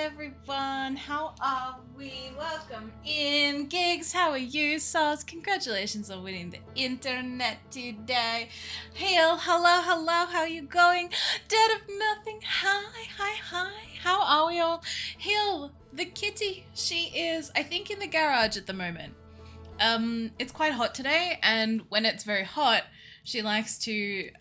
everyone. How are we? Welcome in. Gigs, how are you? Sauce, congratulations on winning the internet today. Hail, hello, how are you going? Dead of nothing, hi. How are we all? Hail, the kitty, she is, I think, in the garage at the moment. It's quite hot today, and when it's very hot, she likes to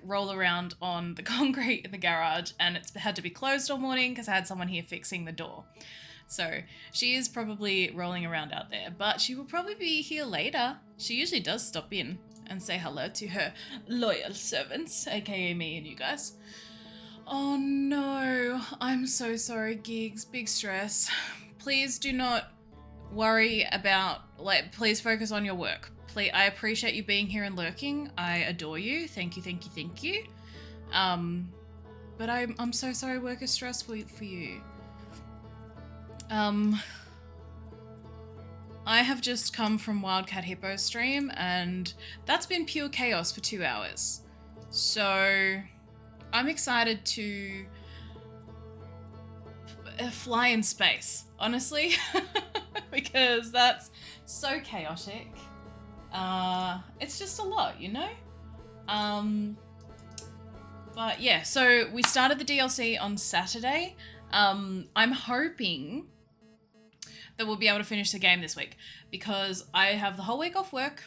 roll around on the concrete in the garage, and it's had to be closed all morning because I had someone here fixing the door. So she is probably rolling around out there, but she will probably be here later. She usually does stop in and say hello to her loyal servants, aka me and you guys. Oh no, I'm so sorry, Gigs. Big stress. Please do not worry about, please focus on your work. Please, I appreciate you being here and lurking. I adore you. Thank you. But I'm so sorry work is stressful for you. I have just come from Wildcat Hippo's stream, and that's been pure chaos for 2 hours. So I'm excited to fly in space, honestly, because that's so chaotic. It's just a lot, you know? But yeah, so we started the DLC on Saturday. I'm hoping that we'll be able to finish the game this week because I have the whole week off work.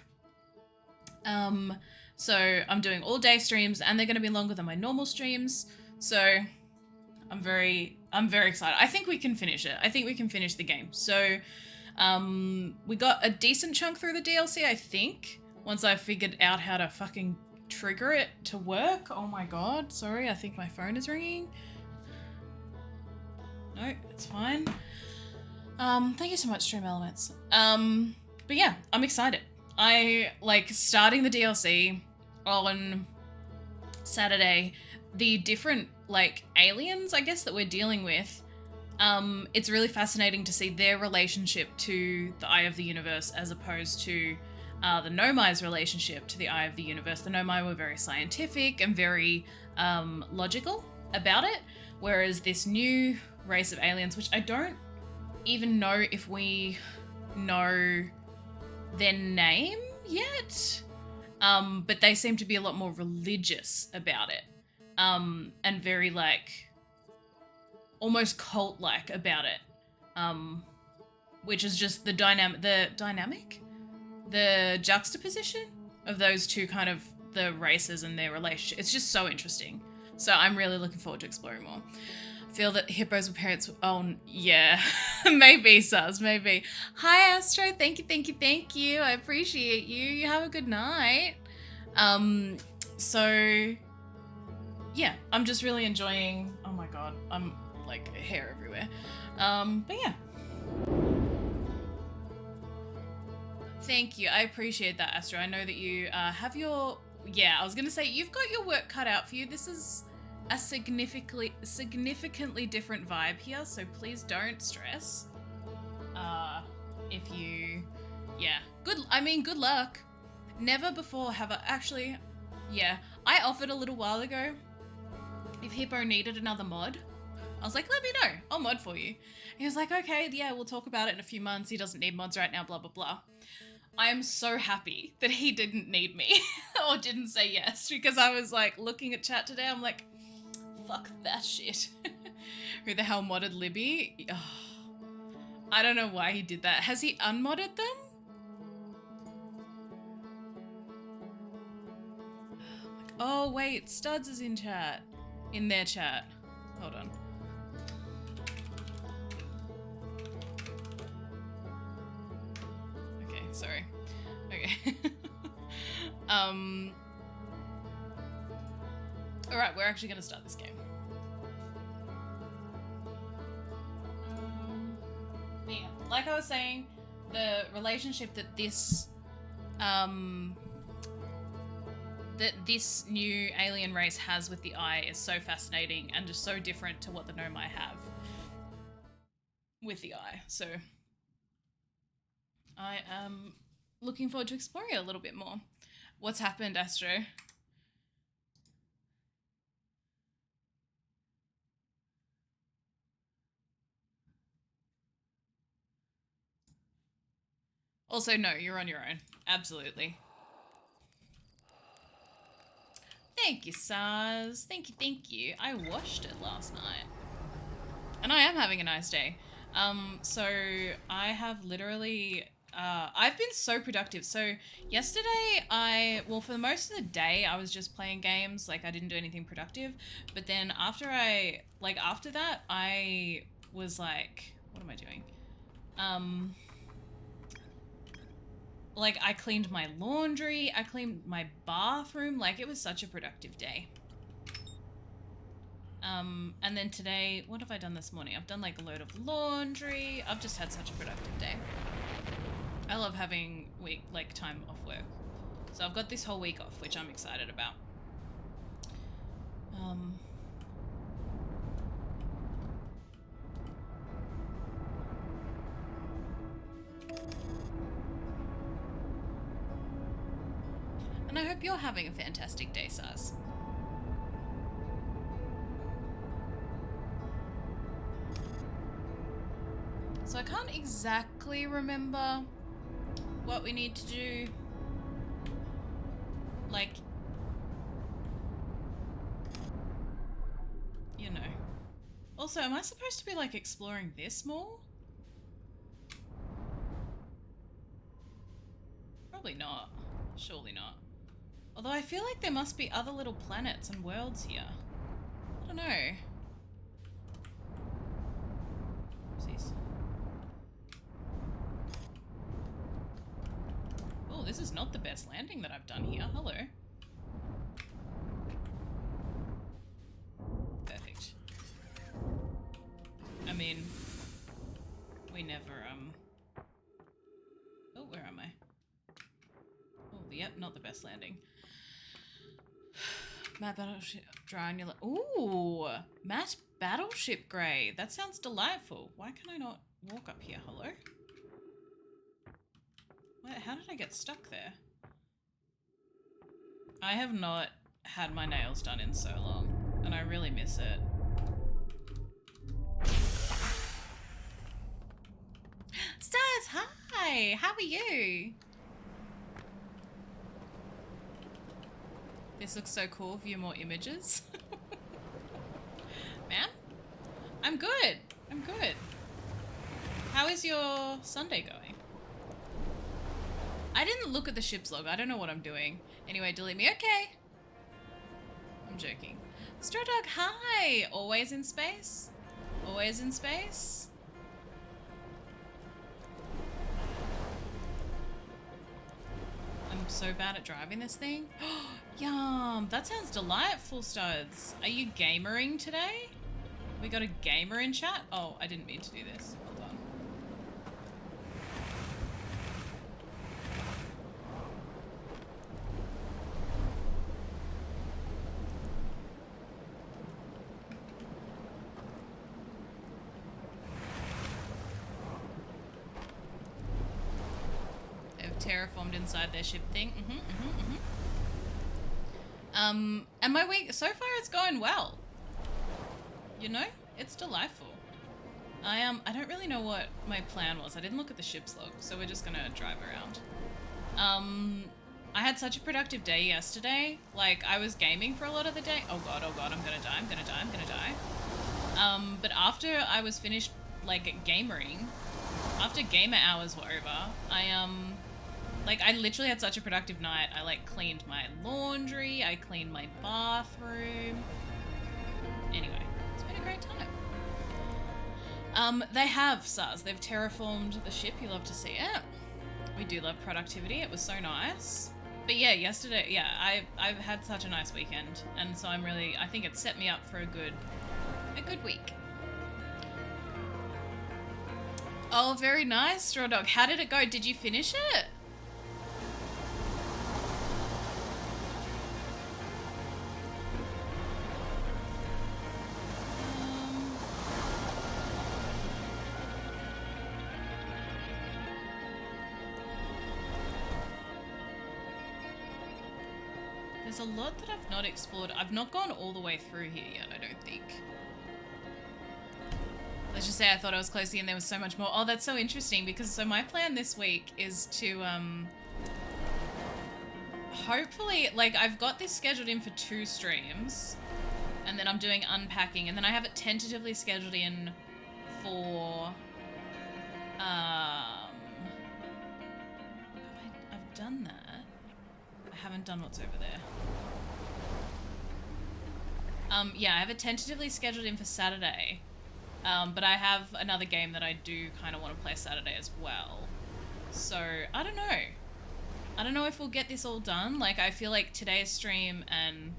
So I'm doing all day streams and they're going to be longer than my normal streams. So I'm very excited. I think we can finish it. I think we can finish the game. So we got a decent chunk through the DLC, I think, once I figured out how to fucking trigger it to work. Oh my god, sorry, I think my phone is ringing. No, it's fine. Thank you so much, Stream Elements. But yeah, I'm excited. I starting the DLC on Saturday. The different aliens, I guess, that we're dealing with. It's really fascinating to see their relationship to the Eye of the Universe as opposed to the Nomai's relationship to the Eye of the Universe. The Nomai were very scientific and very logical about it, whereas this new race of aliens, which I don't even know if we know their name yet, but they seem to be a lot more religious about it, and very almost cult-like about it, which is just the juxtaposition of those two kind of the races and their relationship. It's just so interesting. So I'm really looking forward to exploring more. I feel that hippos were parents. Oh yeah, maybe Sus, maybe. Hi Astro, thank you. I appreciate you. You have a good night. So yeah, I'm just really enjoying. Oh my god, I'm hair everywhere. But yeah. Thank you. I appreciate that, Astro. I know that you have your... Yeah, I was going to say, you've got your work cut out for you. This is a significantly different vibe here, so please don't stress. If you... Yeah. Good luck. Never before have I... Actually, yeah. I offered a little while ago if Hippo needed another mod. I was like, let me know. I'll mod for you. He was like, okay, yeah, we'll talk about it in a few months. He doesn't need mods right now, blah, blah, blah. I am so happy that he didn't need me or didn't say yes, because I was looking at chat today. I'm like, fuck that shit. Who the hell modded Libby? Oh, I don't know why he did that. Has he unmodded them? Oh, wait, Studs is in chat. In their chat. Hold on. Okay, sorry. Okay. Alright, we're actually gonna start this game. Yeah, like I was saying, the relationship that this new alien race has with the Eye is so fascinating and just so different to what the Nomai have with the Eye. So I am looking forward to exploring it a little bit more. What's happened, Astro? Also, no, you're on your own. Absolutely. Thank you, Saz. Thank you, thank you. I washed it last night. And I am having a nice day. So I have literally... I've been so productive. So yesterday well, for the most of the day, I was just playing games. Like, I didn't do anything productive. But then after that, I was like, what am I doing? Like, I cleaned my laundry, I cleaned my bathroom. Like, it was such a productive day. And then today, what have I done this morning? I've done like a load of laundry. I've just had such a productive day. I love having time off work. So I've got this whole week off, which I'm excited about. And I hope you're having a fantastic day, Saz. So I can't exactly remember what we need to do. Like, you know. Also, am I supposed to be like exploring this more? Probably not. Surely not. Although I feel like there must be other little planets and worlds here. I don't know. Oopsies. Oh, this is not the best landing that I've done here. Hello. Perfect. I mean, we never, Oh, where am I? Oh, yep, not the best landing. Matte Battleship Granular. Ooh, Matte Battleship Grey. That sounds delightful. Why can I not walk up here? Hello? Wait, how did I get stuck there? I have not had my nails done in so long, and I really miss it. Stars, hi! How are you? This looks so cool. View more images. Man, I'm good. I'm good. How is your Sunday going? I didn't look at the ship's log. I don't know what I'm doing. Anyway, delete me. Okay. I'm joking. Straw Dog, hi! Always in space? Always in space? I'm so bad at driving this thing. Yum! That sounds delightful, Studs. Are you gamering today? We got a gamer in chat? Oh, I didn't mean to do this. Hold on. They've terraformed inside their ship thing. And my week, so far it's going well. You know, it's delightful. I don't really know what my plan was. I didn't look at the ship's log, so we're just gonna drive around. I had such a productive day yesterday. Like, I was gaming for a lot of the day. Oh god, I'm gonna die, I'm gonna die, I'm gonna die. But after I was finished, like, gamering, after gamer hours were over, I literally had such a productive night. I, like, cleaned my laundry, I cleaned my bathroom. Anyway, it's been a great time. They have, Saz. They've terraformed the ship. You love to see it. We do love productivity. It was so nice. But yeah, yesterday, yeah, I've had such a nice weekend. And so I think it set me up for a good week. Oh, very nice, Straw Dog. How did it go? Did you finish it? There's a lot that I've not explored. I've not gone all the way through here yet, I don't think. Let's just say I thought I was close and there was so much more. Oh, that's so interesting because so my plan this week is to hopefully, like, I've got this scheduled in for 2 streams and then I'm doing unpacking and then I have it tentatively scheduled in for I've done that. I haven't done what's over there. Yeah, I have it tentatively scheduled in for Saturday. But I have another game that I do kind of want to play Saturday as well. So, I don't know. I don't know if we'll get this all done. Like, I feel like today's stream and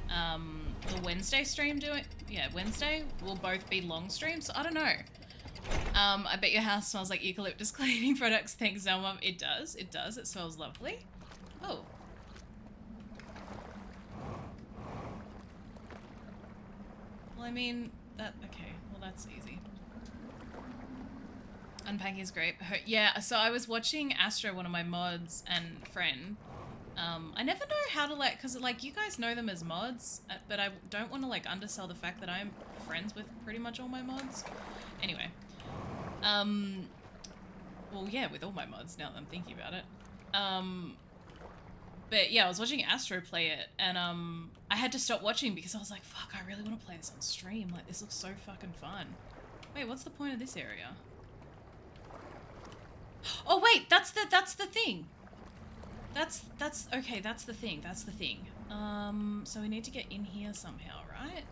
the Wednesday stream Wednesday will both be long streams. So I don't know. I bet your house smells like eucalyptus cleaning products. Thanks, Zelma. It does. It does. It smells lovely. Oh. Well, I mean, okay. Well, that's easy. Unpacking is great. Yeah, so I was watching Astro, one of my mods and friend. I never know how to, like, because, like, you guys know them as mods, but I don't want to, like, undersell the fact that I'm friends with pretty much all my mods. Anyway. Well, yeah, with all my mods, now that I'm thinking about it. But, yeah, I was watching Astro play it, and, I had to stop watching because I was like, fuck, I really want to play this on stream. Like, this looks so fucking fun. Wait, what's the point of this area? Oh, wait, that's the thing. Okay, that's the thing. So we need to get in here somehow, right?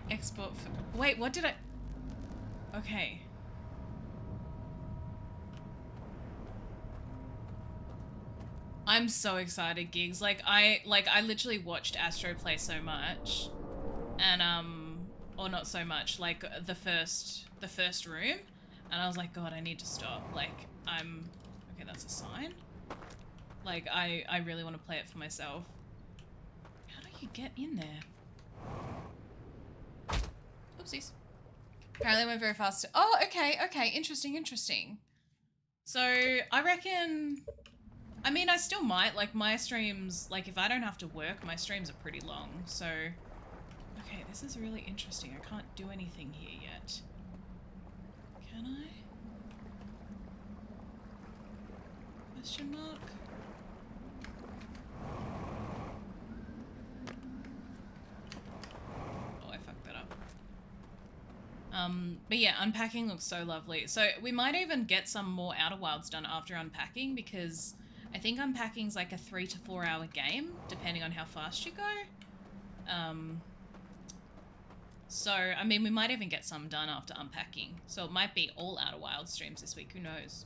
Export for, wait, what did I? Okay. I'm so excited, Gigs. Like I literally watched Astro play so much. And or not so much, like the first room, and I was like, God, I need to stop. Like okay, that's a sign. Like I really want to play it for myself. How do you get in there? Oopsies. Apparently I went very fast. Oh, okay, interesting. So I reckon, I mean, I still might, like, my streams, like, if I don't have to work, my streams are pretty long, so... Okay, this is really interesting. I can't do anything here yet. Can I? Question mark? Oh, I fucked that up. But yeah, unpacking looks so lovely. So we might even get some more Outer Wilds done after unpacking, because I think unpacking's like a 3 to 4 hour game, depending on how fast you go. So, I mean, we might even get some done after unpacking. So it might be all Outer Wilds streams this week, who knows?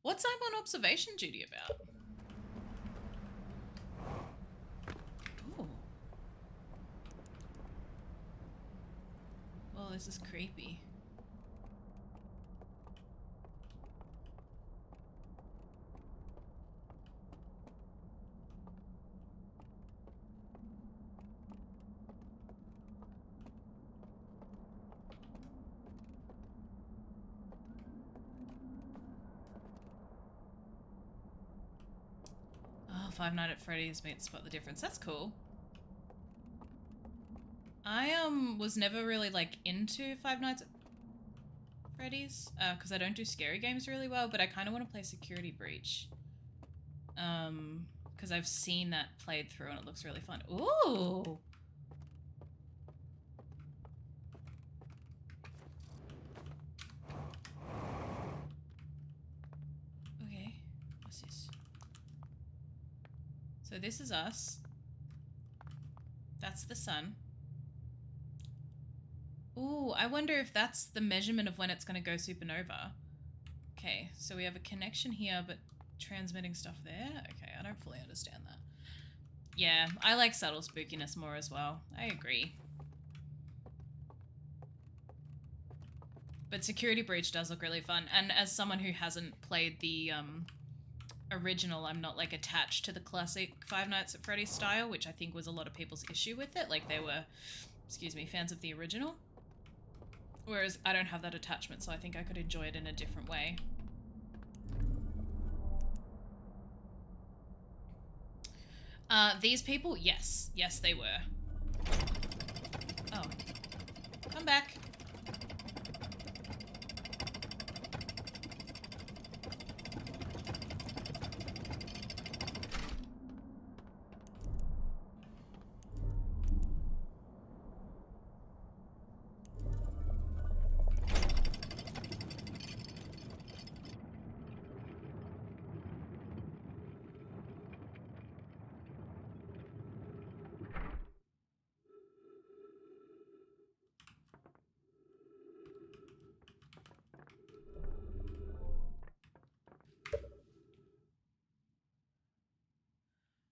What's I'm on observation duty about? Ooh. Well, this is creepy. Five Nights at Freddy's made Spot the Difference. That's cool. I was never really like into Five Nights at Freddy's because I don't do scary games really well, but I kind of want to play Security Breach because I've seen that played through and it looks really fun. Ooh. Okay, what's this? So this is us. That's the sun. Ooh, I wonder if that's the measurement of when it's going to go supernova. Okay, so we have a connection here, but transmitting stuff there? Okay, I don't fully understand that. Yeah, I like subtle spookiness more as well. I agree. But Security Breach does look really fun. And as someone who hasn't played the original, I'm not like attached to the classic Five Nights at Freddy's style, which I think was a lot of people's issue with it. Like they were, excuse me, fans of the original. Whereas I don't have that attachment, so I think I could enjoy it in a different way. These people, yes. Yes, they were. Oh. Come back.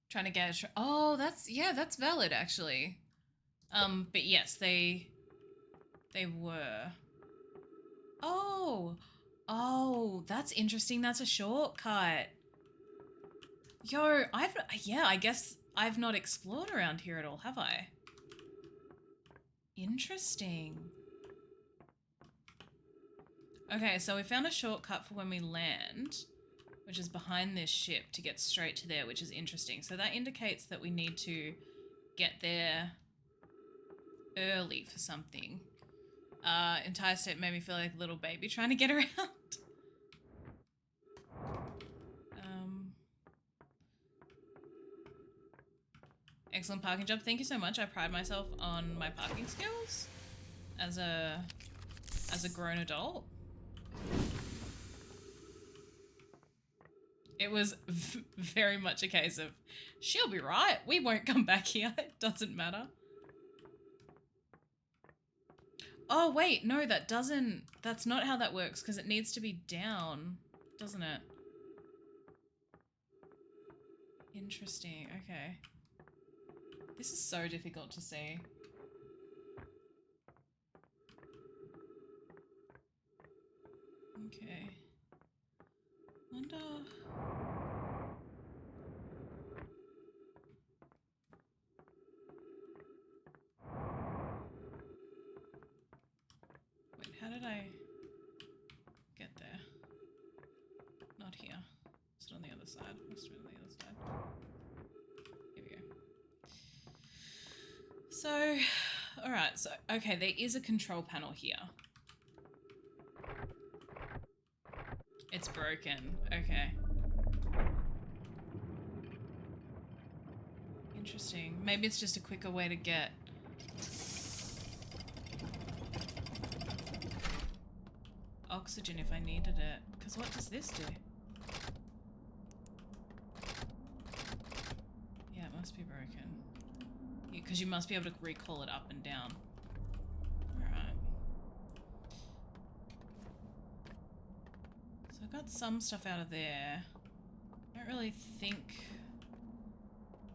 Trying to get a oh, that's valid actually. But yes, they were. Oh, that's interesting. That's a shortcut. Yo, I guess I've not explored around here at all, have I? Interesting. Okay, so we found a shortcut for when we land, which is behind this ship to get straight to there, which is interesting. So that indicates that we need to get there early for something. Entire state made me feel like a little baby trying to get around. Excellent parking job. Thank you so much. I pride myself on my parking skills as a grown adult. It was very much a case of, she'll be right. We won't come back here. It doesn't matter. Oh, wait. No, that's not how that works because it needs to be down, doesn't it? Interesting. Okay. This is so difficult to see. Okay. Wonder... Wait, how did I get there? Not here. It's on the other side. Must have been on the other side. Here we go. So, alright, so, okay, there is a control panel here. It's broken. Okay. Interesting. Maybe it's just a quicker way to get... oxygen if I needed it. Because what does this do? Yeah, it must be broken. Because you must be able to recall it up and down. Alright. So I got some stuff out of there. I don't really think...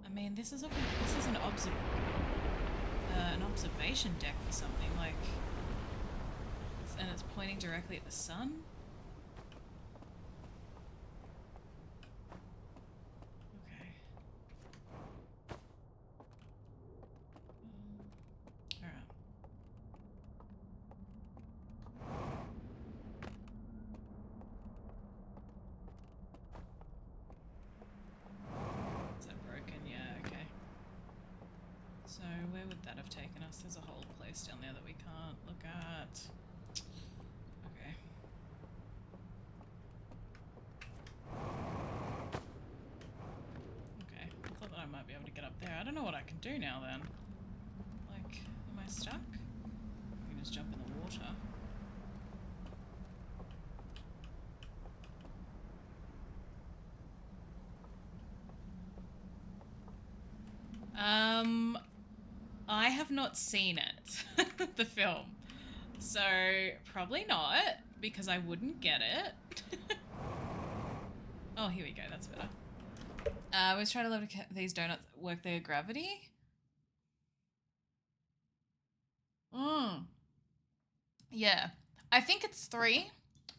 I mean, this is an observation deck for something, like... and it's pointing directly at the sun? Okay. Alright. Is that broken? Yeah, okay. So where would that have taken us? There's a whole place down there that we can't look at. Okay. Okay, I thought that I might be able to get up there. I don't know what I can do now then. Like, am I stuck? I can just jump in the water. I have not seen it, the film. So, probably not, because I wouldn't get it. Oh, here we go, that's better. I was trying to learn these donuts work their gravity. Yeah. I think it's 3.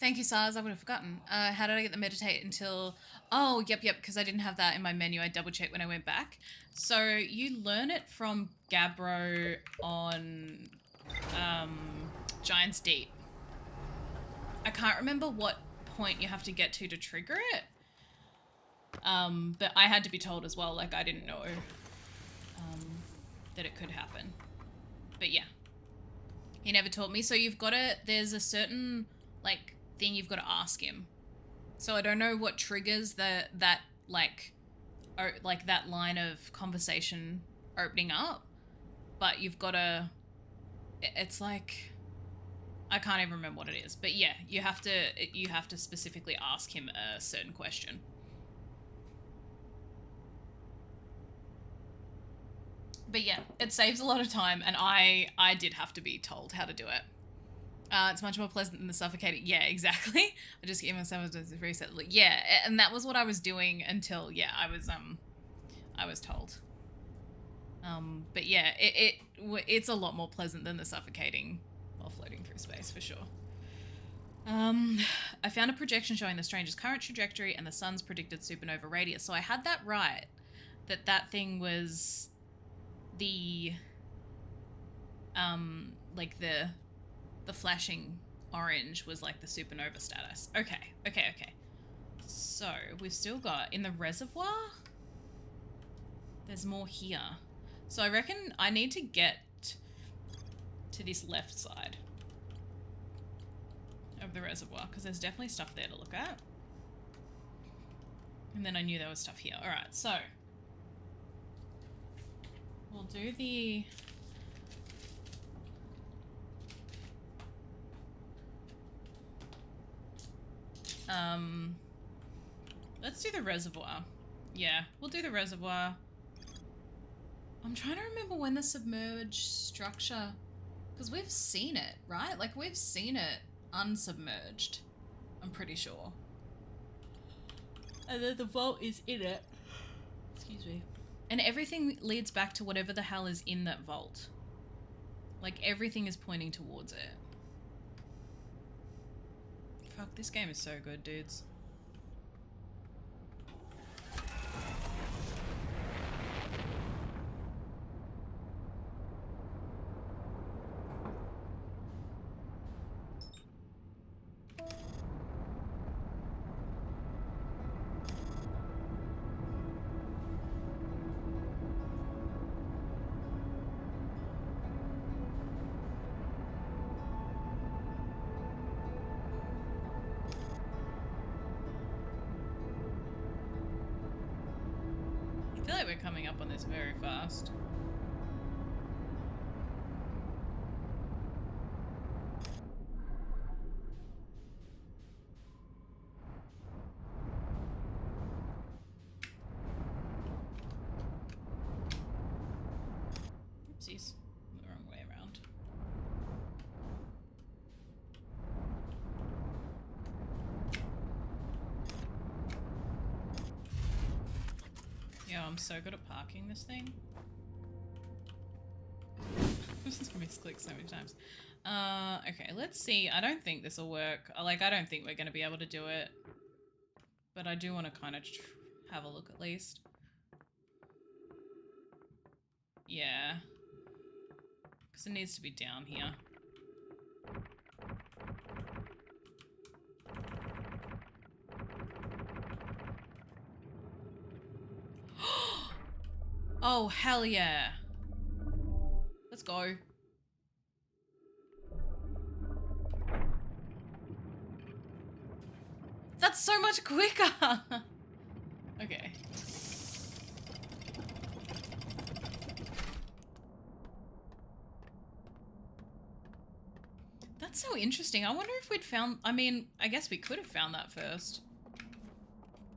Thank you, Sars. I would have forgotten. How did I get the meditate until... Oh, yep, because I didn't have that in my menu. I double-checked when I went back. So you learn it from Gabbro on Giant's Deep. I can't remember what point you have to get to trigger it. But I had to be told as well. Like, I didn't know that it could happen. But yeah. He never taught me. So you've got to... There's a certain, like... thing you've got to ask him. So I don't know what triggers that like that line of conversation opening up, but you've got to, it's like, I can't even remember what it is, but yeah, you have to specifically ask him a certain question. But yeah, it saves a lot of time, and I did have to be told how to do it. It's much more pleasant than the suffocating. Yeah, exactly. I just gave myself a reset. Yeah, and that was what I was doing until, yeah, I was told. But yeah, it's a lot more pleasant than the suffocating while floating through space, for sure. I found a projection showing the stranger's current trajectory and the sun's predicted supernova radius. So I had that right, that thing was the, like the flashing orange was like the supernova status. Okay. So we've still got, in the reservoir, there's more here. So I reckon I need to get to this left side of the reservoir, because there's definitely stuff there to look at. And then I knew there was stuff here. All right, so we'll do the... let's do the reservoir. Yeah, we'll do the reservoir. I'm trying to remember when the submerged structure, because we've seen it, right? Like, we've seen it unsubmerged, I'm pretty sure. And then the vault is in it. Excuse me. And everything leads back to whatever the hell is in that vault. Like, everything is pointing towards it. Fuck, this game is so good, dudes. I feel like we're coming up on this very fast. Oopsies. The wrong way around. Yo, I'm so good at parking this thing. This is misclicked so many times. Okay, let's see. I don't think this will work. Like, I don't think we're going to be able to do it. But I do want to kind of have a look at least. Yeah. Because it needs to be down here. Oh, hell yeah. Let's go. That's so much quicker. Okay. That's so interesting. I wonder if we'd found... I mean, I guess we could have found that first.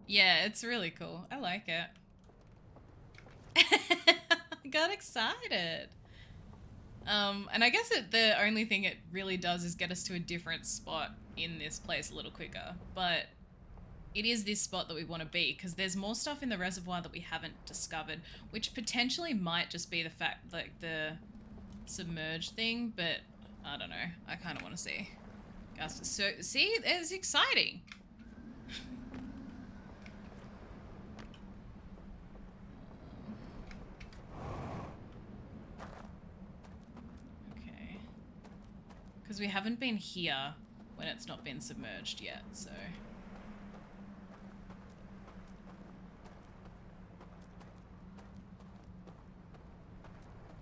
Yeah, it's really cool. I like it. I got excited. And I guess the only thing it really does is get us to a different spot in this place a little quicker. But it is this spot that we want to be, because there's more stuff in the reservoir that we haven't discovered, which potentially might just be the fact, like, the submerged thing, but I don't know. I kind of want to see. So, see, it's exciting. Okay. Because we haven't been here when it's not been submerged yet, so...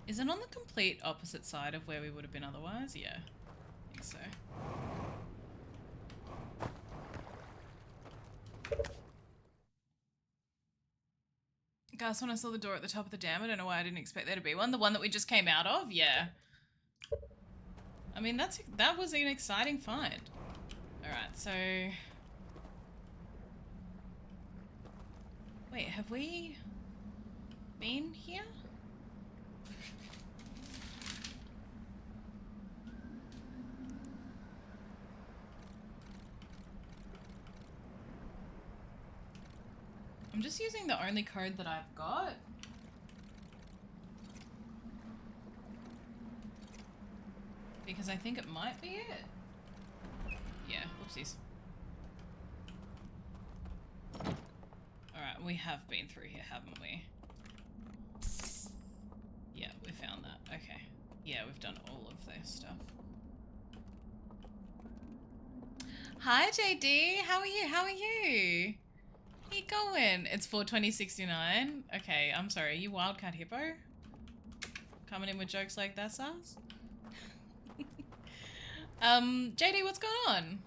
Is it on the complete opposite side of where we would have been otherwise? Yeah, I think so. Guys, when I saw the door at the top of the dam, I don't know why I didn't expect there to be one. The one that we just came out of? Yeah. I mean, that was an exciting find. Alright, so... Wait, have we been here? I'm just using the only code that I've got. Because I think it might be it. Yeah, whoopsies. Alright, we have been through here, haven't we? Yeah, we found that. Okay. Yeah, we've done all of this stuff. Hi, JD. How are you? How are you? How you going? It's 42069. Okay, I'm sorry. Are you Wildcat Hippo? Coming in with jokes like that, Sars? JD, what's going on?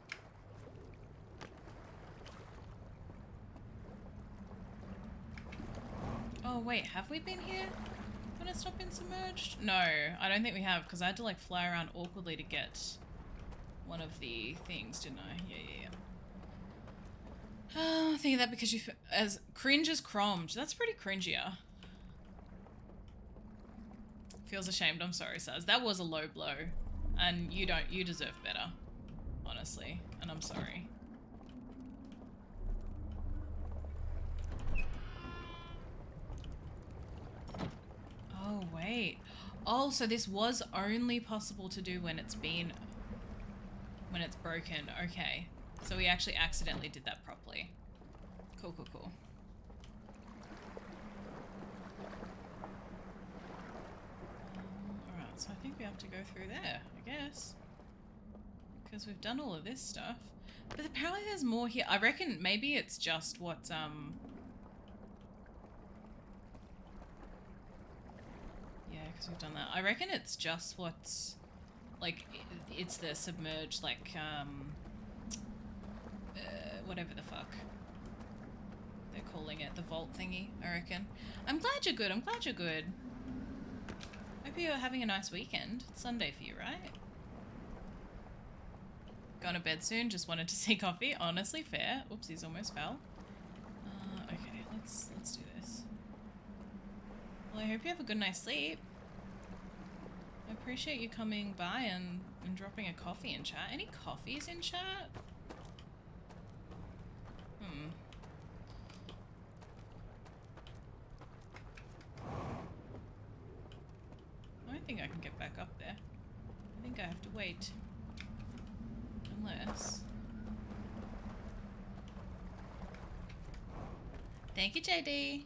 Oh, wait. Have we been here when it's not been submerged? No, I don't think we have, because I had to, like, fly around awkwardly to get one of the things, didn't I? Yeah. Oh, thinking that because you... As cringe as Cromge. That's pretty cringier. Feels ashamed. I'm sorry, Saz. That was a low blow. And you deserve better. Honestly. And I'm sorry. Oh, wait. Oh, so this was only possible to do when it's been... When it's broken. Okay. So we actually accidentally did that properly. Cool. Alright, so I think we have to go through there, I guess. Because we've done all of this stuff. But apparently there's more here. I reckon maybe it's just what's, Yeah, because we've done that. I reckon it's just what's... Like, it's the submerged, like, whatever the fuck they're calling it, the vault thingy, I reckon. I'm glad you're good. Hope you're having a nice weekend. It's Sunday for you, right? Going to bed soon, just wanted to see coffee. Honestly, fair. Oopsies, almost fell. Okay, let's do this. Well, I hope you have a good night's sleep. I appreciate you coming by and dropping a coffee in chat. Any coffees in chat? I don't think I can get back up there. I think I have to wait. Unless... Thank you, JD!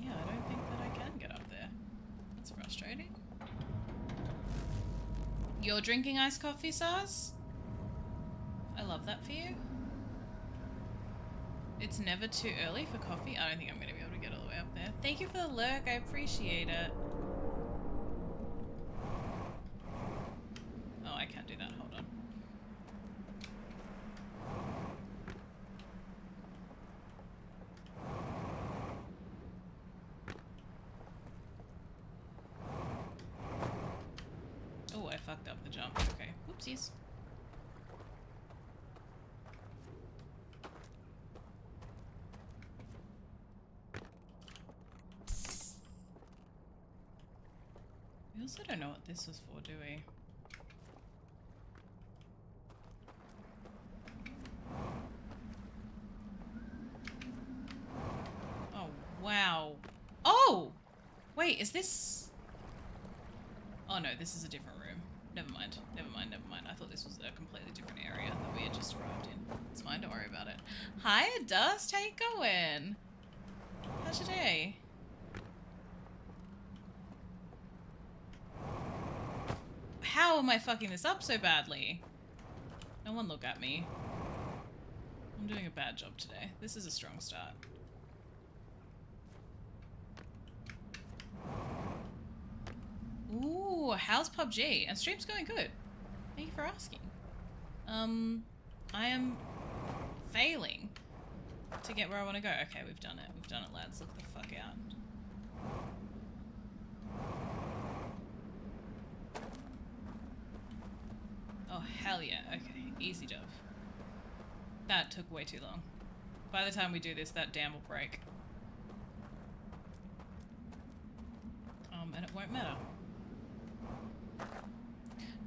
Yeah, I don't think that I can get up there. That's frustrating. You're drinking iced coffee, Sars? I love that for you. It's never too early for coffee. I don't think I'm going to be able to get all the way up there. Thank you for the lurk. I appreciate it. Oh, I can't do that. Hold on. Oh, I fucked up the jump. Okay. Whoopsies. We also don't know what this was for, do we? Oh, wow. Oh! Wait, is this... Oh no, this is a different room. Never mind. Never mind. Never mind. I thought this was a completely different area that we had just arrived in. It's fine. Don't worry about it. Hi, Dust. How you going? How's your day? How am I fucking this up so badly? No one look at me. I'm doing a bad job today. This is a strong start. Ooh, how's PUBG? And stream's going good. Thank you for asking. I am failing to get where I want to go. Okay, we've done it. We've done it, lads. Look the fuck out. Oh, hell yeah. Okay, easy dub. That took way too long. By the time we do this, that dam will break. And it won't matter.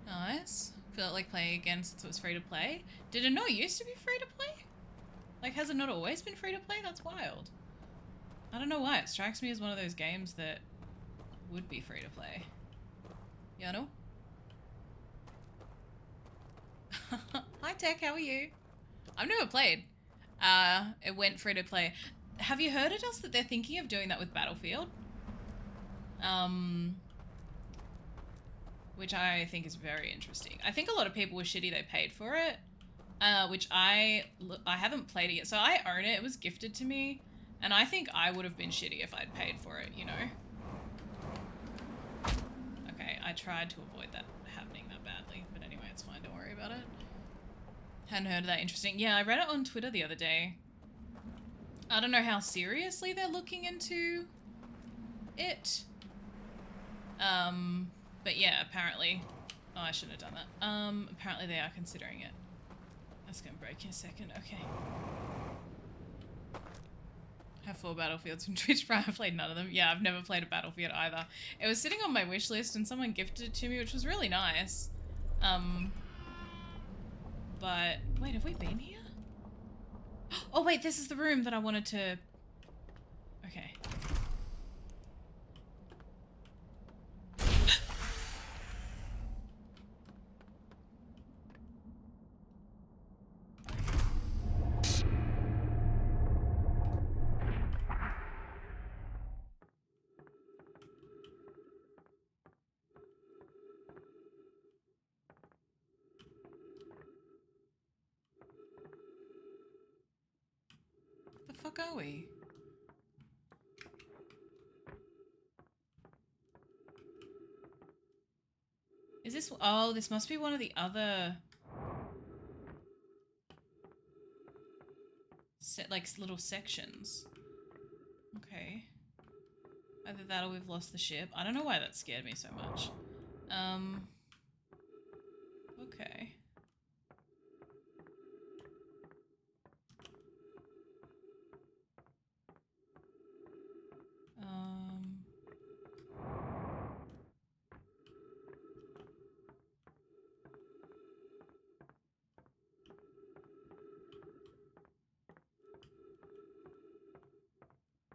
Nice. Feel like playing again since it was free to play. Did it not used to be free to play? Like, has it not always been free to play? That's wild. I don't know why. It strikes me as one of those games that would be free to play. You know? Hi Tech, how are you? I've never played. It went free to play. Have you heard it, us that they're thinking of doing that with Battlefield? Which I think is very interesting. I think a lot of people were shitty they paid for it, which I haven't played it yet. So I own it. It was gifted to me, and I think I would have been shitty if I'd paid for it, you know? Okay, I tried to avoid that happening that badly, but anyway, it's fine. Don't worry about it. Hadn't heard of that. Interesting. Yeah, I read it on Twitter the other day. I don't know how seriously they're looking into it. But yeah, apparently... Oh, I shouldn't have done that. Apparently they are considering it. That's gonna break in a second. Okay. I have 4 Battlefields from Twitch Prime. I've played none of them. Yeah, I've never played a Battlefield either. It was sitting on my wish list and someone gifted it to me, which was really nice. But... Wait, have we been here? Oh wait, this is the room that I wanted to... Okay. The fuck are we? Is this... Oh, this must be one of the other... like little sections. Okay. Either that or we've lost the ship. I don't know why that scared me so much. Okay.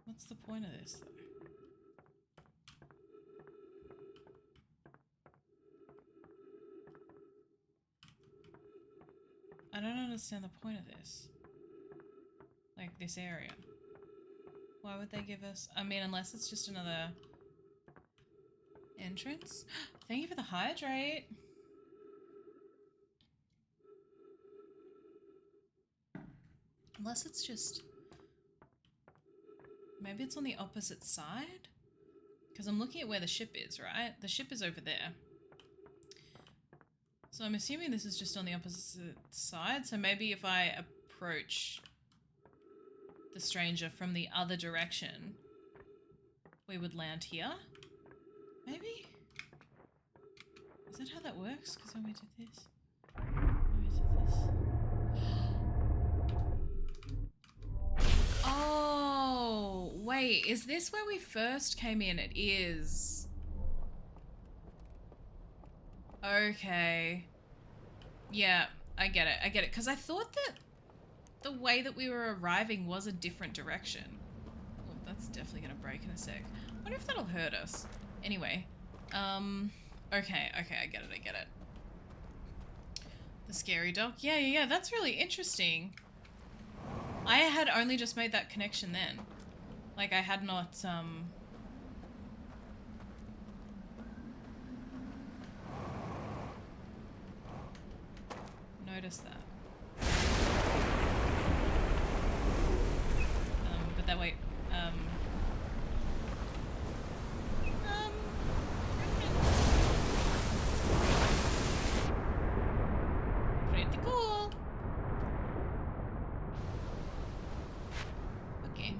What's the point of this, though? I don't understand the point of this. Like, this area. Why would they give us... I mean, unless it's just another... entrance? Thank you for the hydrate! Unless it's just... Maybe it's on the opposite side? Because I'm looking at where the ship is, right? The ship is over there. So I'm assuming this is just on the opposite side. So maybe if I approach the stranger from the other direction, we would land here? Maybe? Is that how that works? Because then we did this. We did this. Oh, wait. Is this where we first came in? It is. Okay. Yeah, I get it. I get it. Because I thought that the way that we were arriving was a different direction. Oh, that's definitely going to break in a sec. I wonder if that'll hurt us. Anyway. Okay, I get it. The scary dog? Yeah, that's really interesting. I had only just made that connection then. Like, I had not, noticed that. But that way, pretty cool. Okay.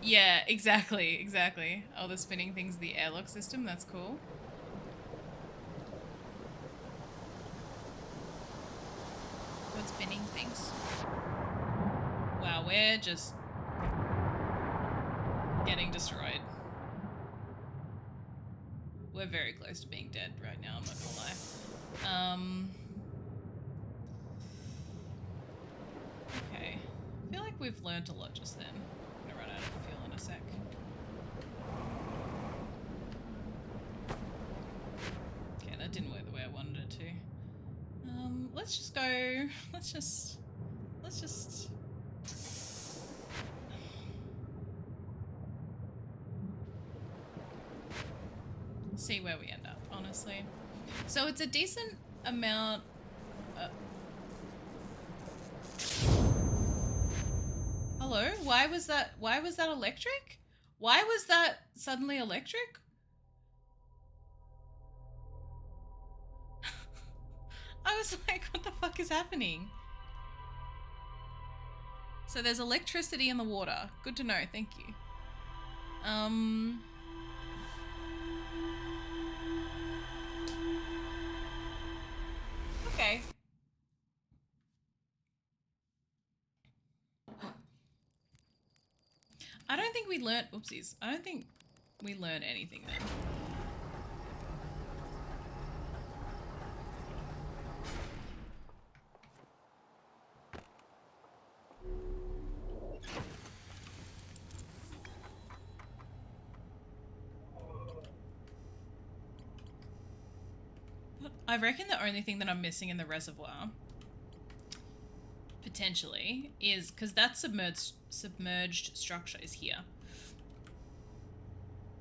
Yeah, exactly. Oh, the spinning thing's the airlock system. That's cool. What spinning things? Wow, we're just getting destroyed. We're very close to being dead right now, I'm not gonna lie. Okay. I feel like we've learnt a lot just then. I'm gonna run out of fuel in a sec. Okay, that didn't work the way I wanted it to. Let's just go... Let's just... see where we end up, honestly. So it's a decent amount... Hello? Why was that electric? Why was that suddenly electric? I was like, what the fuck is happening? So there's electricity in the water. Good to know, thank you. Okay. I don't think we learned... Oopsies. I don't think we learned anything then. I reckon the only thing that I'm missing in the reservoir, potentially, is because that submerged structure is here.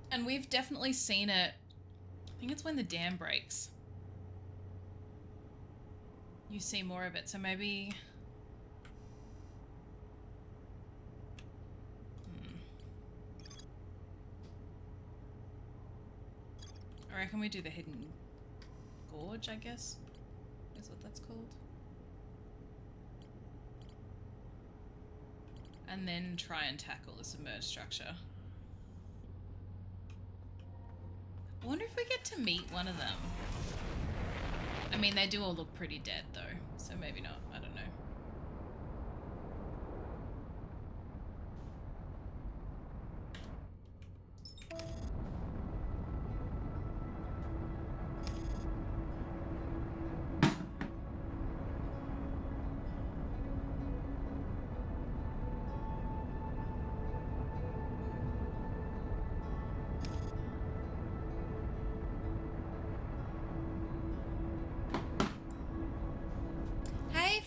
And we've definitely seen it. I think it's when the dam breaks. You see more of it, so maybe... I reckon we do the hidden gorge, I guess, is what that's called. And then try and tackle the submerged structure. I wonder if we get to meet one of them. I mean, they do all look pretty dead though, so maybe not, I don't know.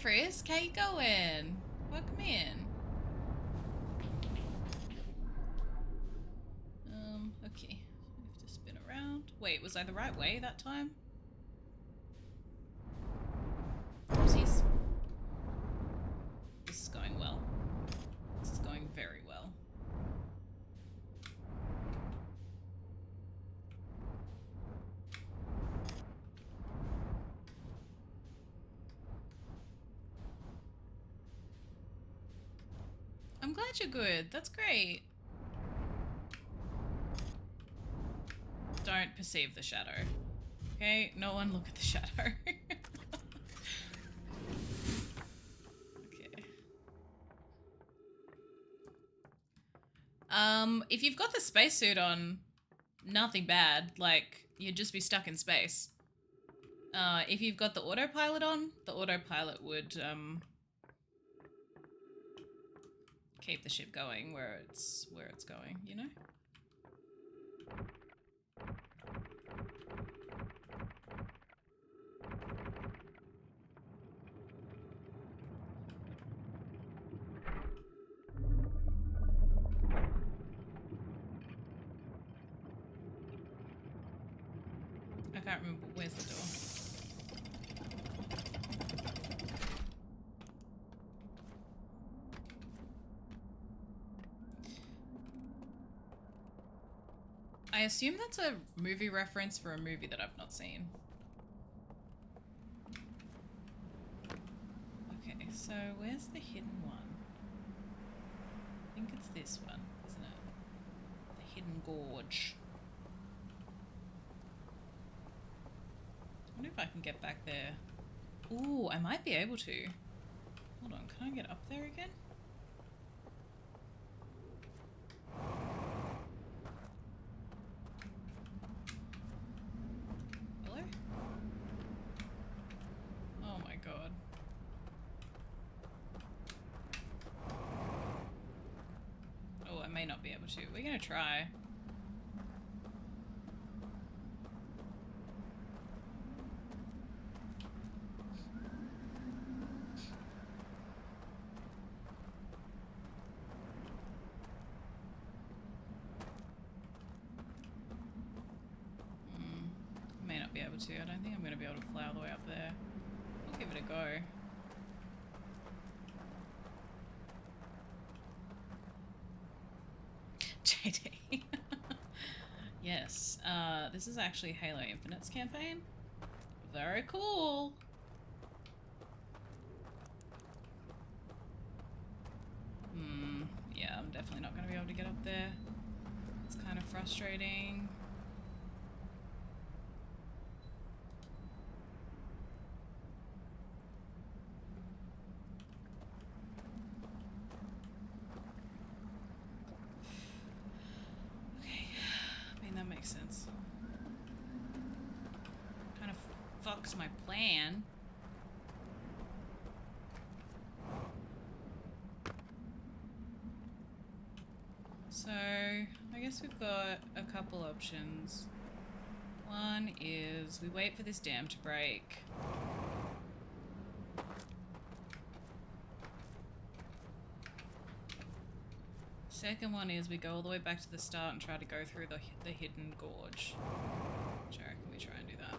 Frisk, how you going? Welcome in. Okay. We have to spin around. Wait, was I the right way that time? Oopsies. This is going well. This is going very well. I'm glad you're good. That's great. Don't perceive the shadow. Okay? No one look at the shadow. Okay. If you've got the spacesuit on, nothing bad. Like, you'd just be stuck in space. If you've got the autopilot on, the autopilot would, keep the ship going where it's going, you know? can't remember. Where's the door? I assume that's a movie reference for a movie that I've not seen. Okay, so where's the hidden one? I think it's this one, isn't it? The hidden gorge. I wonder if I can get back there. Ooh, I might be able to. Hold on, can I get up there again? Hello? Oh my god. Oh, I may not be able to. We're gonna try. May not be able to. I don't think I'm going to be able to fly all the way up there. We'll give it a go. JD. Yes. This is actually Halo Infinite's campaign. Very cool. Yeah, I'm definitely not going to be able to get up there. It's kind of frustrating. Okay, I mean, that makes sense. Kind of fucks my plan. So, I guess we've got a couple options. One is we wait for this dam to break. Second one is we go all the way back to the start and try to go through the hidden gorge. Which I reckon we try and do that.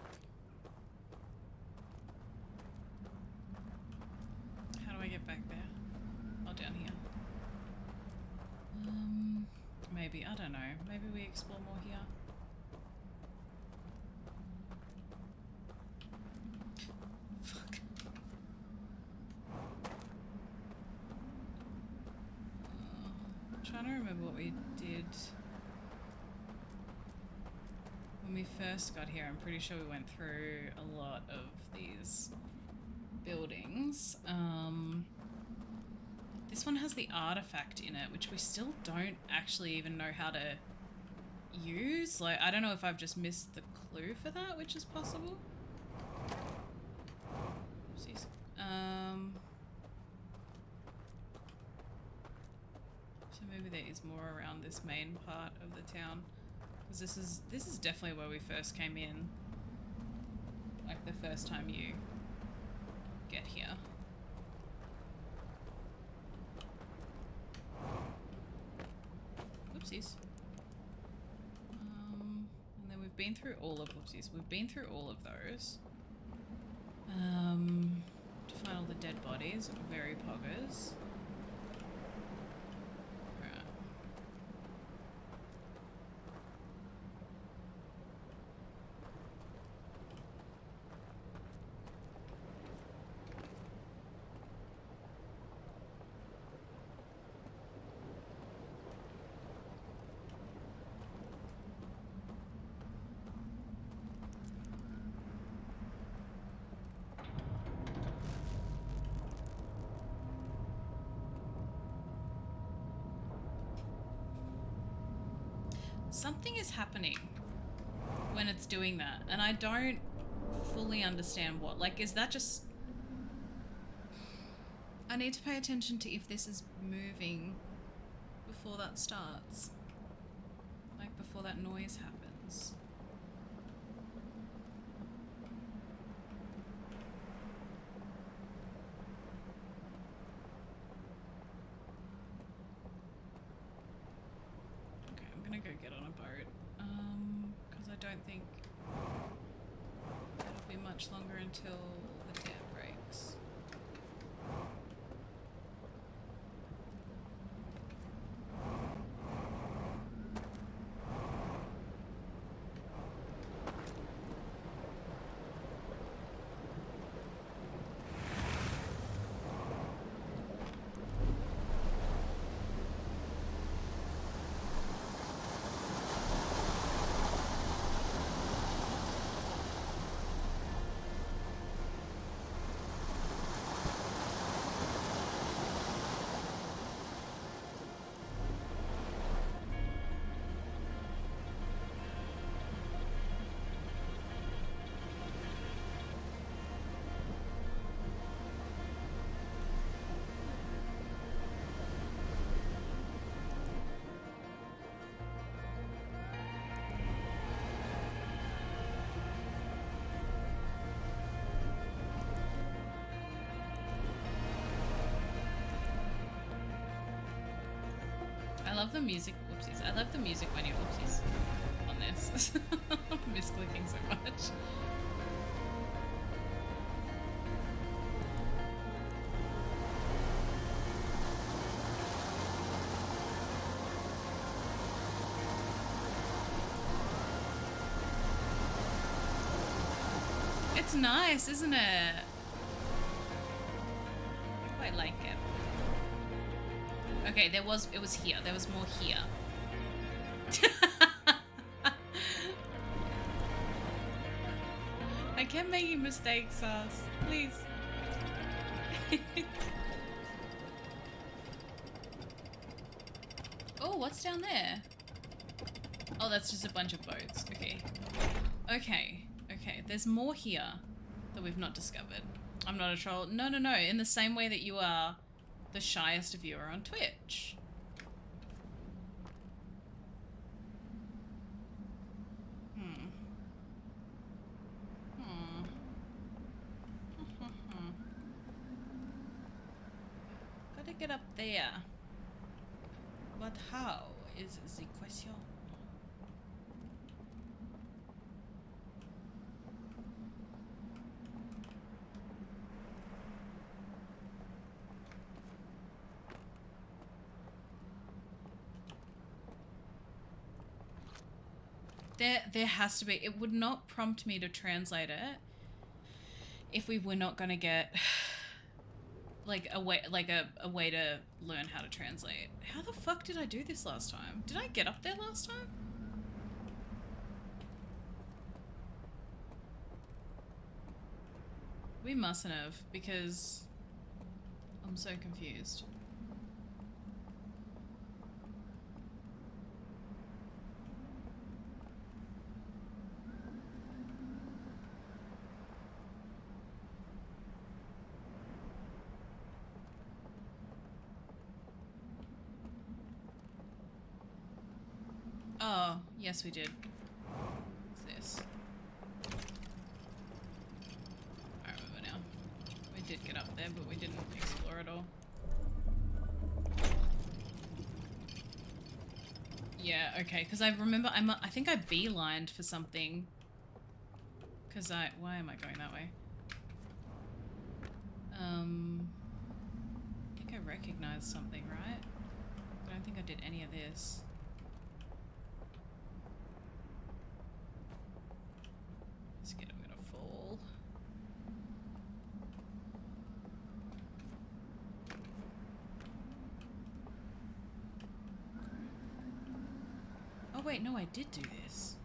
How do I get back there? Oh, down here. Maybe, I don't know. Maybe we explore more here. Fuck. I'm trying to remember what we did when we first got here. I'm pretty sure we went through a lot of these buildings. This one has the artifact in it, which we still don't actually even know how to use. Like, I don't know if I've just missed the clue for that, which is possible. Oopsies. So maybe there is more around this main part of the town, because this is definitely where we first came in. Like the first time you get here. Whoopsies. And then we've been through all of whoopsies. We've been through all of those. To find all the dead bodies. Very poggers. Right. Something is happening when it's doing that, and I don't fully understand what. Like, is that just... I need to pay attention to if this is moving before that starts. Like, before that noise happens. Okay, I'm gonna go get on a boat. Because I don't think won't be much longer until the dam breaks. I love the music, whoopsies. I love the music when you whoopsies on this. I'm misclicking so much. It's nice, isn't it? I quite like it. Okay, it was here. There was more here. I kept making mistakes, Sus. Please. Oh, what's down there? Oh, that's just a bunch of boats. Okay. Okay. Okay. There's more here that we've not discovered. I'm not a troll. No, no, no. In the same way that you are the shyest viewer on Twitch. Gotta get up there. But how is the question? There has to be. It would not prompt me to translate it if we were not gonna get like a way to learn how to translate. How the fuck did I do this last time? Did I get up there last time? We mustn't have, because I'm so confused. Oh, yes we did. What's this? I remember now. We did get up there, but we didn't explore it all. Yeah, okay, because I remember I think I beelined for something. Because why am I going that way? I think I recognized something, right? I don't think I did any of this. Scared I'm gonna fall. Oh wait, no, I did do this.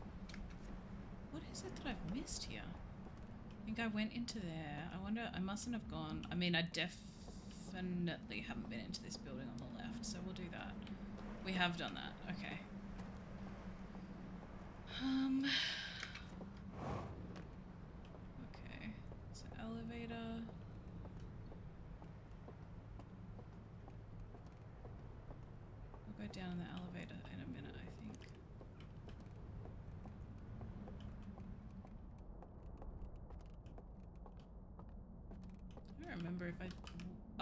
What is it that I've missed here? I think I went into there. I wonder, I mustn't have gone. I mean, I definitely haven't been into this building on the left, so we'll do that. We have done that, okay. Okay, so elevator. We'll go down in the elevator in a minute, I think. I don't remember if I...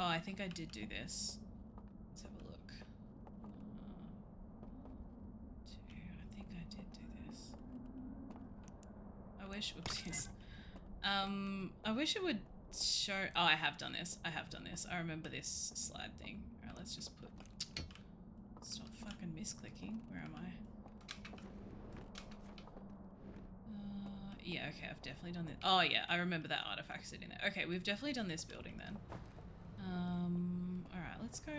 Oh, I think I did do this. Let's have a look. I think I did do this. I wish... Oopsies. I wish it would show... Oh, I have done this. I have done this. I remember this slide thing. Alright, let's just put... Stop fucking misclicking. Where am I? Yeah, okay, I've definitely done this. Oh, yeah, I remember that artifact sitting there. Okay, we've definitely done this building then. Alright, let's go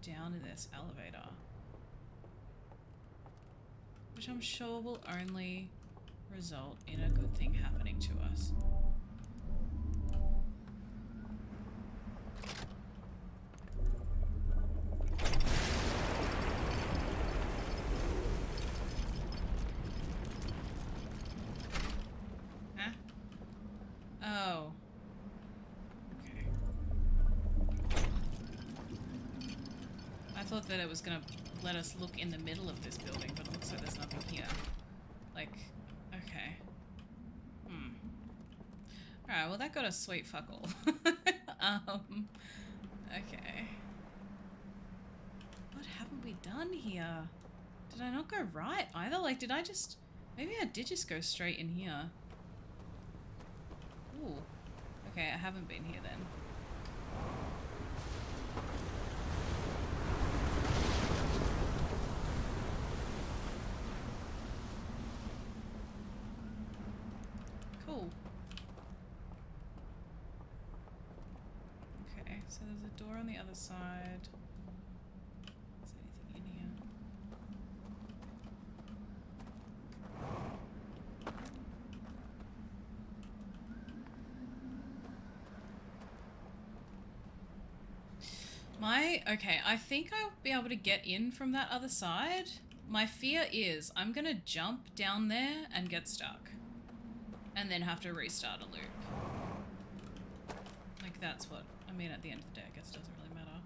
down in this elevator. Which I'm sure will only result in a good thing happening to us. Huh? Oh. Okay. I thought that it was gonna let us look in the middle of this building, but it looks like there's nothing here. Like, okay. Alright, well that got a sweet fuck all. Okay. What haven't we done here? Did I not go right either? Like, did I just... Maybe I did just go straight in here. Ooh. Okay, I haven't been here then. Cool. Okay, so there's a door on the other side. Is there anything in here? Okay, I think I'll be able to get in from that other side. My fear is I'm gonna jump down there and get stuck. And then have to restart a loop. Like, that's what... I mean, at the end of the day, I guess it doesn't really matter.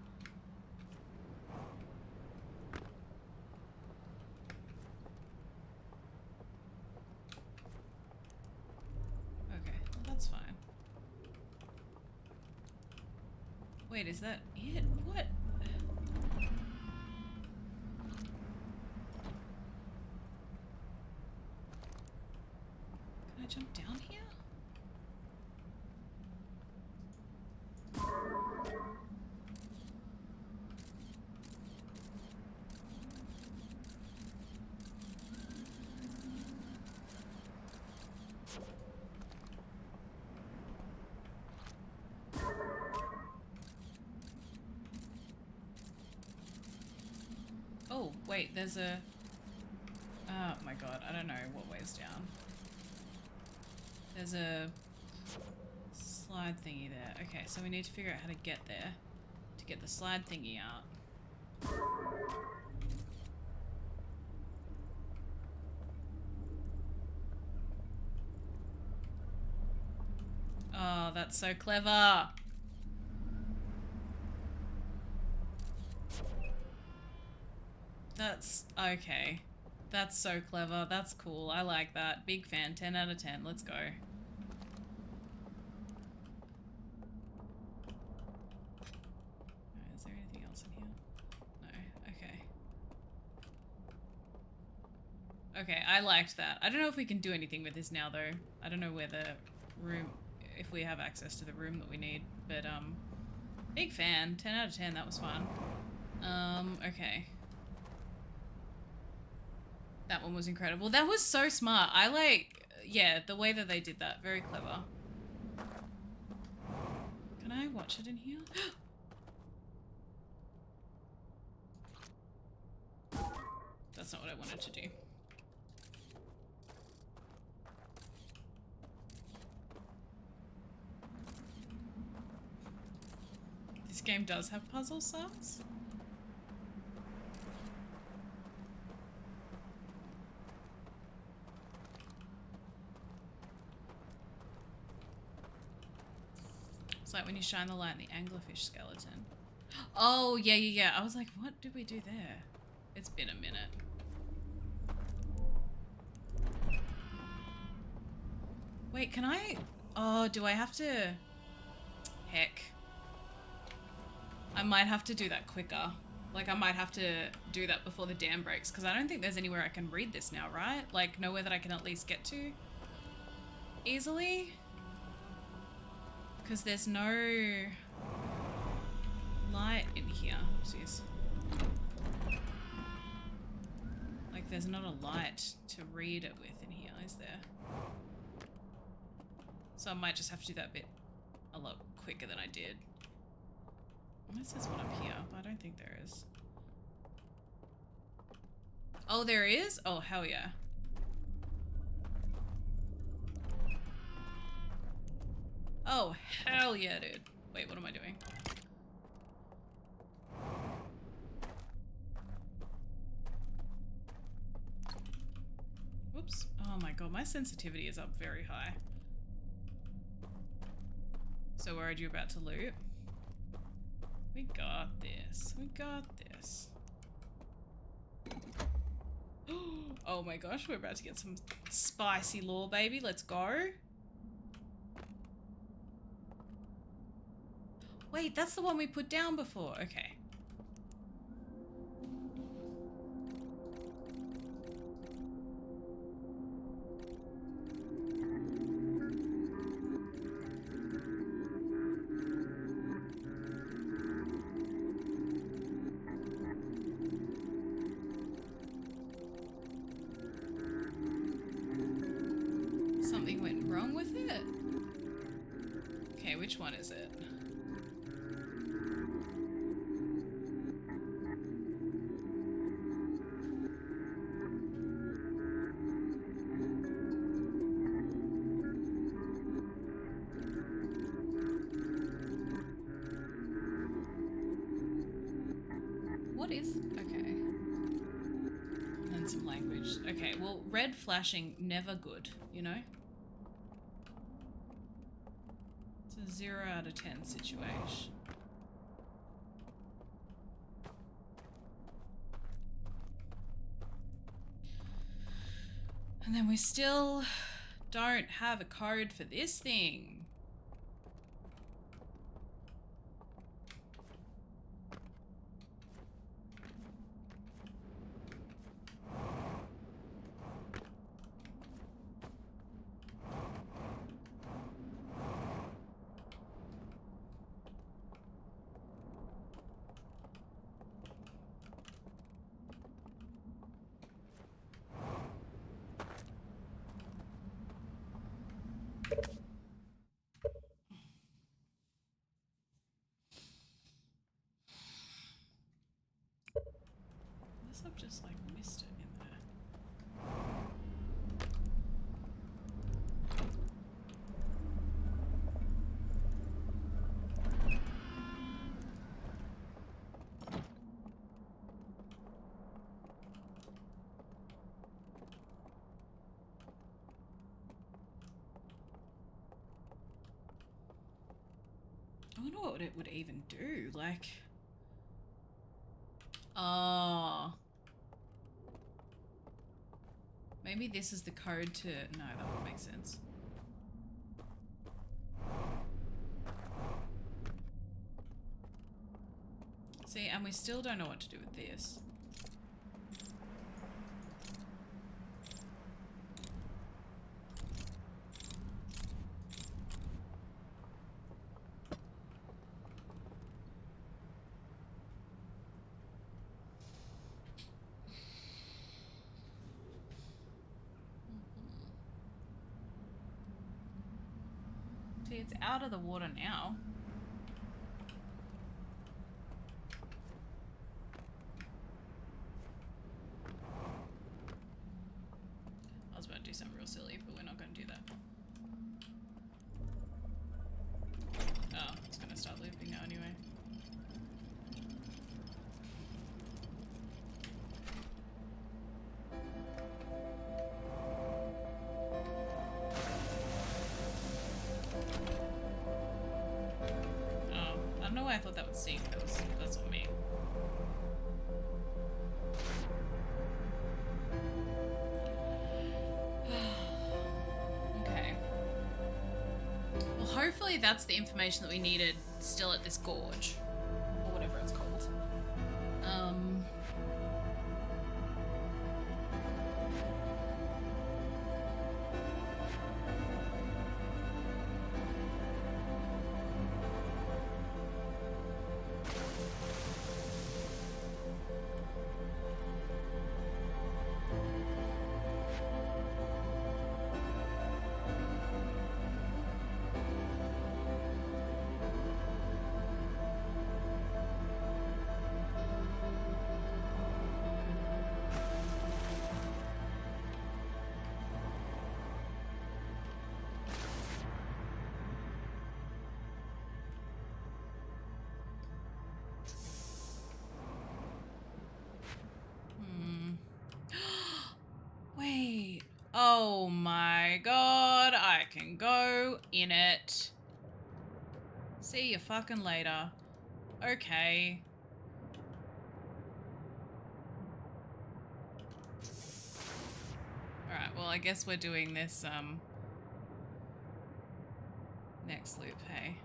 Okay, well, that's fine. Wait, is that it? What? Can I jump down here? Oh, wait, there's a... Oh my god, I don't know what way's down. There's a slide thingy there. Okay, so we need to figure out how to get there. To get the slide thingy out. Oh, that's so clever! That's... okay. That's so clever. That's cool. I like that. Big fan. 10 out of 10. Let's go. Is there anything else in here? No. Okay. Okay, I liked that. I don't know if we can do anything with this now, though. I don't know where the room... if we have access to the room that we need. But, big fan. 10 out of 10. That was fun. Okay. That one was incredible. That was so smart. I like... yeah, the way that they did that. Very clever. Can I watch it in here? That's not what I wanted to do. This game does have puzzle subs? Like when you shine the light on the anglerfish skeleton. Oh, yeah. I was like, what did we do there? It's been a minute. Wait, can I... oh, do I have to... heck. I might have to do that quicker. Like, I might have to do that before the dam breaks, because I don't think there's anywhere I can read this now, right? Like, nowhere that I can at least get to easily. Because there's no light in here. Oopsies. Like, there's not a light to read it with in here, is there? So I might just have to do that bit a lot quicker than I did. Unless there's one up here, but I don't think there is. Oh, there is? Oh, hell yeah. Oh, hell yeah, dude. Wait, what am I doing? Whoops. Oh my god, my sensitivity is up very high. So where are you about to loot? We got this. We got this. Oh my gosh, we're about to get some spicy lore, baby. Let's go. Wait, that's the one we put down before. Okay. Something went wrong with it? Okay, which one is it? What is... okay. And some language. Okay, well, red flashing, never good, you know? It's a 0 out of 10 situation. And then we still don't have a code for this thing. Unless I've just like missed it in there. I wonder what it would even do, like... Oh. Maybe this is the code to... No, that wouldn't make sense. See, and we still don't know what to do with this. See, it's out of the water now. I was about to do something real silly, but we're not going to do that. Oh, it's going to start looping now anyway. I thought that would sync. That's on me. Okay. Well, hopefully that's the information that we needed still at this gorge. Or whatever it's called. Wait. Oh my god. I can go in it. See you fucking later. Okay. Alright, well I guess we're doing this next loop, hey?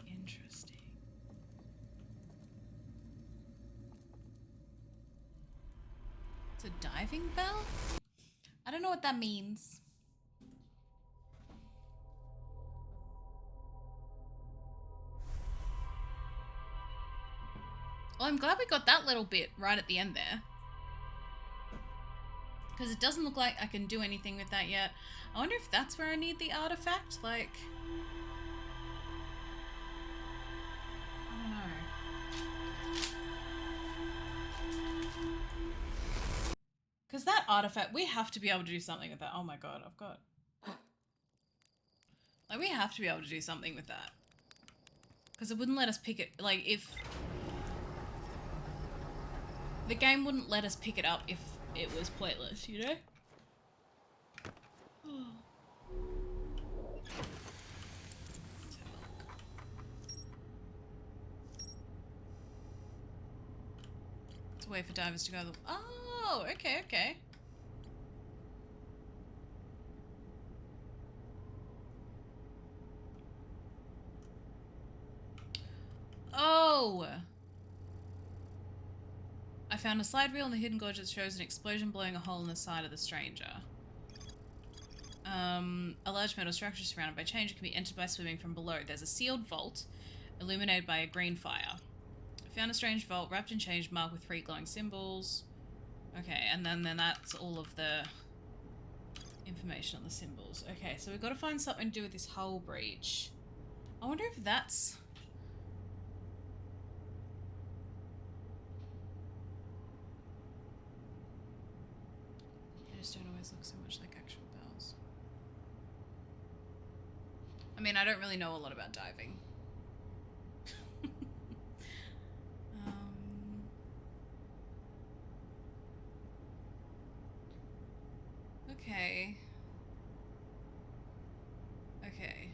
Interesting. It's a diving bell? I don't know what that means. Well, I'm glad we got that little bit right at the end there. Because it doesn't look like I can do anything with that yet. I wonder if that's where I need the artifact, like... I don't know. Because that artifact, we have to be able to do something with that. Oh my god, I've got... Like, we have to be able to do something with that. Because it wouldn't let us pick it, like, if... The game wouldn't let us pick it up if it was pointless, you know? It's a way for divers to go... Oh, okay, okay. Oh! I found a slide reel in the hidden gorge that shows an explosion blowing a hole in the side of the stranger. A large metal structure surrounded by chains can be entered by swimming from below. There's a sealed vault, illuminated by a green fire. I found a strange vault wrapped in chains marked with 3 glowing symbols. Okay, and then that's all of the information on the symbols. Okay, so we've got to find something to do with this hull breach. I wonder if that's... They just don't always look so much like actual bells. I mean, I don't really know a lot about diving. Okay. Okay.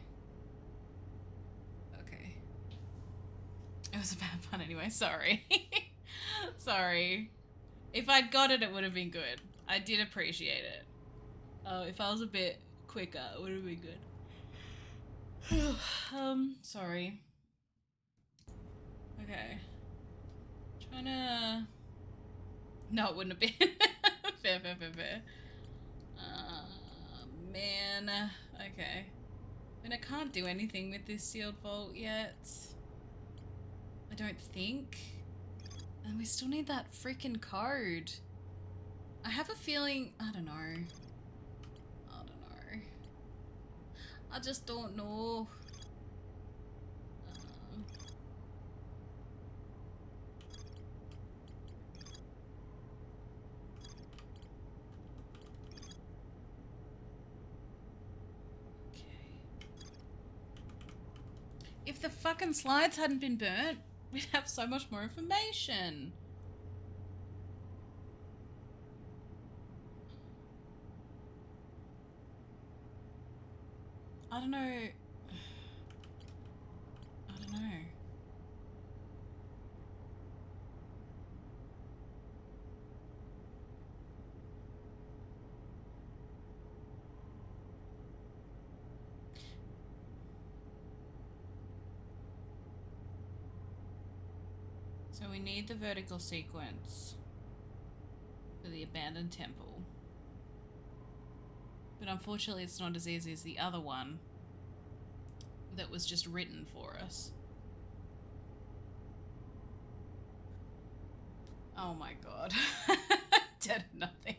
Okay. It was a bad pun anyway, sorry. Sorry. If I'd got it, it would have been good. I did appreciate it. If I was a bit quicker, it would have been good. Sorry. Okay. Trying to... No, it wouldn't have been. Fair. Man. Okay. I mean, I can't do anything with this sealed vault yet. I don't think. And we still need that freaking code. I have a feeling... I don't know. I just don't know. If the fucking slides hadn't been burnt, we'd have so much more information. I don't know. I don't know. So we need the vertical sequence for the abandoned temple. But unfortunately it's not as easy as the other one that was just written for us. Oh my god. Dead or nothing.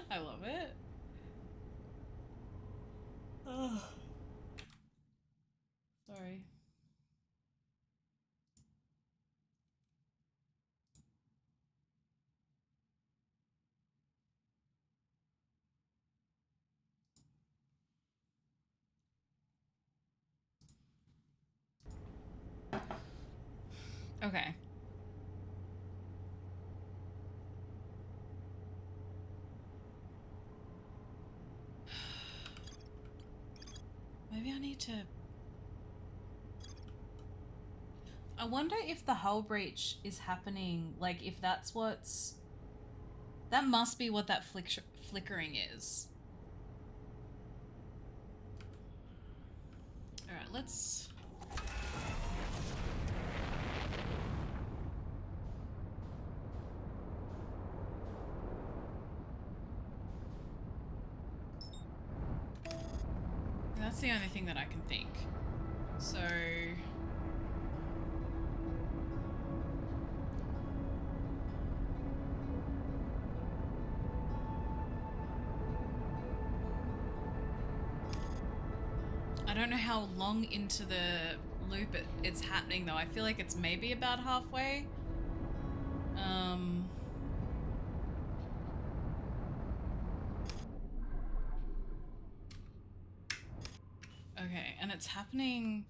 I love it. Oh. Sorry. Okay. Maybe I need to... I wonder if the hull breach is happening, like if that's what's... That must be what that flickering is. Alright, let's... That's the only thing that I can think. So... I don't know how long into the loop it's happening though. I feel like it's maybe about halfway. Okay, and it's happening...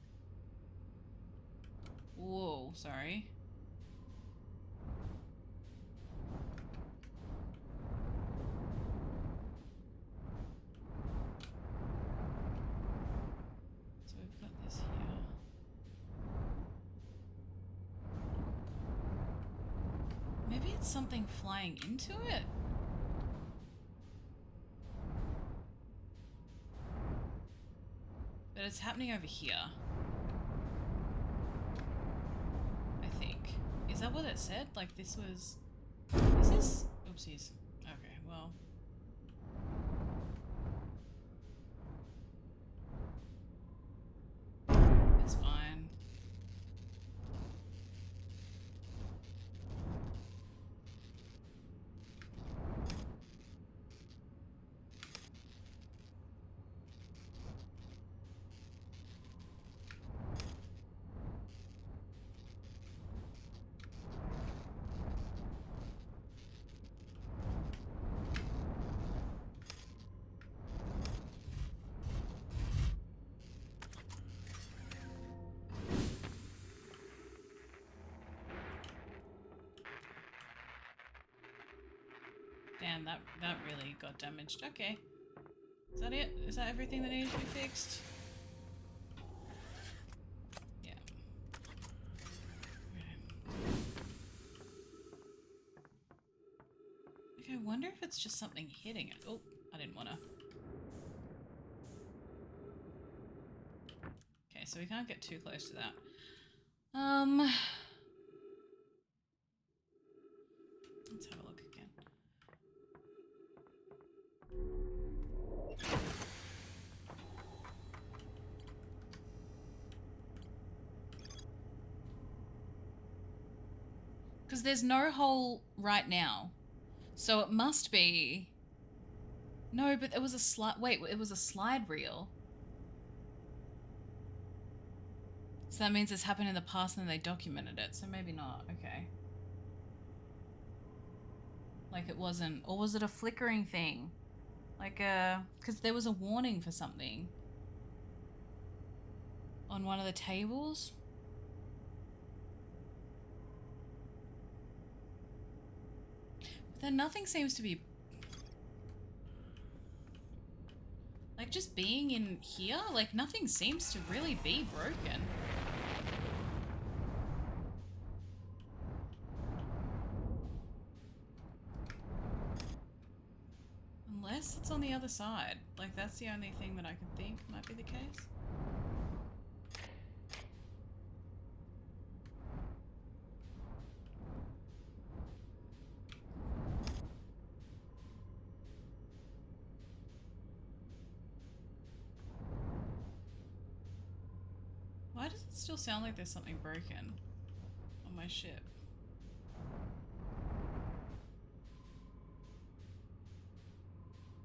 Whoa, sorry. So we've got this here. Maybe it's something flying into it? But it's happening over here. I think. Is that what it said? Like this was... Is this... Oopsies. Okay, well... It's fine. Damn, that really got damaged. Okay. Is that it? Is that everything that needs to be fixed? Yeah. Okay, I wonder if it's just something hitting it. Oh, I didn't want to. Okay, so we can't get too close to that. Let's have a look again. Because there's no hole right now. So it must be... No, but it was a slide... Wait, it was a slide reel. So that means it's happened in the past and they documented it. So maybe not. Okay. Like it wasn't... Or was it a flickering thing? Like a... Because there was a warning for something. On one of the tables. But then nothing seems to be... Like just being in here, like nothing seems to really be broken. Unless it's on the other side. Like that's the only thing that I can think might be the case. Why does it still sound like there's something broken on my ship?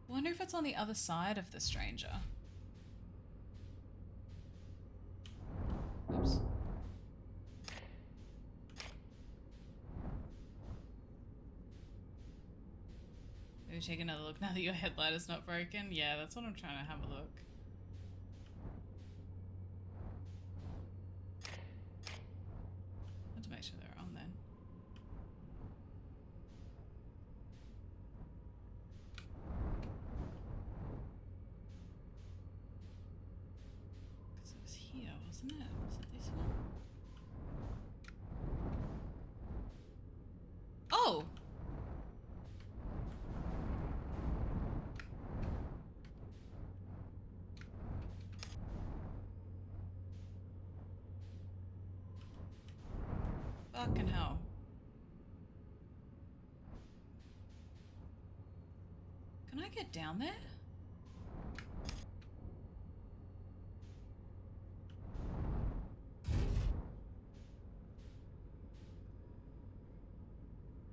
I wonder if it's on the other side of the stranger. Oops. Maybe take another look now that your headlight is not broken. Yeah, that's what I'm trying to have a look. I have to make sure they're Fucking hell. Can I get down there?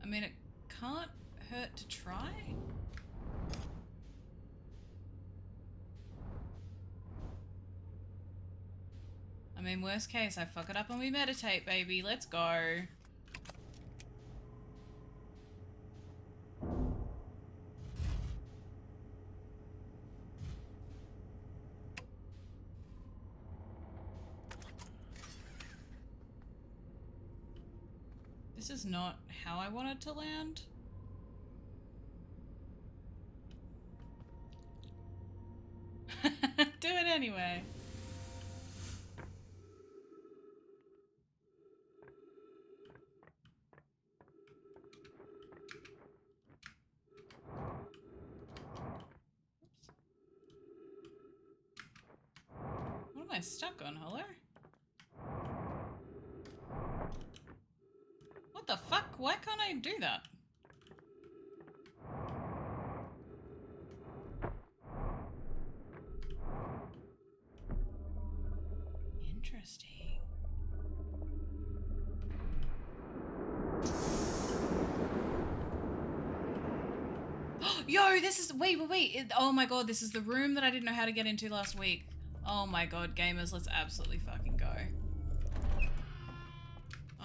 I mean, it can't hurt to try. I mean, worst case, I fuck it up and we meditate, baby. Let's go. This is not how I wanted to land. Do it anyway. What am I stuck on? Hello? What the fuck? Why can't I do that? Interesting. Yo, this is... Wait. Oh my god, this is the room that I didn't know how to get into last week. Oh my god, gamers, let's absolutely fucking go.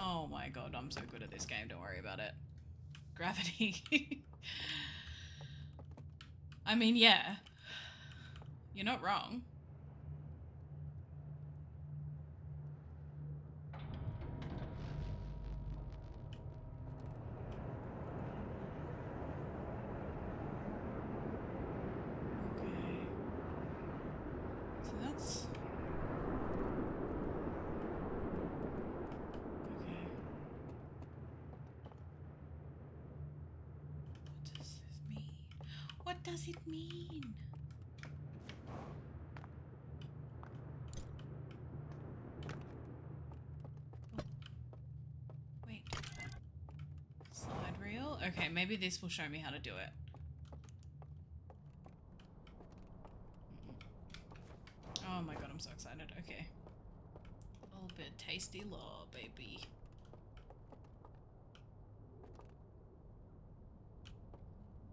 Oh my god, I'm so good at this game, don't worry about it. Gravity. I mean, yeah. You're not wrong. Okay. So that's... Okay. What does this mean? What does it mean? Wait. Slide reel? Okay, maybe this will show me how to do it. Oh my god, I'm so excited. Okay. A little bit tasty law, baby.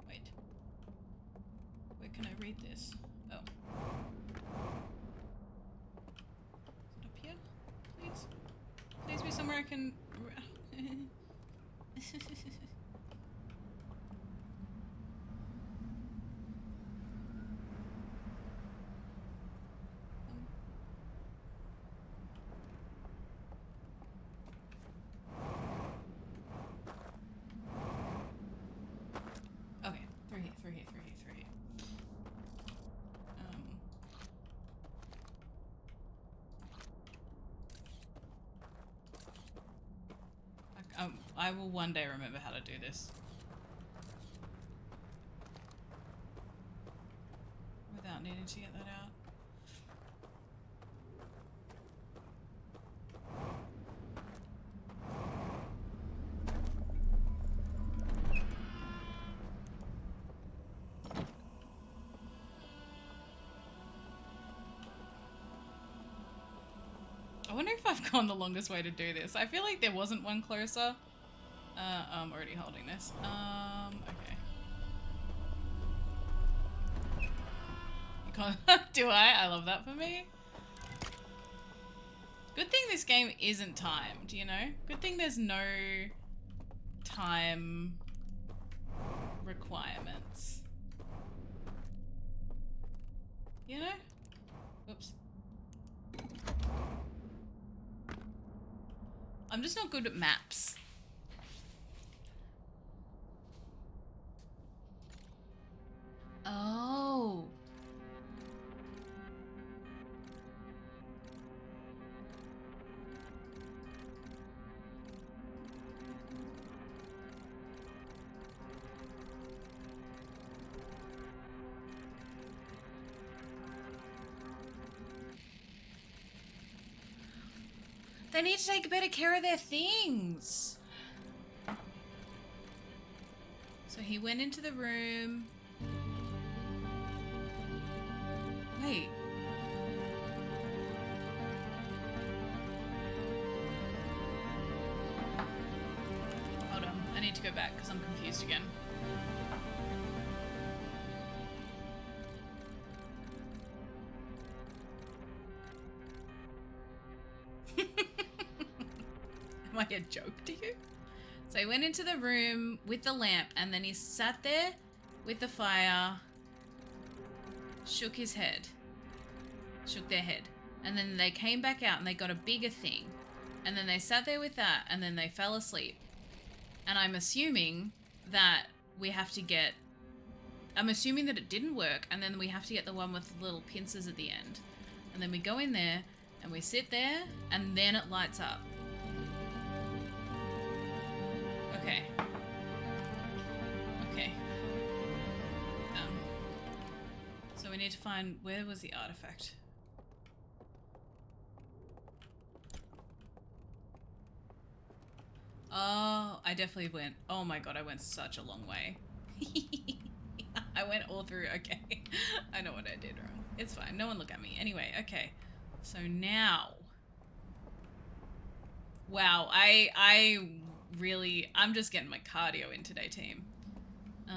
Wait. Where can I read this? Oh. Is it up here? Please? Please be somewhere I can... Okay, through here. I will one day remember how to do this. Without needing to get that out. I wonder if I've gone the longest way to do this. I feel like there wasn't one closer. I'm already holding this. Okay. You can't... Do I? I love that for me. Good thing this game isn't timed, you know? Good thing there's no time requirements. You know? Oops. I'm just not good at maps. Oh. They need to take better care of their things. So he went into the room. Wait. Hold on. I need to go back because I'm confused again. Am I a joke to you? So he went into the room with the lamp and then he sat there with the fire, shook his head, shook their head. And then they came back out and they got a bigger thing. And then they sat there with that and then they fell asleep. And I'm assuming that we have to get... I'm assuming that it didn't work and then we have to get the one with the little pincers at the end. And then we go in there and we sit there and then it lights up. Okay. Okay. So we need to find... Where was the artifact? Oh, I definitely went... Oh my god, I went such a long way. I went all through... Okay. I know what I did wrong. It's fine. No one look at me. Anyway, okay. So now... Wow, I really... I'm just getting my cardio in today, team. Okay.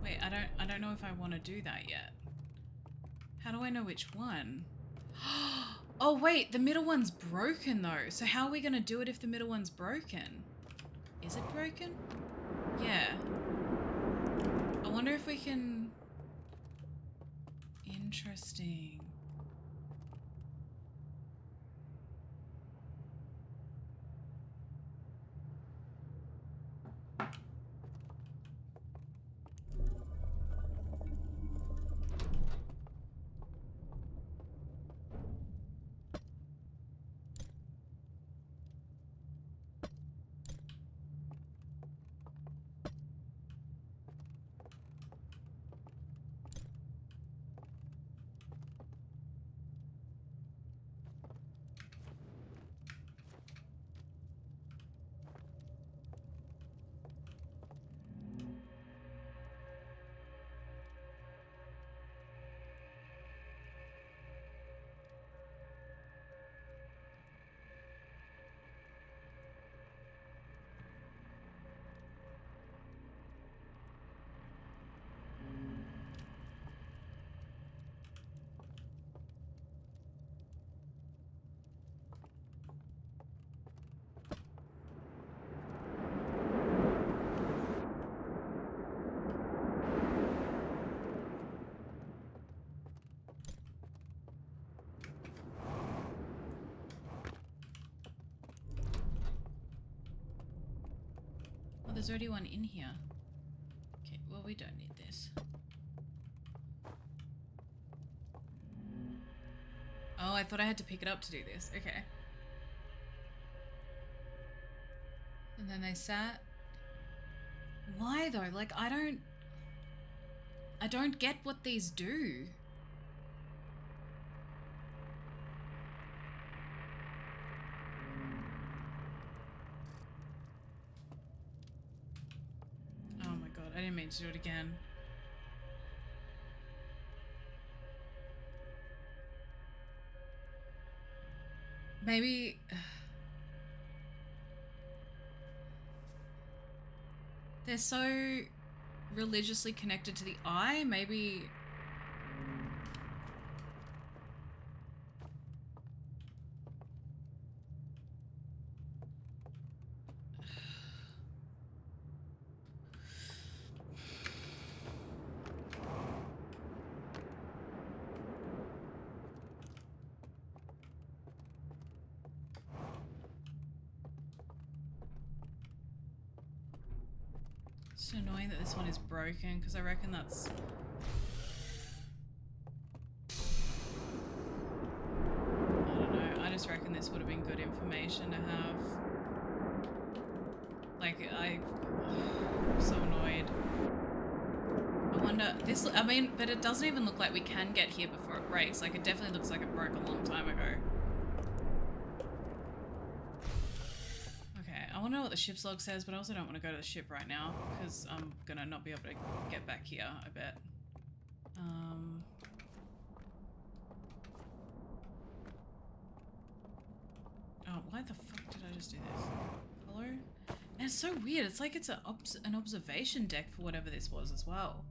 Wait, I don't know if I want to do that yet. How do I know which one? Oh wait, the middle one's broken though. So how are we gonna do it if the middle one's broken? Is it broken? Yeah. I wonder if we can... Interesting. There's already one in here. Okay, well, we don't need this. Oh, I thought I had to pick it up to do this. Okay. And then they sat. Why though? Like, I don't get what these do. I didn't mean to do it again. Maybe... They're so religiously connected to the eye, maybe... It's annoying that this one is broken because I reckon that's... good information to have. Like, I'm so annoyed. I wonder, I mean, but it doesn't even look like we can get here before it breaks. Like, it definitely looks like it broke a long time ago. Okay, I want to know what the ship's log says, but I also don't want to go to the ship right now, because I'm gonna not be able to get back here, I bet. Oh, why the fuck did I just do this? Hello? And it's so weird. It's like it's an observation deck for whatever this was as well.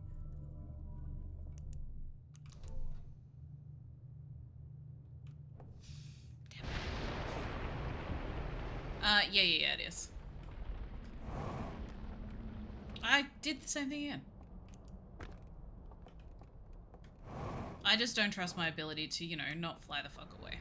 Yeah, it is. I did the same thing again. I just don't trust my ability to, you know, not fly the fuck away.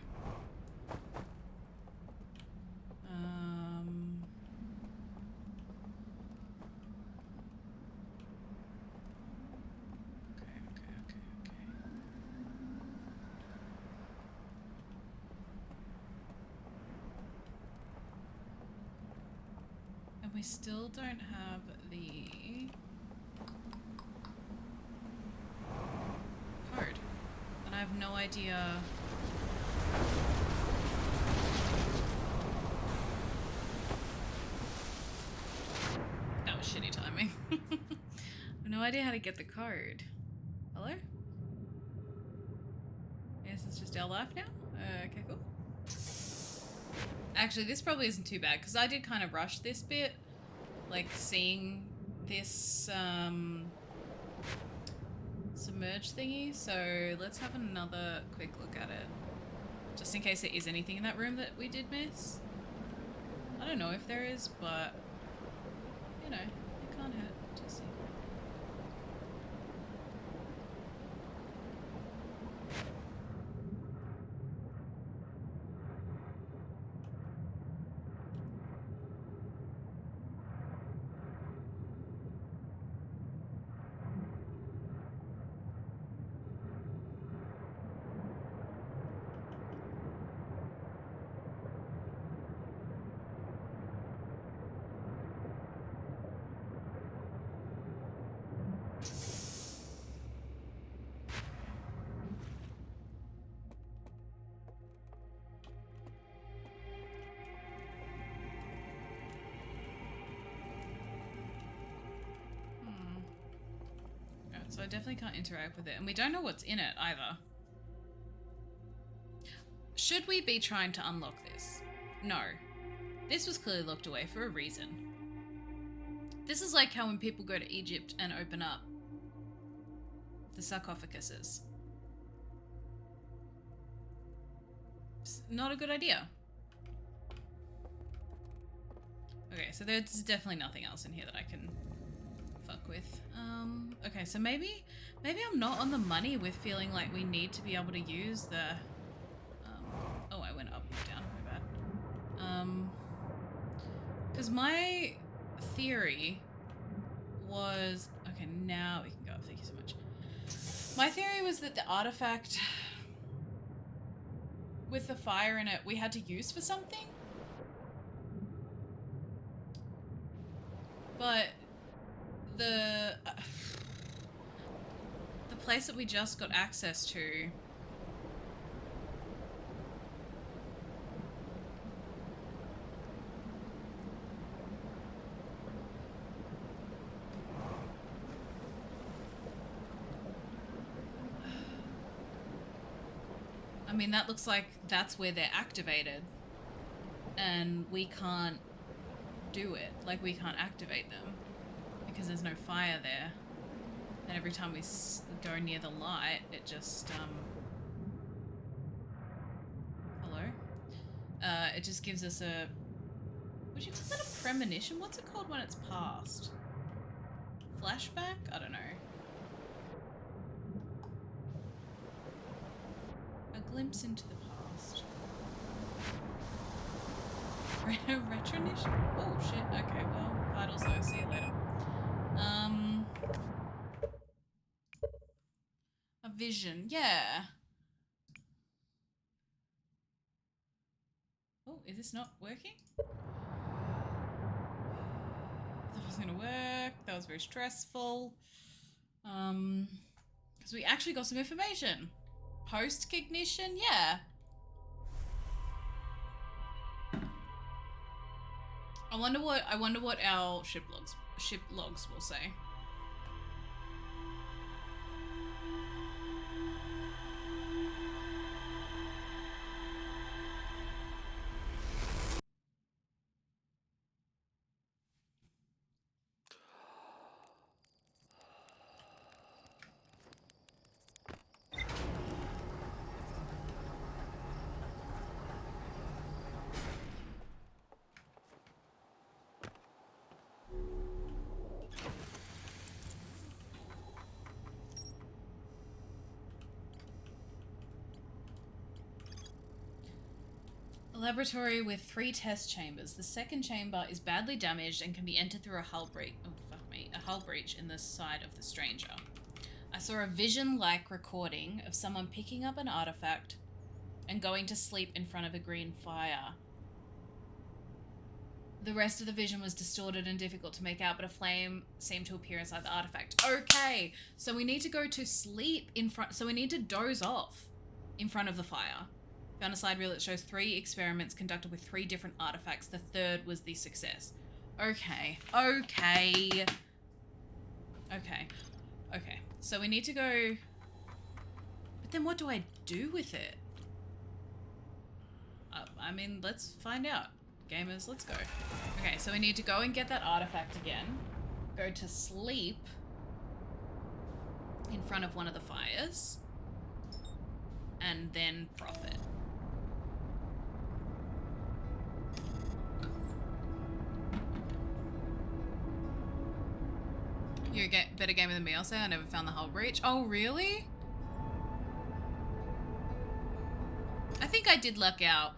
Okay. And we still don't have the code. And I have no idea. That was shitty timing. I have no idea how to get the code. Hello? Yes, it's just our life now? Okay, cool. Actually, this probably isn't too bad, because I did kind of rush this bit. Like, seeing this, submerged thingy. So, let's have another quick look at it. Just in case there is anything in that room that we did miss. I don't know if there is, but, you know, it can't hurt to see. So I definitely can't interact with it. And we don't know what's in it either. Should we be trying to unlock this? No. This was clearly locked away for a reason. This is like how when people go to Egypt and open up the sarcophaguses. It's not a good idea. Okay, so there's definitely nothing else in here that I can fuck with. Okay, so maybe I'm not on the money with feeling like we need to be able to use the oh, I went up and down, my bad. Because my theory was, okay, now we can go up, thank you so much. My theory was that the artifact with the fire in it we had to use for something, but the place that we just got access to I mean, that looks like that's where they're activated and we can't do it. Like, we can't activate them because there's no fire there. And every time we go near the light, it just, hello? It just gives us a, would you call that a premonition? What's it called when it's past? Flashback? I don't know. A glimpse into the past. Retronition? Oh shit, okay, well, vitals though, see you later. A vision, yeah. Oh, is this not working? That wasn't gonna work. That was very stressful. Because we actually got some information. Post-cognition, yeah. I wonder what our ship logs will say. A laboratory with 3 test chambers. The second chamber is badly damaged and can be entered through a hull breach. Oh, fuck me. A hull breach in the side of the stranger. I saw a vision-like recording of someone picking up an artifact and going to sleep in front of a green fire. The rest of the vision was distorted and difficult to make out, but a flame seemed to appear inside the artifact. Okay, so we need to go to sleep in front. So we need to doze off in front of the fire. Found a slide reel that shows 3 experiments conducted with 3 different artifacts. The third was the success. Okay. Okay. Okay. Okay. So we need to go... But then what do I do with it? I mean, let's find out. Gamers, let's go. Okay, so we need to go and get that artifact again. Go to sleep in front of one of the fires. And then profit. You're a better gamer than me, I'll say. I never found the hull breach. Oh, really? I think I did luck out.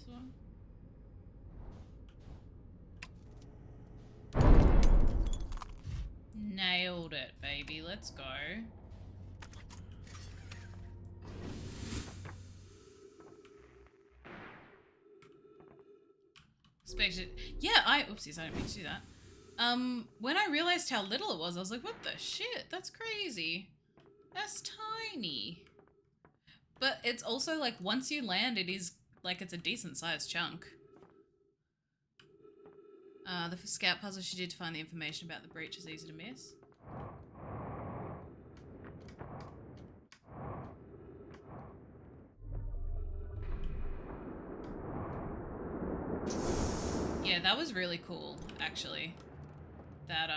One. Nailed it, baby. Let's go. Expected. Yeah, oopsies, I didn't mean to do that. When I realized how little it was, I was like, what the shit? That's crazy. That's tiny. But it's also like, once you land, it is like it's a decent sized chunk. The scout puzzle she did to find the information about the breach is easy to miss. Yeah, that was really cool, actually. That,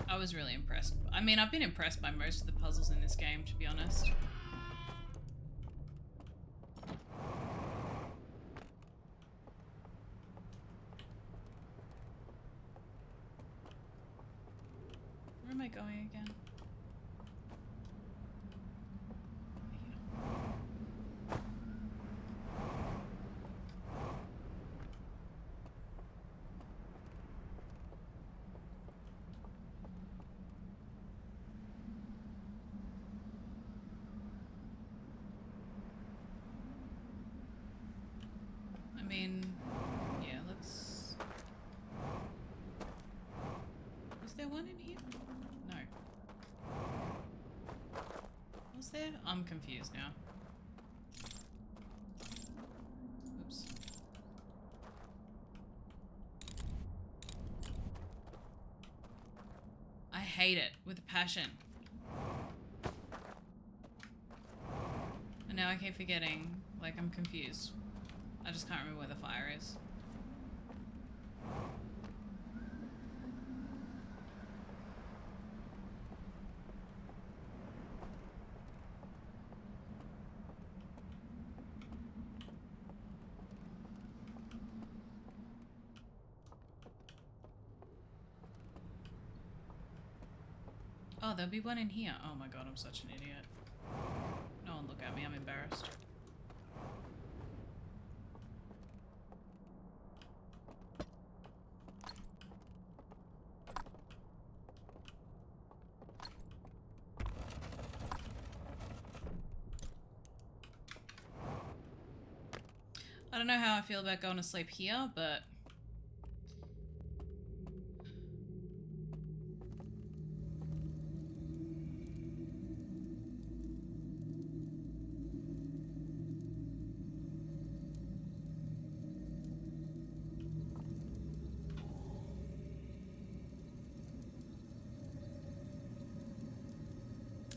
I was really impressed. I mean, I've been impressed by most of the puzzles in this game, to be honest. Where am I going again? I mean, yeah, let's... Was there one in here? No. Was there? I'm confused now. Oops. I hate it with a passion. And now I keep forgetting, like, I'm confused. I just can't remember where the fire is. Oh, there'll be one in here. Oh my god, I'm such an idiot. No one look at me, I'm embarrassed. I don't know how I feel about going to sleep here, but...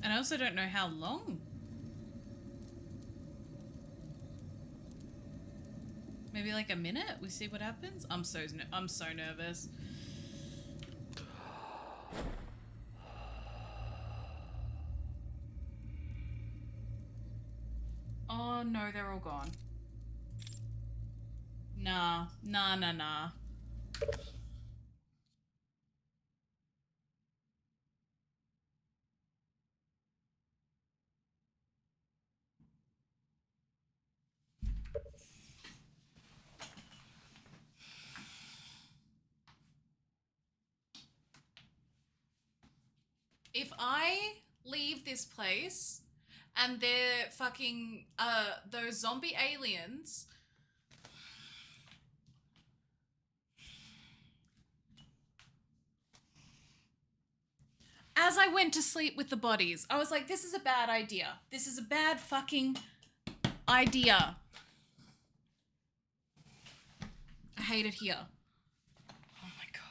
And I also don't know how long. Maybe like a minute? We see what happens? I'm so nervous. Oh no, they're all gone. Nah. If I leave this place and they're fucking, those zombie aliens... As I went to sleep with the bodies, I was like, this is a bad idea. This is a bad fucking idea. I hate it here. Oh my god.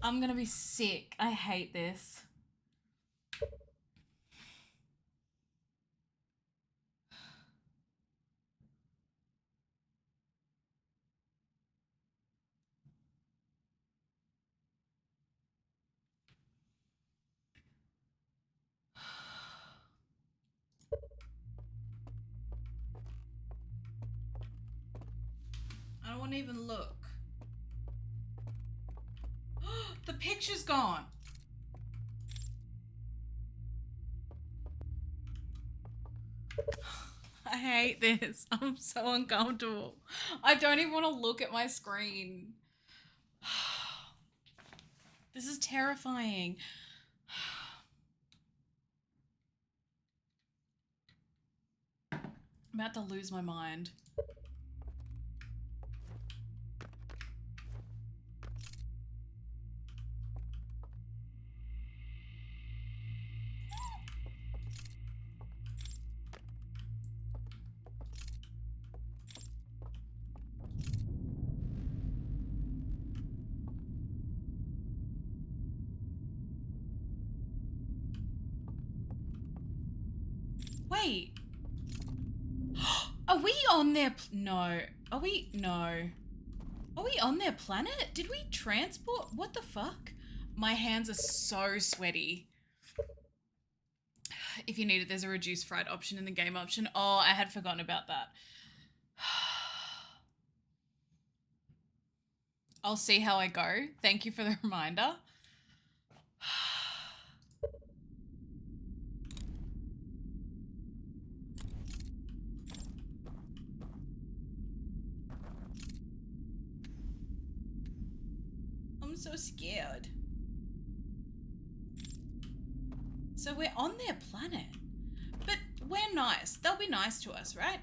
I'm gonna be sick. I hate this. I don't want to even look. The picture's gone. I hate this. I'm so uncomfortable. I don't even want to look at my screen. This is terrifying. I'm about to lose my mind. Wait. Are we on their... No. Are we... No. Are we on their planet? Did we transport? What the fuck? My hands are so sweaty. If you need it, there's a reduced fright option in the game option. Oh, I had forgotten about that. I'll see how I go. Thank you for the reminder. I'm so scared. So we're on their planet. But we're nice. They'll be nice to us, right?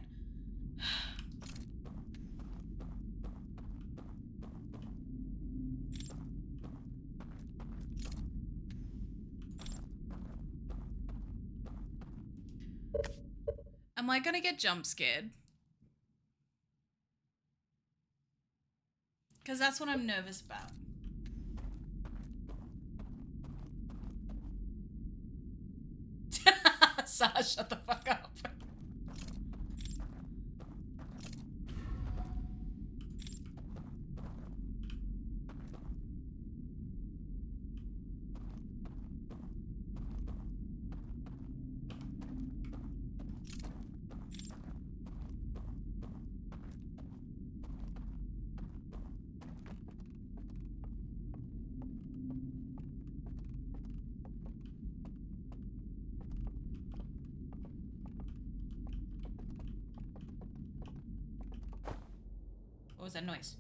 Am I gonna get jump scared? Because that's what I'm nervous about. Saj, shut the fuck up. was that noise?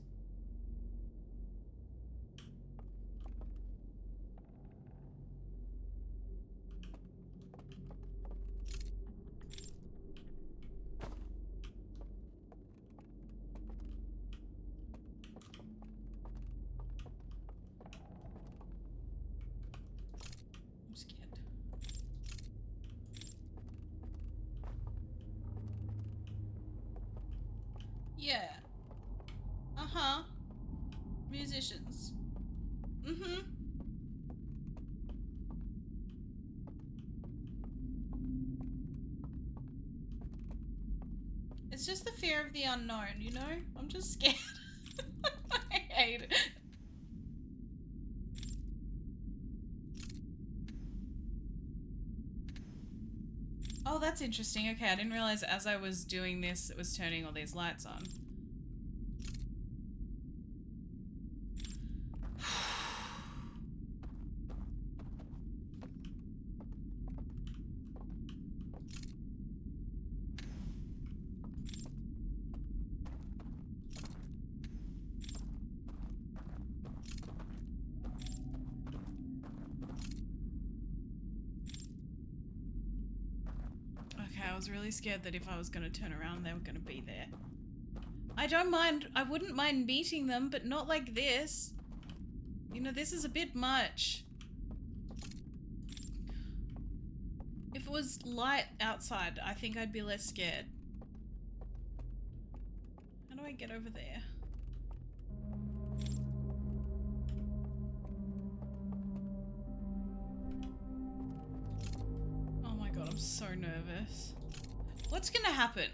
I'm scared. Yeah. Uh-huh. Musicians. Mm-hmm. It's just the fear of the unknown, you know? I'm just scared. I hate it. Oh, that's interesting. Okay, I didn't realize as I was doing this, it was turning all these lights on. Okay, I was really scared that if I was going to turn around, they were going to be there. I don't mind. I wouldn't mind meeting them, but not like this. You know, this is a bit much. If it was light outside, I think I'd be less scared. How do I get over there? Oh my god, I'm so nervous. What's gonna happen?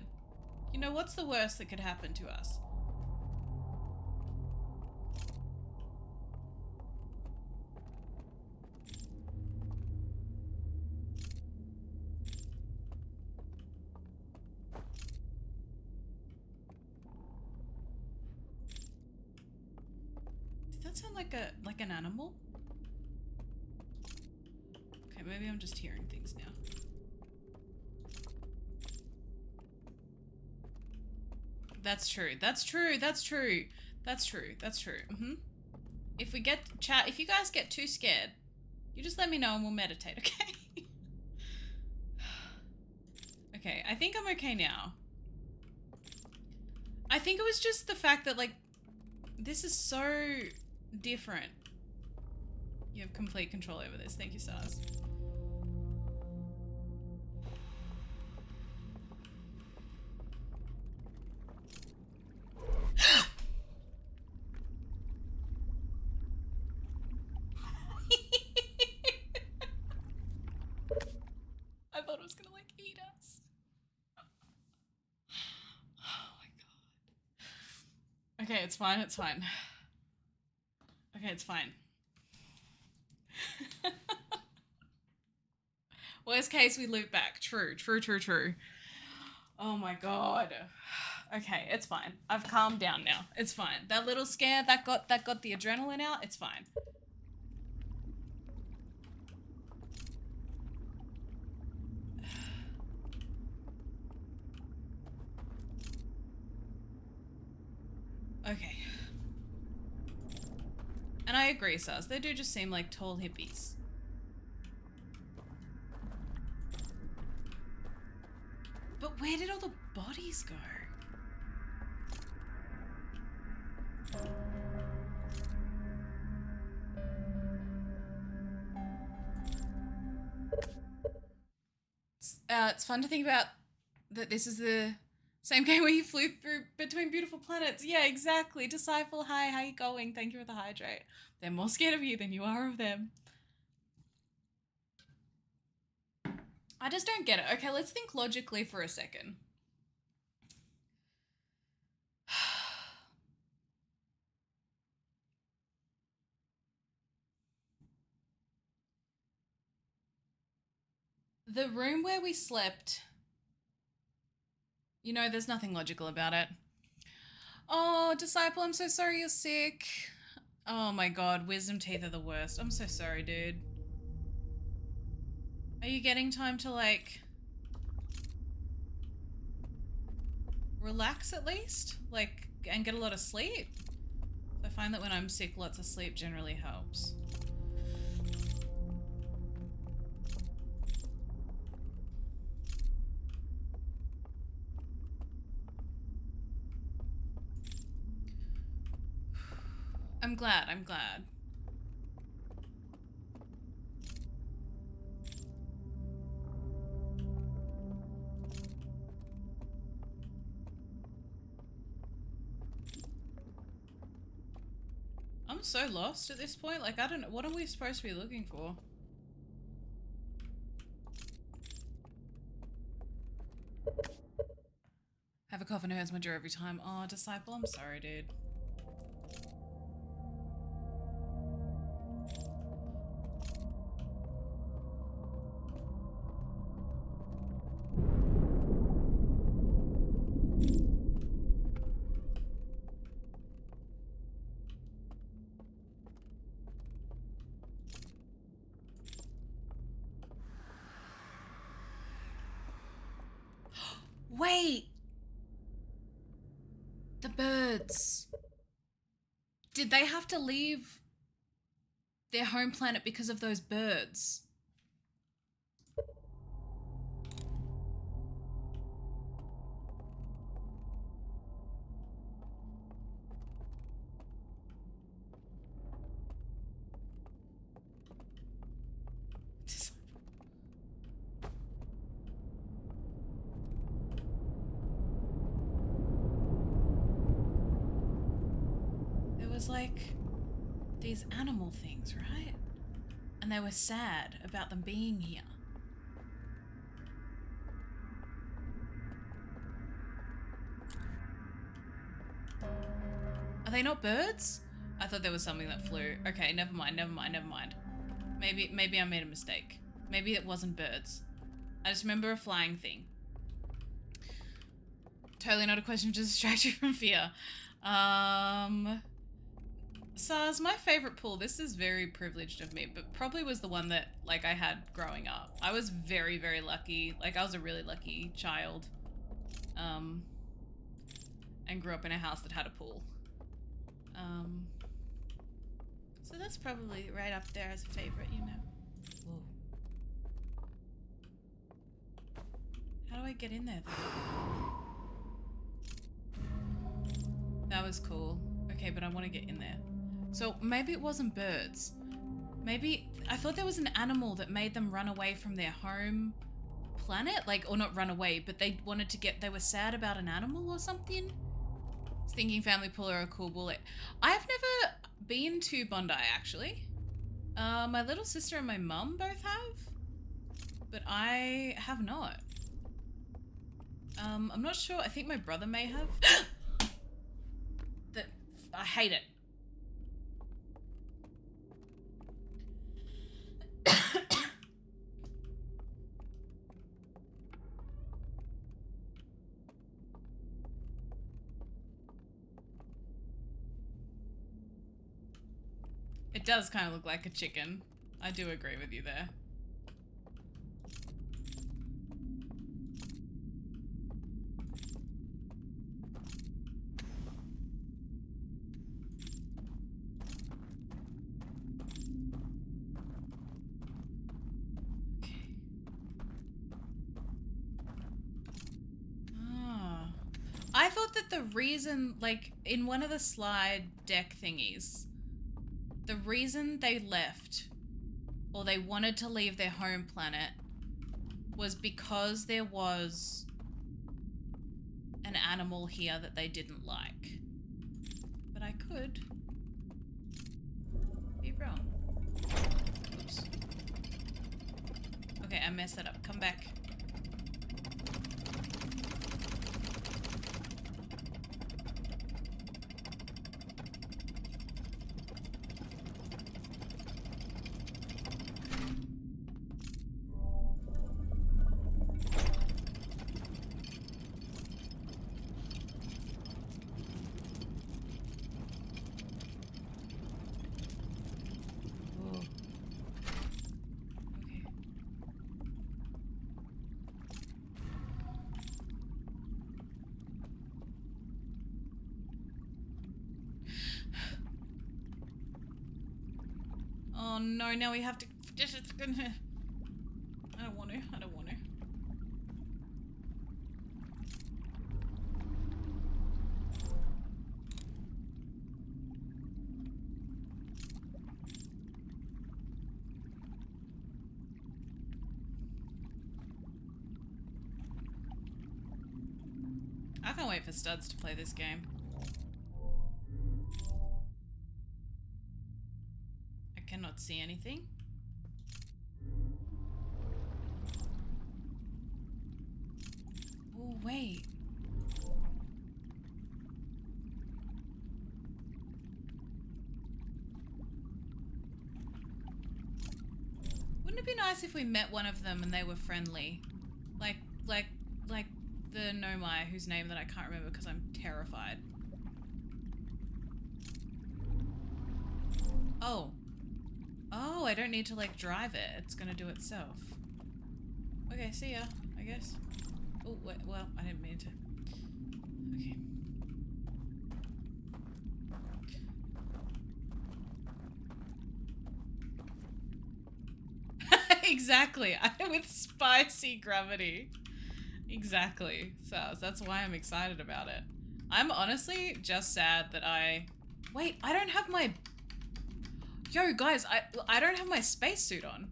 You know, what's the worst that could happen to us? Did that sound like an animal? Okay, maybe I'm just hearing things now. That's true. That's true. That's true. That's true. That's true. If we get if you guys get too scared, you just let me know and we'll meditate, okay? Okay, I think I'm okay now. I think it was just the fact that, like, this is so different. You have complete control over this. Thank you, Stars. I thought it was gonna, like, eat us. Oh my god. Okay, it's fine, it's fine. Okay, it's fine. Worst case, we loop back. True, true, true, true. Oh my god. Okay, it's fine. I've calmed down now. It's fine. That little scare, that got the adrenaline out. It's fine. Okay. And I agree, Saz. They do just seem like tall hippies. But where did all the bodies go? It's fun to think about that this is the same game where you flew through between beautiful planets. Yeah, exactly. Disciple, hi, how you going? Thank you for the hydrate. They're more scared of you than you are of them. I just don't get it. Okay, let's think logically for a second. The room where we slept, you know, there's nothing logical about it. Oh, Disciple, I'm so sorry you're sick. Oh my god, wisdom teeth are the worst. I'm so sorry, dude. Are you getting time to, like, relax at least? Like, and get a lot of sleep. I find that when I'm sick, lots of sleep generally helps. I'm glad, I'm glad. I'm so lost at this point. Like, I don't know. What are we supposed to be looking for? Have a cough and it hurts my jaw every time. Oh, Disciple, I'm sorry, dude. Wait! The birds. Did they have to leave their home planet because of those birds? There was like these animal things, right? And they were sad about them being here. Are they not birds? I thought there was something that flew. Okay, never mind, never mind, never mind. Maybe I made a mistake. Maybe it wasn't birds. I just remember a flying thing. Totally not a question to distract you from fear. Sars, my favorite pool, this is very privileged of me, but probably was the one that, like, I had growing up. I was very, very lucky. Like, I was a really lucky child. And grew up in a house that had a pool. So that's probably right up there as a favorite, you know. Whoa. How do I get in there, though? That was cool. Okay, but I want to get in there. So maybe it wasn't birds. Maybe I thought there was an animal that made them run away from their home planet, like, or not run away, but they wanted to get, they were sad about an animal or something. I was thinking family pool are a cool bullet. I've never been to Bondi, actually. My little sister and my mum both have, but I have not. I'm not sure. I think my brother may have. I hate it. It does kind of look like a chicken. I do agree with you there. I thought that the reason, like, in one of the slide deck thingies, the reason they left, or they wanted to leave their home planet, was because there was an animal here that they didn't like. But I could be wrong. Oops. Okay, I messed that up. Come back. Oh no, now we have to... I don't want to. I don't want to. I can't wait for Studs to play this game. I cannot see anything. Oh, wait. Wouldn't it be nice if we met one of them and they were friendly? Like the Nomai, whose name that I can't remember because I'm terrified. Oh. Oh, I don't need to like drive it. It's gonna do itself. Okay, see ya, I guess. Oh, wait, well, I didn't mean to. Okay. Exactly. With spicy gravity. Exactly. So that's why I'm excited about it. I'm honestly just sad that Wait, I don't have my... Yo, guys, I don't have my spacesuit on.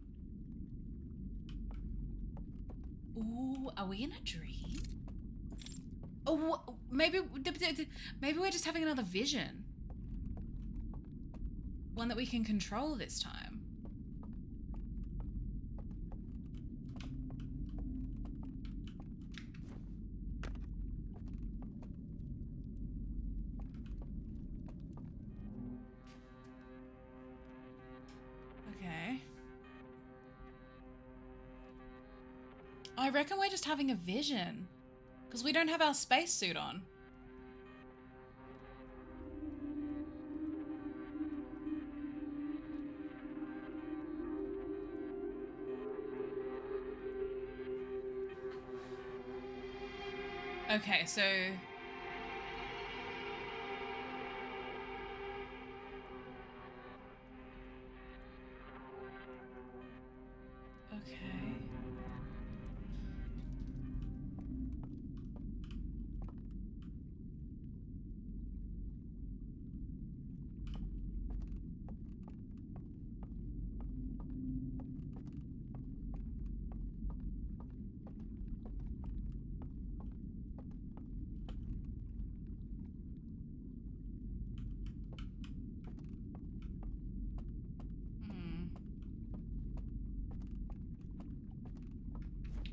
Ooh, are we in a dream? Oh, maybe we're just having another vision. One that we can control this time. Okay. I reckon we're just having a vision. Because we don't have our spacesuit on. Okay, so... Okay.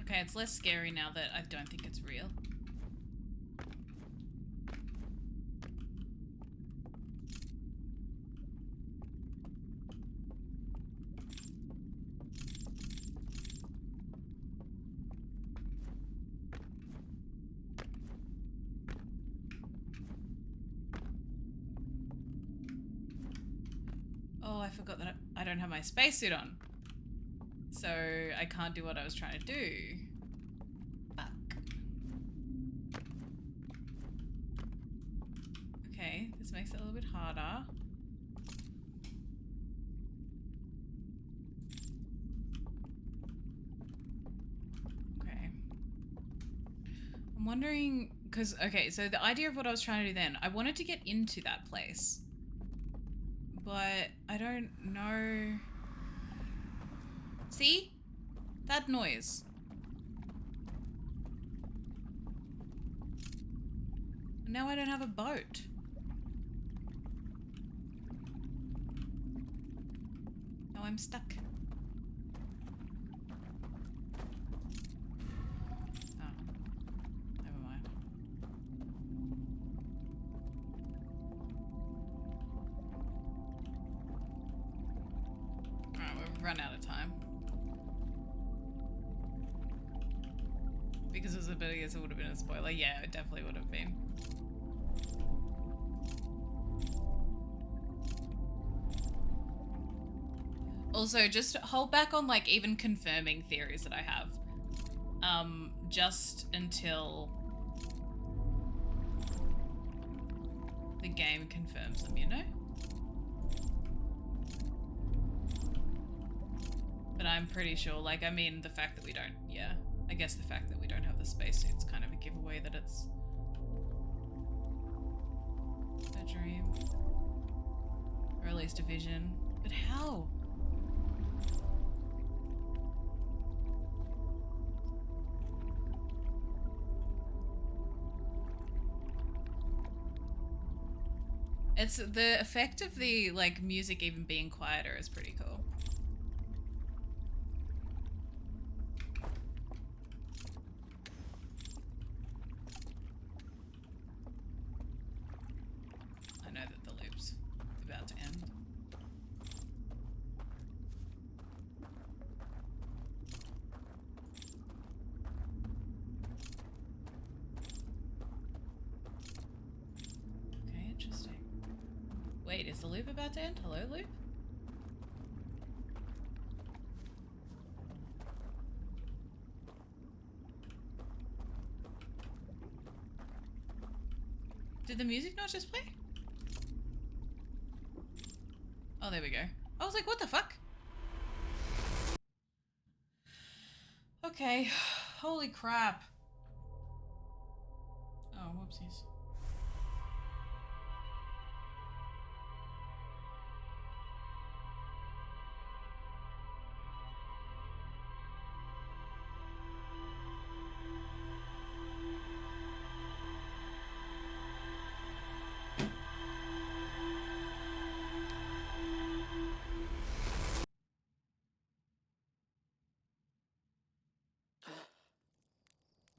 Okay, it's less scary now that I don't think it's real. Oh, I forgot that I don't have my spacesuit on. So I can't do what I was trying to do. Fuck. Okay, this makes it a little bit harder. Okay. I'm wondering, because, okay, so the idea of what I was trying to do then, I wanted to get into that place. But I don't know... See? That noise. Now I don't have a boat. Now I'm stuck. Oh. Never mind. Alright, we've run out of time. Because it was a bit, I guess it would have been a spoiler. Yeah, it definitely would have been. Also, just hold back on like even confirming theories that I have. Just until the game confirms them, you know? I'm pretty sure, like, I mean, the fact that we don't, yeah. I guess the fact that we don't have the spacesuit's kind of a giveaway that it's a dream. Or at least a vision. But how? It's the effect of the, like, music even being quieter is pretty cool. I know that the loop's about to end. Okay, interesting. Wait, is the loop about to end? Hello, loop? Did the music not just play? Oh, there we go. I was like, what the fuck? Okay. Holy crap. Oh, whoopsies.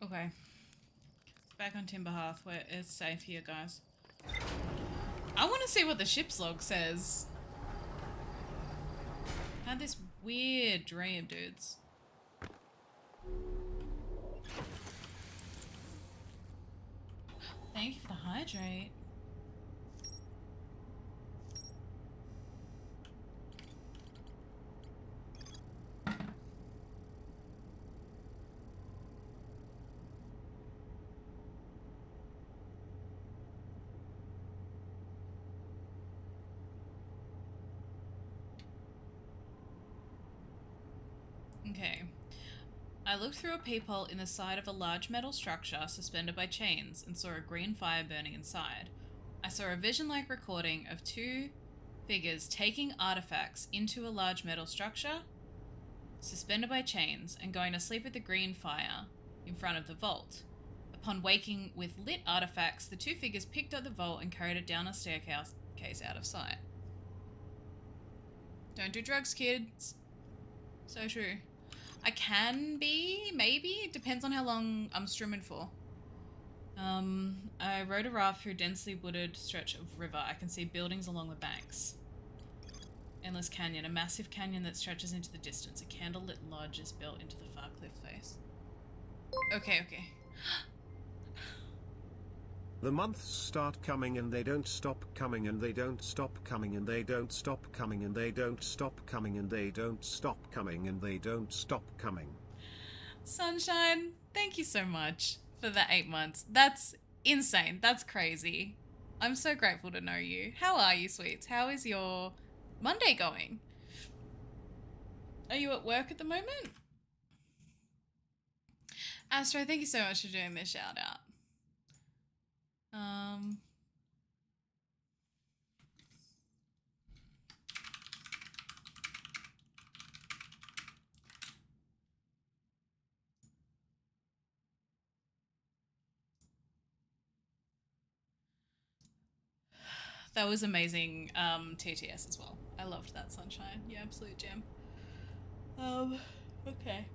Okay. Back on Timberhearth, where it's safe here, guys. I want to see what the ship's log says. I had this weird dream, dudes. Thank you for the hydrate. Okay. I looked through a peephole in the side of a large metal structure suspended by chains and saw a green fire burning inside. I saw a vision-like recording of two figures taking artifacts into a large metal structure suspended by chains and going to sleep with the green fire in front of the vault. Upon waking with lit artifacts, the two figures picked up the vault and carried it down a staircase out of sight. Don't do drugs, kids. So true. I can be, maybe. It depends on how long I'm streaming for. I rode a raft through a densely wooded stretch of river. I can see buildings along the banks. Endless canyon, a massive canyon that stretches into the distance. A candlelit lodge is built into the far cliff face. Okay, okay. The months start coming and they don't stop coming and they don't stop coming and they don't stop coming and they don't stop coming and they don't stop coming and they don't stop coming. Sunshine, thank you so much for the 8 months. That's insane. That's crazy. I'm so grateful to know you. How are you, sweets? How is your Monday going? Are you at work at the moment? Astro, thank you so much for doing this shout out. That was amazing TTS as well. I loved that, Sunshine. You absolute gem. Okay.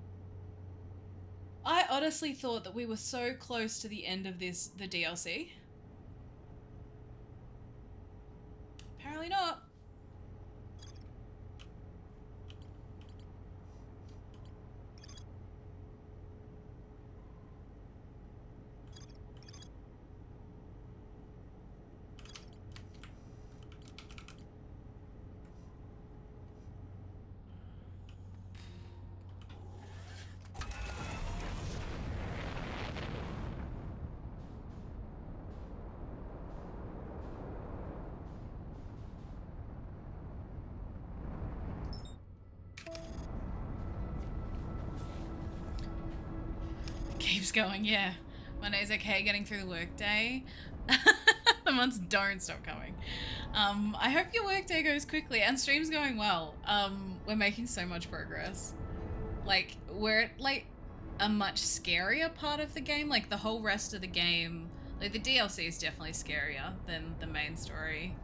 I honestly thought that we were so close to the end of the DLC. Apparently not. keeps going, yeah. Monday's okay getting through the workday. The months don't stop coming. I hope your workday goes quickly and stream's going well. We're making so much progress. Like, we're at, like, a much scarier part of the game. Like, the whole rest of the game, like, the DLC is definitely scarier than the main story.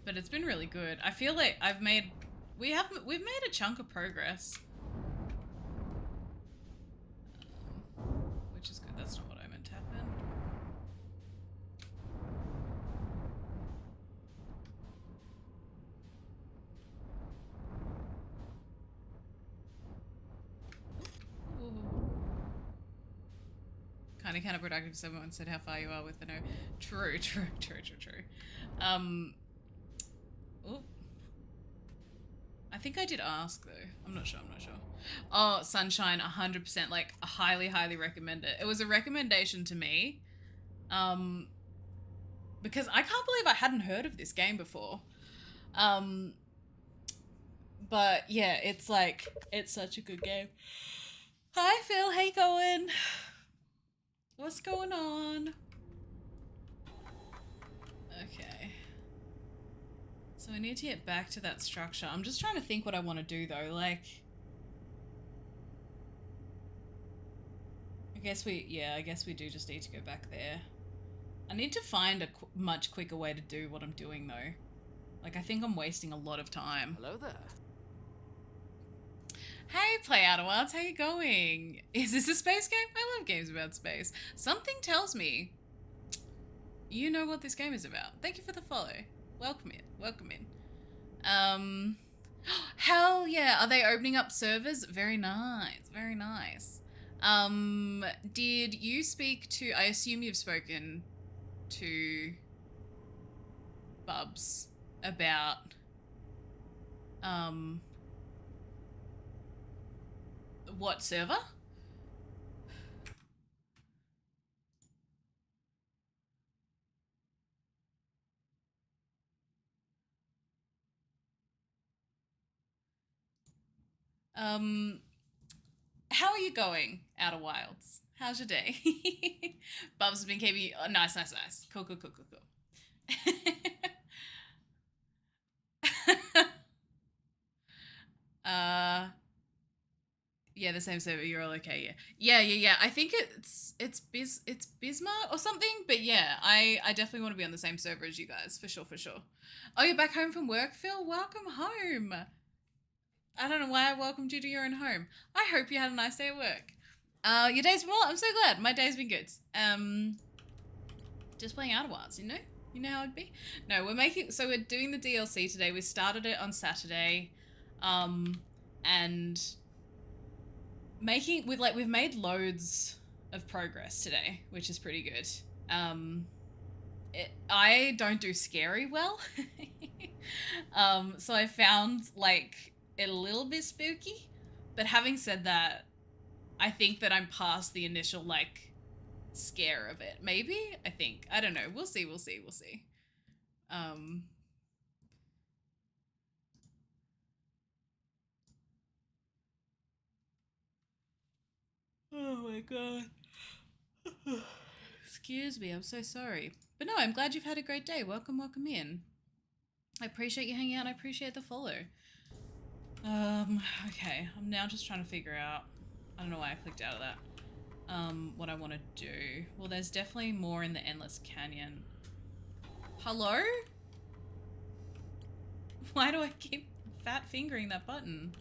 But it's been really good. I feel like we've made a chunk of progress. Which is good. That's not what I meant to happen. Kind of counterproductive. Someone said how far you are with the no. True. Ooh. I think I did ask though. I'm not sure. Oh, Sunshine, 100%. Like, highly recommend it. It was a recommendation to me. Because I can't believe I hadn't heard of this game before. But yeah, it's like, it's such a good game. Hi Phil, how you going? What's going on? Okay. So I need to get back to that structure. I'm just trying to think what I want to do though. Like, I guess we do just need to go back there. I need to find a much quicker way to do what I'm doing though. Like, I think I'm wasting a lot of time. Hello there. Hey, Play Outer Wilds, how you going? Is this a space game? I love games about space. Something tells me you know what this game is about. Thank you for the follow. Welcome in. Hell yeah. Are they opening up servers? Very nice. Did you speak to, I assume you've spoken to Bubs about, what server? How are you going, Outer Wilds? How's your day? Bubs has been keeping you... Oh, nice. Cool. Yeah, the same server. You're all okay. Yeah. I think it's Bismarck or something. But yeah, I definitely want to be on the same server as you guys for sure. Oh, you're back home from work, Phil? Welcome home. I don't know why I welcomed you to your own home. I hope you had a nice day at work. Your day's been well. I'm so glad. My day's been good. Just playing Outer Wilds, you know how it'd be. No, we're doing the DLC today. We started it on Saturday, and we've made loads of progress today, which is pretty good. I don't do scary well, so I found like it a little bit spooky. But having said that, I think that I'm past the initial like scare of it. Maybe, I don't know. We'll see. Oh my god. Excuse me, I'm so sorry. But no, I'm glad you've had a great day. Welcome in. I appreciate you hanging out. I appreciate the follow. Okay. I'm now just trying to figure out, I don't know why I clicked out of that. What I want to do. Well, there's definitely more in the Endless Canyon. Hello? Why do I keep fat fingering that button?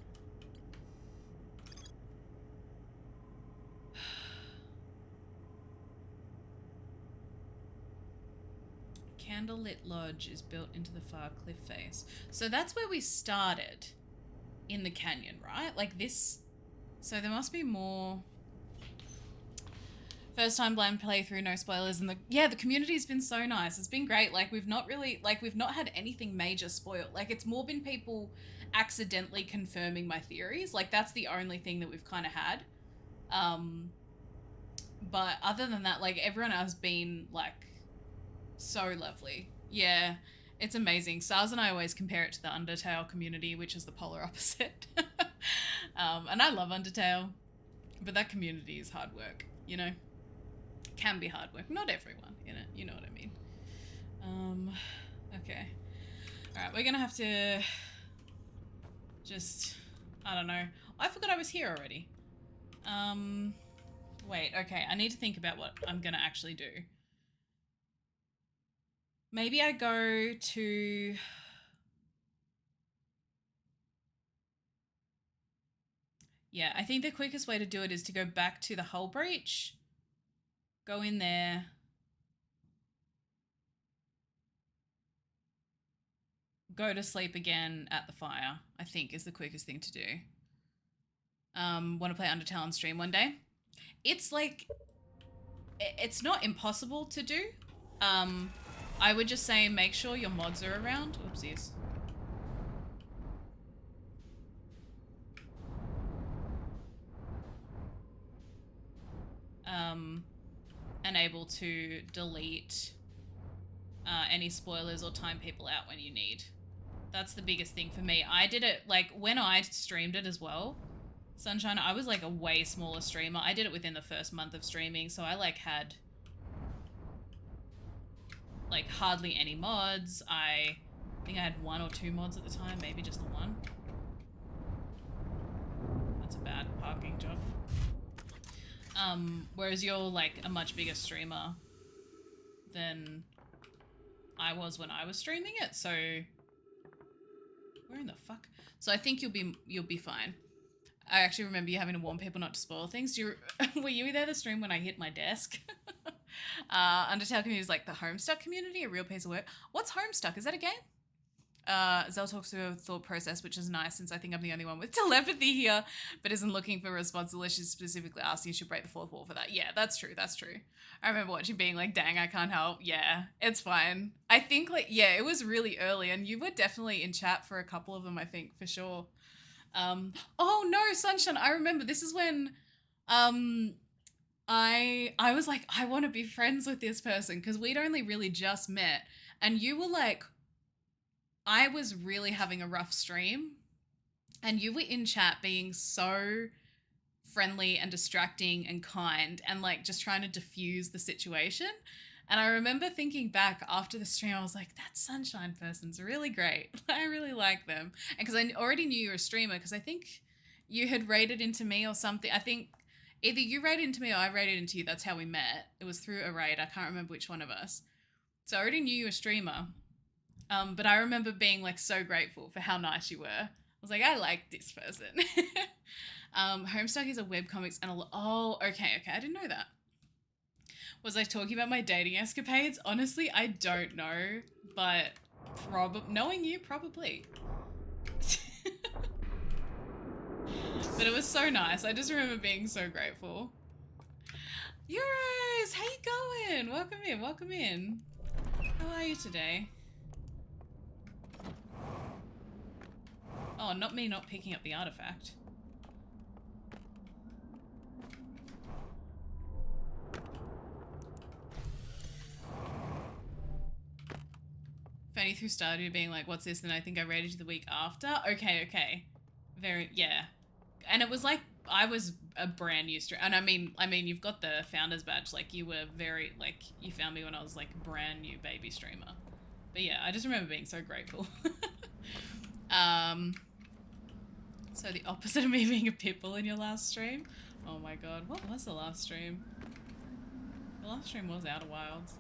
Candlelit Lodge is built into the far cliff face. So that's where we started in the canyon, right? Like this. So there must be more. First time blind playthrough, no spoilers. And the community's been so nice. It's been great. Like we've not had anything major spoiled. Like it's more been people accidentally confirming my theories. Like that's the only thing that we've kind of had. But other than that, like everyone has been like so lovely. Yeah. It's amazing. Sars and I always compare it to the Undertale community, which is the polar opposite. And I love Undertale, but that community is hard work, you know? Can be hard work. Not everyone in it, you know what I mean. Okay. Alright, we're gonna have to just, I don't know. I forgot I was here already. Wait, okay, I need to think about what I'm gonna actually do. Maybe I go to... Yeah, I think the quickest way to do it is to go back to the hull breach. Go in there. Go to sleep again at the fire, I think is the quickest thing to do. Want to play Undertale on stream one day? It's like... It's not impossible to do. I would just say make sure your mods are around. Oopsies. And able to delete any spoilers or time people out when you need. That's the biggest thing for me. I did it, like, when I streamed it as well, Sunshine, I was like a way smaller streamer. I did it within the first month of streaming, so I like had like hardly any mods. I think I had 1 or 2 mods at the time, maybe just the 1. That's a bad parking job. Whereas you're like a much bigger streamer than I was when I was streaming it, so where in the fuck? So I think you'll be fine. I actually remember you having to warn people not to spoil things. Were you there the stream when I hit my desk? Undertale community is like the Homestuck community, a real piece of work. What's Homestuck? Is that a game? Zell talks through a thought process, which is nice since I think I'm the only one with telepathy here, but isn't looking for a response unless she's specifically asking you should break the fourth wall for that. Yeah, that's true. That's true. I remember watching being like, dang, I can't help. Yeah, it's fine. I think like, yeah, it was really early and you were definitely in chat for a couple of them, I think, for sure. Oh no, Sunshine, I remember this is when I was like, I want to be friends with this person because we'd only really just met and you were like, I was really having a rough stream and you were in chat being so friendly and distracting and kind and like just trying to diffuse the situation. And I remember thinking back after the stream, I was like, that Sunshine person's really great. I really like them. And because I already knew you were a streamer because I think you had raided into me or something. I think either you raided into me or I raided into you. That's how we met. It was through a raid. I can't remember which one of us. So I already knew you were a streamer. But I remember being like so grateful for how nice you were. I was like, I like this person. Homestuck is a webcomics and oh, okay. I didn't know that. Was I talking about my dating escapades? Honestly, I don't know, but knowing you, probably. But it was so nice. I just remember being so grateful. Euros, how you going? Welcome in, welcome in. How are you today? Oh, not me not picking up the artifact. Fanny through Stardew being like, what's this? And I think I raided you the week after. Okay. Very, yeah. And it was like, I was a brand new streamer. And I mean, you've got the founder's badge. Like, you were very, like, you found me when I was, like, brand new baby streamer. But yeah, I just remember being so grateful. So the opposite of me being a pitbull in your last stream? Oh my god, what was the last stream? The last stream was Outer Wilds.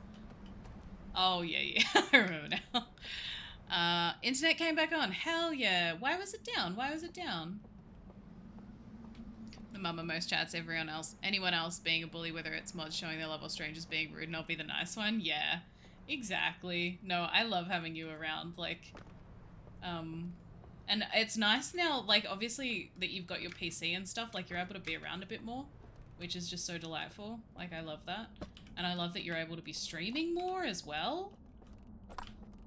Oh yeah, I remember now. Internet came back on, hell yeah. Why was it down? The mama most chats, anyone else being a bully, whether it's mods showing their love or strangers being rude and I'll be the nice one. Yeah, exactly. No, I love having you around, like, and it's nice now, like, obviously, that you've got your PC and stuff, like, you're able to be around a bit more, which is just so delightful. Like, I love that. And I love that you're able to be streaming more as well,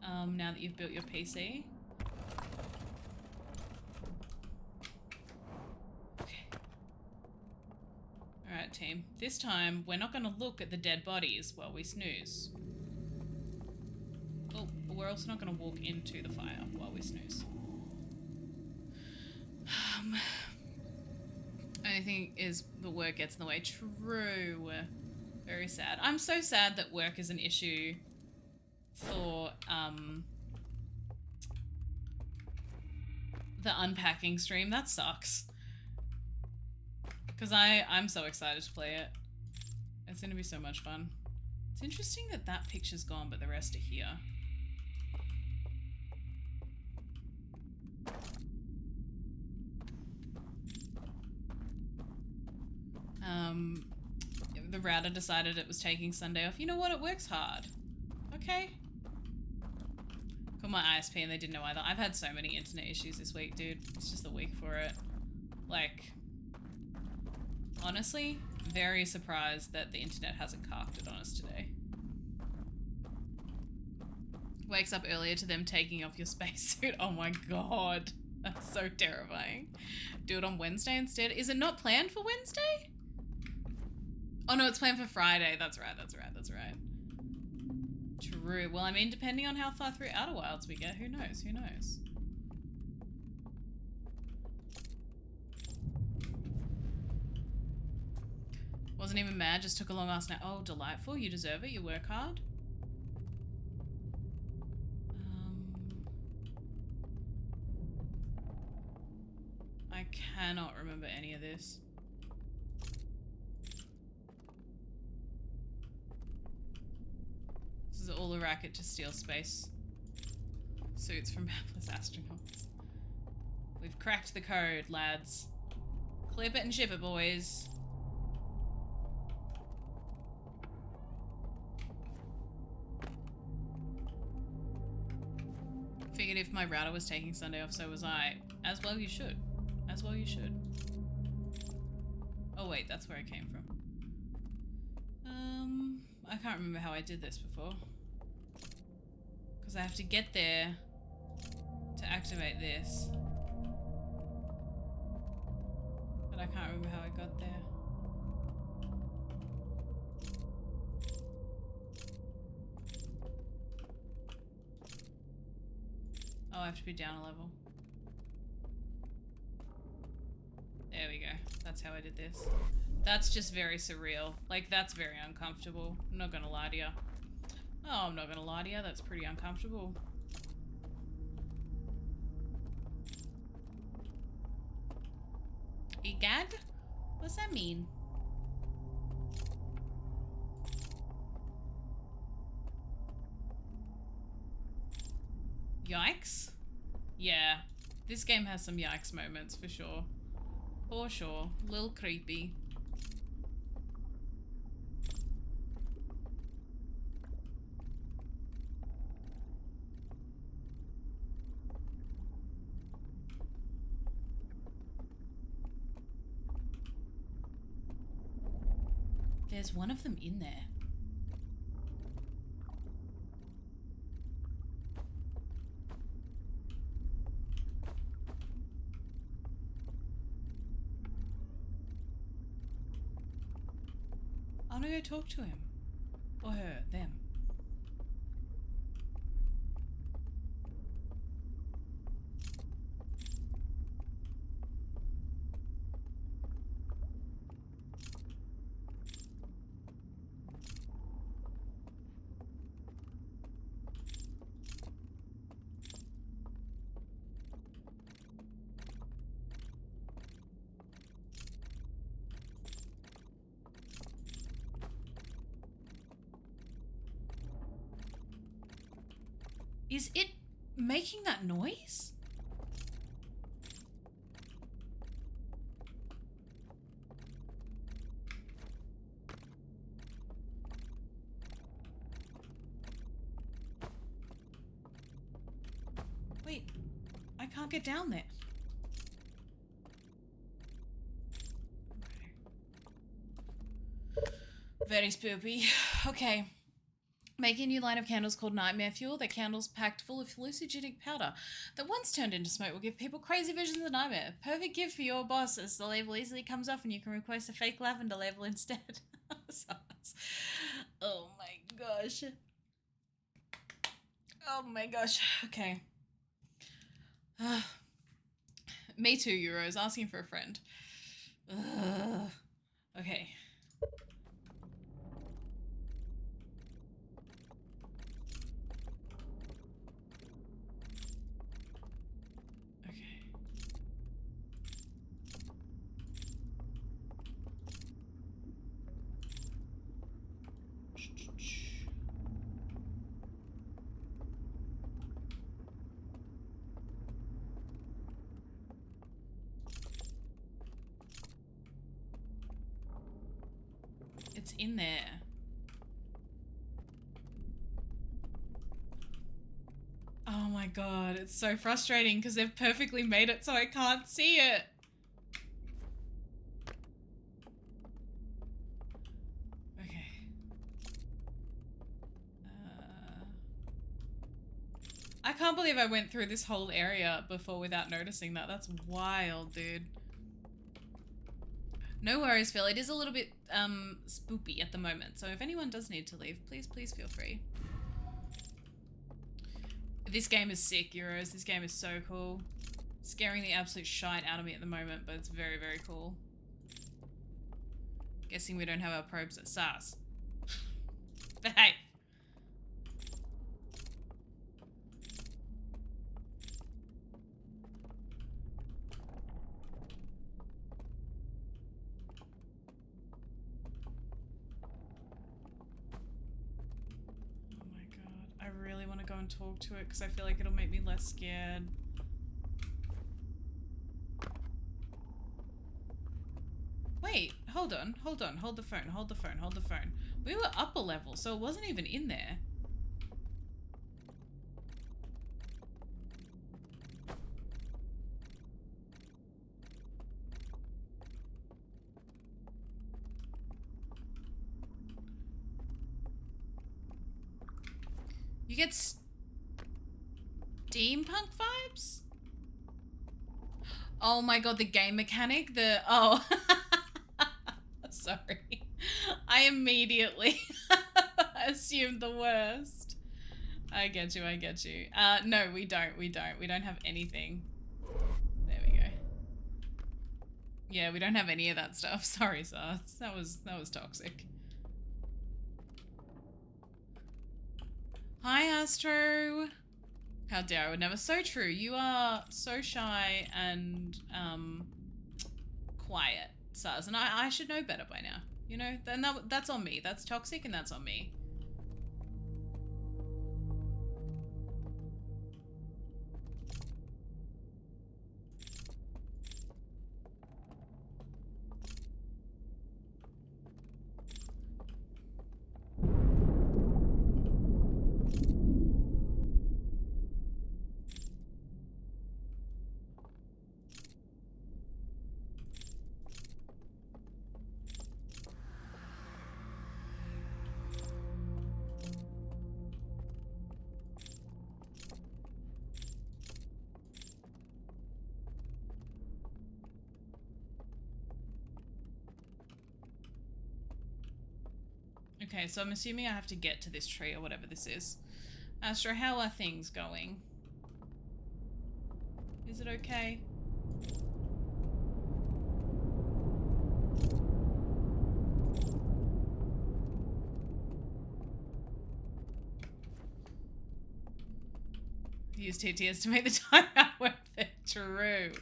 now that you've built your PC. Okay. Alright, team. This time, we're not going to look at the dead bodies while we snooze. Oh, we're also not going to walk into the fire while we snooze. Only thing is the work gets in the way. True. Very sad. I'm so sad that work is an issue for the unpacking stream. That sucks. Because I'm so excited to play it. It's going to be so much fun. It's interesting that that picture's gone, but the rest are here. The router decided it was taking Sunday off. You know what? It works hard. Okay. Called my ISP and they didn't know either. I've had so many internet issues this week, dude. It's just a week for it. Like, honestly, very surprised that the internet hasn't carked it on us today. Wakes up earlier to them taking off your spacesuit. Oh my god. That's so terrifying. Do it on Wednesday instead. Is it not planned for Wednesday? Oh no, it's planned for Friday. That's right, that's right, that's right. True. Well, I mean, depending on how far through Outer Wilds we get, who knows? Who knows? Wasn't even mad, just took a long ass nap. Oh, delightful. You deserve it. You work hard. I cannot remember any of this. This is all a racket to steal space suits from hapless astronauts. We've cracked the code, lads. Clip it and ship it, boys. Figured if my router was taking Sunday off, so was I. As well you should. As well you should. Oh wait, that's where I came from. I can't remember how I did this before. Because I have to get there to activate this. But I can't remember how I got there. Oh, I have to be down a level. There we go. That's how I did this. That's just very surreal. Like, that's very uncomfortable. I'm not gonna lie to you. Oh, I'm not gonna lie to you. That's pretty uncomfortable. Egad? What's that mean? Yikes? Yeah. This game has some yikes moments, for sure. For sure. A little creepy. There's one of them in there. I'm gonna go talk to him. Or her, them. Is it making that noise? Wait, I can't get down there. Okay. Very spoopy. Okay. Making a new line of candles called Nightmare Fuel. They're candles packed full of hallucinogenic powder that once turned into smoke will give people crazy visions of nightmare. Perfect gift for your boss as the label easily comes off and you can request a fake lavender label instead. Oh my gosh. Oh my gosh. Okay. Me too, Euros. Asking for a friend. Okay. Okay. It's in there. Oh my god, it's so frustrating because they've perfectly made it so I can't see it. Okay. I can't believe I went through this whole area before without noticing that. That's wild, dude. No worries, Phil. It is a little bit spoopy at the moment, so if anyone does need to leave, please feel free. This game is sick, Euros. This game is so cool. Scaring the absolute shite out of me at the moment, but it's very, very cool. Guessing we don't have our probes at SARS. Behave. I really want to go and talk to it because I feel like it'll make me less scared. Wait, hold on. Hold the phone. We were up a level, so it wasn't even in there. You get steampunk vibes? Oh my god, the game mechanic? Oh. Sorry. I immediately assumed the worst. I get you. No, we don't. We don't have anything. There we go. Yeah, we don't have any of that stuff. Sorry, SARS. That was toxic. Hi, Astro. How dare I would never. So true. You are so shy and quiet, SARS, and I should know better by now. You know, then that's on me. That's toxic, and that's on me. Okay, so I'm assuming I have to get to this tree or whatever this is. Astro, how are things going? Is it okay? Use TTS to make the time out worth it. True.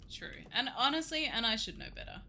True. And honestly, and I should know better.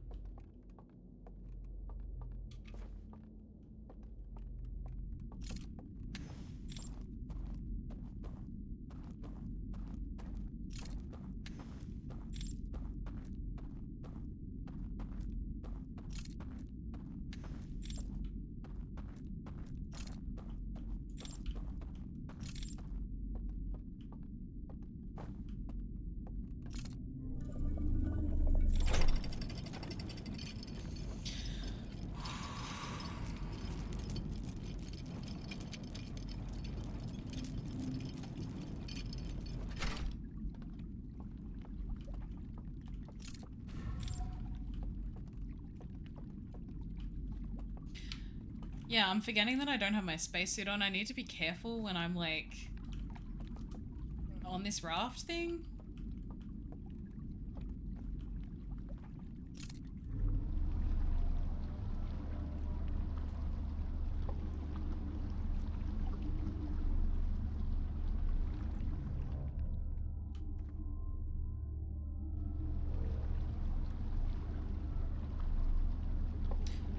Yeah, I'm forgetting that I don't have my spacesuit on. I need to be careful when I'm like on this raft thing.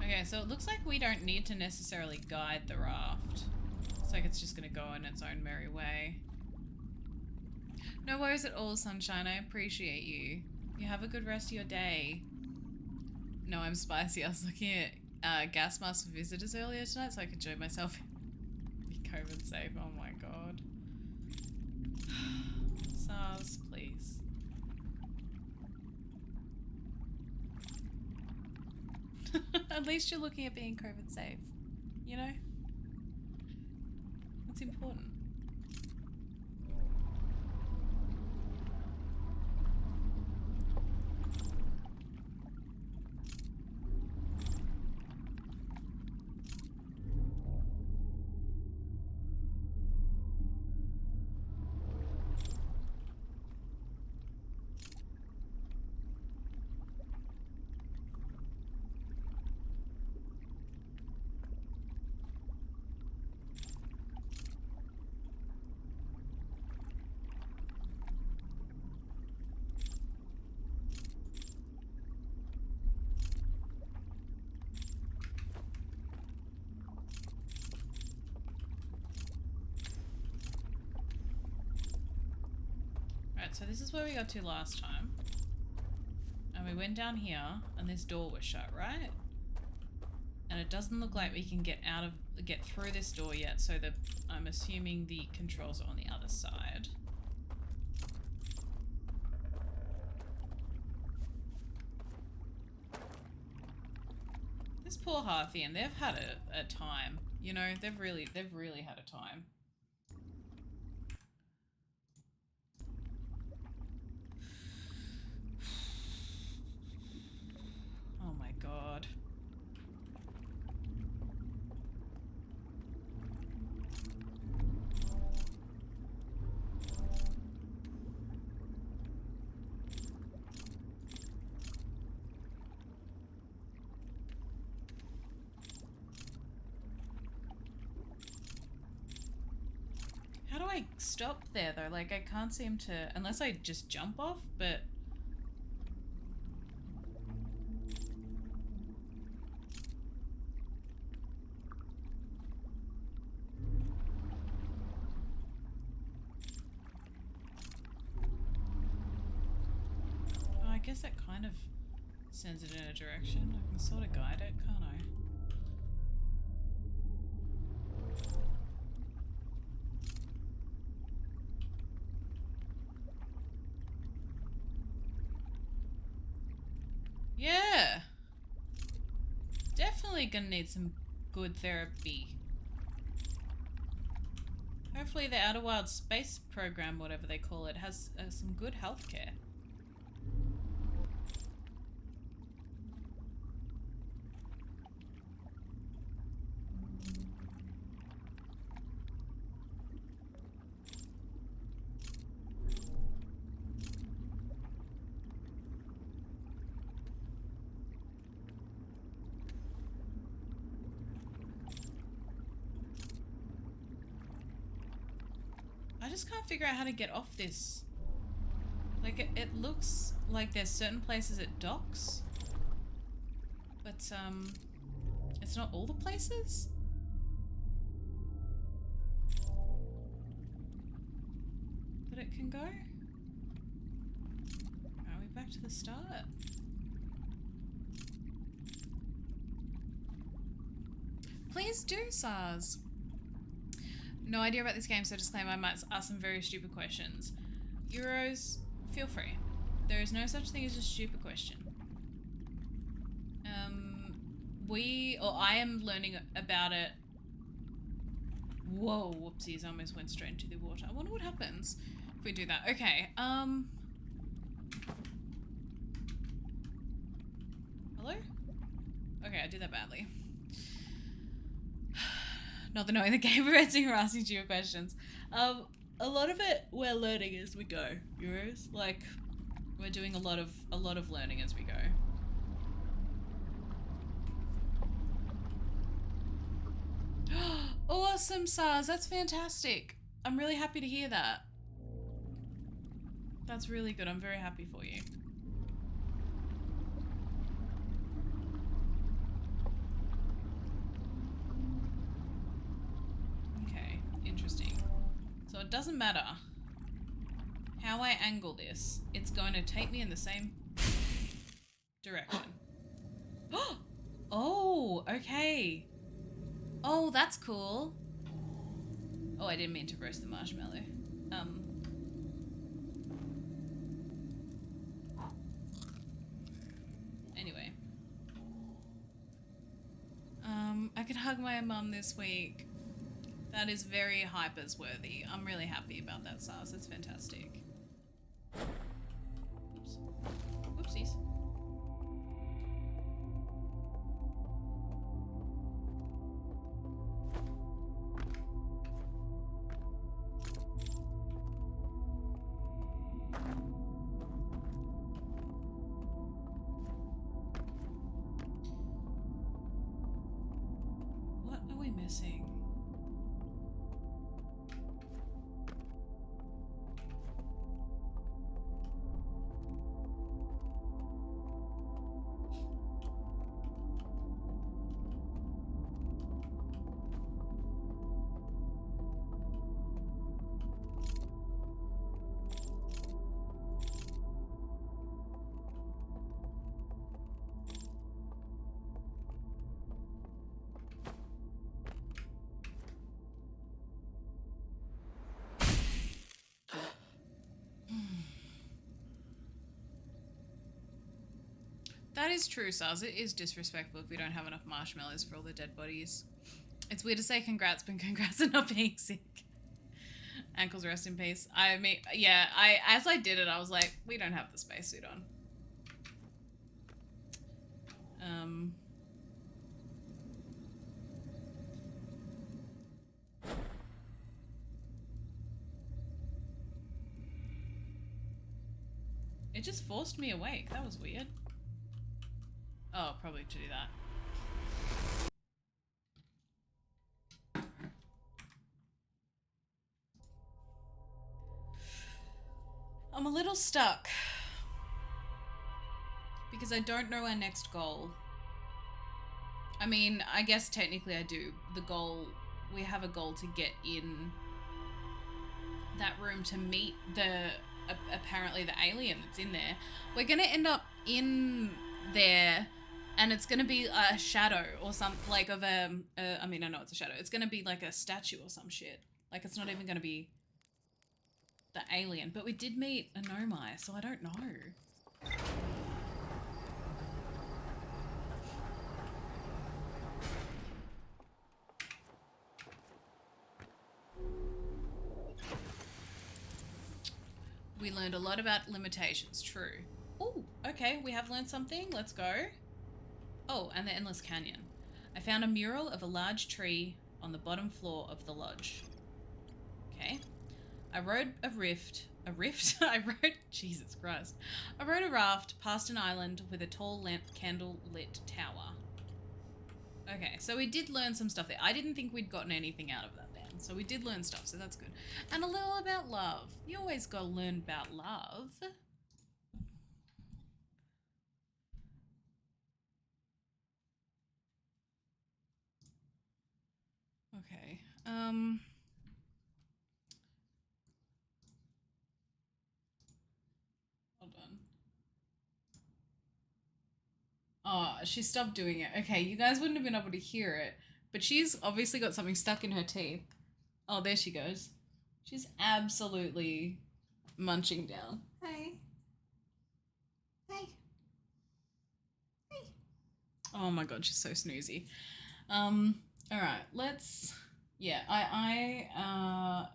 Okay, so it looks like we don't need to necessarily guide the raft. It's like it's just gonna go in its own merry way. No worries at all, Sunshine. I appreciate you. You have a good rest of your day. No, I'm spicy. I was looking at gas masks for visitors earlier tonight so I could show myself be COVID safe. Oh my god. SARS, please. At least you're looking at being COVID safe. You know? That's important. Right, so this is where we got to last time. And we went down here, and this door was shut, right? And it doesn't look like we can get through this door yet, so I'm assuming the controls are on the other side. This poor Harthian, they've had a time. You know, they've really had a time. Oh my god. How do I stop there though? Like I can't seem to, unless I just jump off, but I guess that kind of sends it in a direction. I can sort of guide it, can't I? Yeah! Definitely gonna need some good therapy. Hopefully the Outer Wilds space program, whatever they call it, has some good healthcare. I just can't figure out how to get off this. Like, it looks like there's certain places it docks. But, it's not all the places? That it can go? Are we back to the start? Please do, SARS. No idea about this game, so disclaimer, I might ask some very stupid questions. Euros, feel free. There is no such thing as a stupid question. I am learning about it. Whoa, whoopsies, I almost went straight into the water. I wonder what happens if we do that. Okay, hello? Okay, I did that badly. Not the knowing the game preventing harassing you questions. A lot of it we're learning as we go, Euros. Like, we're doing a lot of learning as we go. Awesome, Sars. That's fantastic. I'm really happy to hear that. That's really good. I'm very happy for you. Okay, interesting. So it doesn't matter how I angle this. It's going to take me in the same direction. Oh, okay. Oh, that's cool. Oh, I didn't mean to roast the marshmallow. Anyway. I could hug my mum this week. That is very hypers worthy. I'm really happy about that, Sars. It's fantastic. Oops. Oopsies. What are we missing? That is true, Sars. It is disrespectful if we don't have enough marshmallows for all the dead bodies. It's weird to say congrats, but congrats on not being sick. Ankles rest in peace. I mean, yeah, as I did it, I was like, we don't have the spacesuit on. It just forced me awake. That was weird. Oh, probably to do that. I'm a little stuck because I don't know our next goal. I mean, I guess technically I do. The goal, we have a goal to get in that room to meet apparently the alien that's in there. We're gonna end up in there and it's gonna be a shadow or something, like of I mean, I know it's a shadow. It's gonna be like a statue or some shit. Like, it's not even gonna be the alien. But we did meet a Nomai, so I don't know. We learned a lot about limitations, true. Oh, okay, we have learned something. Let's go. Oh, and the Endless Canyon. I found a mural of a large tree on the bottom floor of the lodge. Okay. I rode a rift? Jesus Christ. I rode a raft past an island with a tall candle-lit tower. Okay, so we did learn some stuff there. I didn't think we'd gotten anything out of that then. So we did learn stuff, so that's good. And a little about love. You always gotta learn about love. Okay, hold on. Oh, she stopped doing it. Okay, you guys wouldn't have been able to hear it, but she's obviously got something stuck in her teeth. Oh, there she goes. She's absolutely munching down. Hey. Hey. Hey. Oh my god, she's so snoozy. Alright, let's... Yeah, I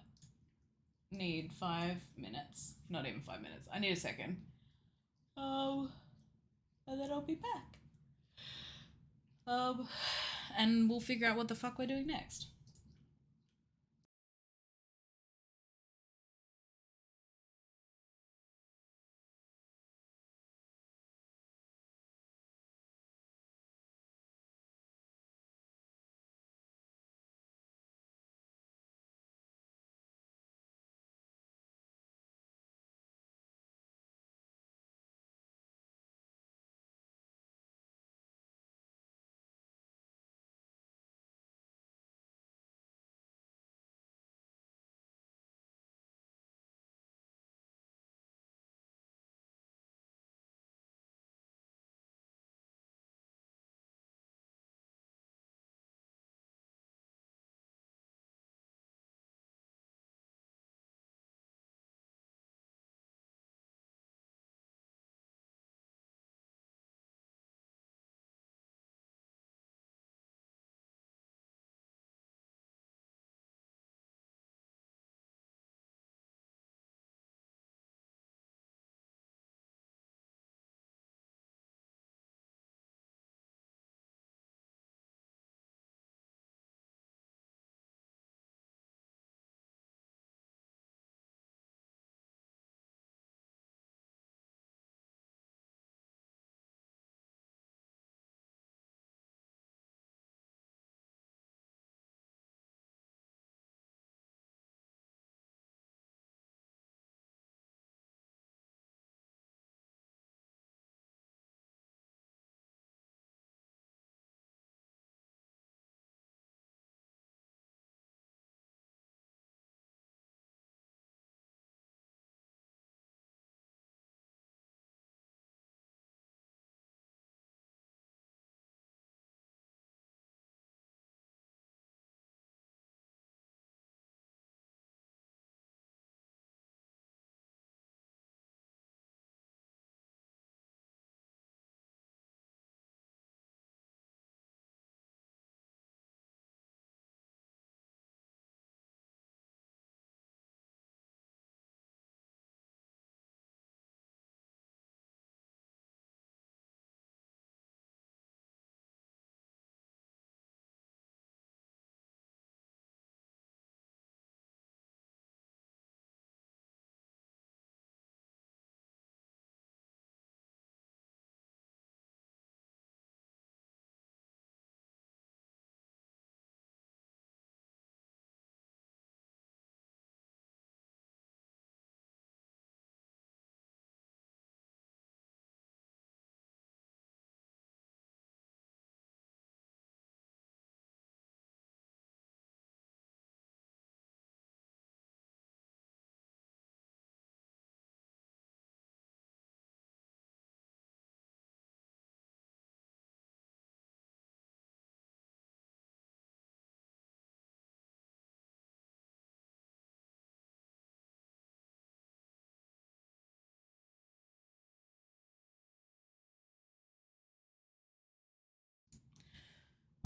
need 5 minutes. Not even 5 minutes. I need a second. And then I'll be back. And we'll figure out what the fuck we're doing next.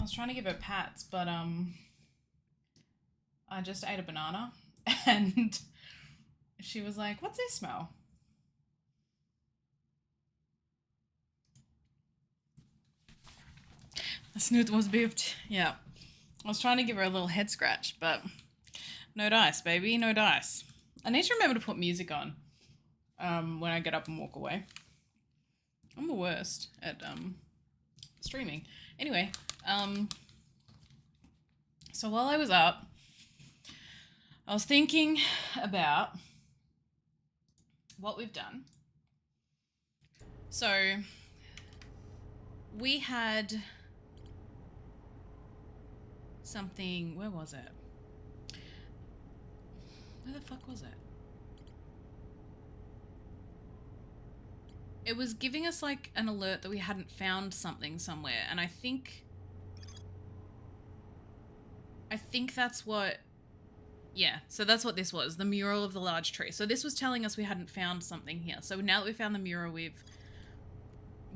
I was trying to give her pats, but I just ate a banana and she was like, "What's this smell?" The snoot was beeped. Yeah. I was trying to give her a little head scratch, but no dice, baby, no dice. I need to remember to put music on when I get up and walk away. I'm the worst at streaming. Anyway, so while I was up, I was thinking about what we've done. So we had something, where was it? Where the fuck was it? It was giving us like an alert that we hadn't found something somewhere, and I think that's what, yeah, so that's what this was, the mural of the large tree. So this was telling us we hadn't found something here. So now that we found the mural, we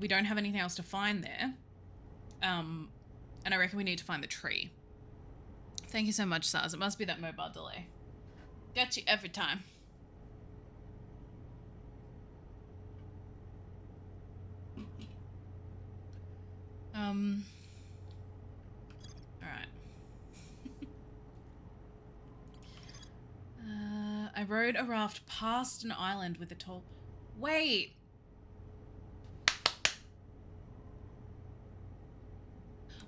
don't have anything else to find there. And I reckon we need to find the tree. Thank you so much, Sars. It must be that mobile delay. Got you every time. Alright. I rode a raft past an island with a tall... Wait!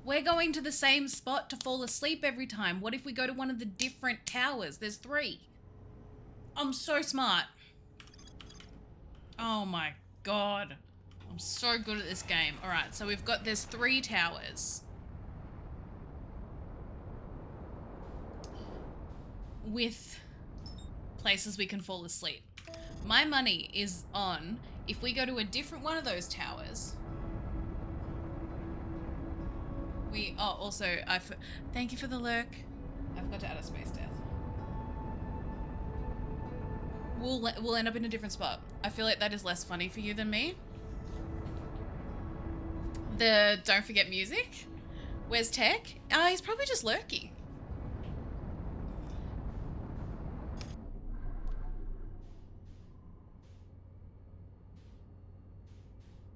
We're going to the same spot to fall asleep every time. What if we go to one of the different towers? There's 3. I'm so smart. Oh my god. I'm so good at this game. Alright, so there's 3 towers. With places we can fall asleep. My money is on if we go to a different one of those towers. Also, thank you for the lurk. I forgot to add a space death. We'll end up in a different spot. I feel like that is less funny for you than me. The don't forget music. Where's Tech? He's probably just lurking.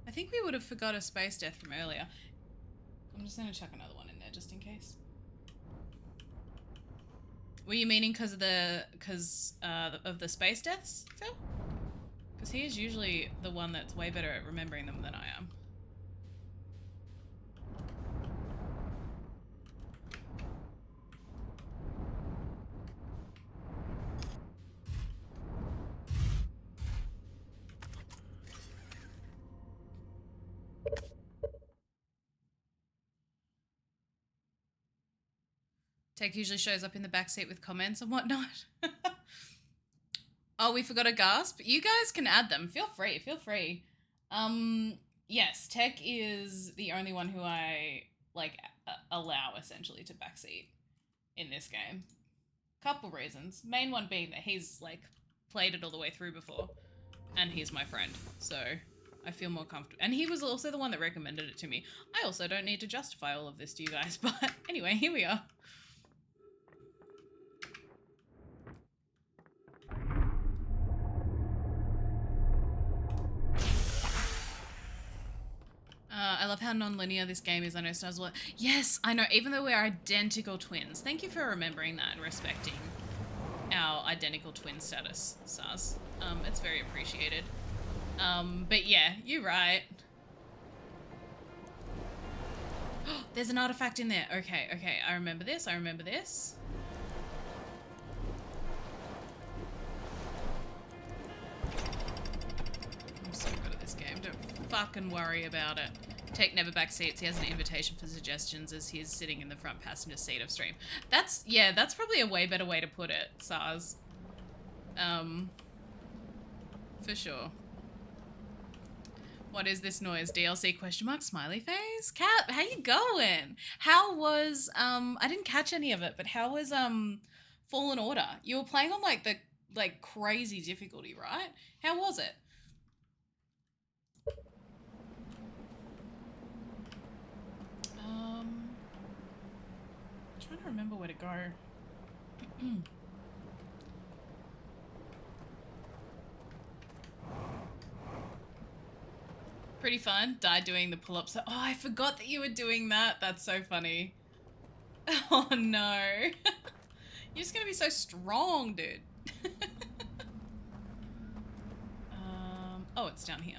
I think we would have forgot a space death from earlier. I'm just gonna chuck another one in there just in case. Were you meaning because of the space deaths, Phil? Because he is usually the one that's way better at remembering them than I am. Tech usually shows up in the backseat with comments and whatnot. Oh, we forgot a gasp. You guys can add them. Feel free. Feel free. Yes, Tech is the only one who I like allow essentially to backseat in this game. Couple reasons. Main one being that he's like played it all the way through before, and he's my friend, so I feel more comfortable. And he was also the one that recommended it to me. I also don't need to justify all of this to you guys, but anyway, here we are. I love how non-linear this game is. I know Stars will... Yes, I know, even though we're identical twins. Thank you for remembering that and respecting our identical twin status, Stars. It's very appreciated. But yeah, you're right. There's an artifact in there. Okay, okay, I remember this, I remember this. I'm so good at this game, don't fucking worry about it. Tech never backseats. He has an invitation for suggestions as he's sitting in the front passenger seat of stream. That's, yeah, that's probably a way better way to put it, Sars. For sure. What is this noise? DLC question mark smiley face? Cap, how you going? How was, I didn't catch any of it, but how was, Fallen Order? You were playing on, like, the, like, crazy difficulty, right? How was it? trying to remember where to go. Pretty fun. Died doing the pull-ups. Oh, I forgot that you were doing that. That's so funny. Oh no. You're just gonna be so strong, dude. Oh, it's down here.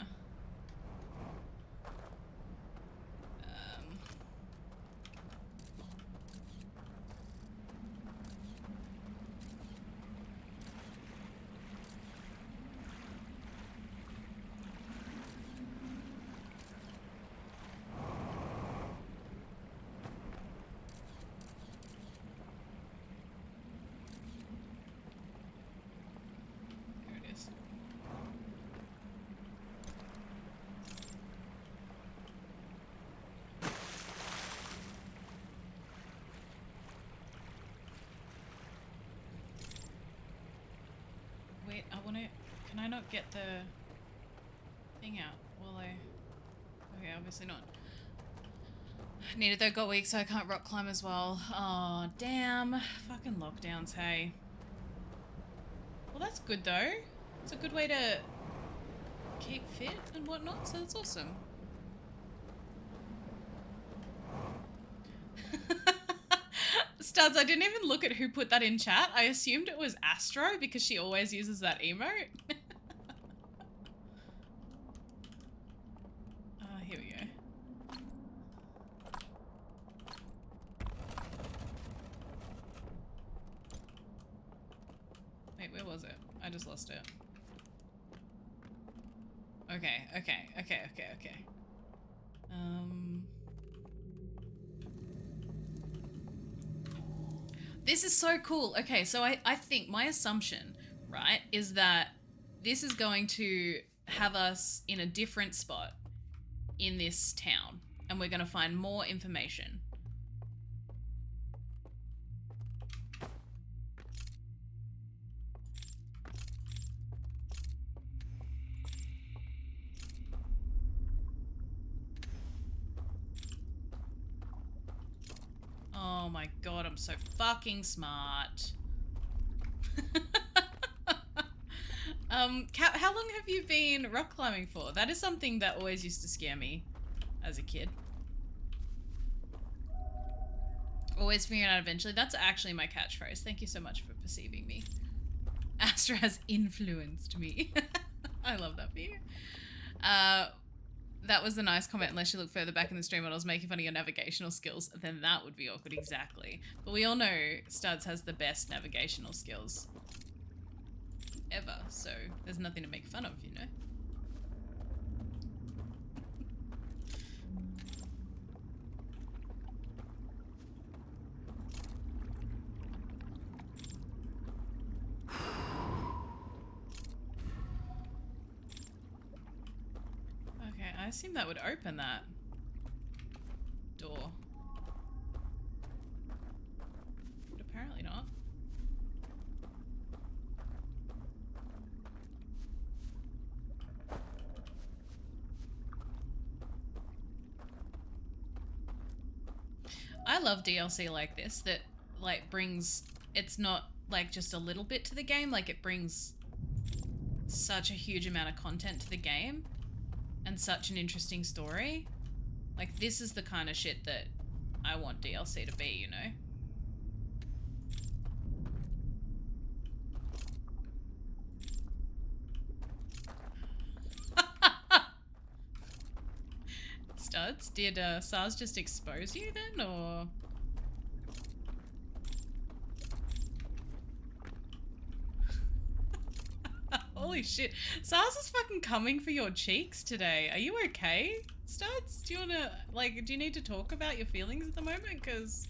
Wait, I want to... Can I not get the thing out? Will I... Okay, obviously not. Needed though, got weak, so I can't rock climb as well. Oh, damn. Fucking lockdowns, hey. Well, that's good though. It's a good way to keep fit and whatnot, so that's awesome. Studs, I didn't even look at who put that in chat. I assumed it was Astro because she always uses that emote. Here we go. Wait, where was it? I just lost it. Okay. This is so cool. Okay, so I think my assumption, right, is that this is going to have us in a different spot in this town, and we're going to find more information. Oh my god, I'm so fucking smart. Kat, how long have you been rock climbing for? That is something that always used to scare me as a kid. Always figuring it out eventually. That's actually my catchphrase. Thank you so much for perceiving me. Astra has influenced me. I love that for you. That was a nice comment. Unless you look further back in the stream when I was making fun of your navigational skills, then that would be awkward. Exactly. But we all know Studs has the best navigational skills ever, so there's nothing to make fun of, you know? Okay, I assume that would open that door. But apparently not. I love DLC like this that like brings, it's not like just a little bit to the game, like it brings such a huge amount of content to the game and such an interesting story. Like this is the kind of shit that I want DLC to be, you know? Studs, did SARS just expose you then, or? Holy shit. SARS is fucking coming for your cheeks today. Are you okay, Studs? Do you wanna, like, do you need to talk about your feelings at the moment? Because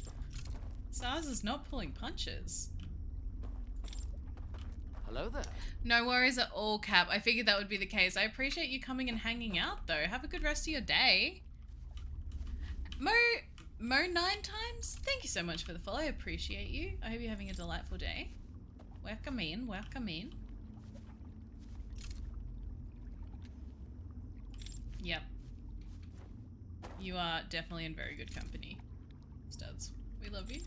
SARS is not pulling punches. Hello there. No worries at all, Cap. I figured that would be the case. I appreciate you coming and hanging out, though. Have a good rest of your day. Mo 9 times? Thank you so much for the follow. I appreciate you. I hope you're having a delightful day. Welcome in, welcome in. Yep. You are definitely in very good company, Studs. We love you.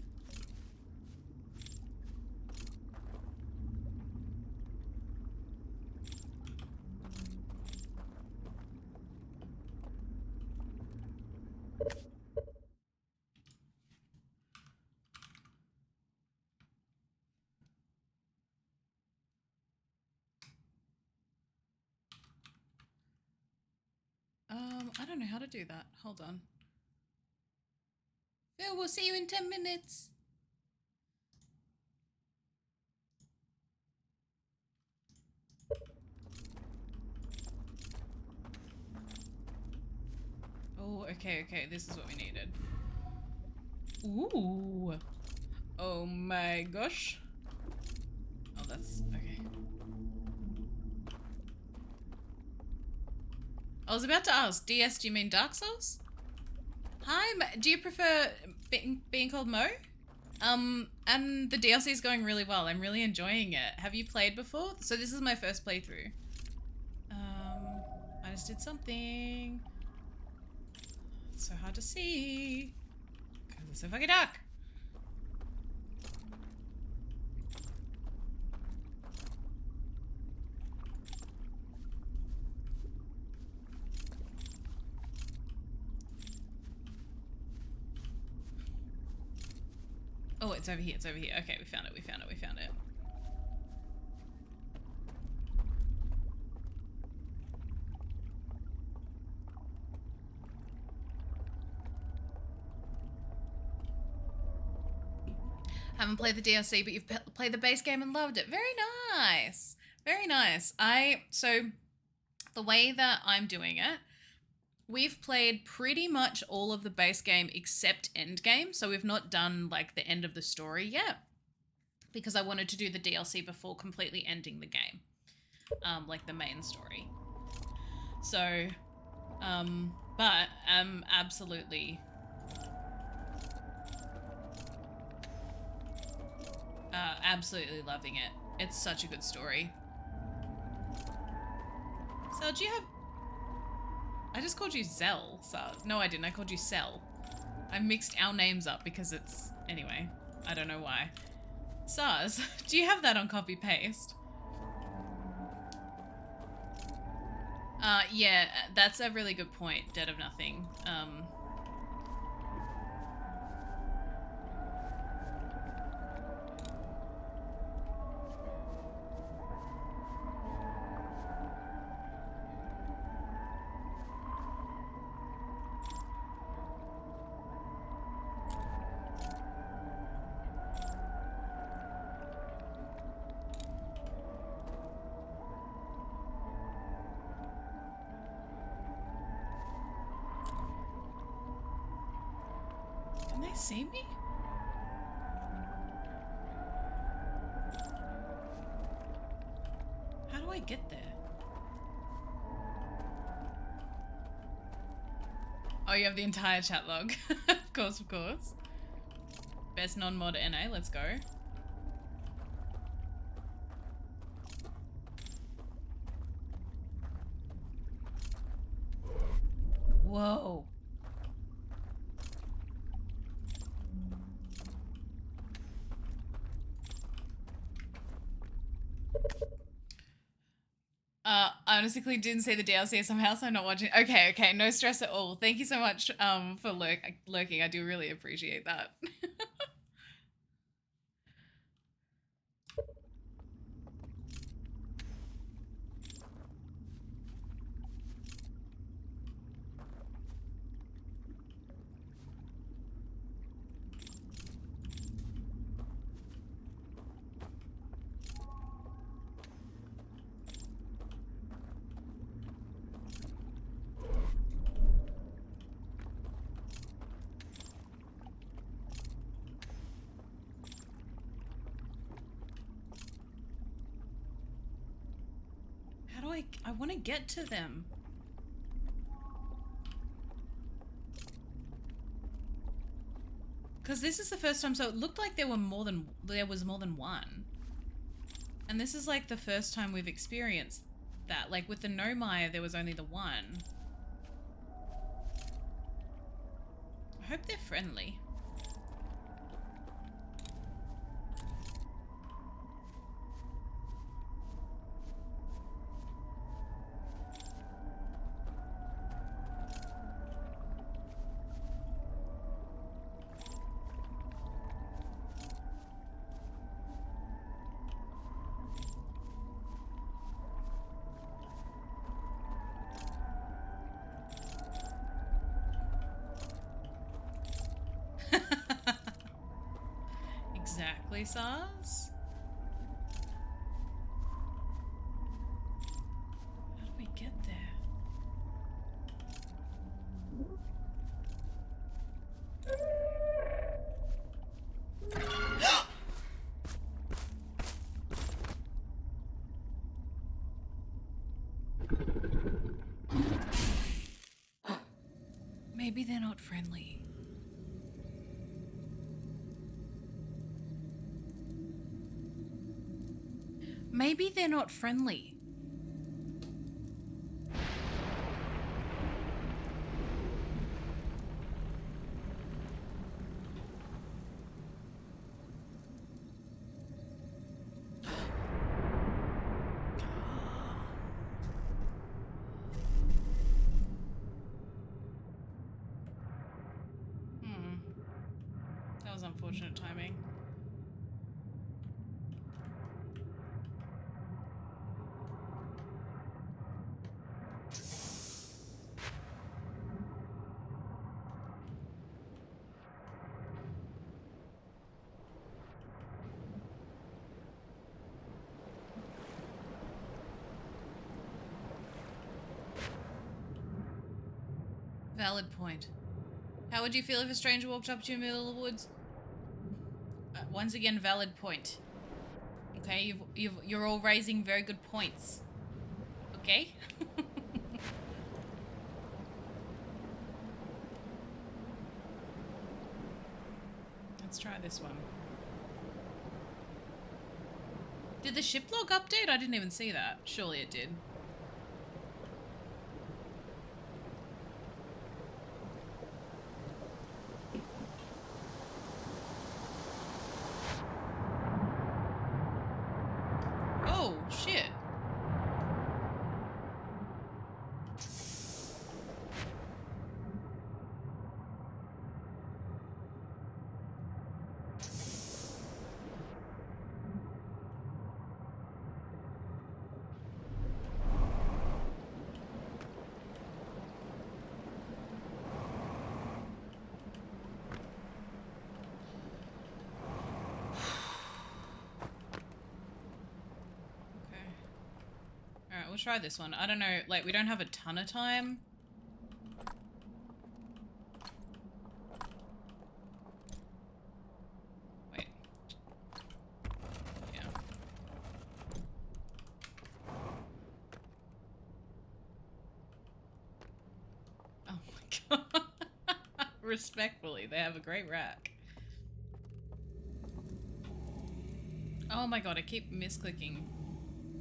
I don't know how to do that. Hold on. Phil, we'll see you in 10 minutes. Oh, okay, okay. This is what we needed. Ooh. Oh my gosh. Oh, that's okay. I was about to ask, DS, do you mean Dark Souls? Hi, do you prefer being called Mo? And the DLC is going really well. I'm really enjoying it. Have you played before? So this is my first playthrough. I just did something. It's so hard to see. Because it's so fucking dark. Oh, it's over here, it's over here. Okay, we found it, we found it, we found it. Haven't played the DLC, but you've played the base game and loved it. Very nice. Very nice. So the way that I'm doing it, we've played pretty much all of the base game except endgame. So we've not done like the end of the story yet because I wanted to do the DLC before completely ending the game. Like the main story. So, but I'm absolutely absolutely loving it. It's such a good story. So do you have... I just called you Zell. So no, I didn't. I called you Cell. I mixed our names up because it's... Anyway, I don't know why. Sars, do you have that on copy paste? Yeah, that's a really good point. Dead of Nothing. Can they see me? How do I get there? Oh, you have the entire chat log. Of course, of course. Best non-mod NA, let's go. Whoa. I honestly didn't see the DLC somehow, so I'm not watching. Okay, okay, no stress at all. Thank you so much for lurking. I do really appreciate that. How do I want to get to them. Because this is the first time, so it looked like there was more than one. And this is like the first time we've experienced that. Like with the Nomire, there was only the one. I hope they're friendly. exactly, Sars? How do we get there? Maybe they're not friendly. Maybe they're not friendly. That was unfortunate timing. Valid point. How would you feel if a stranger walked up to you in the middle of the woods? Once again, valid point. Okay, you're all raising very good points. Okay? Let's try this one. Did the ship log update? I didn't even see that. Surely it did. Oh, shit. Alright, we'll try this one. I don't know, like, we don't have a ton of time. Wait. Yeah. Oh my god. Respectfully, they have a great rack. Oh my god, I keep misclicking.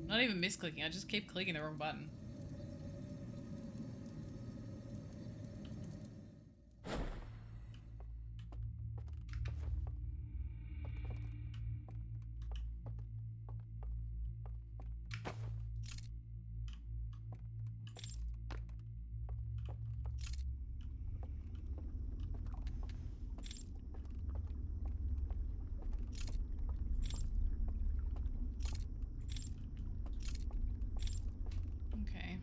Not even misclicking, I just keep clicking the wrong button. Okay.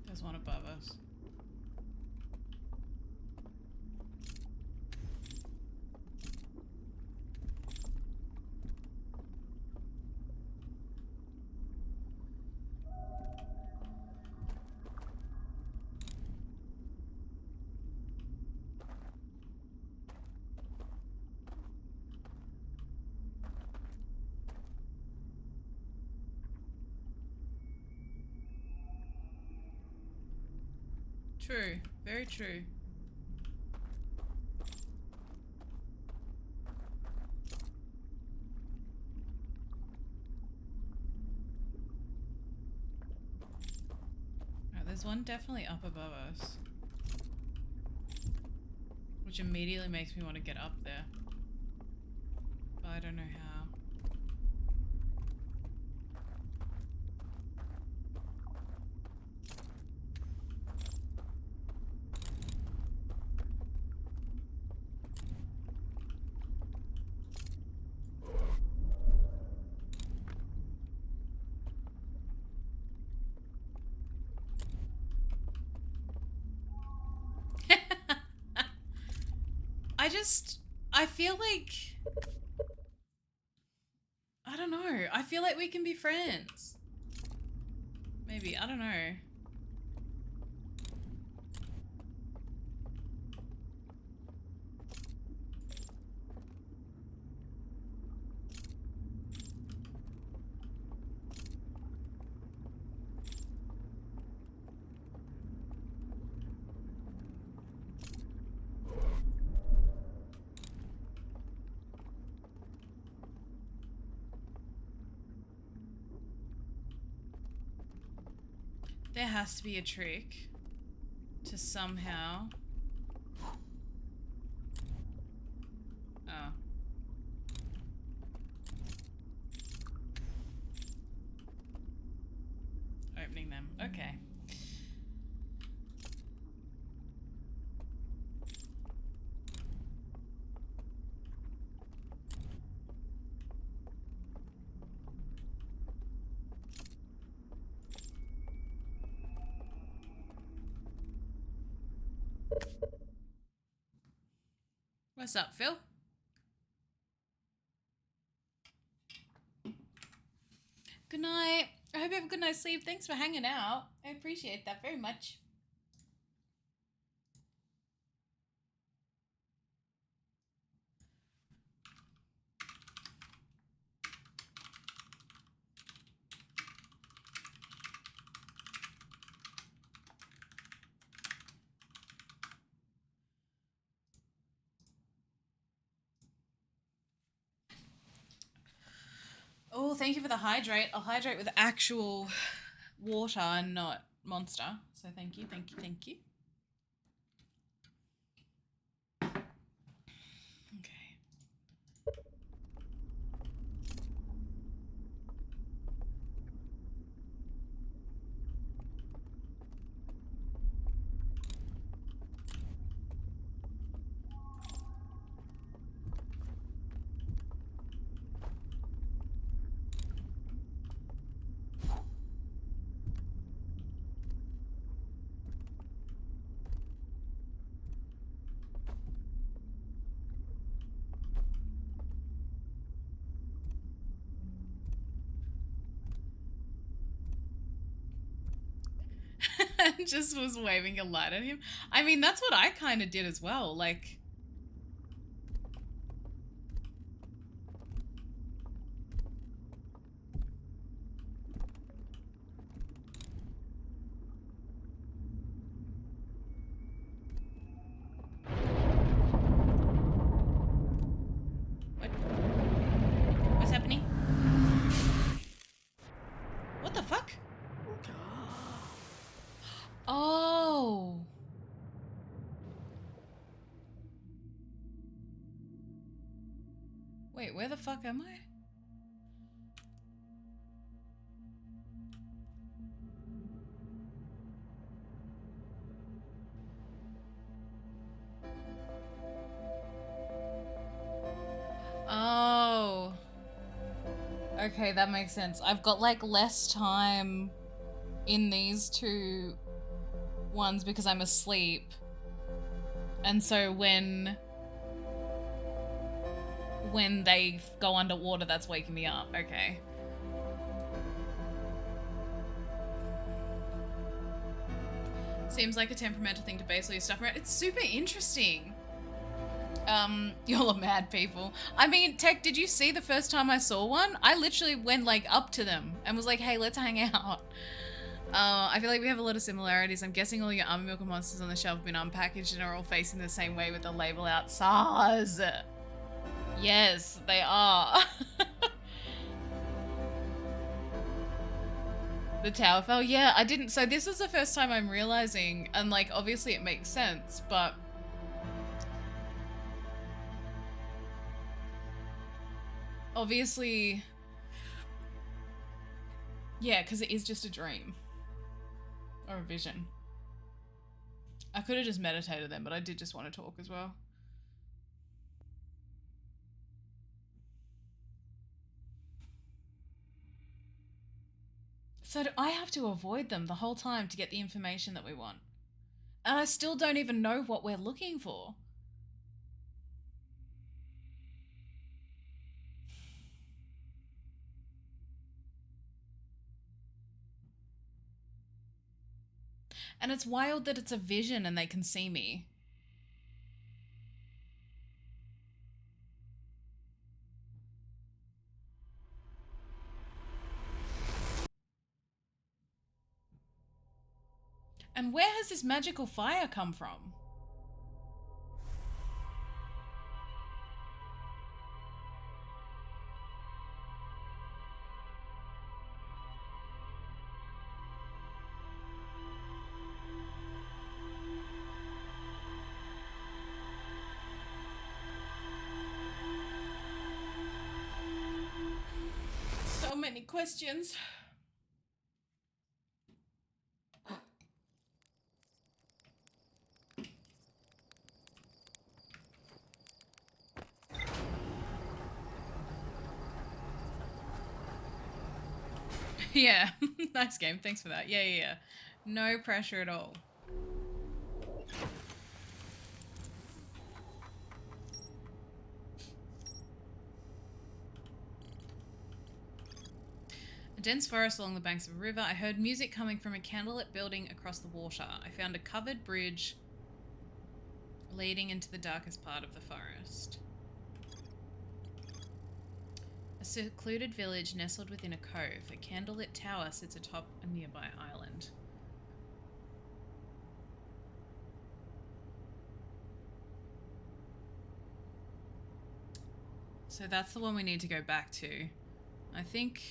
There's one above us. True. Very true. There's one definitely up above us. Which immediately makes me want to get up there. But I don't know how. I feel like, I don't know. I feel like we can be friends. Maybe, I don't know. There has to be a trick to somehow... Oh. Opening them. Okay. What's up, Phil? Good night. I hope you have a good night's sleep. Thanks for hanging out. I appreciate that very much. Oh, thank you for the hydrate. I'll hydrate with actual water and not Monster. So thank you, thank you, thank you. Okay. Just was waving a light at him. I mean, that's what I kind of did as well. Like... What? What's happening? What the fuck? Oh. Wait, where the fuck am I? Oh. Okay, that makes sense. I've got like less time in these two ones because I'm asleep. And so when they go underwater, that's waking me up. Okay. Seems like a temperamental thing to base all your stuff around. It's super interesting. Y'all are mad people. I mean, Tech, did you see the first time I saw one? I literally went like up to them and was like, hey, let's hang out. I feel like we have a lot of similarities. I'm guessing all your Army Milk and monsters on the shelf have been unpackaged and are all facing the same way with the label out. SARS. Yes, they are. The tower fell. Yeah, I didn't. So this is the first time I'm realizing, and like obviously it makes sense, but obviously, yeah, because it is just a dream or a vision. I could have just meditated then, but I did just want to talk as well. So do I have to avoid them the whole time to get the information that we want? And I still don't even know what we're looking for. And it's wild that it's a vision and they can see me. And where has this magical fire come from? So many questions. Yeah, nice game. Thanks for that. Yeah. No pressure at all. A dense forest along the banks of a river. I heard music coming from a candlelit building across the water. I found a covered bridge leading into the darkest part of the forest. A secluded village nestled within a cove. A candlelit tower sits atop a nearby island. So that's the one we need to go back to. I think...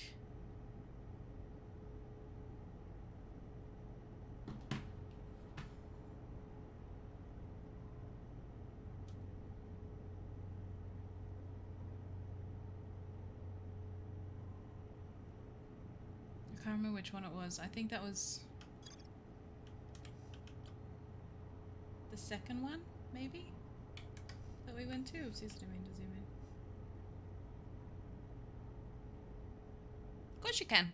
I can't remember which one it was. I think that was... the second one, maybe? That we went to? Oopsies, didn't mean to zoom in. Of course you can.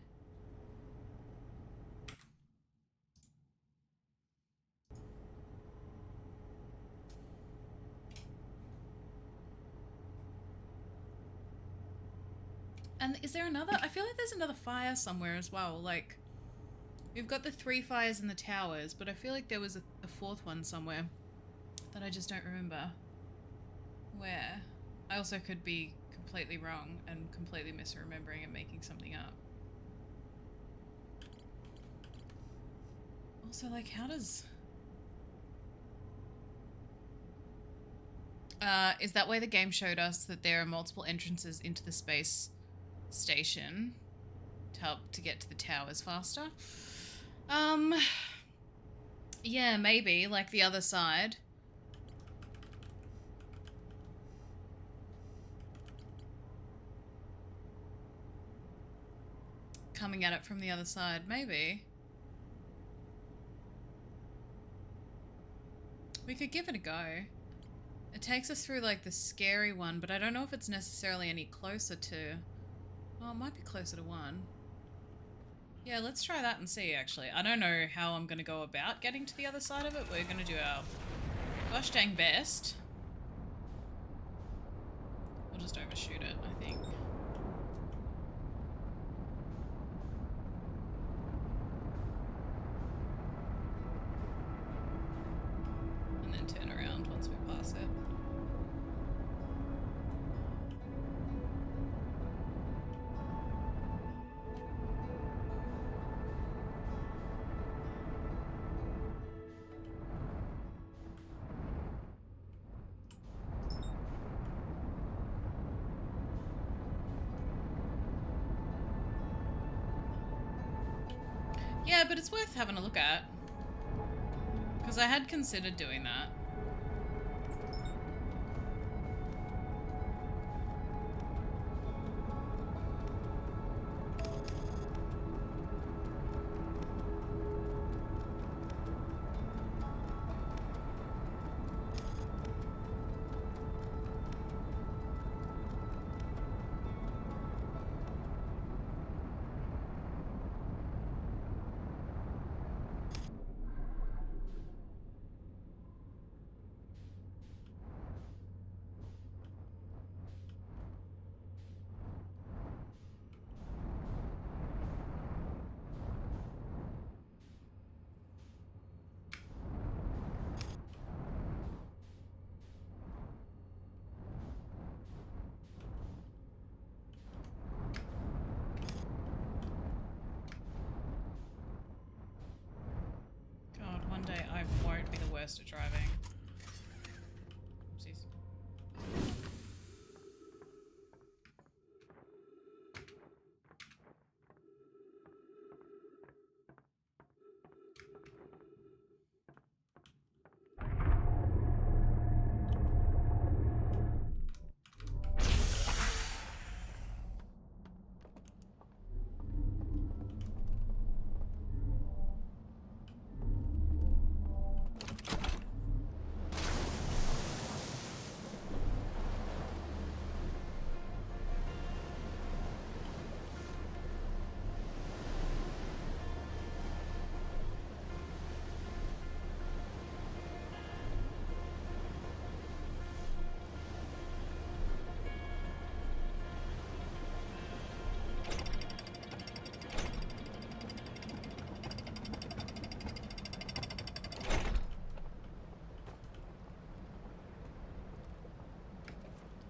And is there another? I feel like there's another fire somewhere as well. Like, we've got the 3 fires in the towers, but I feel like there was a 4th one somewhere that I just don't remember where. I also could be completely wrong and completely misremembering and making something up. Also, like, how does... is that where the game showed us that there are multiple entrances into the space station to help to get to the towers faster? Yeah, maybe, like the other side. Coming at it from the other side, maybe. We could give it a go. It takes us through like the scary one, but I don't know if it's necessarily any closer to... Oh, it might be closer to 1. Yeah, let's try that and see, actually. I don't know how I'm going to go about getting to the other side of it. We're going to do our gosh dang best. We'll just overshoot it, I think. And then turn around once we pass it. Yeah, but it's worth having a look at. Because I had considered doing that. God, one day I won't be the worst at driving. Oopsies.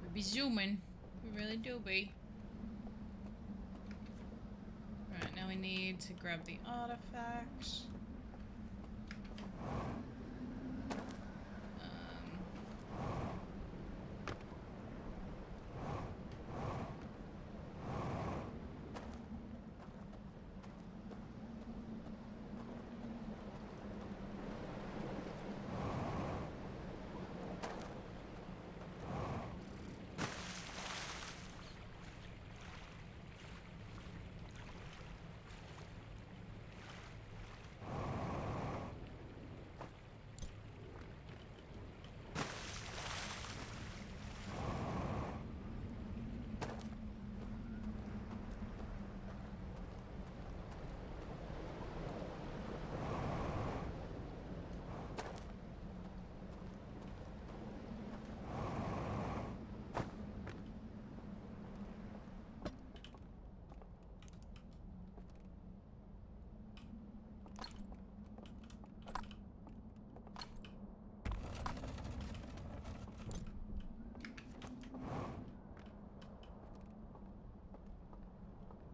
We be zooming. We really do be. Right, now we need to grab the artifact.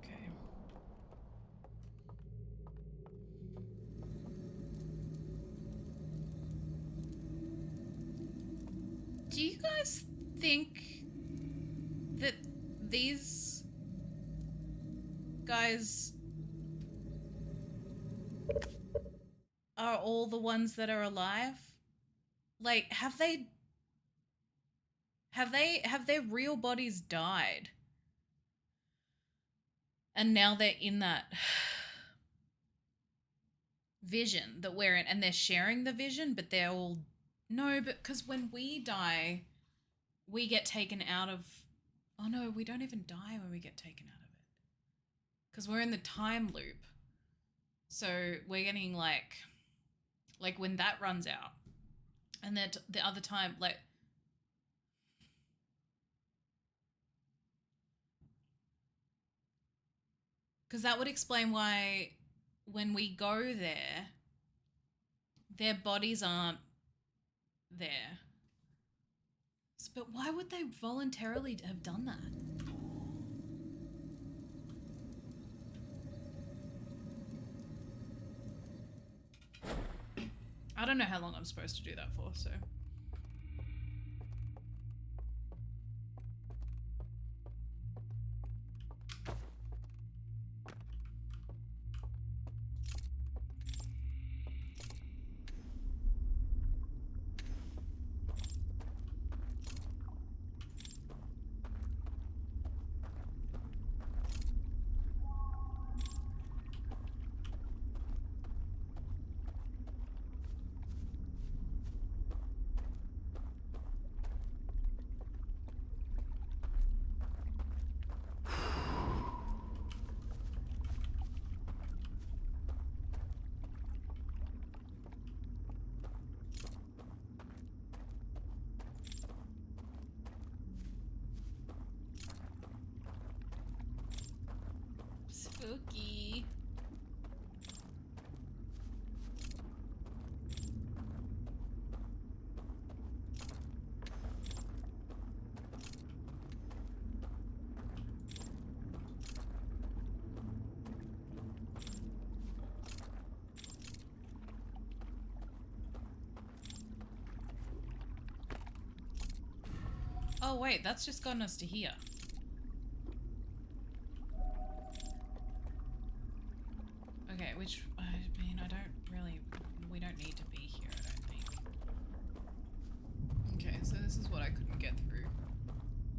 Okay. Do you guys think that these guys are all the ones that are alive? Like, have their real bodies died? And now they're in that vision that we're in, and they're sharing the vision, but they're all... No, but because when we die, we get taken out of... Oh no, we don't even die when we get taken out of it. Because we're in the time loop. So we're getting like when that runs out, and then the other time, like... Because that would explain why when we go there, their bodies aren't there. But why would they voluntarily have done that? I don't know how long I'm supposed to do that for, so... Spooky. Oh wait, that's just gotten us to here. Okay, which, I mean, we don't need to be here, I don't think. Okay, so this is what I couldn't get through.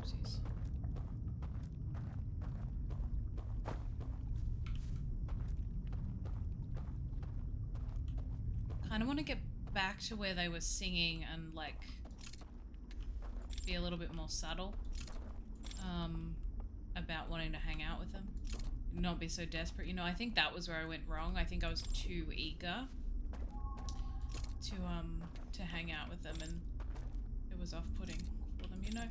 Oopsies. Kind of want to get back to where they were singing and, like, be a little bit more subtle about wanting to hang out with them. Not be so desperate. You know, I think that was where I went wrong. I think I was too eager to hang out with them, and it was off-putting for them, you know?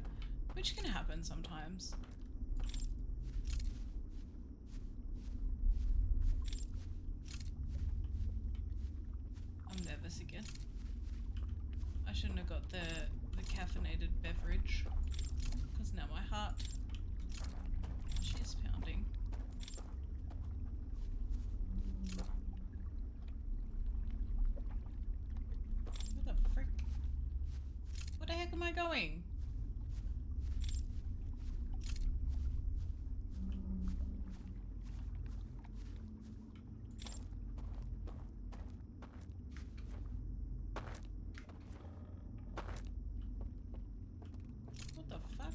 Which can happen sometimes. I'm nervous again. I shouldn't have got the caffeinated beverage, because now my heart, she's pounding. Where the frick? Where the heck am I going? What the fuck?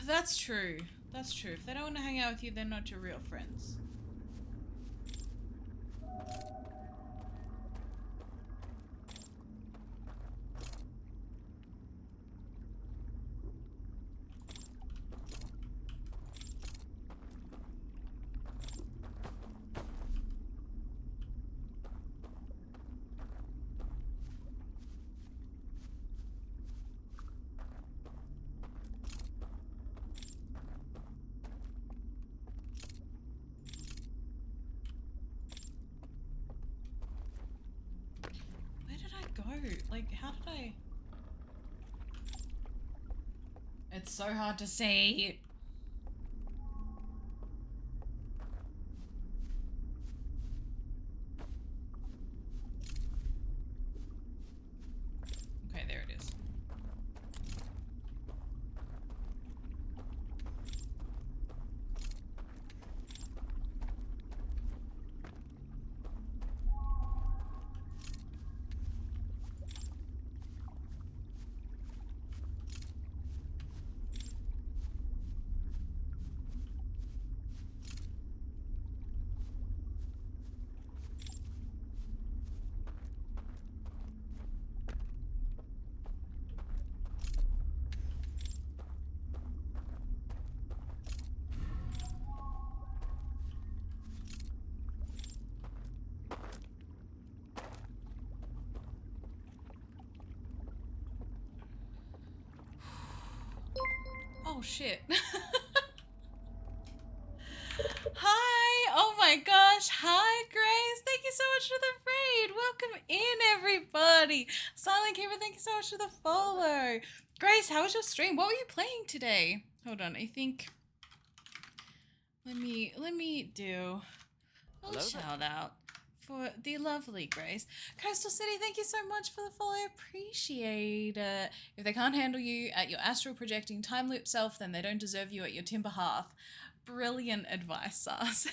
That's true. That's true. If they don't want to hang out with you, they're not your real friends. Like, how did I... It's so hard to see. Okay, there it is. Oh shit. Hi! Oh my gosh! Hi, Grace! Thank you so much for the raid! Welcome in, everybody! Silent Keeper, thank you so much for the follow! Grace, how was your stream? What were you playing today? Hold on, I think... Let me do a shout out for the lovely Grace. Coastal City, thank you so much for the follow. Appreciate it. If they can't handle you at your astral projecting time loop self, then they don't deserve you at your timber hearth. Brilliant advice, Sars.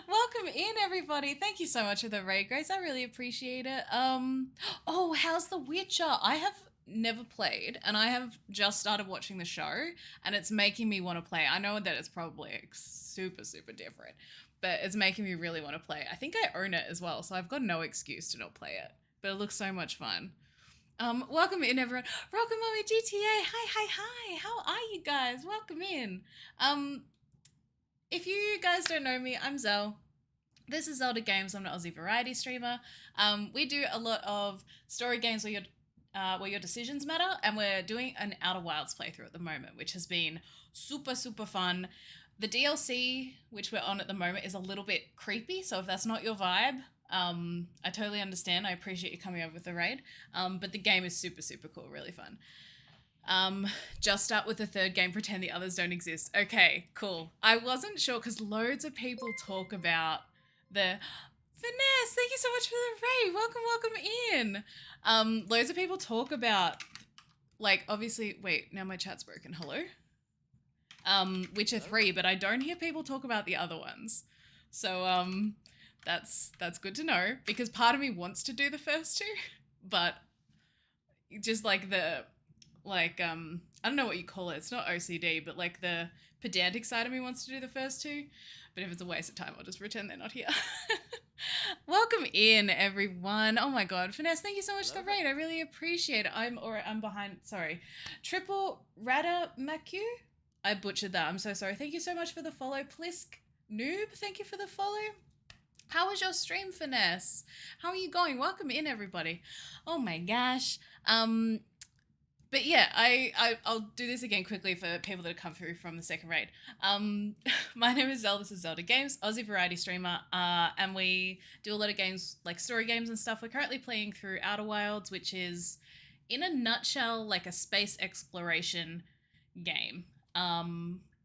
Welcome in, everybody. Thank you so much for the raid, Grace. I really appreciate it. Oh, how's The Witcher? I have never played, and I have just started watching the show, and it's making me want to play. I know that it's probably super, super different, but it's making me really want to play. I think I own it as well, so I've got no excuse to not play it. But it looks so much fun. Welcome in, everyone. Welcome, Mommy GTA. Hi. How are you guys? Welcome in. If you guys don't know me, I'm Zell. This is Zelda Games. I'm an Aussie variety streamer. We do a lot of story games where you're where your decisions matter, and we're doing an Outer Wilds playthrough at the moment, which has been super, super fun. The DLC, which we're on at the moment, is a little bit creepy, so if that's not your vibe, I totally understand. I appreciate you coming over with the raid, but the game is super, super cool, really fun. Just start with the third game, pretend the others don't exist. Okay, cool. I wasn't sure because loads of people talk about the Finesse. Thank you so much for the raid. Welcome in. Loads of people talk about, like, obviously. Wait, now my chat's broken. Hello. Witcher 3, but I don't hear people talk about the other ones. So that's good to know, because part of me wants to do the first two, but just like the I don't know what you call it. It's not OCD, but like the pedantic side of me wants to do the first two. But if it's a waste of time, I'll just pretend they're not here. Welcome in, everyone. Oh my god, Finesse, thank you so much for the raid. I really appreciate it. I'm behind. Sorry, Triple Rada Macu. I butchered that. I'm so sorry. Thank you so much for the follow, Plisk Noob. Thank you for the follow. How was your stream, Finesse? How are you going? Welcome in, everybody. Oh my gosh. But yeah, I'll do this again quickly for people that have come through from the second raid. My name is Zell. This is Zelda Games, Aussie variety streamer, and we do a lot of games like story games and stuff. We're currently playing through Outer Wilds, which is, in a nutshell, like a space exploration game.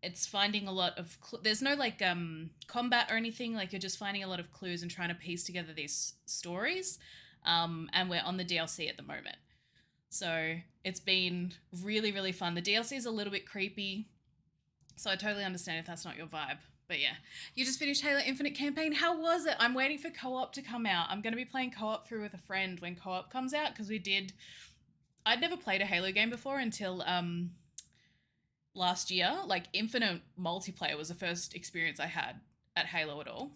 It's finding a lot of there's no like combat or anything. Like, you're just finding a lot of clues and trying to piece together these stories. And we're on the DLC at the moment. So it's been really, really fun. The DLC is a little bit creepy, so I totally understand if that's not your vibe. But yeah, you just finished Halo Infinite campaign. How was it? I'm waiting for co-op to come out. I'm going to be playing co-op through with a friend when co-op comes out, because I'd never played a Halo game before until last year. Like, Infinite multiplayer was the first experience I had at Halo at all.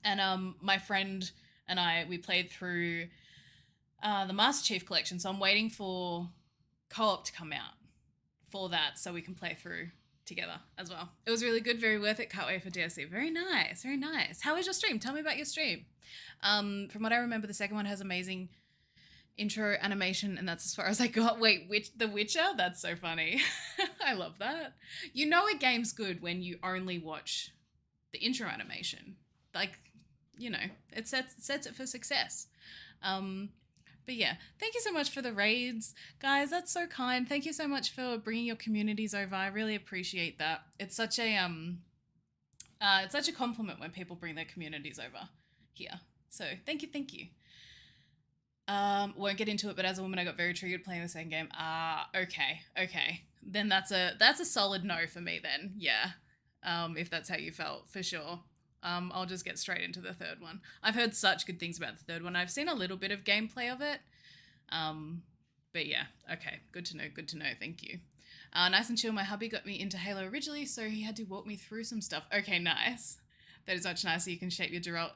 And my friend and we played through the Master Chief Collection, so I'm waiting for co-op to come out for that so we can play through together as well. It was really good, very worth it. Can't wait for DLC. Very nice, very nice. How was your stream? Tell me about your stream. From what I remember, the second one has amazing intro animation, and that's as far as I got. Wait, The Witcher? That's so funny. I love that. You know a game's good when you only watch the intro animation. Like, you know, it sets it for success. But yeah, thank you so much for the raids, guys. That's so kind. Thank you so much for bringing your communities over. I really appreciate that. It's such a compliment when people bring their communities over here. So thank you. Won't get into it, but as a woman, I got very triggered playing the second game. Okay. Then that's a solid no for me then. Yeah. If that's how you felt, for sure. I'll just get straight into the third one. I've heard such good things about the third one. I've seen a little bit of gameplay of it. But yeah, okay. Good to know. Thank you. Nice and chill. My hubby got me into Halo originally, so he had to walk me through some stuff. Okay, nice. That is much nicer. You can shape your Geralt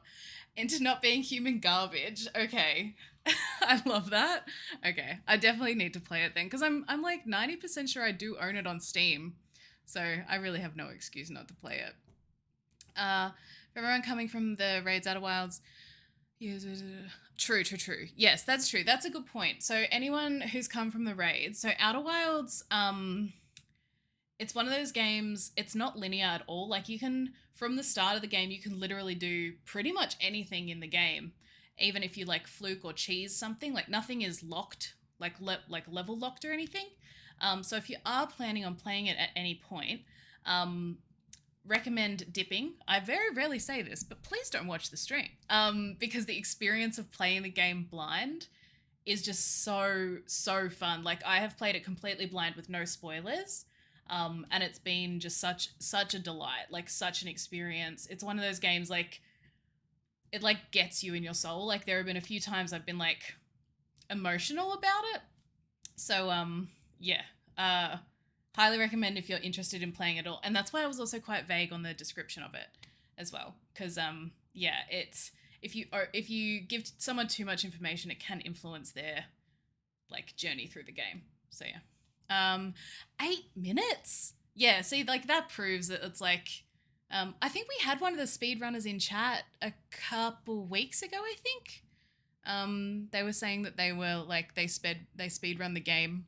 into not being human garbage. Okay. I love that. Okay. I definitely need to play it then, because I'm like 90% sure I do own it on Steam. So I really have no excuse not to play it. For everyone coming from the raids Outer Wilds. True. Yes, that's true. That's a good point. So anyone who's come from the raids, so Outer Wilds, it's one of those games, it's not linear at all. Like, you can, from the start of the game, you can literally do pretty much anything in the game. Even if you like fluke or cheese something, like nothing is locked, like level locked or anything. So if you are planning on playing it at any point, recommend dipping. I very rarely say this, but please don't watch the stream, because the experience of playing the game blind is just so fun. Like, I have played it completely blind with no spoilers, and it's been just such a delight, like such an experience. It's one of those games, like, it like gets you in your soul. Like, there have been a few times I've been like emotional about it. So yeah, highly recommend if you're interested in playing it all. And that's why I was also quite vague on the description of it as well, because yeah, it's if you give someone too much information, it can influence their like journey through the game. So yeah, 8 minutes. Yeah, see, like that proves that it's like, I think we had one of the speedrunners in chat a couple weeks ago, I think. They were saying that they were like they speed run the game.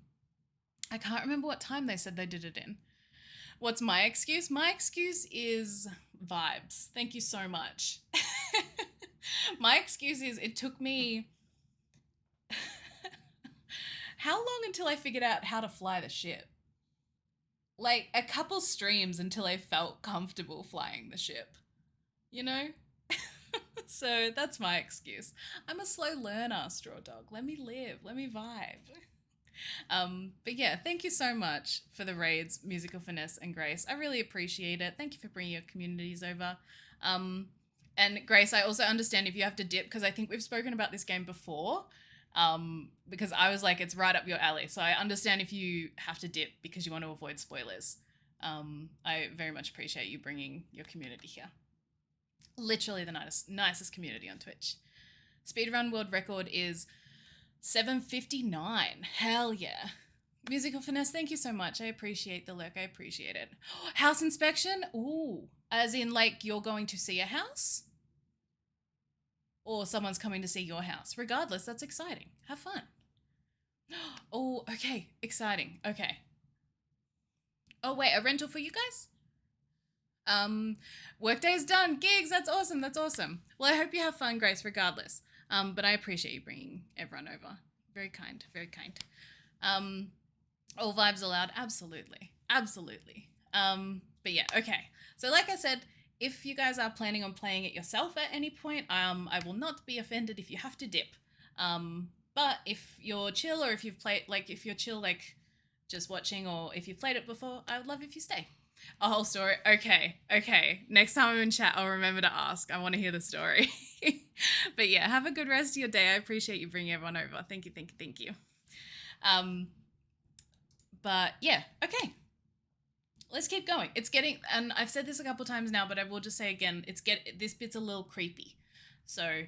I can't remember what time they said they did it in. What's my excuse? My excuse is vibes. Thank you so much. My excuse is it took me how long until I figured out how to fly the ship? Like a couple streams until I felt comfortable flying the ship. You know? So that's my excuse. I'm a slow learner, Straw Dog. Let me live. Let me vibe. But yeah, thank you so much for the raids, Musical Finesse and Grace. I really appreciate it. Thank you for bringing your communities over. And Grace, I also understand if you have to dip, because I think we've spoken about this game before, because I was like, it's right up your alley. So I understand if you have to dip because you want to avoid spoilers. I very much appreciate you bringing your community here. Literally the nicest community on Twitch. Speedrun world record is 7:59. Hell yeah. Musical Finesse, thank you so much. I appreciate the lurk. I appreciate it. House inspection? Ooh. As in, like, you're going to see a house? Or someone's coming to see your house. Regardless, that's exciting. Have fun. Oh, okay. Exciting. Okay. Oh, wait. A rental for you guys? Workday is done. Gigs, that's awesome. That's awesome. Well, I hope you have fun, Grace, regardless. But I appreciate you bringing everyone over. Very kind, very kind. All vibes allowed, absolutely, absolutely. But yeah, okay. So like I said, if you guys are planning on playing it yourself at any point, I will not be offended if you have to dip. But if you're chill, or if you've played, like if you're chill, like just watching, or if you've played it before, I would love if you stay. A whole story. Okay. Next time I'm in chat, I'll remember to ask. I want to hear the story. But yeah, have a good rest of your day. I appreciate you bringing everyone over. Thank you. But yeah, okay. Let's keep going. It's getting, and I've said this a couple times now, but I will just say again, this bit's a little creepy. So,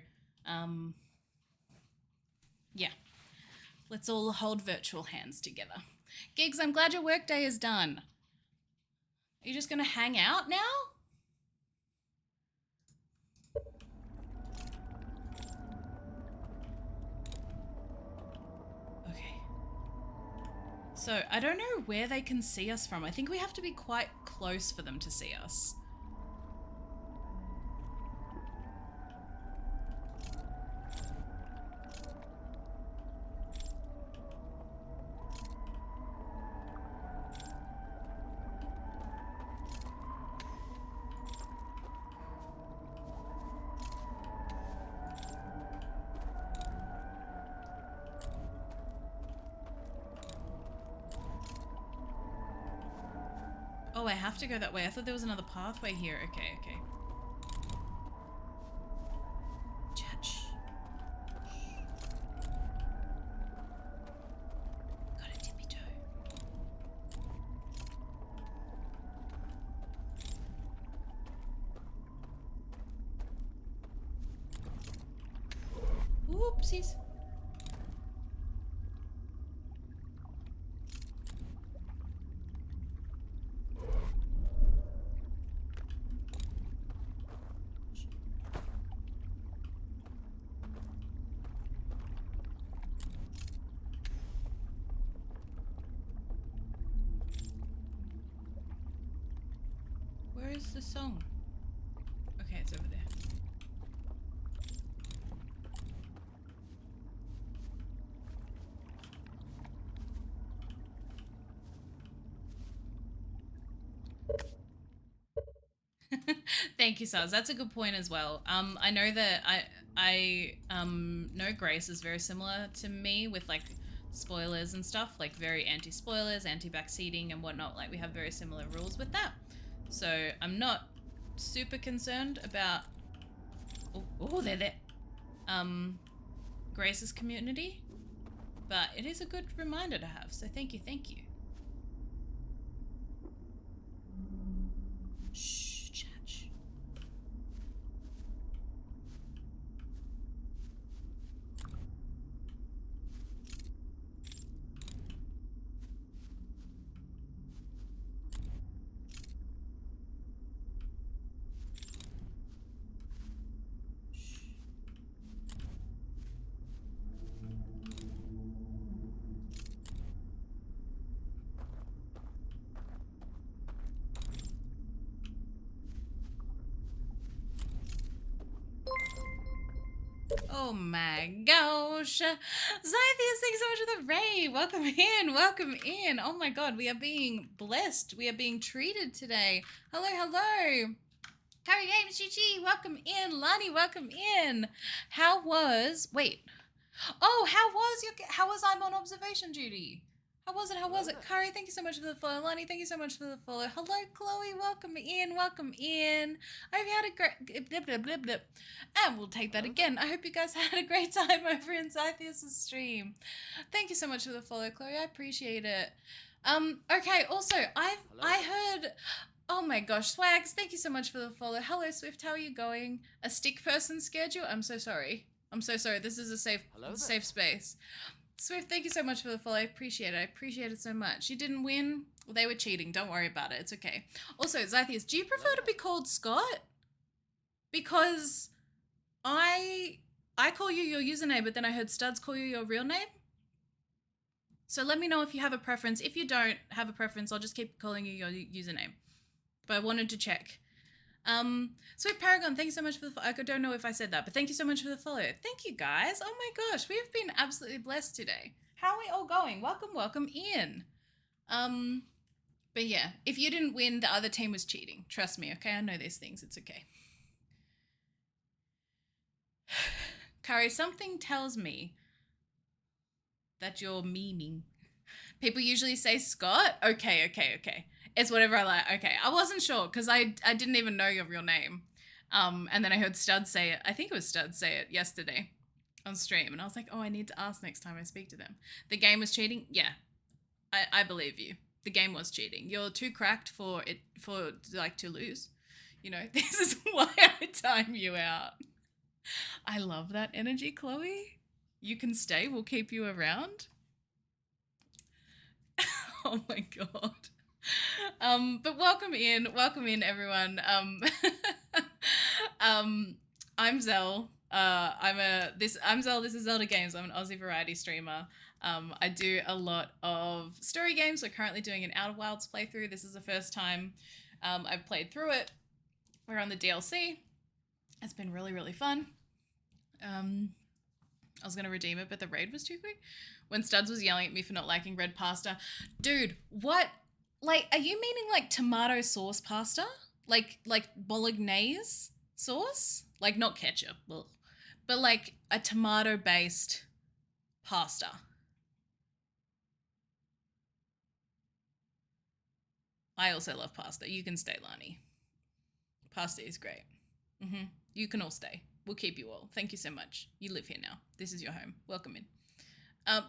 yeah. Let's all hold virtual hands together. Gigs, I'm glad your workday is done. Are you just going to hang out now? Okay. So, I don't know where they can see us from. I think we have to be quite close for them to see us. Oh, I have to go that way. I thought there was another pathway here. Okay. Chat, shh. Got a tippy toe. Oopsies. Where is the song? Okay, it's over there. Thank you, Saz. That's a good point as well. I know that I know Grace is very similar to me with like spoilers and stuff, like very anti-spoilers, anti-backseating and whatnot. Like we have very similar rules with that. So I'm not super concerned about they're there. Grace's community. But it is a good reminder to have, so thank you. Shh, chat, shh. Oh my gosh. Zythius, thanks so much for the raid. Welcome in. Welcome in. Oh my god, we are being blessed. We are being treated today. Hello, hello. Harry Games GG, welcome in. Lani, welcome in. How was how was I'm on observation duty? How was it? How was it? Curry, thank you so much for the follow. Lani, thank you so much for the follow. Hello, Chloe, welcome in, welcome in. I hope you had a great blip, blip, blip, blip. And we'll take that again. I hope you guys had a great time over in Zythius' stream. Thank you so much for the follow, Chloe. I appreciate it. Okay, also I heard, oh my gosh, Swags, thank you so much for the follow. Hello, Swift, how are you going? A stick person scared you? I'm so sorry. I'm so sorry. This is a safe space. Swift, thank you so much for the follow. I appreciate it. I appreciate it so much. You didn't win? Well, they were cheating. Don't worry about it. It's okay. Also, Zythius, do you prefer to be called Scott? Because I call you your username, but then I heard Studs call you your real name. So let me know if you have a preference. If you don't have a preference, I'll just keep calling you your username. But I wanted to check. Sweet Paragon, thank you so much for the follow. I don't know if I said that, but thank you so much for the follow. Thank you, guys. Oh my gosh, we've been absolutely blessed today. How are we all going? Welcome, welcome in. But yeah, if you didn't win, the other team was cheating. Trust me, okay? I know these things. It's okay. Kari, something tells me that you're memeing. People usually say Scott. Okay. It's whatever I like. Okay, I wasn't sure because I didn't even know your real name. And then I heard Studs say it. I think it was Studs say it yesterday on stream. And I was like, oh, I need to ask next time I speak to them. The game was cheating? Yeah, I believe you. The game was cheating. You're too cracked for to lose. You know, this is why I time you out. I love that energy, Chloe. You can stay. We'll keep you around. Oh my god. But welcome in everyone. I'm Zell. I'm Zell. This is Zelda Games. I'm an Aussie variety streamer. I do a lot of story games. We're currently doing an Outer Wilds playthrough. This is the first time I've played through it. We're on the DLC. It's been really, really fun. I was gonna redeem it, but the raid was too quick. When Studs was yelling at me for not liking red pasta. Dude, what? Like, are you meaning like tomato sauce pasta? Like bolognese sauce? Like not ketchup, but like a tomato-based pasta. I also love pasta. You can stay, Lani. Pasta is great. You can all stay. We'll keep you all. Thank you so much. You live here now. This is your home. Welcome in.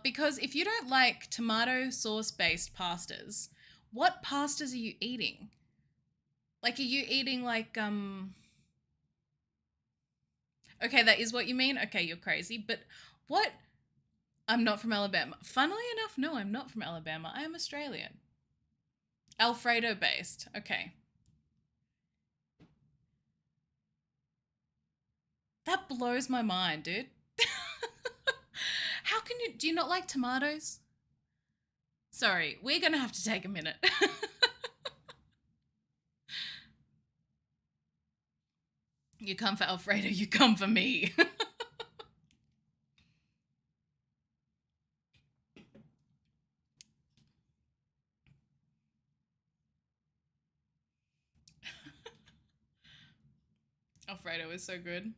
Because if you don't like tomato sauce-based pastas, what pastas are you eating? Like, are you eating like, okay, that is what you mean? Okay, you're crazy. But what? I'm not from Alabama. Funnily enough, no, I'm not from Alabama. I am Australian. Alfredo-based. Okay. That blows my mind, dude. How can you... Do you not like tomatoes? Sorry, we're going to have to take a minute. You come for Alfredo, you come for me. Alfredo is so good.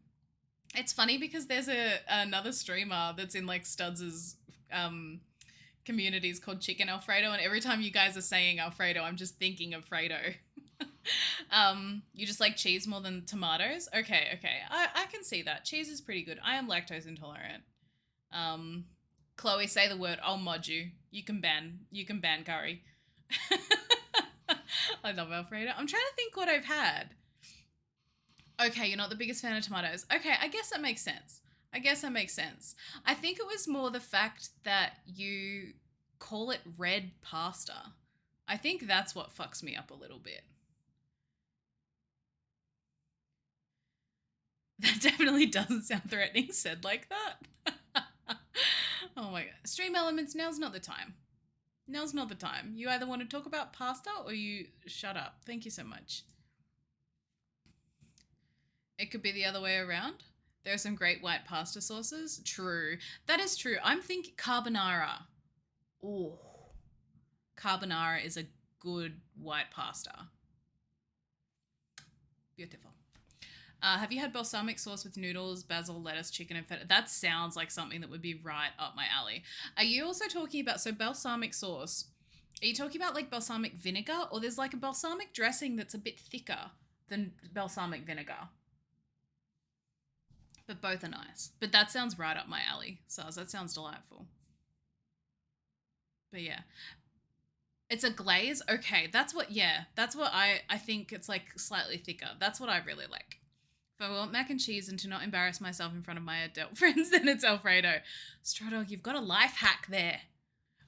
It's funny because there's another streamer that's in like Studs' communities called Chicken Alfredo, and every time you guys are saying Alfredo, I'm just thinking of Fredo. You just like cheese more than tomatoes? Okay. I can see that. Cheese is pretty good. I am lactose intolerant. Chloe, say the word. I'll mod you. You can ban curry. I love Alfredo. I'm trying to think what I've had. Okay, you're not the biggest fan of tomatoes. Okay, I guess that makes sense. I think it was more the fact that you call it red pasta. I think that's what fucks me up a little bit. That definitely doesn't sound threatening said like that. Oh my god. Stream elements, now's not the time. You either want to talk about pasta or you shut up. Thank you so much. It could be the other way around. There are some great white pasta sauces. True. That is true. I'm thinking carbonara. Oh, carbonara is a good white pasta. Beautiful. Have you had balsamic sauce with noodles, basil, lettuce, chicken, and feta? That sounds like something that would be right up my alley. Are you also talking about, so balsamic sauce, are you talking about like balsamic vinegar, or there's like a balsamic dressing that's a bit thicker than balsamic vinegar? But both are nice. But that sounds right up my alley, Saz. That sounds delightful. But yeah. It's a glaze? Okay, that's what, yeah. That's what I think it's like slightly thicker. That's what I really like. If I want mac and cheese and to not embarrass myself in front of my adult friends, then it's Alfredo. Straw Dog, you've got a life hack there.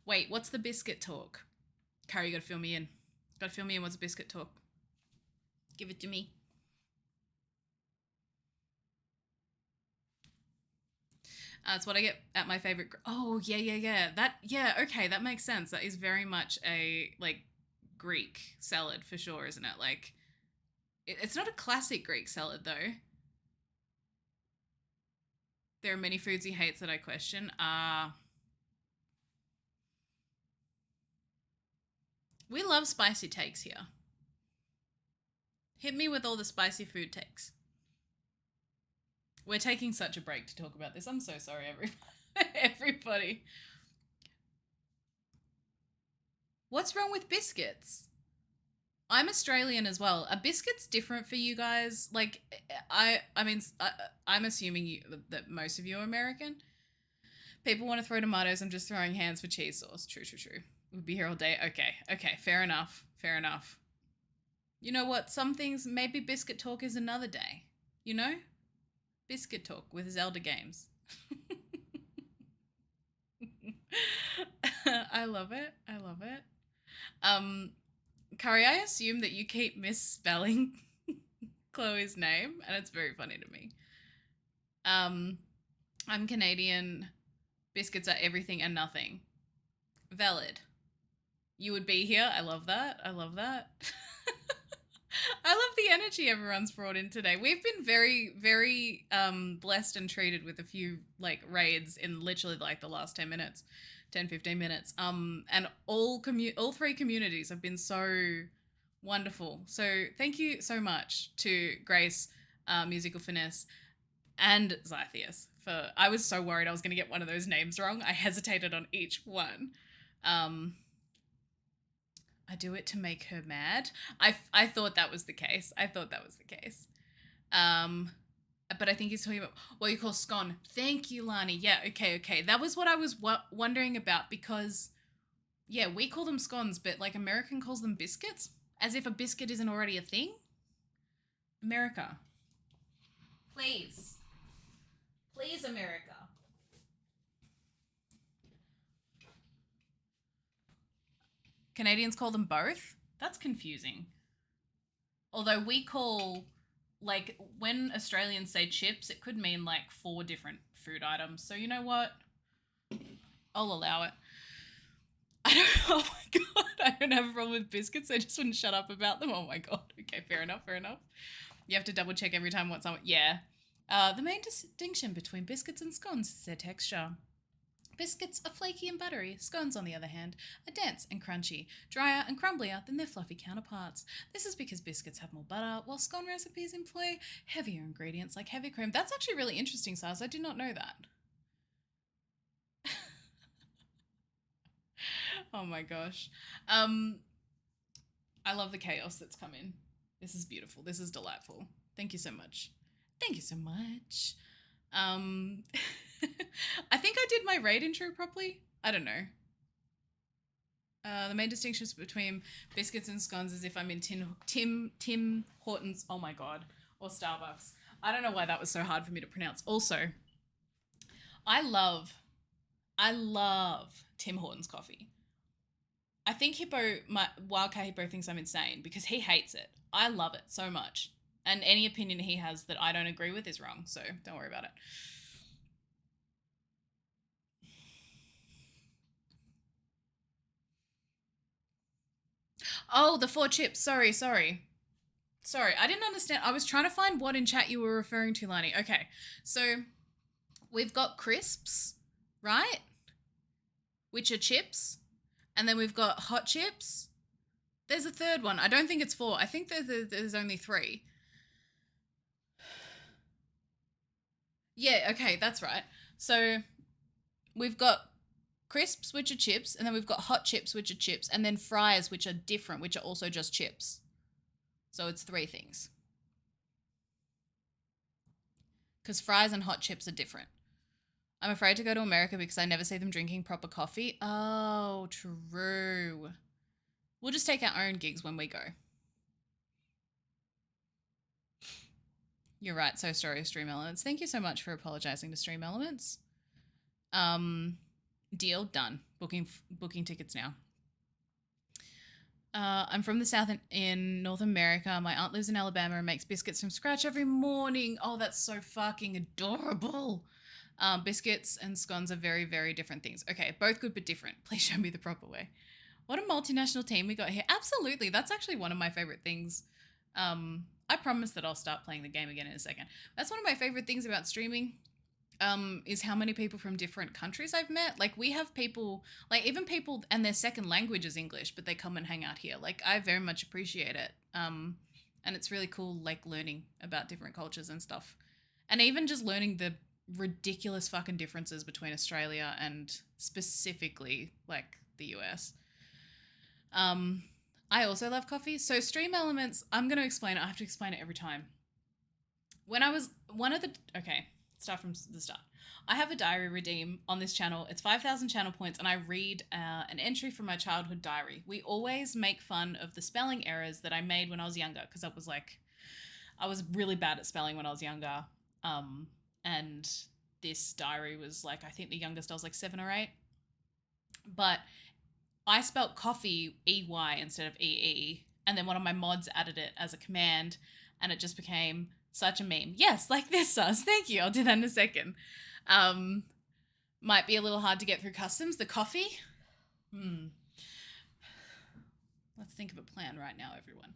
Wait, what's the biscuit talk? Carrie, you gotta fill me in. Gotta fill me in. What's a biscuit talk? Give it to me. It's what I get at my favorite. Oh, yeah. Okay, that makes sense. That is very much a like Greek salad for sure, isn't it? Like, it's not a classic Greek salad though. There are many foods he hates that I question. We love spicy takes here. Hit me with all the spicy food takes. We're taking such a break to talk about this. I'm so sorry, everybody. What's wrong with biscuits? I'm Australian as well. Are biscuits different for you guys? Like, I'm assuming that most of you are American. People want to throw tomatoes. I'm just throwing hands for cheese sauce. True. We'll be here all day. Okay. Fair enough. You know what? Some things, maybe biscuit talk is another day. You know? Biscuit talk with Zelda games. I love it. Kari, I assume that you keep misspelling Chloe's name, and it's very funny to me. I'm Canadian. Biscuits are everything and nothing. Valid. You would be here. I love that. I love the energy everyone's brought in today. We've been very, very blessed and treated with a few like raids in literally like the last 10 minutes. 10-15 minutes, and all three communities have been so wonderful. So thank you so much to Grace, Musical Finesse, and Zythius. I was so worried I was going to get one of those names wrong. I hesitated on each one. I do it to make her mad. I thought that was the case. But I think he's talking about what you call scone. Thank you, Lani. Yeah, okay. That was what I was wondering about, because, yeah, we call them scones, but, like, American calls them biscuits, as if a biscuit isn't already a thing. America. Please, America. Canadians call them both? That's confusing. Although we call... like, when Australians say chips, it could mean, like, 4 different food items. So, you know what? I'll allow it. Oh my God. I don't have a problem with biscuits. I just wouldn't shut up about them. Oh my God. Okay, fair enough. You have to double check every time what's on. Yeah. The main distinction between biscuits and scones is their texture. Biscuits are flaky and buttery. Scones, on the other hand, are dense and crunchy, drier and crumblier than their fluffy counterparts. This is because biscuits have more butter, while scone recipes employ heavier ingredients like heavy cream. That's actually really interesting, Saz. I did not know that. Oh my gosh. I love the chaos that's come in. This is beautiful. This is delightful. Thank you so much. I think I did my raid intro properly. I don't know. The main distinctions between biscuits and scones is if I'm in Tim Hortons, oh my God, or Starbucks. I don't know why that was so hard for me to pronounce. Also, I love Tim Hortons coffee. I think Wildcat Hippo thinks I'm insane because he hates it. I love it so much. And any opinion he has that I don't agree with is wrong, so don't worry about it. Oh, the 4 chips. Sorry. Sorry, I didn't understand. I was trying to find what in chat you were referring to, Lani. Okay, so we've got crisps, right? Which are chips. And then we've got hot chips. There's a third one. I don't think it's 4. I think there's only 3. Yeah, okay, that's right. So we've got crisps, which are chips, and then we've got hot chips, which are chips, and then fries, which are different, which are also just chips. So it's 3 things. Because fries and hot chips are different. I'm afraid to go to America because I never see them drinking proper coffee. Oh, true. We'll just take our own gigs when we go. You're right. So sorry, Stream Elements. Thank you so much for apologizing to Stream Elements. Deal done. Booking tickets now. I'm from the South in North America. My aunt lives in Alabama and makes biscuits from scratch every morning. Oh, that's so fucking adorable. Biscuits and scones are very, very different things. Okay, both good but different. Please show me the proper way. What a multinational team we got here. Absolutely. That's actually one of my favorite things. I promise that I'll start playing the game again in a second. That's one of my favorite things about streaming. Is how many people from different countries I've met. Like, we have people, like, even people, and their second language is English, but they come and hang out here. Like, I very much appreciate it. And it's really cool, like, learning about different cultures and stuff. And even just learning the ridiculous fucking differences between Australia and specifically, like, the US. I also love coffee. So Stream Elements, I'm going to explain it. I have to explain it every time. When I was okay, start from the start. I have a diary redeem on this channel. It's 5,000 channel points, and I read an entry from my childhood diary. We always make fun of the spelling errors that I made when I was younger, because I was really bad at spelling when I was younger. And this diary was like, I think the youngest I was like 7 or 8. But I spelt coffee EY instead of EE, and then one of my mods added it as a command, and it just became such a meme. Yes, like this does. Thank you. I'll do that in a second. Might be a little hard to get through customs. The coffee? Let's think of a plan right now, everyone.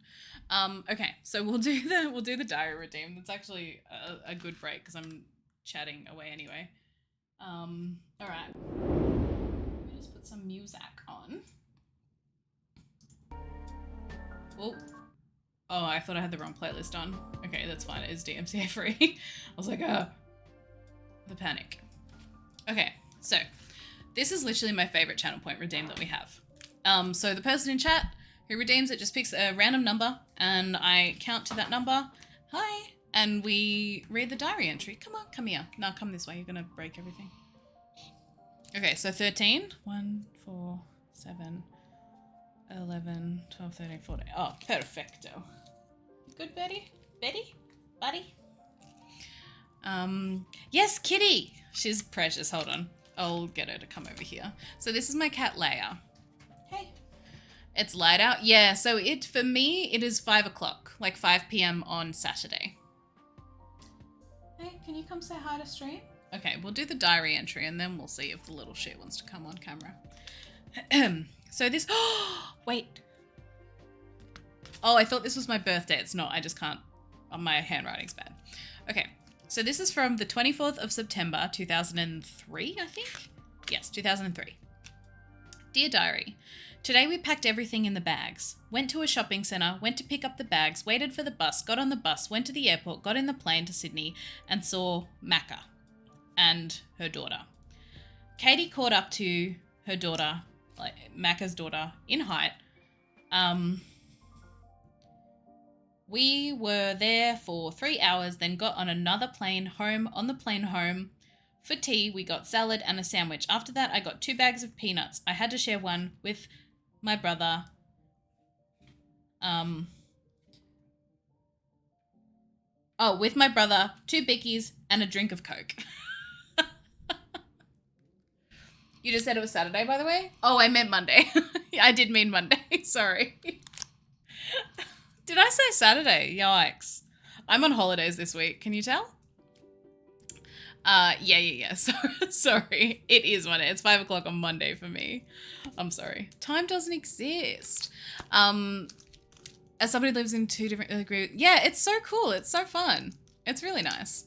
Okay, so we'll do the diary redeem. That's actually a good break because I'm chatting away anyway. All right. Let me just put some music on. Oh, I thought I had the wrong playlist on. Okay, that's fine. It is DMCA free. I was like, the panic. Okay, so this is literally my favorite channel point redeem that we have. So the person in chat who redeems it just picks a random number, and I count to that number. Hi. And we read the diary entry. Come on, come here. No, come this way. You're going to break everything. Okay, so 13. 1, 4, 7, 11, 12, 13, 14. Oh, perfecto. Good, Betty? Betty? Buddy? Yes, Kitty! She's precious. Hold on. I'll get her to come over here. So this is my cat, Leia. Hey. It's light out? Yeah, so for me, it is 5 o'clock, like 5 p.m. on Saturday. Hey, can you come say hi to stream? Okay, we'll do the diary entry and then we'll see if the little shit wants to come on camera. So this, wait. Oh, I thought this was my birthday. It's not, I just can't, my handwriting's bad. Okay, so this is from the 24th of September, 2003, I think? Yes, 2003. Dear Diary, today we packed everything in the bags. Went to a shopping centre, went to pick up the bags, waited for the bus, got on the bus, went to the airport, got in the plane to Sydney and saw Macca and her daughter. Katie caught up to her daughter, like Macca's daughter, in height. We were there for 3 hours, then got on another plane home. On the plane home, for tea, we got salad and a sandwich. After that, I got 2 bags of peanuts. I had to share one with my brother. With my brother, 2 bickies and a drink of Coke. You just said it was Saturday, by the way? Oh, I meant Monday. I did mean Monday. Sorry. Did I say Saturday? Yikes. I'm on holidays this week. Can you tell? Yeah. Sorry. It is Monday. It's 5 o'clock on Monday for me. I'm sorry. Time doesn't exist. As somebody who lives in two different groups, yeah, it's so cool. It's so fun. It's really nice.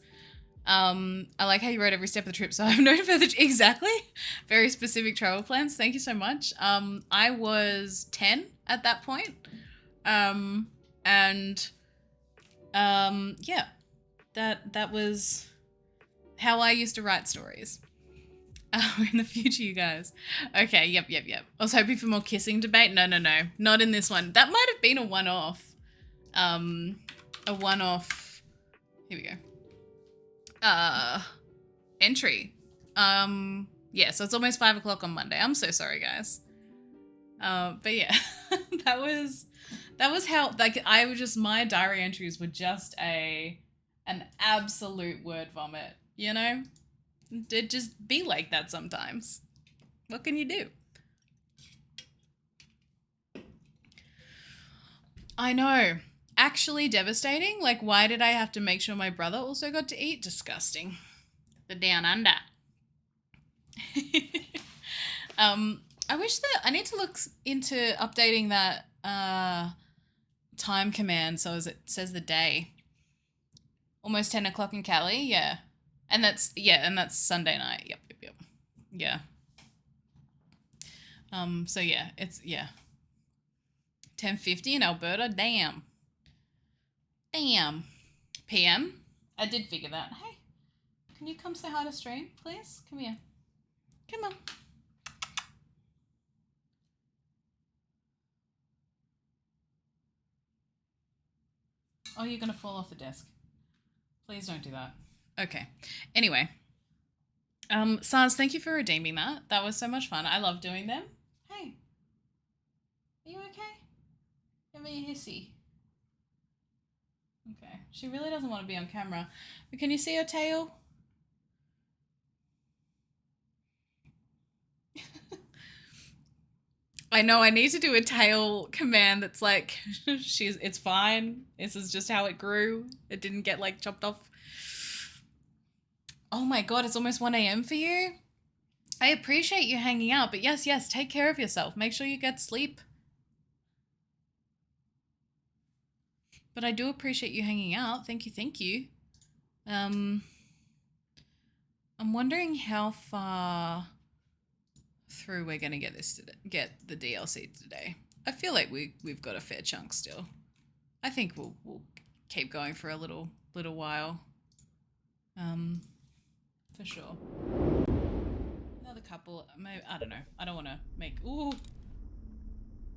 I like how you wrote every step of the trip, so I've no further exactly very specific travel plans. Thank you so much. I was 10 at that point. And yeah, that was how I used to write stories. In the future, you guys. Okay, yep. I was hoping for more kissing debate. No, not in this one. That might have been a one-off. A one-off. Here we go. Entry. Yeah, so it's almost 5 o'clock on Monday. I'm so sorry, guys. But yeah, that was how, like, my diary entries were just an absolute word vomit, you know? It'd just be like that sometimes. What can you do? I know. Actually devastating. Like, why did I have to make sure my brother also got to eat? Disgusting. The down under. I wish that I need to look into updating that time command so as it says the day. Almost 10 o'clock in Cali, yeah. And that's Sunday night. Yep. Yeah. So yeah, it's 10:50 in Alberta. Damn. PM. I did figure that. Hey, can you come say hi to stream, please? Come here. Come on. Oh, you're gonna fall off the desk. Please don't do that. Okay. Anyway. Sars, thank you for redeeming that. That was so much fun. I love doing them. Hey. Are you okay? Give me a hissy. Okay. She really doesn't want to be on camera. But can you see her tail? I know I need to do a tail command that's like, it's fine. This is just how it grew. It didn't get like chopped off. Oh my God, it's almost 1 a.m. for you. I appreciate you hanging out, but yes, take care of yourself. Make sure you get sleep. But I do appreciate you hanging out. Thank you. I'm wondering how far through we're gonna get the DLC today. I feel like we've got a fair chunk still. I think we'll keep going for a little while. For sure. Another couple, maybe, I don't know. I don't want to make, ooh.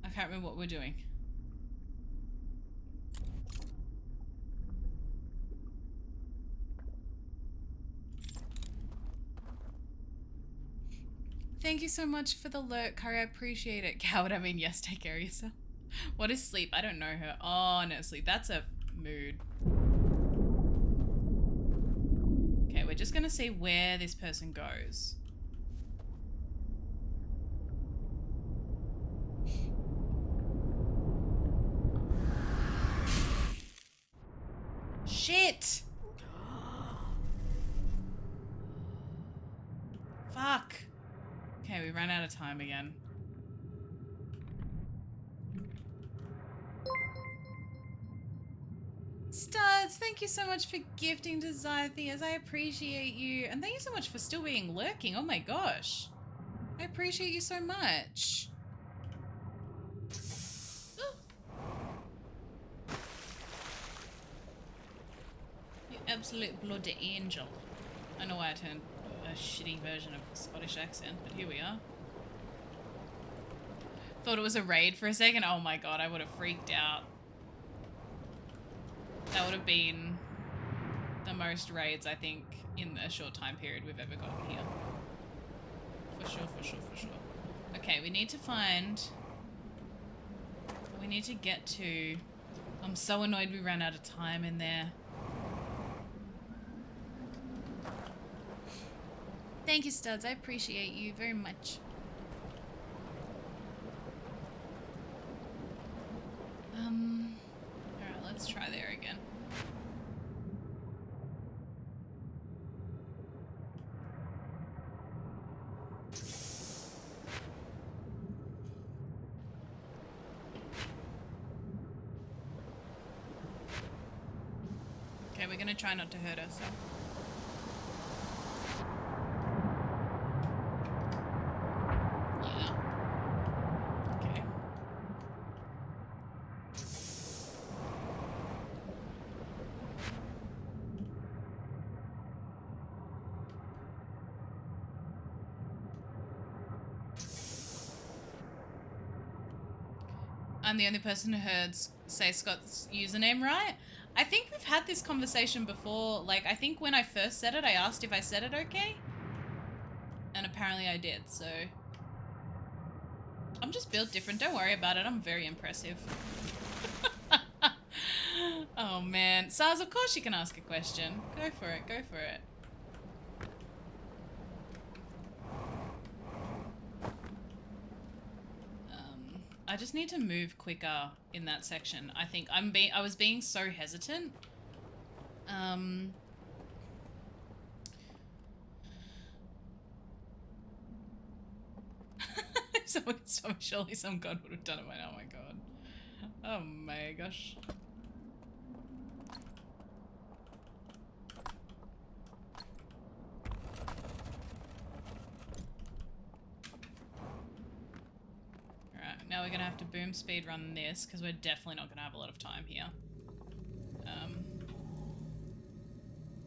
I can't remember what we're doing. Thank you so much for the lurk, Kari. I appreciate it. Coward, I mean, yes, take care of yourself. What is sleep? I don't know her. Oh, no, sleep. That's a mood. Okay, we're just going to see where this person goes. Shit! Fuck. Okay, we ran out of time again. Studs, thank you so much for gifting to Zythias. I appreciate you. And thank you so much for still being lurking. Oh my gosh. I appreciate you so much. You absolute bloody angel. I know why I turned a shitty version of a Scottish accent, but here we are. Thought it was a raid for a second. Oh my god, I would have freaked out. That would have been the most raids, I think, in a short time period we've ever gotten here. For sure. Okay, we need to find... We need to get to... I'm so annoyed we ran out of time in there. Thank you, Studs. I appreciate you very much. Alright, let's try there again. we're gonna try not to hurt ourselves. Yeah. Okay. I'm the only person who heard say Scott's username right. I think we've had this conversation before. Like, I think when I first said it, I asked if I said it okay. And apparently I did, so... I'm just built different. Don't worry about it. I'm very impressive. Oh, man. Saz, of course you can ask a question. Go for it. Go for it. I just need to move quicker in that section. I think I was being so hesitant. Someone could stop. Surely some god would have done it by now. Oh my god. Oh my gosh. Alright, now we're gonna have to boom speed run this because we're definitely not gonna have a lot of time here.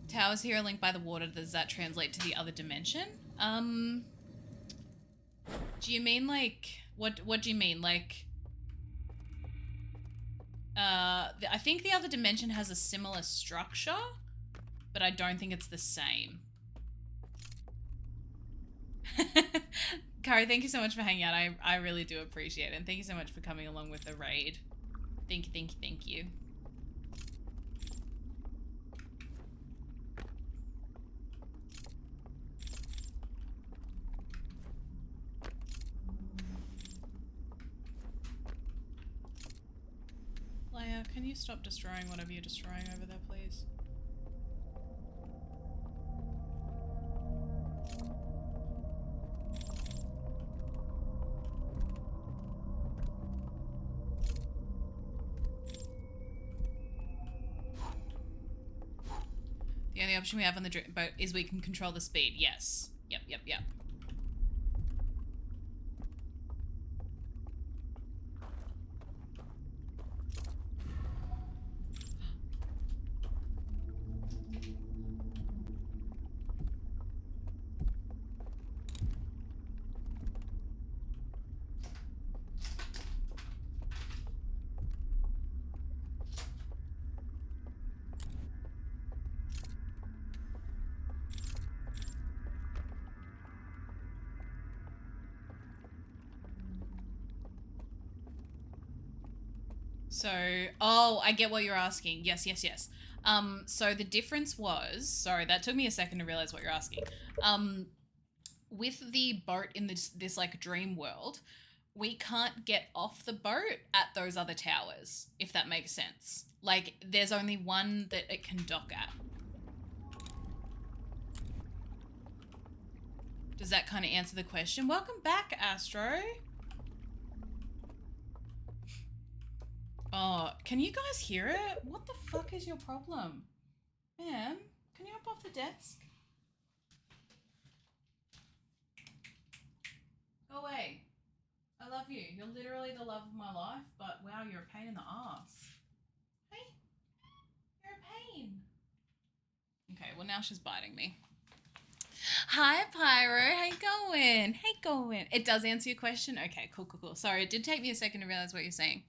Towers here are linked by the water. Does that translate to the other dimension? Do you mean like what do you mean? Like I think the other dimension has a similar structure, but I don't think it's the same. Kari, thank you so much for hanging out. I really do appreciate it. And thank you so much for coming along with the raid. Thank you, thank you, thank you. Leia, can you stop destroying whatever you're destroying over there, please? The only option we have on the boat is we can control the speed. Yes. Yep, yep, yep. So, oh, I get what you're asking. Yes, yes, yes. So the difference was, sorry, that took me a second to realize what you're asking. With the boat in this like dream world, we can't get off the boat at those other towers, if that makes sense. Like, there's only one that it can dock at. Does that kind of answer the question? Welcome back, Astro. Oh, can you guys hear it? What the fuck is your problem? Ma'am, can you hop off the desk? Go away. I love you. You're literally the love of my life, but wow, you're a pain in the ass. Hey, you're a pain. Okay, well now she's biting me. Hi, Pyro. How you going? Hey, going. It does answer your question? Okay, cool, cool, cool. Sorry, it did take me a second to realize what you're saying.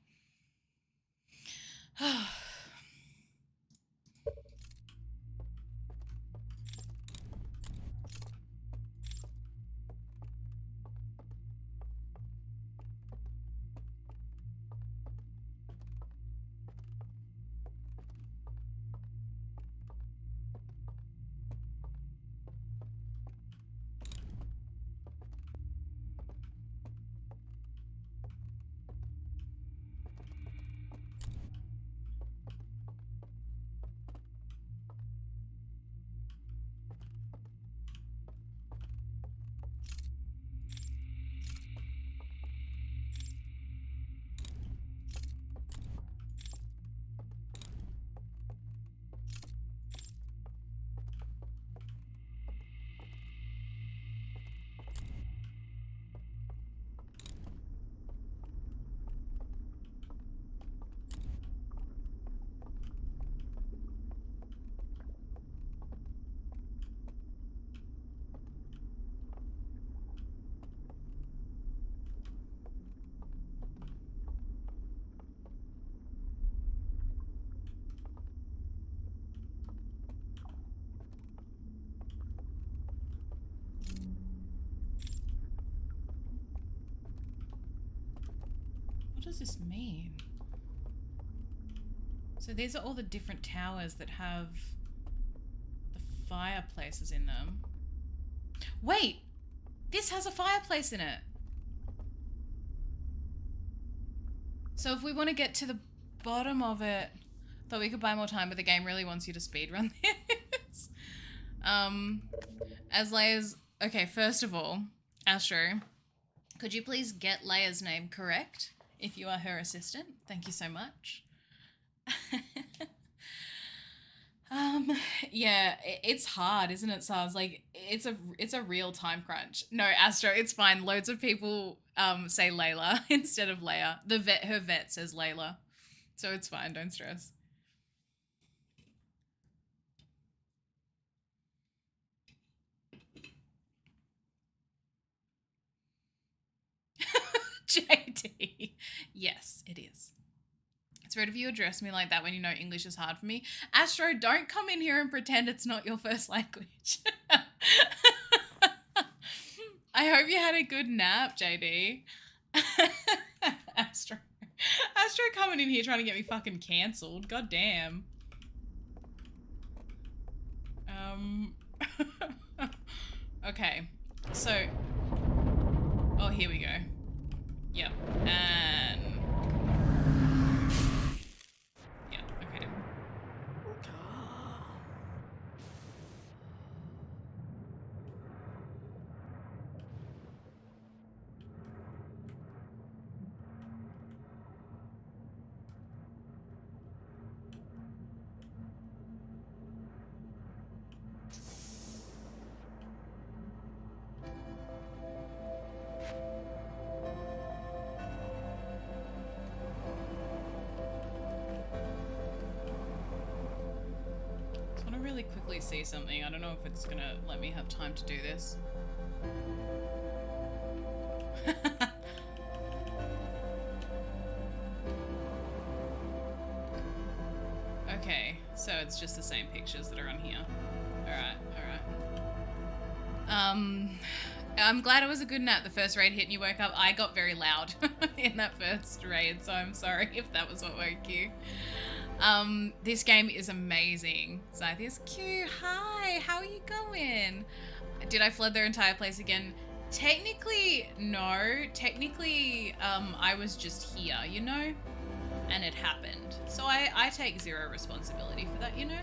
What does this mean? So these are all the different towers that have the fireplaces in them. Wait! This has a fireplace in it! So if we want to get to the bottom of it, thought we could buy more time, but the game really wants you to speedrun this. As Leia's... Okay, first of all, Astro, could you please get Leia's name correct if you are her assistant? Thank you so much. Yeah, it's hard, isn't it, Sars? Like, it's a real time crunch. No, Astro, it's fine. Loads of people say Layla instead of Leia. Her vet says Layla. So it's fine, don't stress. JD. Yes, it is. It's rude of you to address me like that when you know English is hard for me. Astro, don't come in here and pretend it's not your first language. I hope you had a good nap, JD. Astro coming in here trying to get me fucking cancelled. God damn. Okay. So. Oh, here we go. Yep. And. Yeah, okay. Really quickly see something. I don't know if it's gonna let me have time to do this. Okay, so it's just the same pictures that are on here. Alright. I'm glad it was a good nap. The first raid hit and you woke up. I got very loud in that first raid, so I'm sorry if that was what woke you. This game is amazing. Zythia's Q, hi, how are you going? Did I flood their entire place again? Technically, no. Technically, I was just here, you know? And it happened. So I take zero responsibility for that, you know?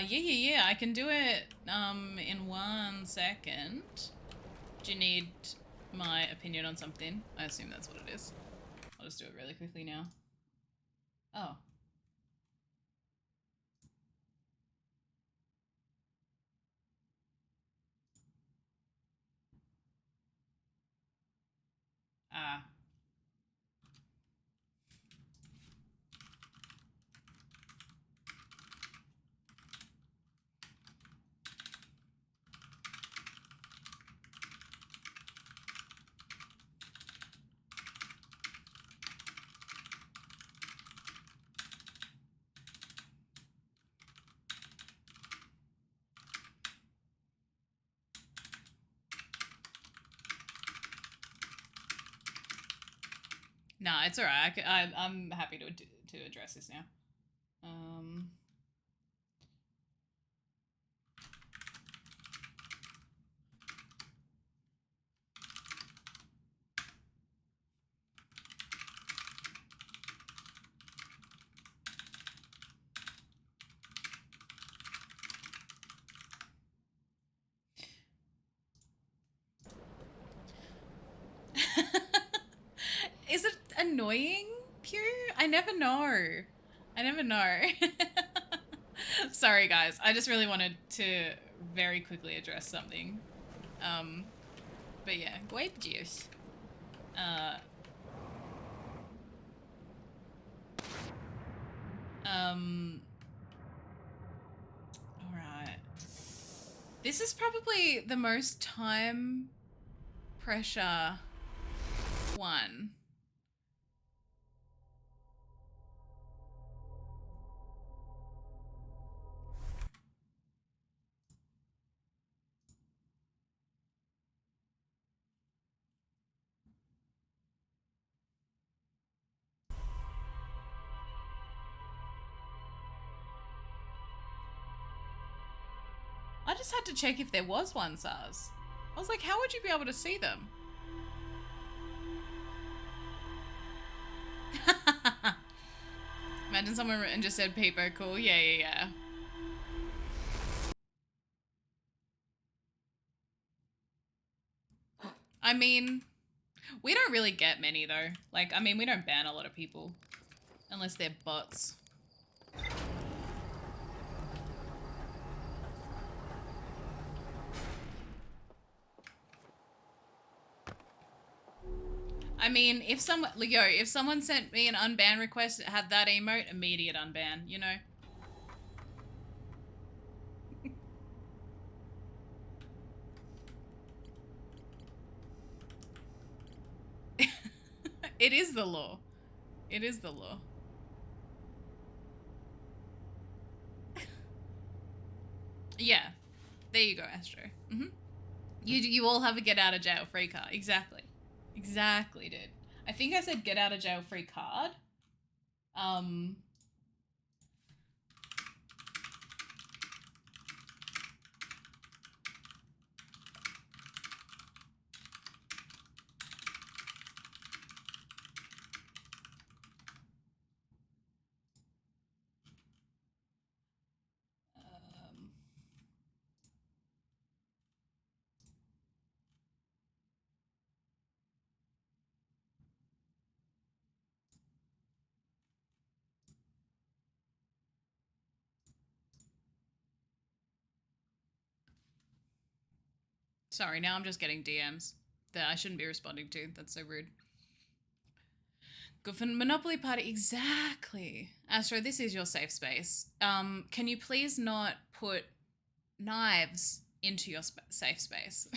Yeah, I can do it, in 1 second. Do you need my opinion on something? I assume that's what it is. I'll just do it really quickly now. Oh. Ah. Nah, it's alright. I'm happy to address this now. Is it annoying, Pew? I never know. Sorry, guys. I just really wanted to very quickly address something. But yeah, grape juice. Alright. This is probably the most time pressure one. I just had to check if there was one, Sars. I was like, how would you be able to see them? Imagine someone written just said Peepo cool. Yeah. I mean, we don't really get many though. Like, I mean, we don't ban a lot of people. Unless they're bots. I mean, if someone sent me an unban request that had that emote, immediate unban, you know? It is the law. It is the law. Yeah. There you go, Astro. Mm-hmm. You all have a get out of jail free card. Exactly. Exactly, dude. I think I said get out of jail free card. Sorry, now I'm just getting DMs that I shouldn't be responding to. That's so rude. Good for Monopoly Party. Exactly. Astro, this is your safe space. Can you please not put knives into your safe space?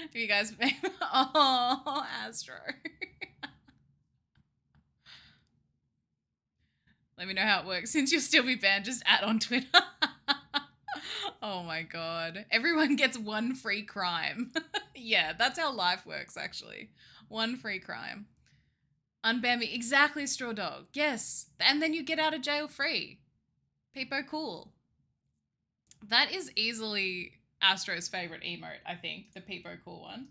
If you guys... Oh, Astro. Let me know how it works. Since you'll still be banned, just add on Twitter. Oh my god. Everyone gets one free crime. Yeah, that's how life works, actually. One free crime. Unban me. Exactly, Straw Dog. Yes. And then you get out of jail free. Peepo cool. That is easily Astro's favorite emote, I think. The Peepo cool one.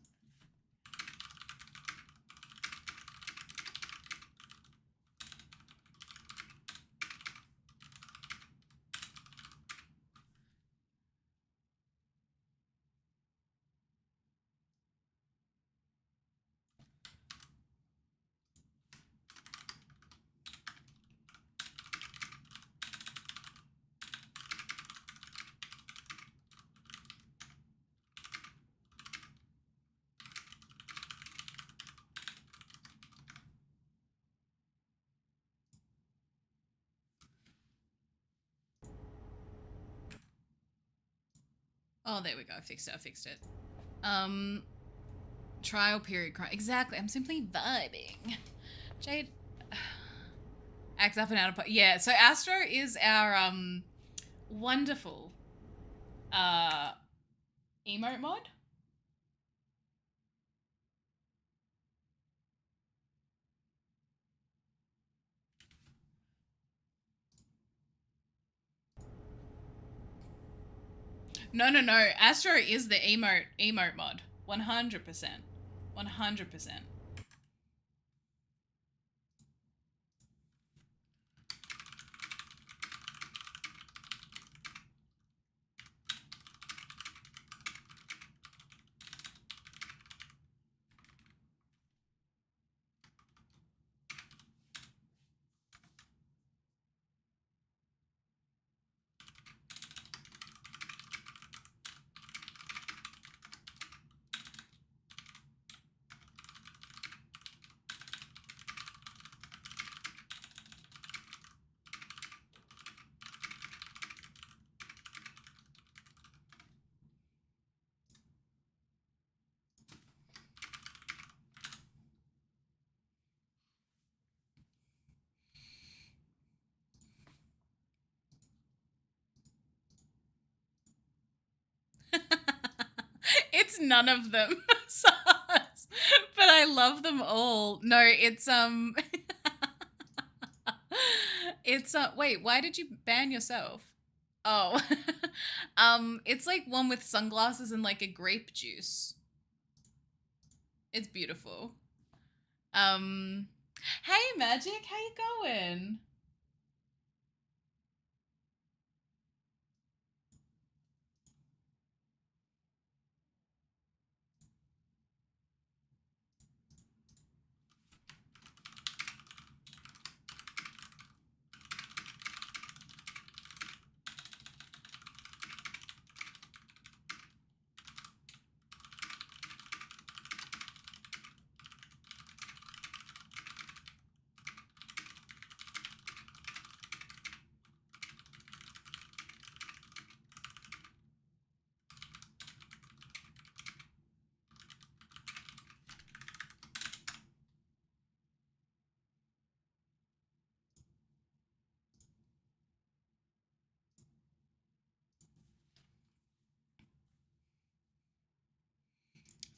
Oh, there we go. I fixed it. Trial period crime. Exactly. I'm simply vibing. Jade acts up and out of... Yeah, so Astro is our wonderful emote mod. No. Astro is the emote mod. 100%. 100%. It's none of them. But I love them all. No, it's it's wait, why did you ban yourself? Oh. It's like one with sunglasses and like a grape juice. It's beautiful. Hey Magic, how you going?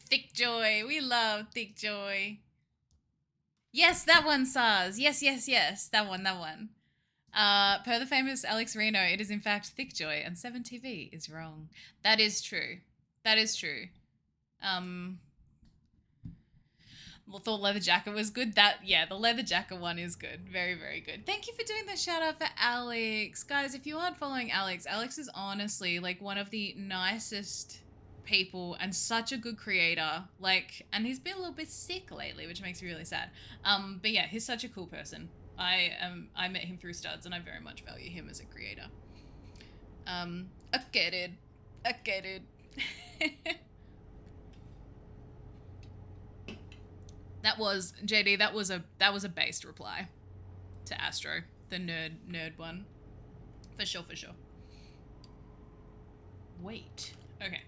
Thick Joy. We love Thick Joy. Yes, that one, Sars. Yes, yes, yes. That one, that one. Per the famous Alex Reno, it is in fact Thick Joy, and 7TV is wrong. That is true. That is true. Thought leather jacket was good. The leather jacket one is good. Very, very good. Thank you for doing the shout out for Alex. Guys, if you aren't following Alex, Alex is honestly like one of the nicest people and such a good creator. Like, and he's been a little bit sick lately, which makes me really sad. But yeah, he's such a cool person. I met him through Studs and I very much value him as a creator. Okay, dude. Okay, dude. That was JD. That was a based reply to Astro, the nerd one, for sure, for sure. Wait. Okay.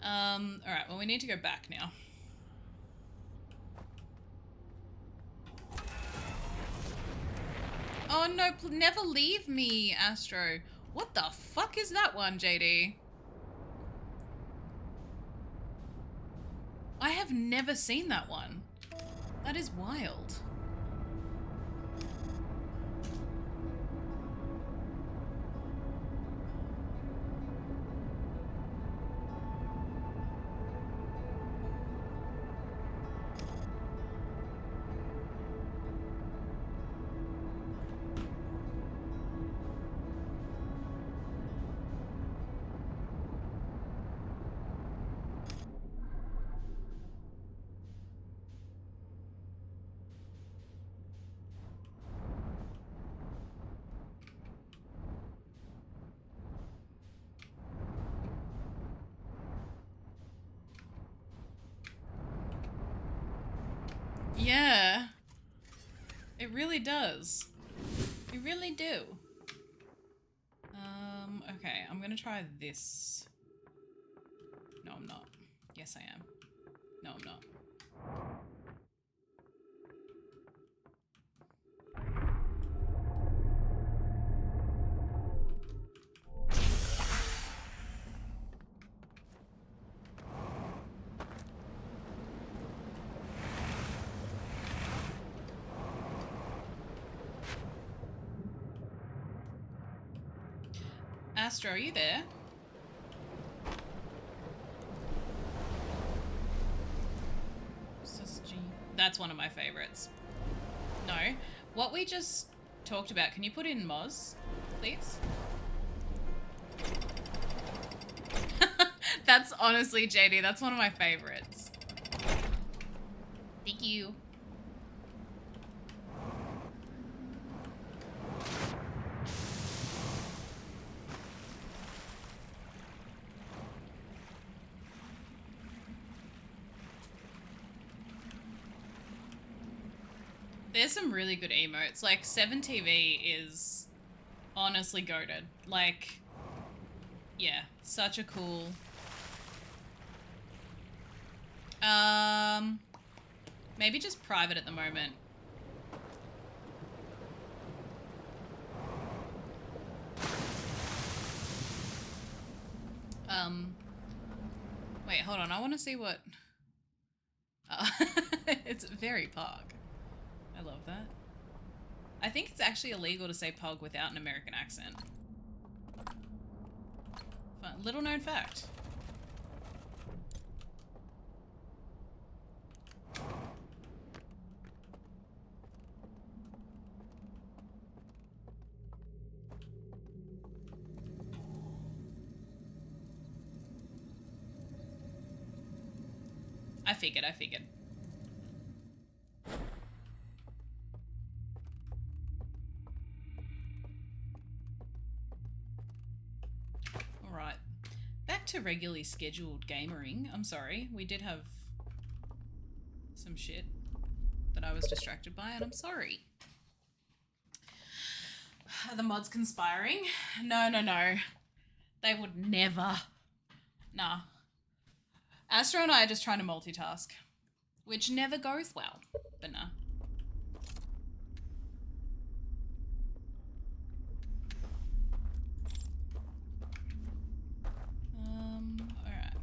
All right. Well, we need to go back now. Oh no! Never leave me, Astro. What the fuck is that one, JD? I have never seen that one. That is wild. Yeah. It really does. You really do. Okay, I'm gonna try this. No, I'm not. Yes, I am. No, I'm not. Astro, are you there? That's one of my favorites. No. What we just talked about, can you put in Moz, please? That's honestly, JD, that's one of my favorites. Thank you. There's some really good emotes. Like, 7TV is honestly goated. Like, yeah, such a cool... Maybe just private at the moment. Wait, hold on. I want to see what... It's very pog. I love that. I think it's actually illegal to say pog without an American accent. Fun. Little known fact. I figured. Alright. Back to regularly scheduled gamering. I'm sorry, we did have some shit that I was distracted by, and I'm sorry. Are the mods conspiring? No. They would never. Nah. Astro and I are just trying to multitask, which never goes well, but nah. Alright.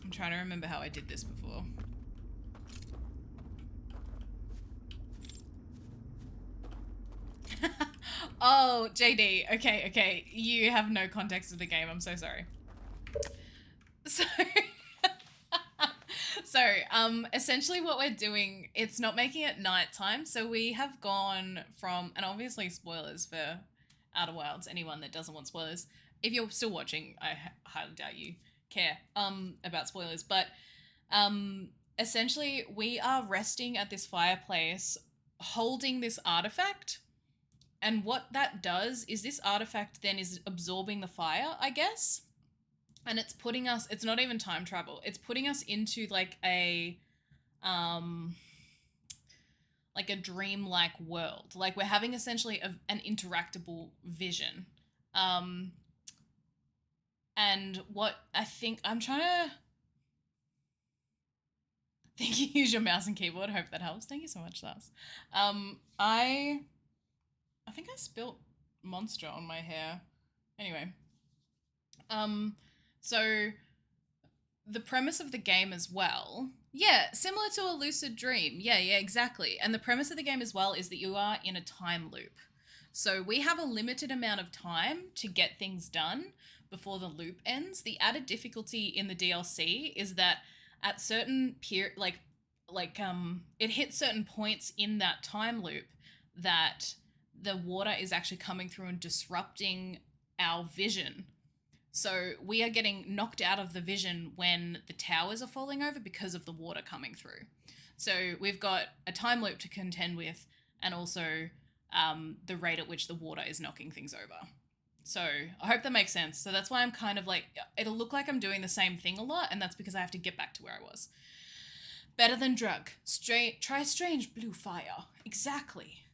I'm trying to remember how I did this before. Oh, JD. Okay. You have no context of the game. I'm so sorry. So, essentially what we're doing, it's not making it nighttime. So we have gone from, and obviously spoilers for Outer Wilds, anyone that doesn't want spoilers. If you're still watching, I highly doubt you care about spoilers, but essentially we are resting at this fireplace holding this artifact, and what that does is this artifact then is absorbing the fire, I guess, and it's putting us, it's not even time travel, it's putting us into like a dream-like world. Like we're having essentially an interactable vision. And what I think, I'm trying to think you use your mouse and keyboard. I hope that helps. Thank you so much, Lars. I think I spilt Monster on my hair. Anyway. So the premise of the game as well, yeah, similar to a lucid dream. Yeah, exactly. And the premise of the game as well is that you are in a time loop. So we have a limited amount of time to get things done before the loop ends. The added difficulty in the DLC is that at certain it hits certain points in that time loop that the water is actually coming through and disrupting our vision. So we are getting knocked out of the vision when the towers are falling over because of the water coming through. So we've got a time loop to contend with, and also the rate at which the water is knocking things over. So I hope that makes sense. So that's why I'm kind of like, it'll look like I'm doing the same thing a lot, and that's because I have to get back to where I was. Better than drug. Try strange blue fire. Exactly.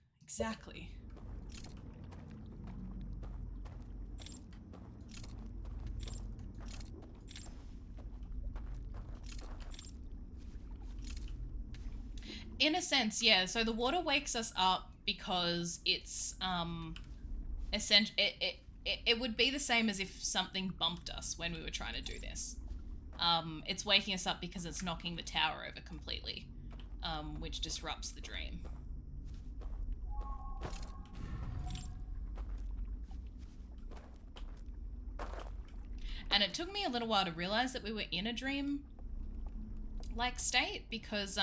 In a sense, yeah. So the water wakes us up because it's it would be the same as if something bumped us when we were trying to do this. It's waking us up because it's knocking the tower over completely, which disrupts the dream. And it took me a little while to realize that we were in a dream-like state because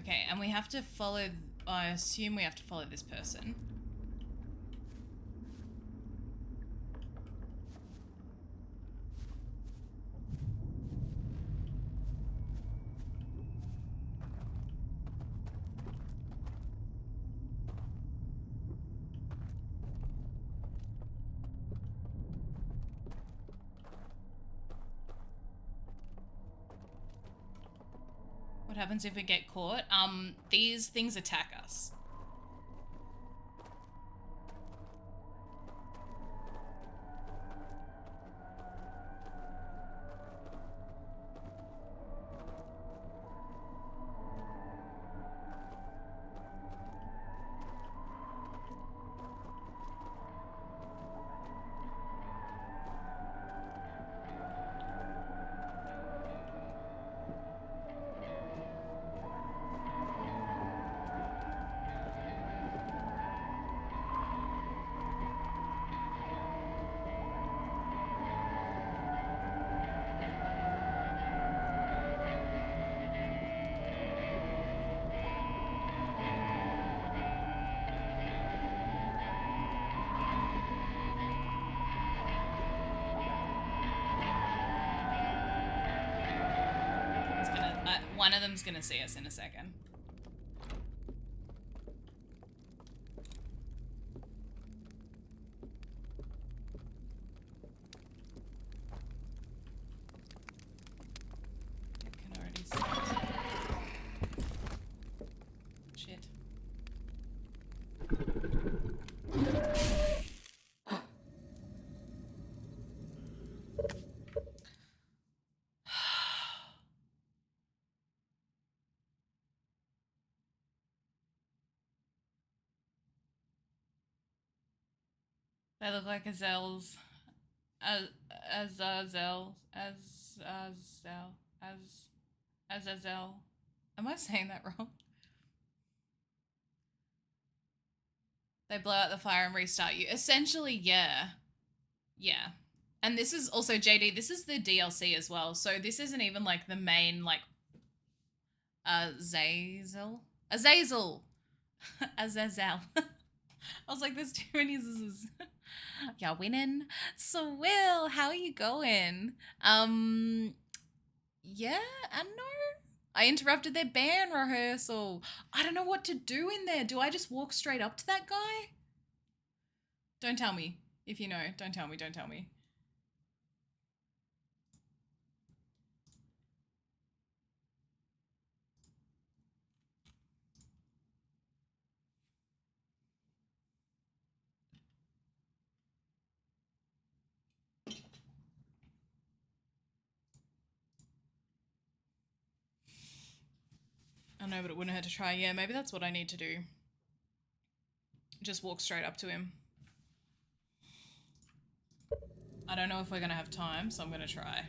Okay, and we have to follow... I assume we have to follow this person. What happens if we get caught? These things attack us. One of them's gonna see us in a second. I can already see it. Shit. They look like Azels. Azazel. Azazel. Am I saying that wrong? They blow out the fire and restart you. Essentially, yeah. Yeah. And this is also, JD, this is the DLC as well. So this isn't even like the main, like, Azazel. Azazel. Azazel. I was like, there's too many Z's. Y'all winning. So, Will, how are you going? Yeah, I know. I interrupted their band rehearsal. I don't know what to do in there. Do I just walk straight up to that guy? Don't tell me. If you know, don't tell me, don't tell me. I know, but it wouldn't hurt to try. Yeah, maybe that's what I need to do. Just walk straight up to him. I don't know if we're going to have time, so I'm going to try.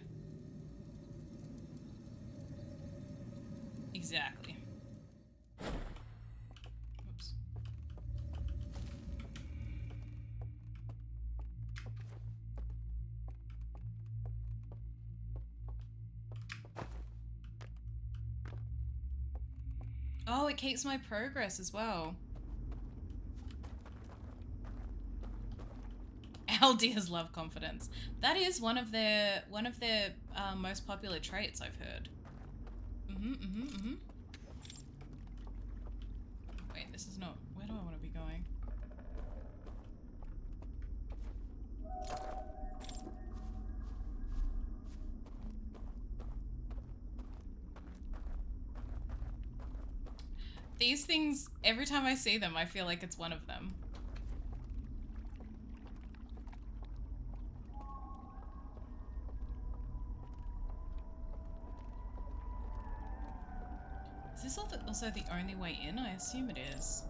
Exactly. Oops. Oh, it keeps my progress as well. Aldeas love confidence. That is one of their most popular traits, I've heard. Wait, this is not... Where do I want to be going? These things, every time I see them, I feel like it's one of them. Is this also the only way in? I assume it is.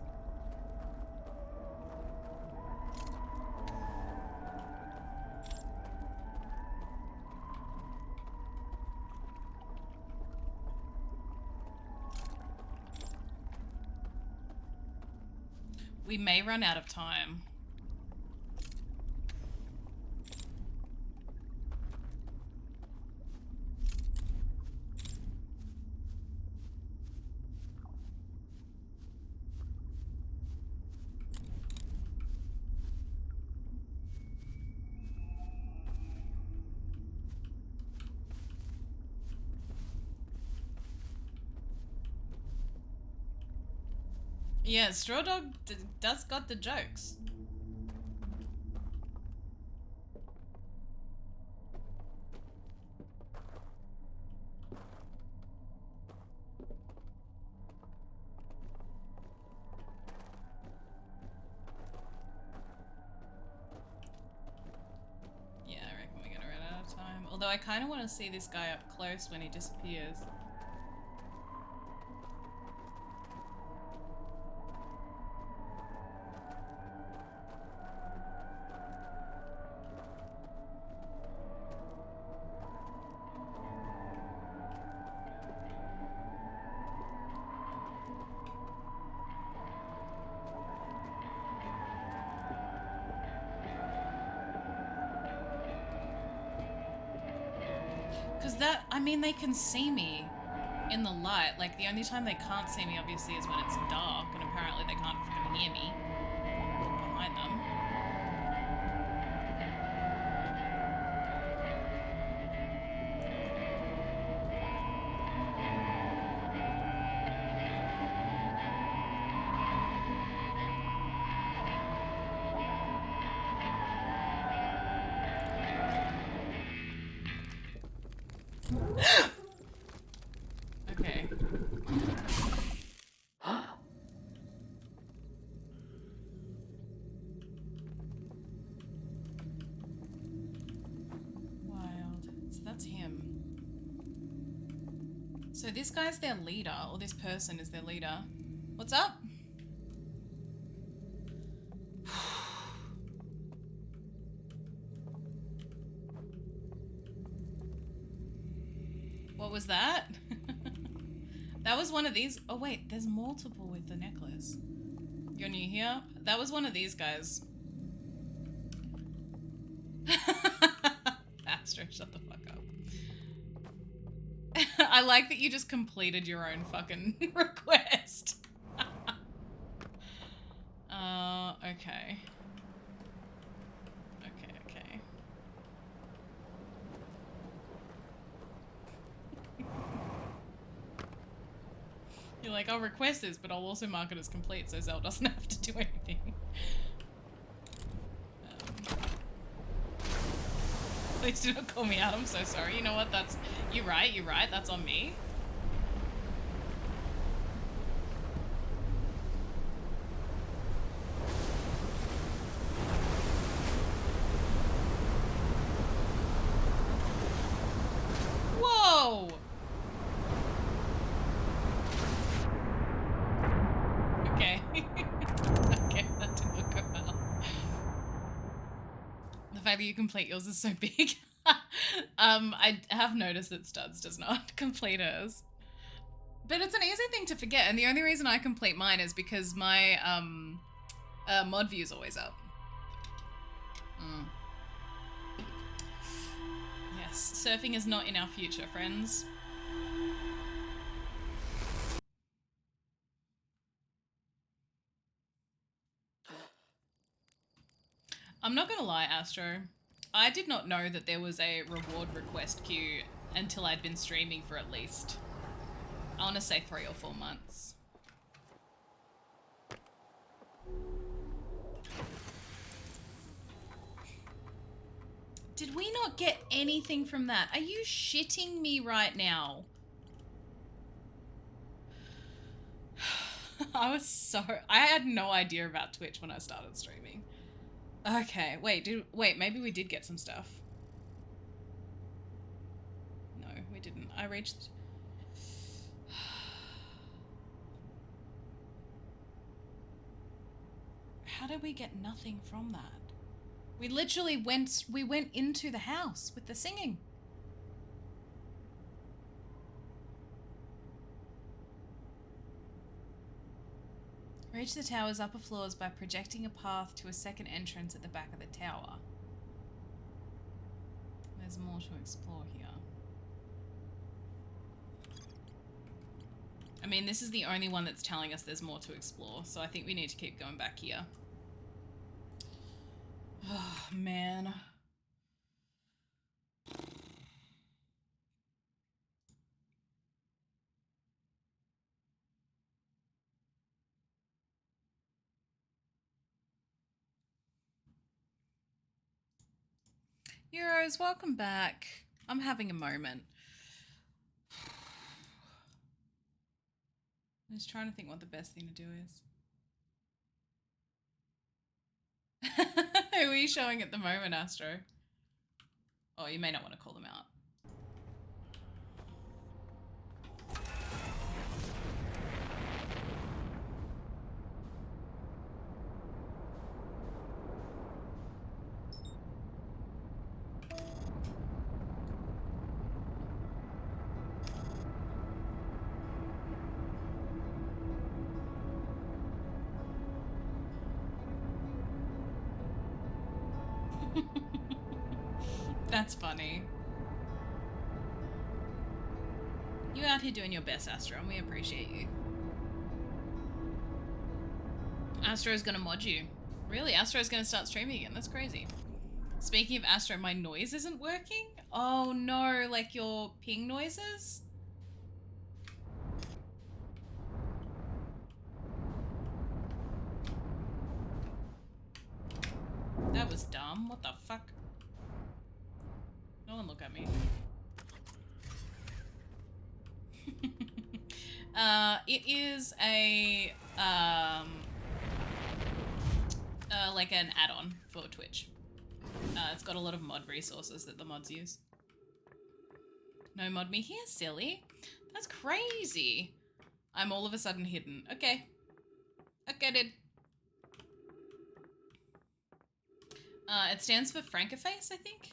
We may run out of time. Yeah, Straw Dog does got the jokes. Yeah, I reckon we're gonna run out of time. Although I kind of want to see this guy up close when he disappears. Because that, I mean, they can see me in the light. Like, the only time they can't see me, obviously, is when it's dark, and apparently they can't fucking hear me behind them. Okay. Wild. So that's him. So this guy's their leader, or this person is their leader. What's up? What was that? That was one of these. Oh wait, there's multiple with the necklace. You're new here? That was one of these guys. Astro, shut the fuck up. I like that you just completed your own fucking request. Okay. Okay. You're like, I'll request this, but I'll also mark it as complete so Zell doesn't have to do anything. Please do not call me out, I'm so sorry. You know what, you're right, that's on me. Whoa! Okay. Okay, that did not go well. The fact that you complete yours is so big. I have noticed that Studs does not complete hers. But it's an easy thing to forget, and the only reason I complete mine is because my mod view is always up. Yes, surfing is not in our future, friends. I'm not gonna lie, Astro. I did not know that there was a reward request queue until I'd been streaming for at least, I want to say 3 or 4 months. Did we not get anything from that? Are you shitting me right now? I had no idea about Twitch when I started streaming. Okay, wait, maybe we did get some stuff. No, we didn't. I reached... How did we get nothing from that? We literally went into the house with the singing. Reach the tower's upper floors by projecting a path to a second entrance at the back of the tower. There's more to explore here. I mean, this is the only one that's telling us there's more to explore, so I think we need to keep going back here. Oh, man. Euros, welcome back. I'm having a moment. I'm just trying to think what the best thing to do is. Who are you showing at the moment, Astro? Oh, you may not want to call them out. That's funny. You out here doing your best, Astro, and we appreciate you. Astro's gonna mod you. Really? Astro's gonna start streaming again? That's crazy. Speaking of Astro, my noise isn't working? Oh no, like your ping noises? That was dumb. What the fuck? No one look at me. It is a like an add-on for Twitch. It's got a lot of mod resources that the mods use. No mod me here, silly. That's crazy. I'm all of a sudden hidden. Okay. Okay, dude. It stands for Francoface, I think.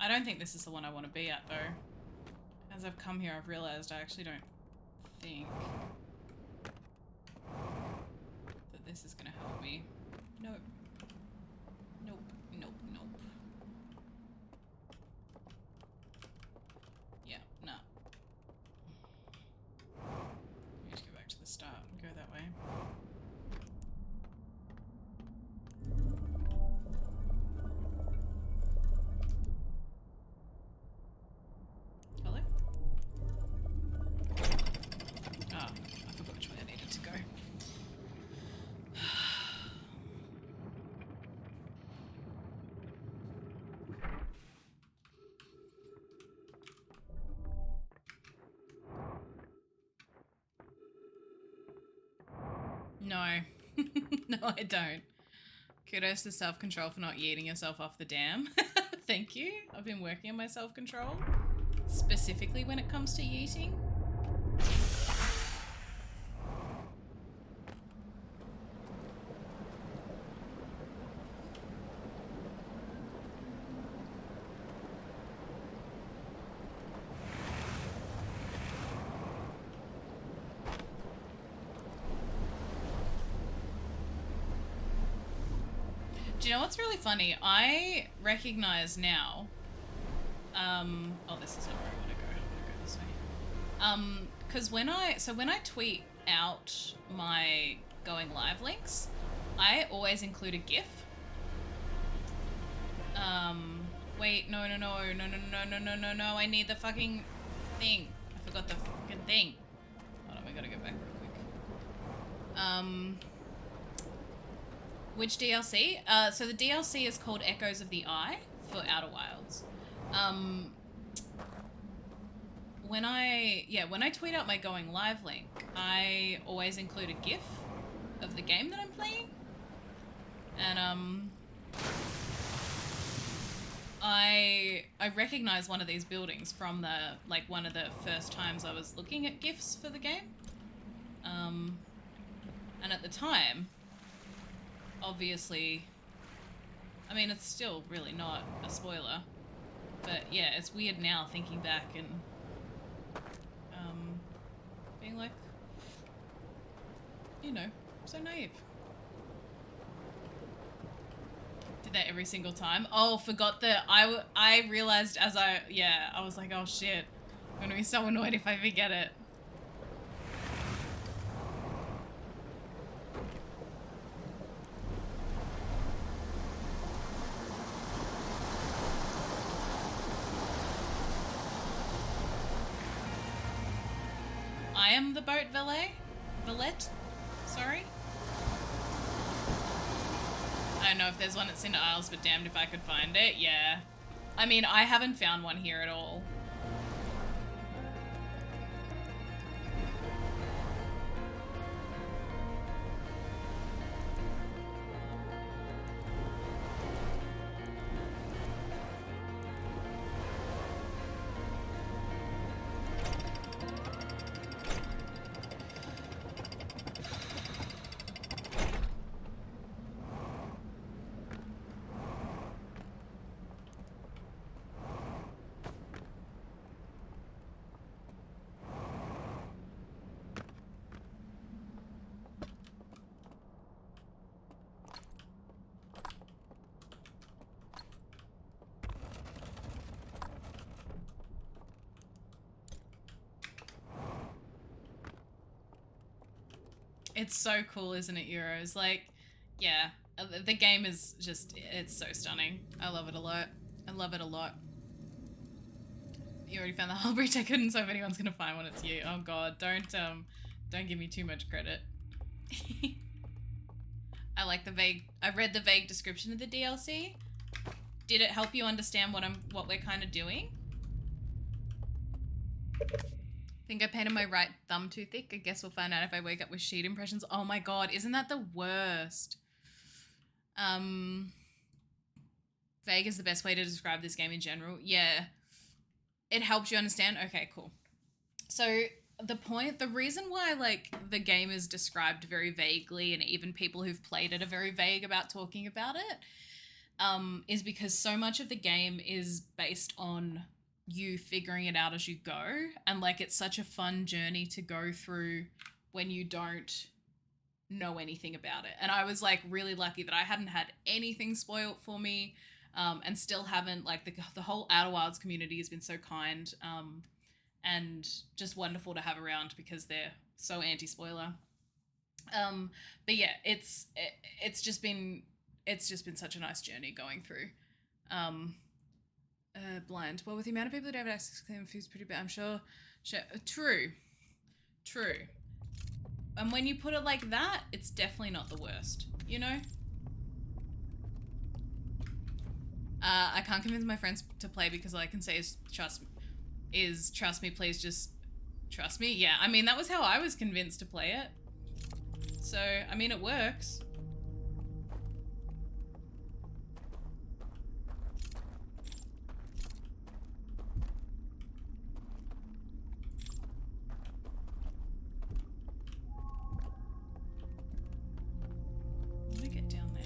I don't think this is the one I want to be at, though. As I've come here, I've realized I actually don't think that this is going to help me. Nope. Nope. Nope. Nope. Yeah, nah. Let me just go back to the start and go that way. No. No, I don't. Kudos to self-control for not yeeting yourself off the dam. Thank you. I've been working on my self-control. Specifically when it comes to yeeting. Do you know what's really funny? I recognize now. Oh, this is not where I want to go. I want to go this way. Because when I tweet out my going live links, I always include a GIF. Wait, no. I need the fucking thing. I forgot the fucking thing. Hold on, we gotta go back real quick. Which DLC? So the DLC is called Echoes of the Eye for Outer Wilds. When I tweet out my going live link, I always include a GIF of the game that I'm playing. And I recognize one of these buildings from one of the first times I was looking at GIFs for the game. And at the time, obviously, I mean, it's still really not a spoiler, but yeah, it's weird now thinking back and being like, you know, so naive. Did that every single time. Oh, forgot that I realized as I was like, oh shit, I'm gonna be so annoyed if I forget it. I am the boat valet? Valet? Sorry? I don't know if there's one at Cinder Isles, but damned if I could find it. Yeah. I mean, I haven't found one here at all. It's so cool, isn't it, Euros? Like, yeah, the game is just, it's so stunning. I love it a lot. I love it a lot. You already found the hull breach. I couldn't, so if anyone's gonna find one, it's you. Oh god, don't give me too much credit. I like the vague, I read the vague description of the DLC. Did it help you understand what we're kind of doing? Think I painted my right thumb too thick. I guess we'll find out if I wake up with sheet impressions. Oh my god, isn't that the worst? Vague is the best way to describe this game in general. Yeah. It helps you understand? Okay, cool. So the reason why like the game is described very vaguely, and even people who've played it are very vague about talking about it, is because so much of the game is based on you figuring it out as you go, and like it's such a fun journey to go through when you don't know anything about it. And I was like really lucky that I hadn't had anything spoiled for me, and still haven't, like the whole Outer Wilds community has been so kind, and just wonderful to have around because they're so anti-spoiler. But yeah, it's just been such a nice journey going through. Blind. Well, with the amount of people that have access to claim food's pretty bad, I'm sure. True. And when you put it like that, it's definitely not the worst, you know? I can't convince my friends to play because all I can say is trust me, please just trust me. Yeah, I mean, that was how I was convinced to play it. So, I mean, it works. Let me get down there.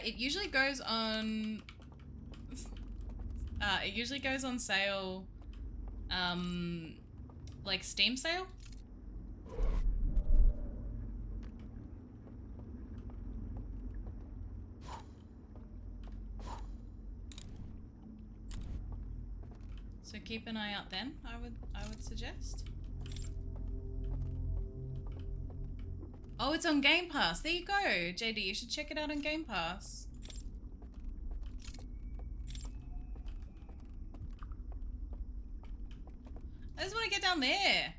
It usually goes on. It usually goes on sale. Like Steam sale. So keep an eye out then. I would suggest. Oh, it's on Game Pass. There you go, JD. You should check it out on Game Pass. I just want to get down there.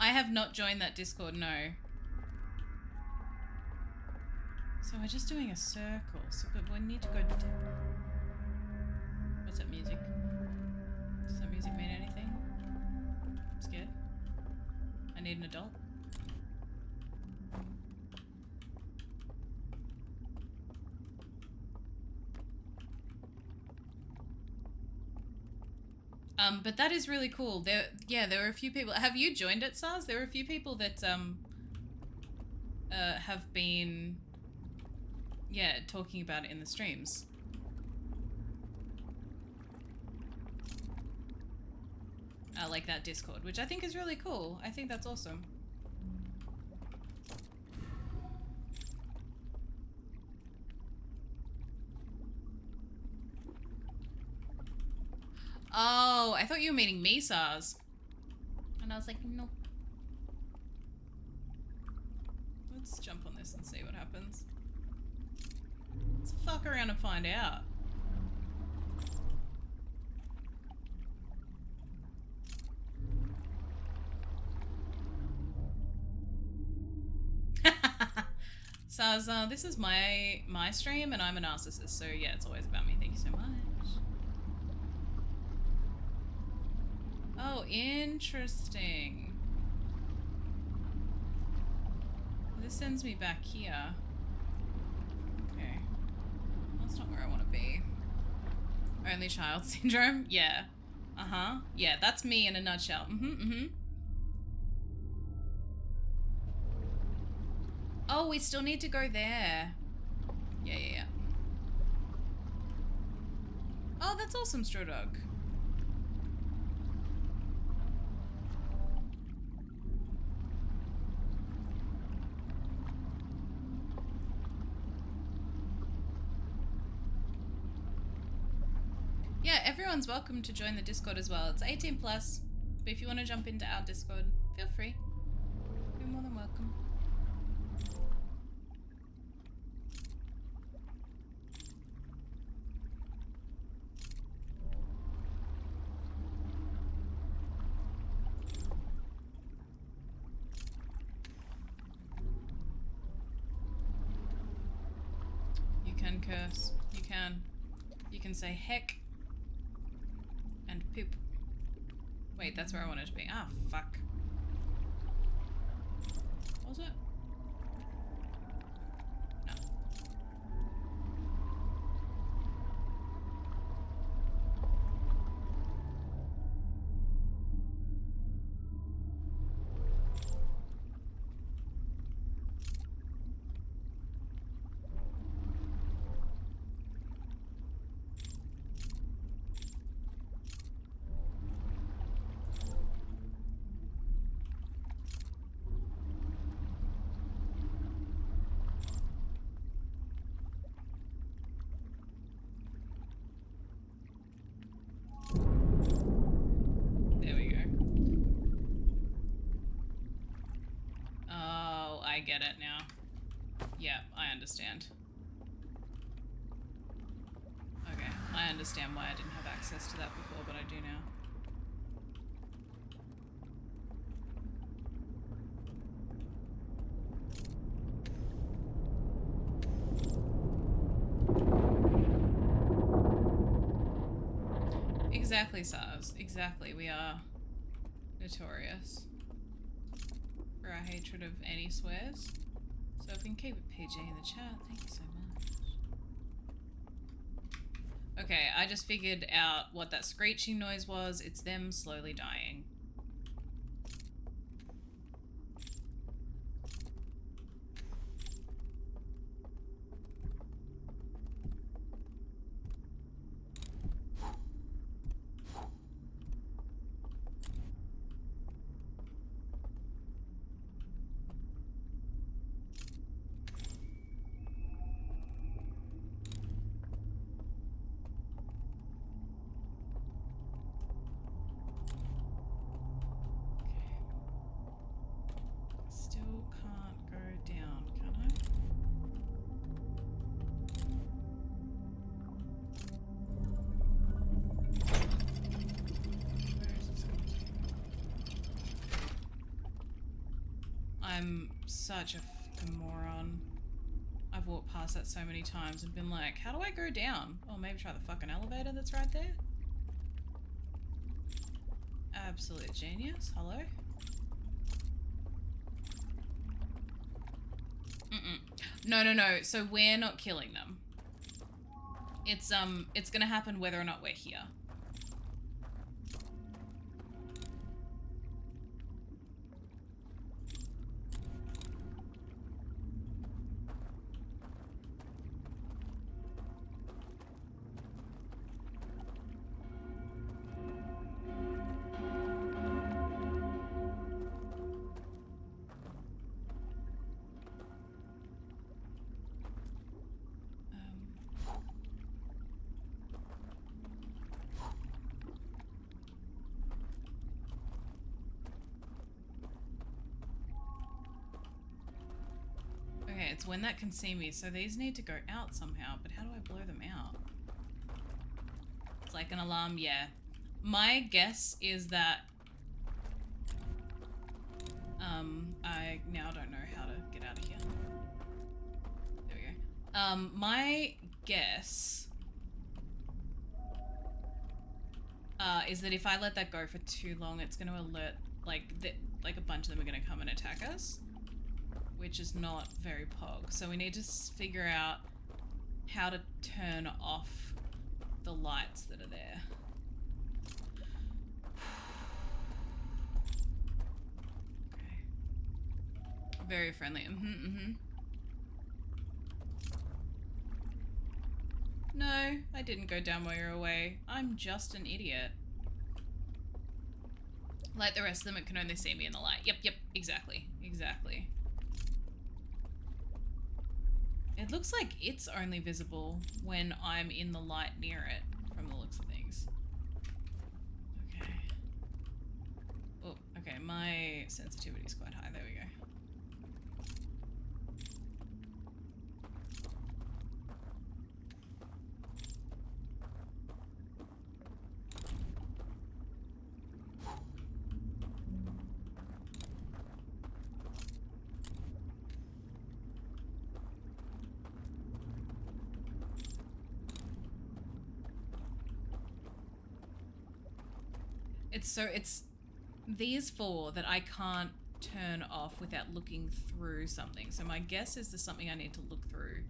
I have not joined that Discord, no. So we're just doing a circle, so, but we need to go to... What's that music? Does that music mean anything? I'm scared. I need an adult. But that is really cool. There were a few people. Have you joined it, Sars? There were a few people that have been, talking about it in the streams. Like that Discord, which I think is really cool. I think that's awesome. Oh, I thought you were meaning me, Sars. And I was like, no. Let's jump on this and see what happens. Let's fuck around and find out. Sars, this is my stream and I'm a narcissist, so yeah, it's always about me. Thank you so much. Oh, interesting. This sends me back here. Okay. That's not where I want to be. Only child syndrome? Yeah. Uh-huh. Yeah, that's me in a nutshell. Oh, we still need to go there. Yeah. Oh, that's awesome, Straw Dog. Yeah, everyone's welcome to join the Discord as well. It's 18+, but if you want to jump into our Discord, feel free. You're more than welcome. You can curse. You can. You can say heck. And poop. Wait, that's where I wanted to be. Ah, fuck. Was it? No. There we go. Oh, I get it now. Yeah, I understand. Okay, I understand why I didn't have access to that before, but I do now. Exactly, Sars. Exactly. We are notorious for our hatred of any swears. So if we can keep it PG in the chat, thank you so much. Okay, I just figured out what that screeching noise was. It's them slowly dying. I'm such a fucking moron. I've walked past that so many times and been like, how do I go down? Oh, maybe try the fucking elevator that's right there. Absolute genius. Hello? No. So we're not killing them. It's gonna happen whether or not we're here. Okay, it's when that can see me, so these need to go out somehow, but how do I blow them out? It's like an alarm, yeah. My guess is that I now don't know how to get out of here. There we go. My guess is that if I let that go for too long, it's going to alert, like a bunch of them are going to come and attack us, which is not very pog. So we need to figure out how to turn off the lights that are there. Okay. Very friendly. No, I didn't go down while you're away. I'm just an idiot. Like the rest of them, it can only see me in the light. Yep, exactly. It looks like it's only visible when I'm in the light near it, from the looks of things. Okay. Oh, okay, my sensitivity is quite high. There we go. It's these four that I can't turn off without looking through something. So my guess is there's something I need to look through.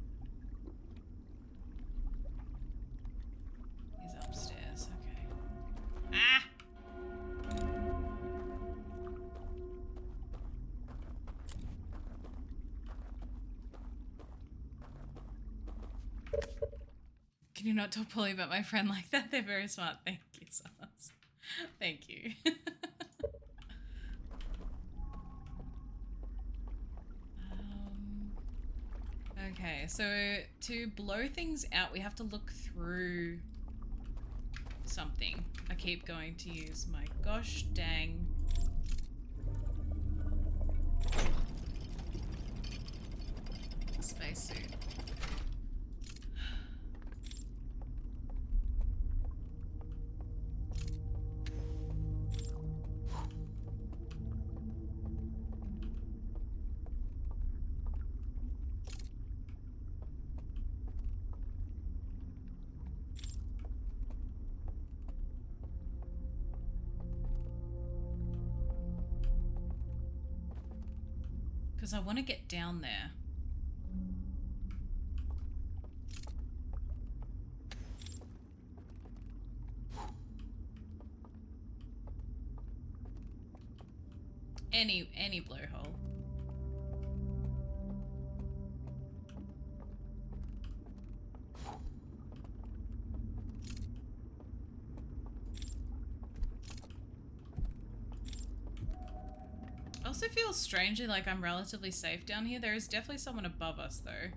He's upstairs, okay. Ah! Can you not talk poorly about my friend like that? They're very smart. Thank you, Sus. Thank you. Okay, so to blow things out, we have to look through something. I keep going to use my gosh dang spacesuit. Because I want to get down there. Any blowhole. Also feels strangely like I'm relatively safe down here. There is definitely someone above us though.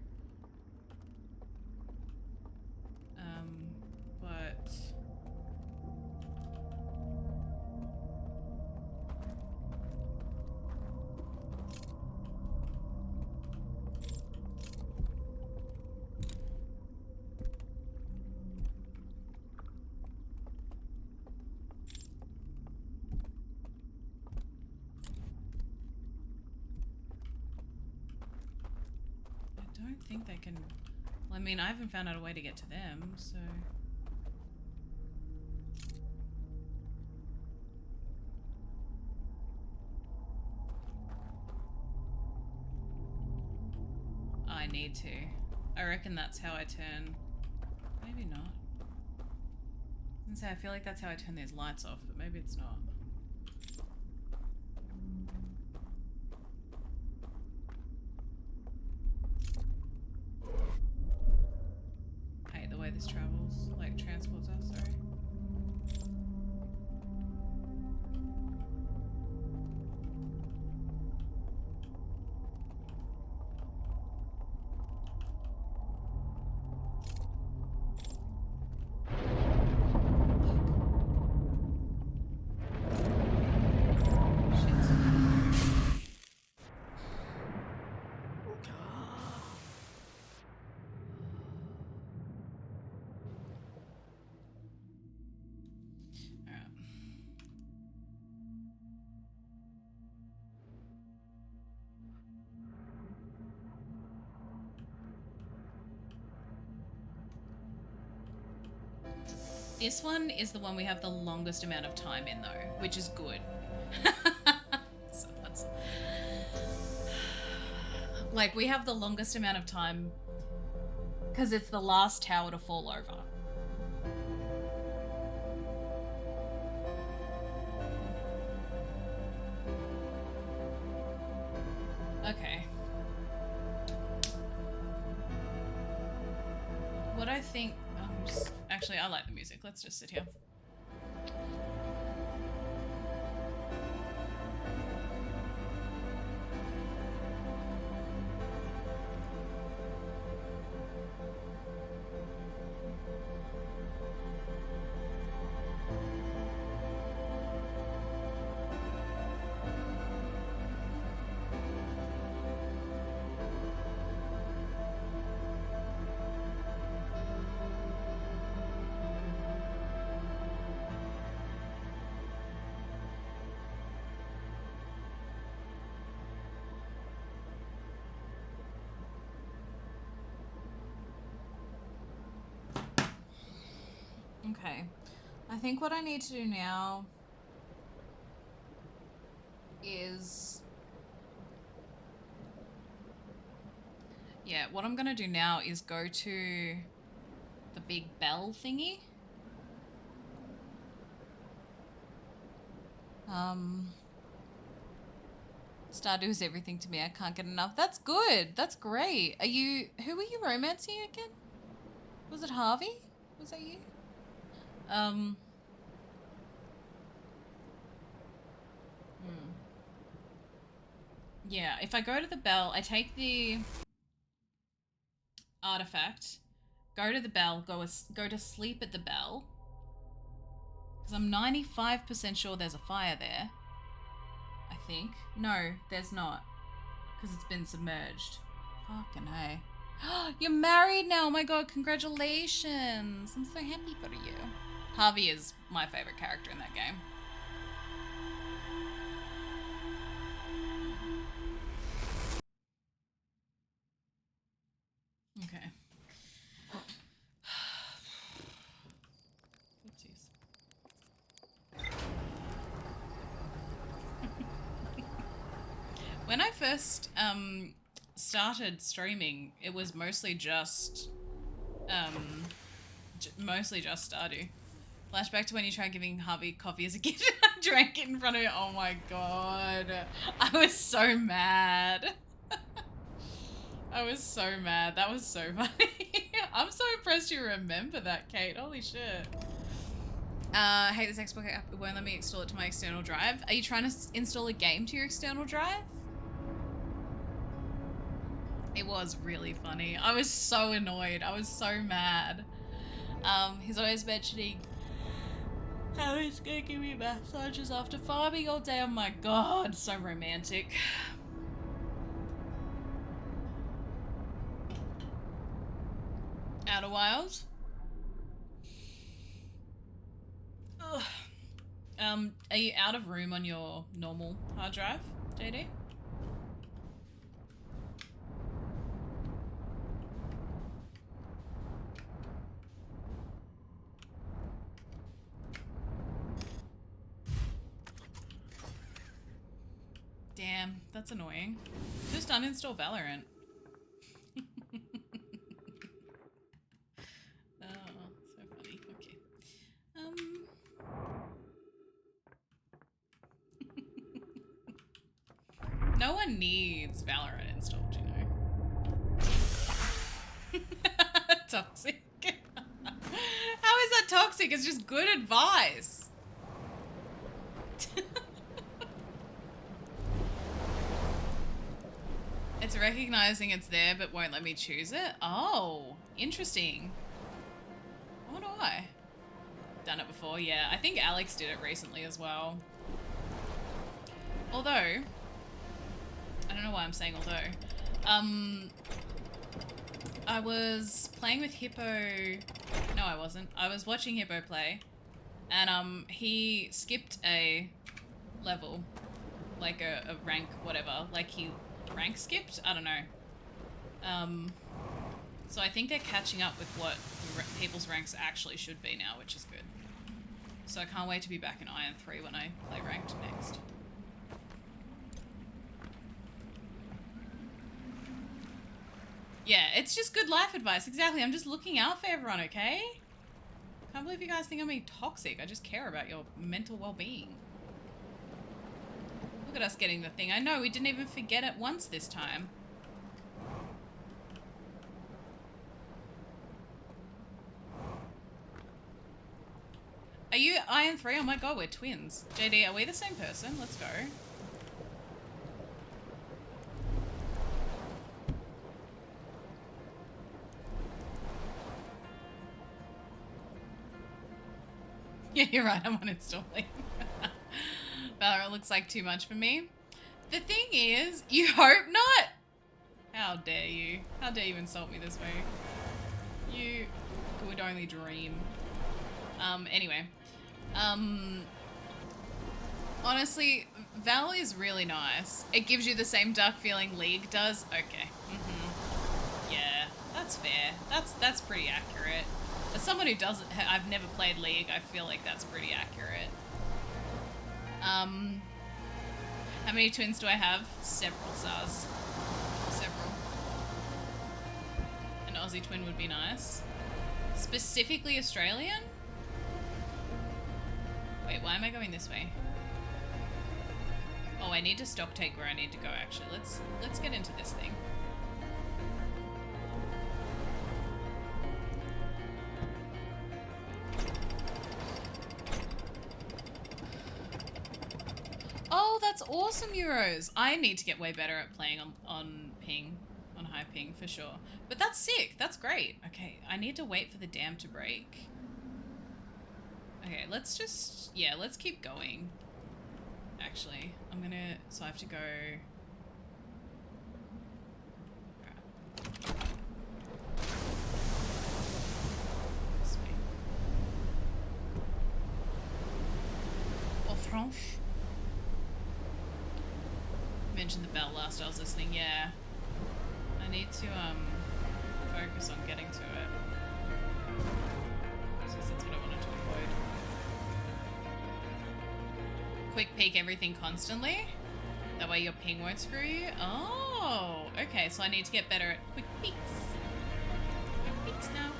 But don't think they can... Well, I mean, I haven't found out a way to get to them, so... I need to. I reckon that's how I turn... Maybe not. I was gonna say, I feel like that's how I turn these lights off, but maybe it's not. I hate the way this travels, like transports us, sorry. This one is the one we have the longest amount of time in though, which is good. So that's... Like, we have the longest amount of time because it's the last tower to fall over. Okay. What I think... Actually, I like the music. Let's just sit here. Okay, I think what I need to do now is... Yeah, what I'm gonna do now is go to the big bell thingy. Stardew is everything to me. I can't get enough. That's good. That's great. Are you... Who were you romancing again? Was it Harvey? Was that you? Yeah, if I go to the bell, I take the artifact, go to the bell, go to sleep at the bell. Because I'm 95% sure there's a fire there. I think. No, there's not. Because it's been submerged. Fucking hey. You're married now! Oh my god, congratulations! I'm so happy for you. Harvey is my favorite character in that game. Okay. Oopsies. When I first started streaming, it was mostly just Stardew. Flashback to when you tried giving Harvey coffee as a gift and I drank it in front of him. Oh my god. I was so mad. I was so mad. That was so funny. I'm so impressed you remember that, Kate. Holy shit. Hey, this Xbox app won't let me install it to my external drive. Are you trying to install a game to your external drive? It was really funny. I was so annoyed. I was so mad. He's always mentioning how he's gonna give me massages after farming all day. Oh my god, so romantic. Outer Wilds? Ugh. Are you out of room on your normal hard drive, JD? Damn, that's annoying. Just uninstall Valorant. Oh, so funny. Okay. No one needs Valorant installed, you know. Toxic. How is that toxic? It's just good advice. It's recognizing it's there but won't let me choose it? Oh, interesting. I wonder why. Done it before, yeah. I think Alex did it recently as well. Although, I don't know why I'm saying although. I was playing with Hippo. No, I wasn't. I was watching Hippo play, and he skipped a level, like a rank, whatever. Like he rank skipped. I don't know. So I think they're catching up with what people's ranks actually should be now, which is good. So I can't wait to be back in Iron 3 when I play ranked next. Yeah, it's just good life advice. Exactly. I'm just looking out for everyone, okay? Can't believe you guys think I'm being toxic. I just care about your mental well-being. Look at us getting the thing. I know, we didn't even forget it once this time. Are you Iron 3? Oh my god, we're twins. JD, are we the same person? Let's go. Yeah, you're right, I'm uninstalling. Valorant looks like too much for me. The thing is, you hope not? How dare you? How dare you insult me this way? You could only dream. Anyway. Honestly, Val is really nice. It gives you the same dark feeling League does. Okay. Yeah, that's fair. That's pretty accurate. As someone who doesn't, I've never played League, I feel like that's pretty accurate. How many twins do I have? Several, Saz. Several. An Aussie twin would be nice. Specifically Australian? Wait, why am I going this way? Oh, I need to stock take where I need to go, actually. Let's get into this thing. Oh, that's awesome, Euros. I need to get way better at playing on ping, on high ping for sure. But that's sick. That's great. Okay, I need to wait for the dam to break. Okay, let's just, yeah, let's keep going. Actually, I'm gonna, so I have to go. This way. Orange. Mentioned the bell last I was listening. Yeah, I need to focus on getting to it. Because that's what I wanted to avoid. Quick peek everything constantly. That way your ping won't screw you. Oh, okay. So I need to get better at quick peeks. Quick peeks now.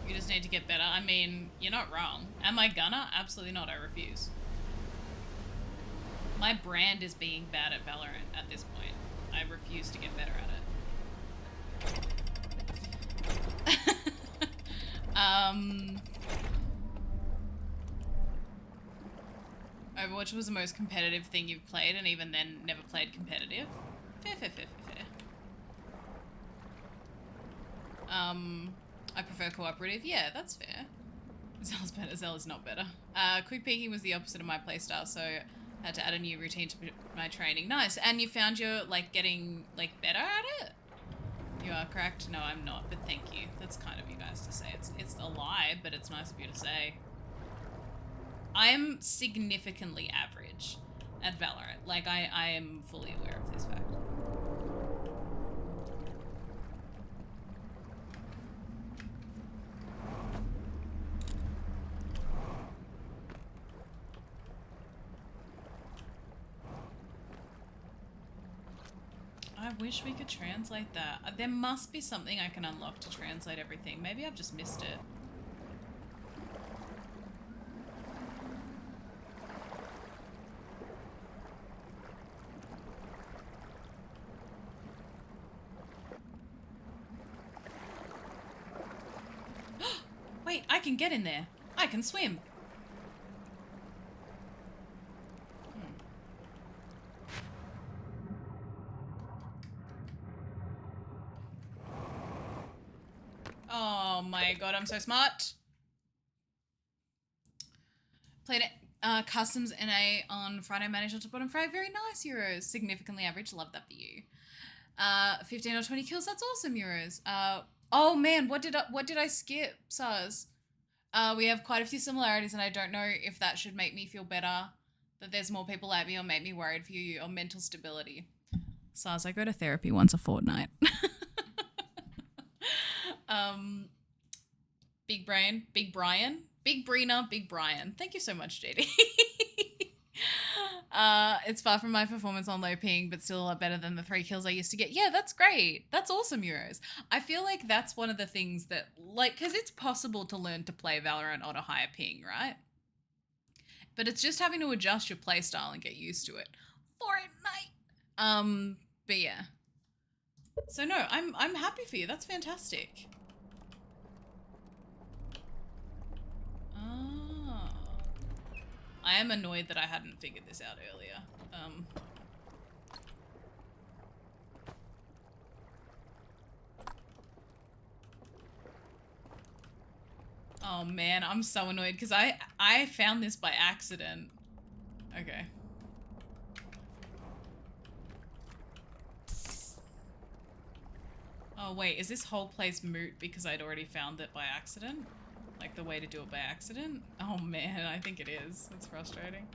You just need to get better. I mean, you're not wrong. Am I gonna? Absolutely not. I refuse. My brand is being bad at Valorant at this point. I refuse to get better at it. Overwatch was the most competitive thing you've played, and even then never played competitive. Fair, fair, fair, fair, fair. I prefer cooperative. Yeah, that's fair. Zell's better. Zell is not better. Quick peeking was the opposite of my playstyle, so I had to add a new routine to my training. Nice. And you found you're, like, getting, like, better at it? You are correct. No, I'm not, but thank you. That's kind of you guys to say. It's a lie, but it's nice of you to say. I'm significantly average at Valorant. Like, I am fully aware of this fact. I wish we could translate that. There must be something I can unlock to translate everything. Maybe I've just missed it. Wait, I can get in there. I can swim. Oh my god, I'm so smart. Played customs NA on Friday, managed on top bottom Friday. Very nice, Euros. Significantly average. Love that for you. 15 or 20 kills. That's awesome, Euros. Oh man, what did I skip, Sars? We have quite a few similarities, and I don't know if that should make me feel better that there's more people like me, or make me worried for you, or mental stability. Sars, I go to therapy once a fortnight. Big Brian, Big Brina, Big Brian. Thank you so much, JD. It's far from my performance on low ping, but still a lot better than the 3 kills I used to get. Yeah, that's great. That's awesome, Euros. I feel like that's one of the things that, like, because it's possible to learn to play Valorant on a higher ping, right? But it's just having to adjust your playstyle and get used to it. Fortnite. But yeah. So no, I'm happy for you. That's fantastic. Oh. I am annoyed that I hadn't figured this out earlier. Oh man, I'm so annoyed because I found this by accident. Okay. Oh wait, is this whole place moot because I'd already found it by accident? Like the way to do it by accident? Oh man, I think it is. That's frustrating.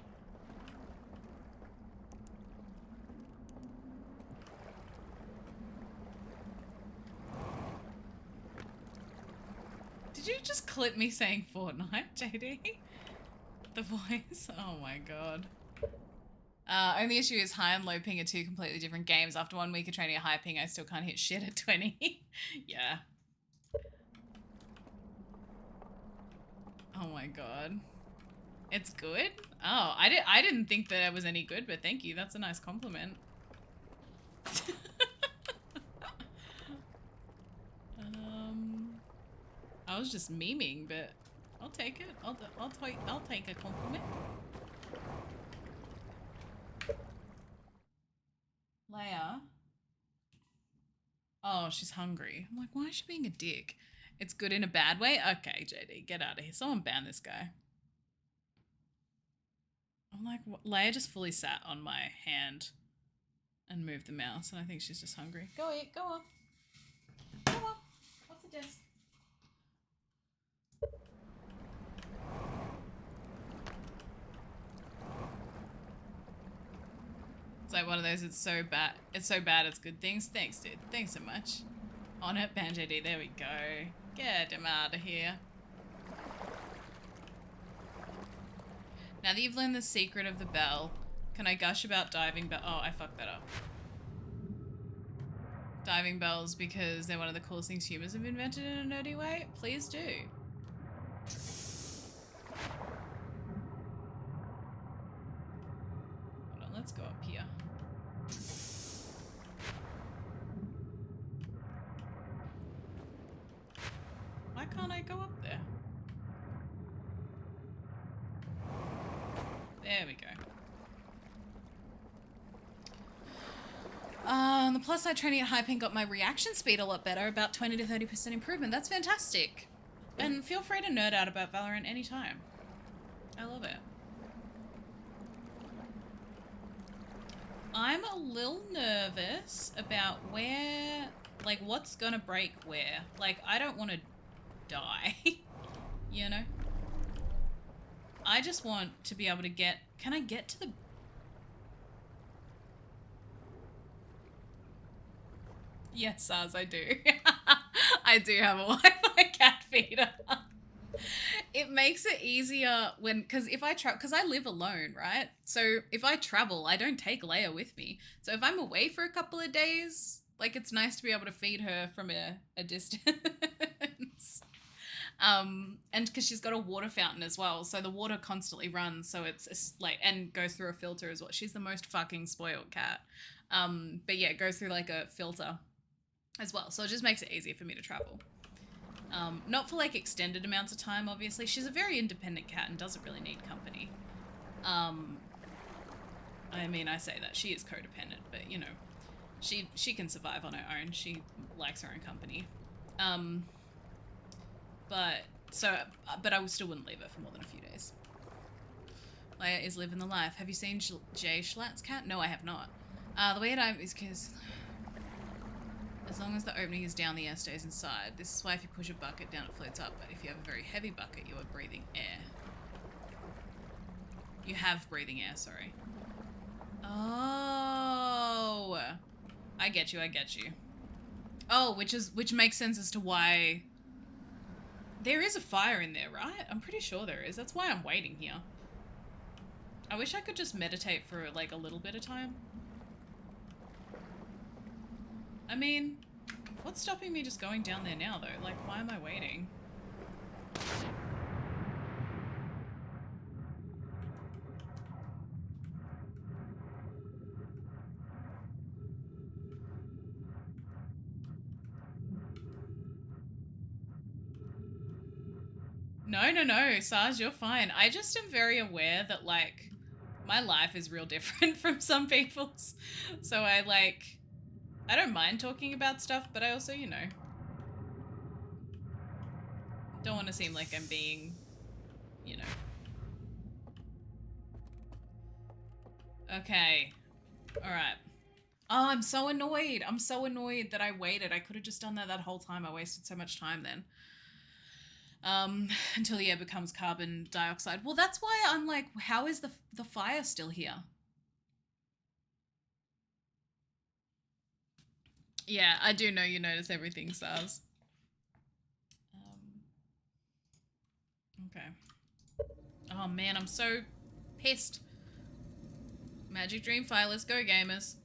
Did you just clip me saying Fortnite, JD? The voice? Oh my god. Only issue is high and low ping are 2 completely different games. After 1 week of training at high ping, I still can't hit shit at 20. Yeah. Oh my god. It's good? Oh, I didn't think that it was any good, but thank you. That's a nice compliment. I was just memeing, but I'll take it. I'll take a compliment. Leia. Oh, she's hungry. I'm like, why is she being a dick? It's good in a bad way? Okay, JD, get out of here. Someone ban this guy. I'm like, what? Leia just fully sat on my hand and moved the mouse, and I think she's just hungry. Go eat, go on. Go on. Off the desk. It's like one of those, it's so bad it's good things. Thanks, dude. Thanks so much. On it, Ban JD. There we go. Get him out of here. Now that you've learned the secret of the bell, can I gush about diving bell? Oh, I fucked that up. Diving bells because they're one of the coolest things humans have invented in a nerdy way? Please do. Hold on, let's go up here. Why can't I go up there? There we go. The plus side training at Hyping got my reaction speed a lot better, about 20 to 30% improvement. That's fantastic. And feel free to nerd out about Valorant anytime. I love it. I'm a little nervous about where, like, what's gonna break where. Like, I don't want to die, you know? I just want to be able to get... Can I get to the... Yes, Saz, I do. I do have a Wi-Fi cat feeder. It makes it easier when, because if I travel, because I live alone, right? So if I travel, I don't take Leia with me. So if I'm away for a couple of days, like, it's nice to be able to feed her from a distance. And because she's got a water fountain as well, so the water constantly runs, so it's like, and goes through a filter as well. She's the most fucking spoiled cat. But yeah, it goes through like a filter as well, so it just makes it easier for me to travel. Not for like extended amounts of time, obviously. She's a very independent cat and doesn't really need company. I mean, I say that she is codependent, but you know, she can survive on her own. She likes her own company. But I still wouldn't leave her for more than a few days. Leia is living the life. Have you seen Jay Schlatt's cat? No, I have not. The way I is because as long as the opening is down, the air stays inside. This is why if you push a bucket down, it floats up. But if you have a very heavy bucket, you are breathing air. You have breathing air, sorry. Oh, I get you. Oh, which makes sense as to why there is a fire in there, right? I'm pretty sure there is. That's why I'm waiting here. I wish I could just meditate for like a little bit of time. I mean, what's stopping me just going down there now though? Like, why am I waiting? No, Saj, you're fine. I just am very aware that, like, my life is real different from some people's. So I don't mind talking about stuff, but I also, you know, don't want to seem like I'm being, you know. Okay. Alright. Oh, I'm so annoyed. I'm so annoyed that I waited. I could have just done that whole time. I wasted so much time then. Until the air becomes carbon dioxide. Well, that's why I'm like, how is the fire still here? Yeah, I do know you notice everything, Sars. Okay. Oh man, I'm so pissed. Magic Dream Fire, let's go, gamers.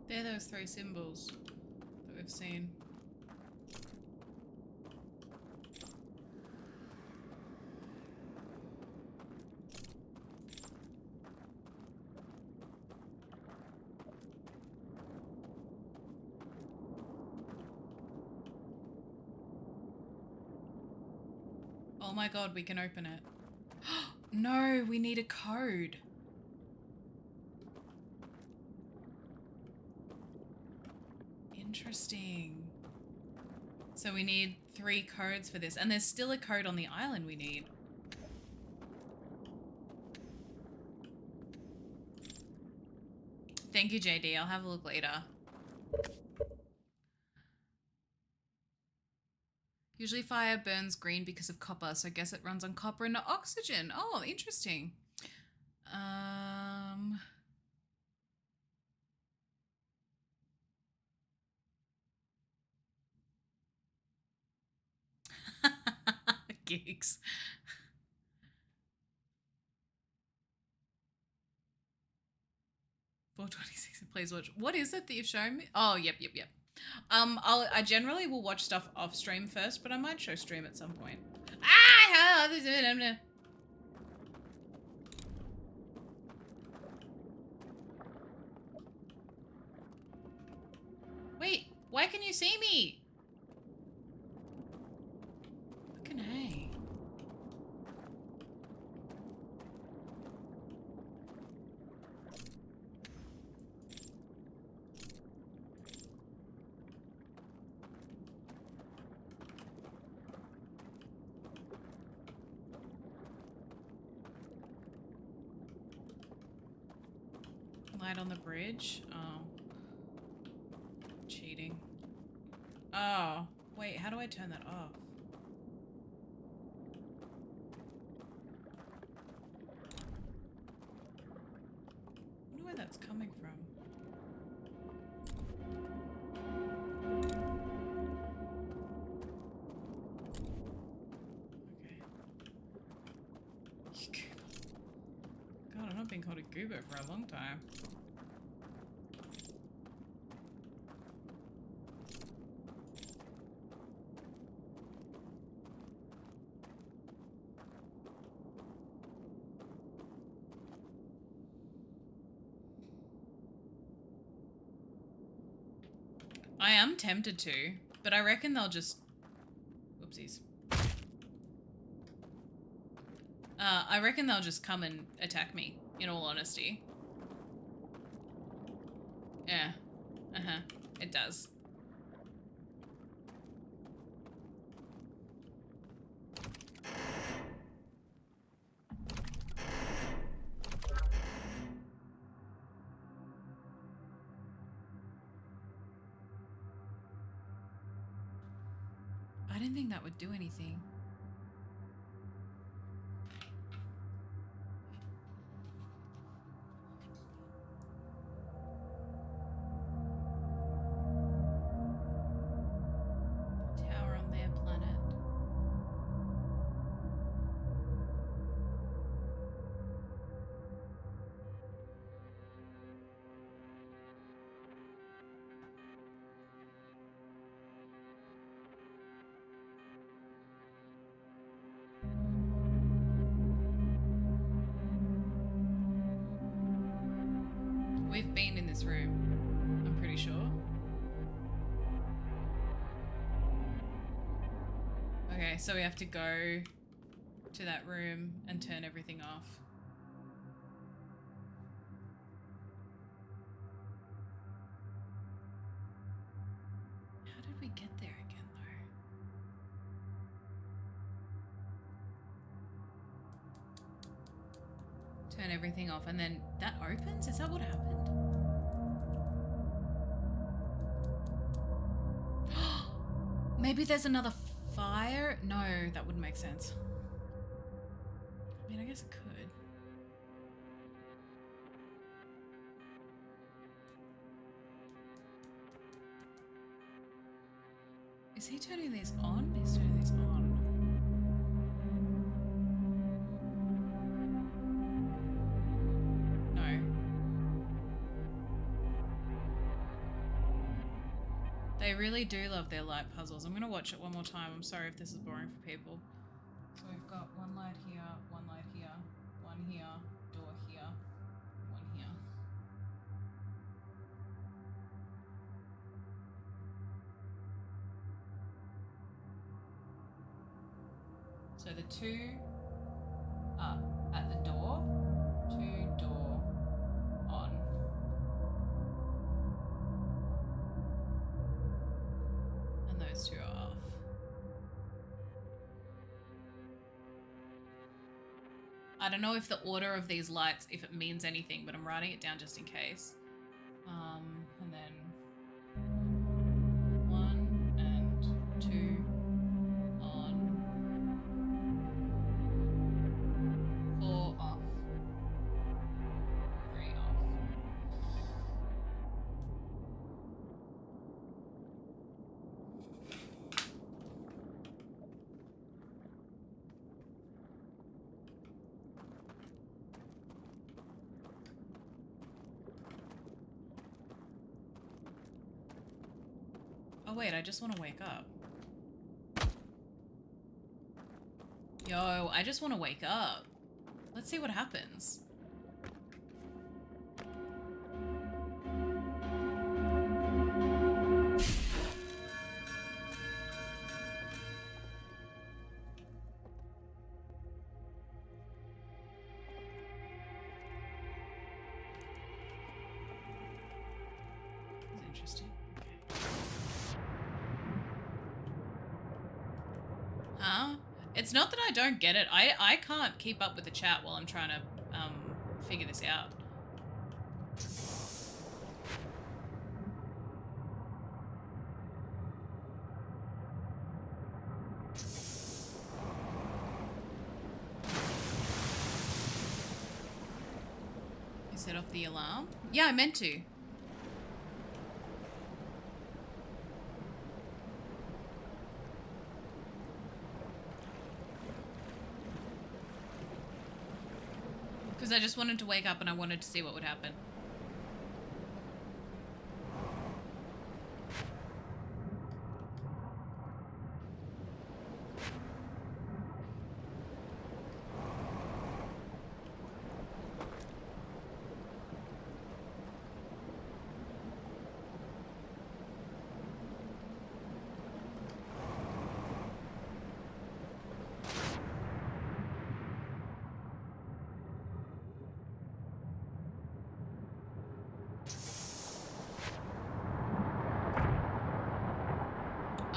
They're those three symbols that we've seen. Oh my god, we can open it. No, we need a code. Interesting. So we need 3 codes for this. And there's still a code on the island we need. Thank you, JD. I'll have a look later. Usually fire burns green because of copper, so I guess it runs on copper and not oxygen. Oh, interesting. gigs. 426. Please watch. What is it that you've shown me? Oh, yep. I generally will watch stuff off stream first, but I might show stream at some point. Ah! Wait, why can you see me? Fucking hey. Light on the bridge? Oh. Cheating. Oh. Wait, how do I turn that off? I wonder where that's coming from. Okay. God, I've not been called a goober for a long time. I am tempted to, but I reckon they'll just... Whoopsies. I reckon they'll just come and attack me, in all honesty. Yeah. Uh-huh. It does. I didn't think that would do anything. Tower on their planet. We've been in this room, I'm pretty sure. Okay, so we have to go to that room and turn everything off. How did we get there again, though? Turn everything off and then that opens? Is that what happened? Maybe there's another fire? No, that wouldn't make sense. I mean, I guess it could. Is he turning these on? He's turning these on. No. They really do love their light puzzles. I'm going to watch it one more time. I'm sorry if this is boring for people. So we've got one light here, one light here, one here, door here, one here. So the two are at the door, two door on. And those two are off. I don't know if the order of these lights, if it means anything, but I'm writing it down just in case. And then 1 and 2 on. 4 off. 3 off. Oh wait, I just want to wake up. Yo, I just want to wake up. Let's see what happens. That's interesting. Okay. Huh? It's not that I don't get it. I can't keep up with the chat while I'm trying to figure this out. You set off the alarm? Yeah, I meant to. Because I just wanted to wake up and I wanted to see what would happen.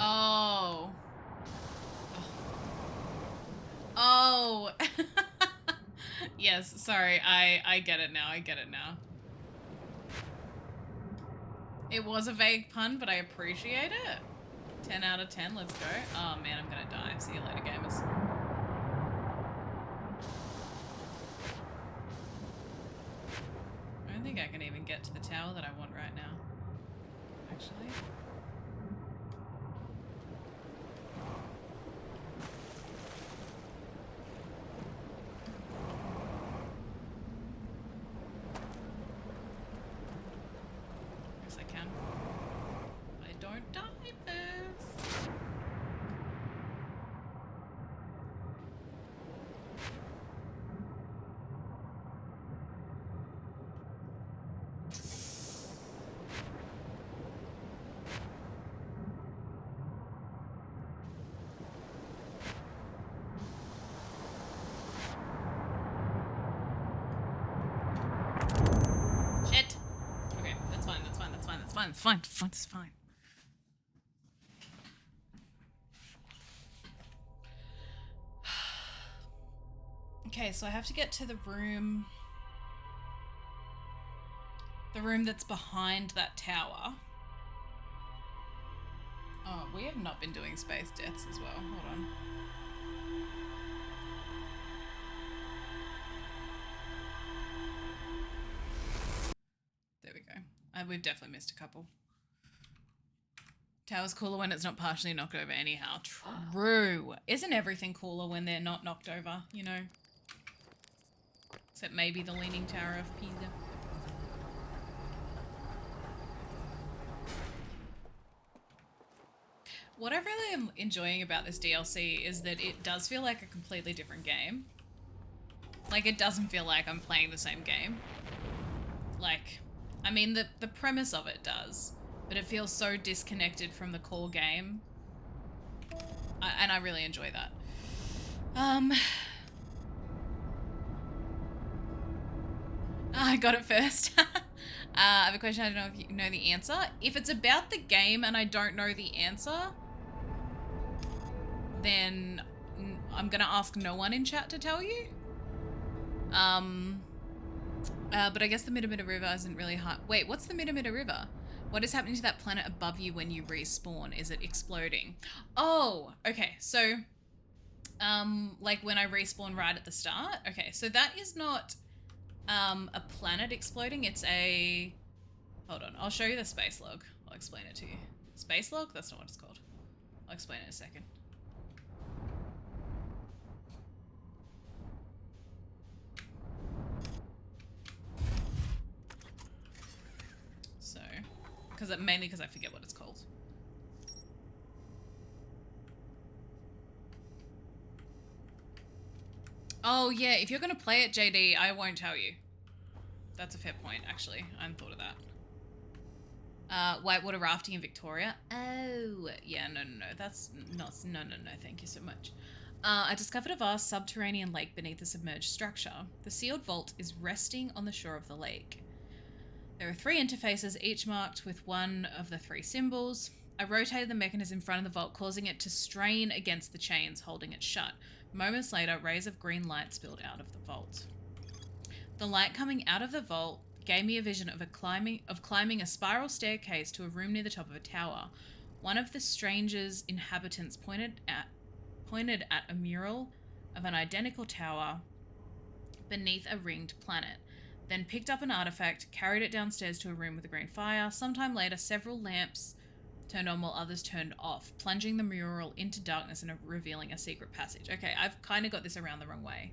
Oh. Oh. Yes, sorry. I get it now. I get it now. It was a vague pun, but I appreciate it. 10 out of 10. Let's go. Oh man, I'm gonna die. See you later, gamers. I don't think I can even get to the tower that I want right now. Actually. Yes, I can. But I don't die first. Shit. Okay, that's fine, that's fine, that's fine, that's fine, that's fine, that's fine, that's fine. Okay, so I have to get to the room. The room that's behind that tower. Oh, we have not been doing space deaths as well. Hold on. There we go. We've definitely missed a couple. Tower's cooler when it's not partially knocked over anyhow. True. Isn't everything cooler when they're not knocked over, you know? Except maybe the Leaning Tower of Pisa. What I really am enjoying about this DLC is that it does feel like a completely different game. Like, it doesn't feel like I'm playing the same game. Like, I mean, the premise of it does, but it feels so disconnected from the core game. And I really enjoy that. I got it first. I have a question, I don't know if you know the answer. If it's about the game and I don't know the answer, then I'm gonna ask no one in chat to tell you. But I guess the Midamida River isn't really hard. Wait, what's the Midamida River? What is happening to that planet above you when you respawn? Is it exploding? Oh, okay. So, like when I respawn right at the start? Okay, so that is not a planet exploding. It's a... Hold on, I'll show you the space log. I'll explain it to you. Space log? That's not what it's called. I'll explain it in a second. So, mainly because I forget what it's called. Oh, yeah, if you're going to play it, JD, I won't tell you. That's a fair point, actually. I hadn't thought of that. Whitewater rafting in Victoria. Oh, yeah, no. That's not... No, thank you so much. I discovered a vast subterranean lake beneath a submerged structure. The sealed vault is resting on the shore of the lake. There are 3 interfaces, each marked with one of the 3 symbols. I rotated the mechanism in front of the vault, causing it to strain against the chains holding it shut. Moments later, rays of green light spilled out of the vault. The light coming out of the vault gave me a vision of climbing a spiral staircase to a room near the top of a tower. One of the stranger's inhabitants pointed at a mural of an identical tower beneath a ringed planet, then picked up an artifact, carried it downstairs to a room with a green fire. Sometime later, several lamps turned on while others turned off, plunging the mural into darkness and revealing a secret passage. Okay, I've kind of got this around the wrong way,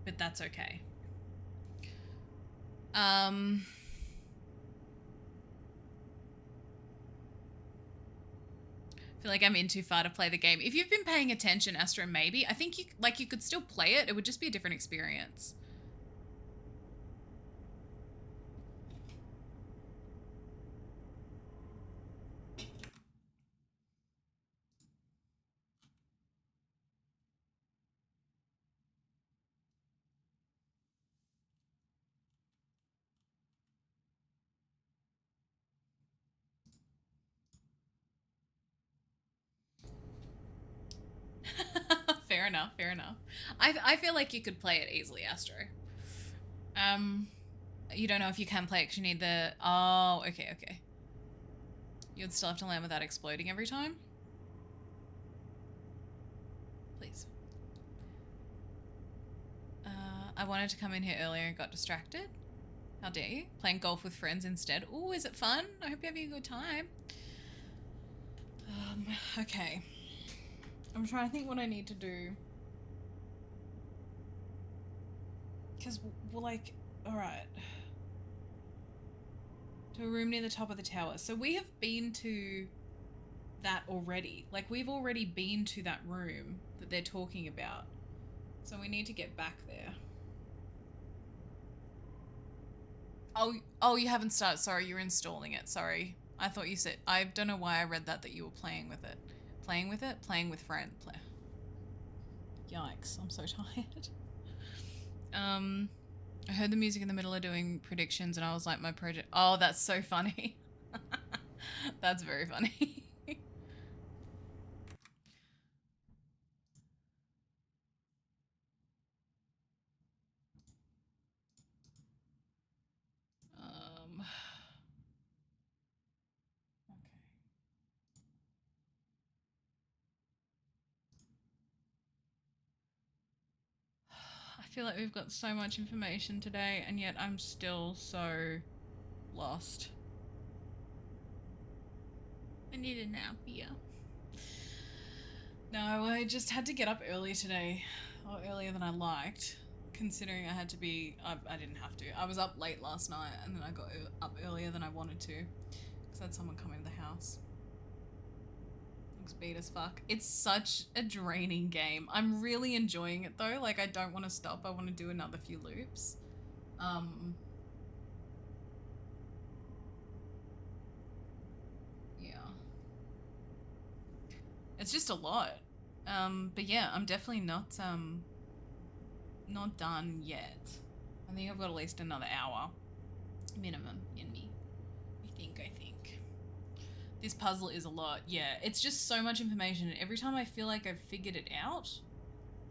but that's okay. I feel like I'm in too far to play the game. If you've been paying attention, Astro, maybe. I think you could still play it. It would just be a different experience. Fair enough. I feel like you could play it easily, Astro. You don't know if you can play it because you need the... Oh, okay. You'd still have to land without exploding every time? Please. I wanted to come in here earlier and got distracted. How dare you? Playing golf with friends instead. Ooh, is it fun? I hope you're having a good time. Okay. I'm trying to think what I need to do. Because, well, like, alright. To a room near the top of the tower. So we have been to that already. Like, we've already been to that room that they're talking about. So we need to get back there. Oh, you haven't started. Sorry, you're installing it. Sorry. I thought you said... I don't know why I read that you were playing with it. Playing with it? Playing with friends. Yikes, I'm so tired. I heard the music in the middle of doing predictions and I was like, my project... Oh, that's so funny. That's very funny. I feel like we've got so much information today and yet I'm still so lost. I need a nap, yeah. No, I just had to get up early today, or earlier than I liked, considering I had to be... I didn't have to. I was up late last night and then I got up earlier than I wanted to because I had someone come into the house. Looks beat as fuck. It's such a draining game. I'm really enjoying it though. Like, I don't want to stop. I want to do another few loops. Yeah. It's just a lot. But yeah, I'm definitely not done yet. I think I've got at least another hour minimum in me. I think. This puzzle is a lot. Yeah, it's just so much information and every time I feel like I've figured it out,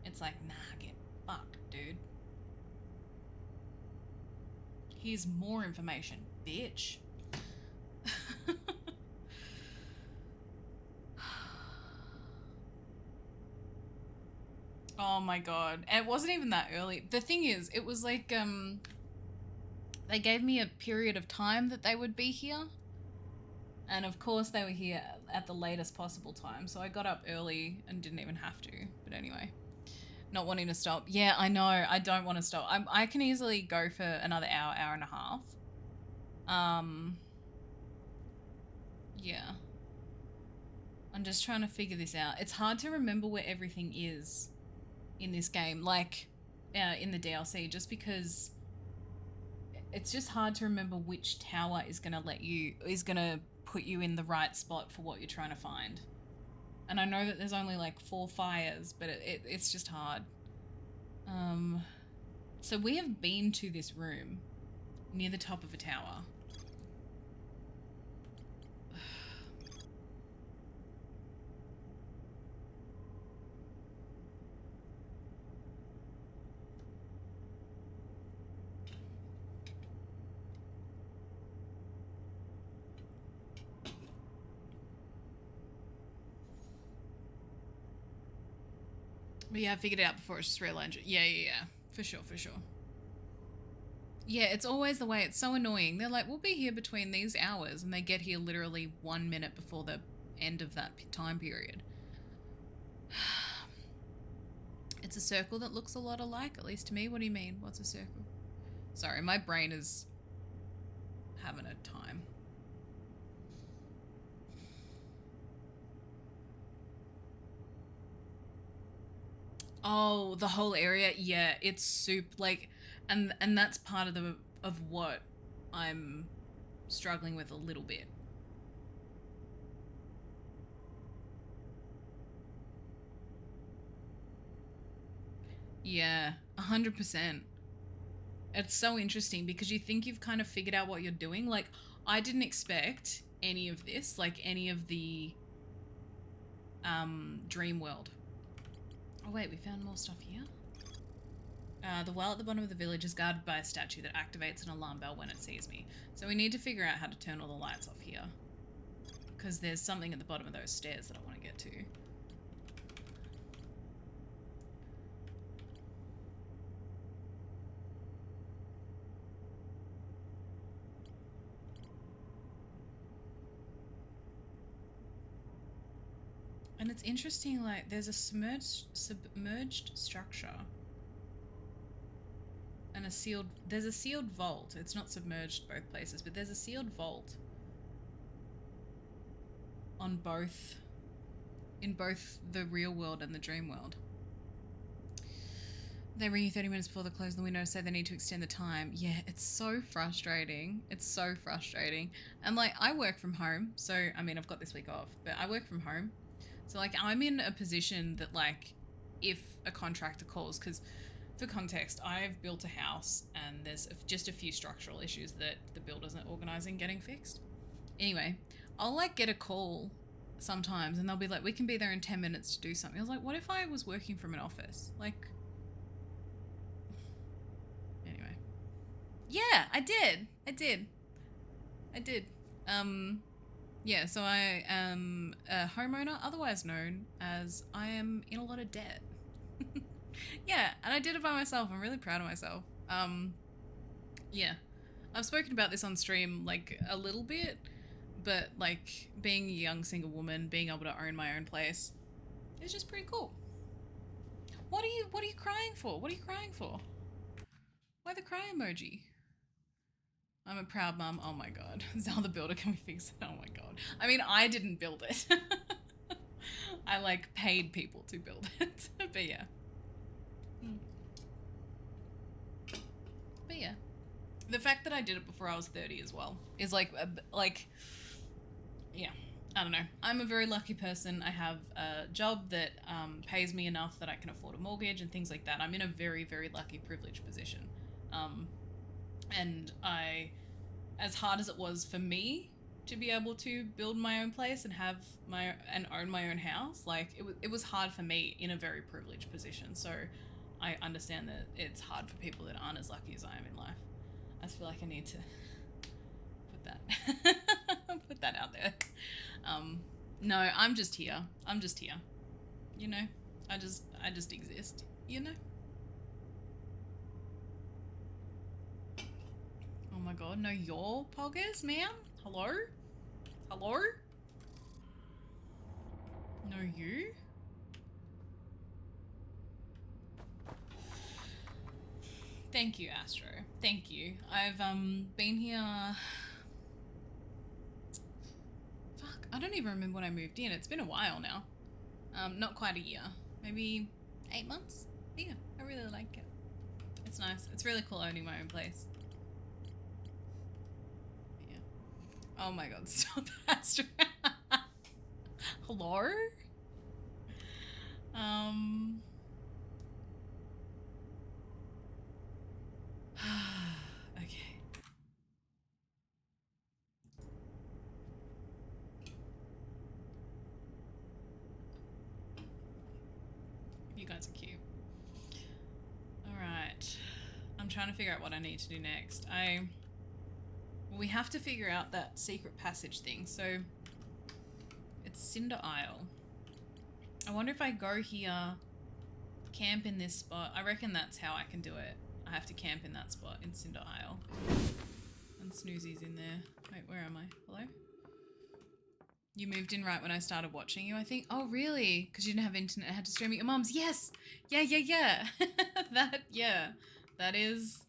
it's like, nah, get fucked, dude. Here's more information, bitch. Oh my god. And it wasn't even that early. The thing is, it was like, they gave me a period of time that they would be here. And of course they were here at the latest possible time. So I got up early and didn't even have to. But anyway, not wanting to stop. Yeah, I know. I don't want to stop. I can easily go for another hour, hour and a half. Yeah. I'm just trying to figure this out. It's hard to remember where everything is. in this game, like in the DLC, just because it's just hard to remember which tower is going to put you in the right spot for what you're trying to find. And I know that there's only like 4 fires, but it's just hard. So we have been to this room near the top of a tower. But yeah, I figured it out before. It's just real engine. Yeah. For sure. Yeah, it's always the way. It's so annoying. They're like, we'll be here between these hours, and they get here literally 1 minute before the end of that time period. It's a circle that looks a lot alike, at least to me. What do you mean? What's a circle? Sorry, my brain is having a time. Oh, the whole area. Yeah, it's like, and that's part of what I'm struggling with a little bit. Yeah, 100%. It's so interesting because you think you've kind of figured out what you're doing. Like, I didn't expect any of this, like any of the dream world. Oh wait, we found more stuff here. The well at the bottom of the village is guarded by a statue that activates an alarm bell when it sees me. So we need to figure out how to turn all the lights off here. Because there's something at the bottom of those stairs that I want to get to. And it's interesting, like, there's a submerged structure. And there's a sealed vault. It's not submerged both places, but there's a sealed vault in both the real world and the dream world. They ring you 30 minutes before they close the window, say they need to extend the time. Yeah, it's so frustrating. It's so frustrating. And like, I work from home, so I mean, I've got this week off, but I work from home. So like, I'm in a position that like, if a contractor calls, because for context, I've built a house and there's just a few structural issues that the builders are organising getting fixed. Anyway, I'll like get a call sometimes and they'll be like, we can be there in 10 minutes to do something. I was like, what if I was working from an office? Like, anyway. Yeah, I did. Yeah, so I am a homeowner, otherwise known as I am in a lot of debt. Yeah, and I did it by myself. I'm really proud of myself. Yeah. I've spoken about this on stream, like, a little bit, but, like, being a young single woman, being able to own my own place, is just pretty cool. What are you crying for? What are you crying for? Why the cry emoji? I'm a proud mum. Oh my god. Zelda builder, can we fix it? Oh my god. I mean, I didn't build it. I, like, paid people to build it. But yeah. But yeah. The fact that I did it before I was 30 as well is like, yeah, I don't know. I'm a very lucky person. I have a job that pays me enough that I can afford a mortgage and things like that. I'm in a very, very lucky, privileged position. And as hard as it was for me to be able to build my own place and own my own house, like it was hard for me in a very privileged position. So I understand that it's hard for people that aren't as lucky as I am in life. I just feel like I need to put that out there. No, I'm just here. You know, I just exist, you know? Oh my god, no, your poggers, ma'am? Hello? No, you? Thank you, Astro. Thank you. I've been here. Fuck, I don't even remember when I moved in. It's been a while now. Not quite a year. Maybe 8 months But yeah, I really like it. It's nice. It's really cool owning my own place. Yeah. Oh my god, stop Astra. Hello? Okay. You guys are cute. Alright. I'm trying to figure out what I need to do next. We have to figure out that secret passage thing. So it's Cinder Isle. I wonder if I go here, camp in this spot. I reckon that's how I can do it. I have to camp in that spot in Cinder Isle. And Snoozy's in there. Wait, where am I? Hello? You moved in right when I started watching you, I think. Oh, really? Because you didn't have internet. I had to stream at your mom's. Yes! Yeah. That is...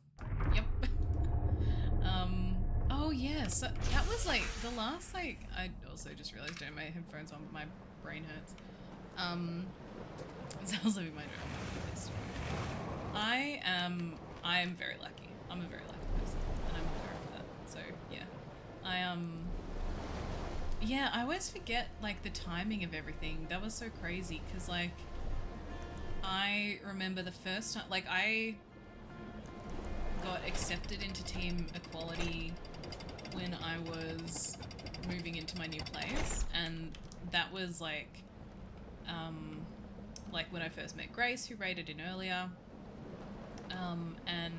Yep. Oh, yeah. So that was like the last, like... I also just realized I don't have my headphones on, but my brain hurts. Sounds like my joke. I am very lucky. I'm a very lucky person, and I'm aware of that. So, yeah. Yeah, I always forget, like, the timing of everything. That was so crazy, because, like, I remember the first time, like, I got accepted into Team Equality when I was moving into my new place, and that was, like when I first met Grace, who raided in earlier, and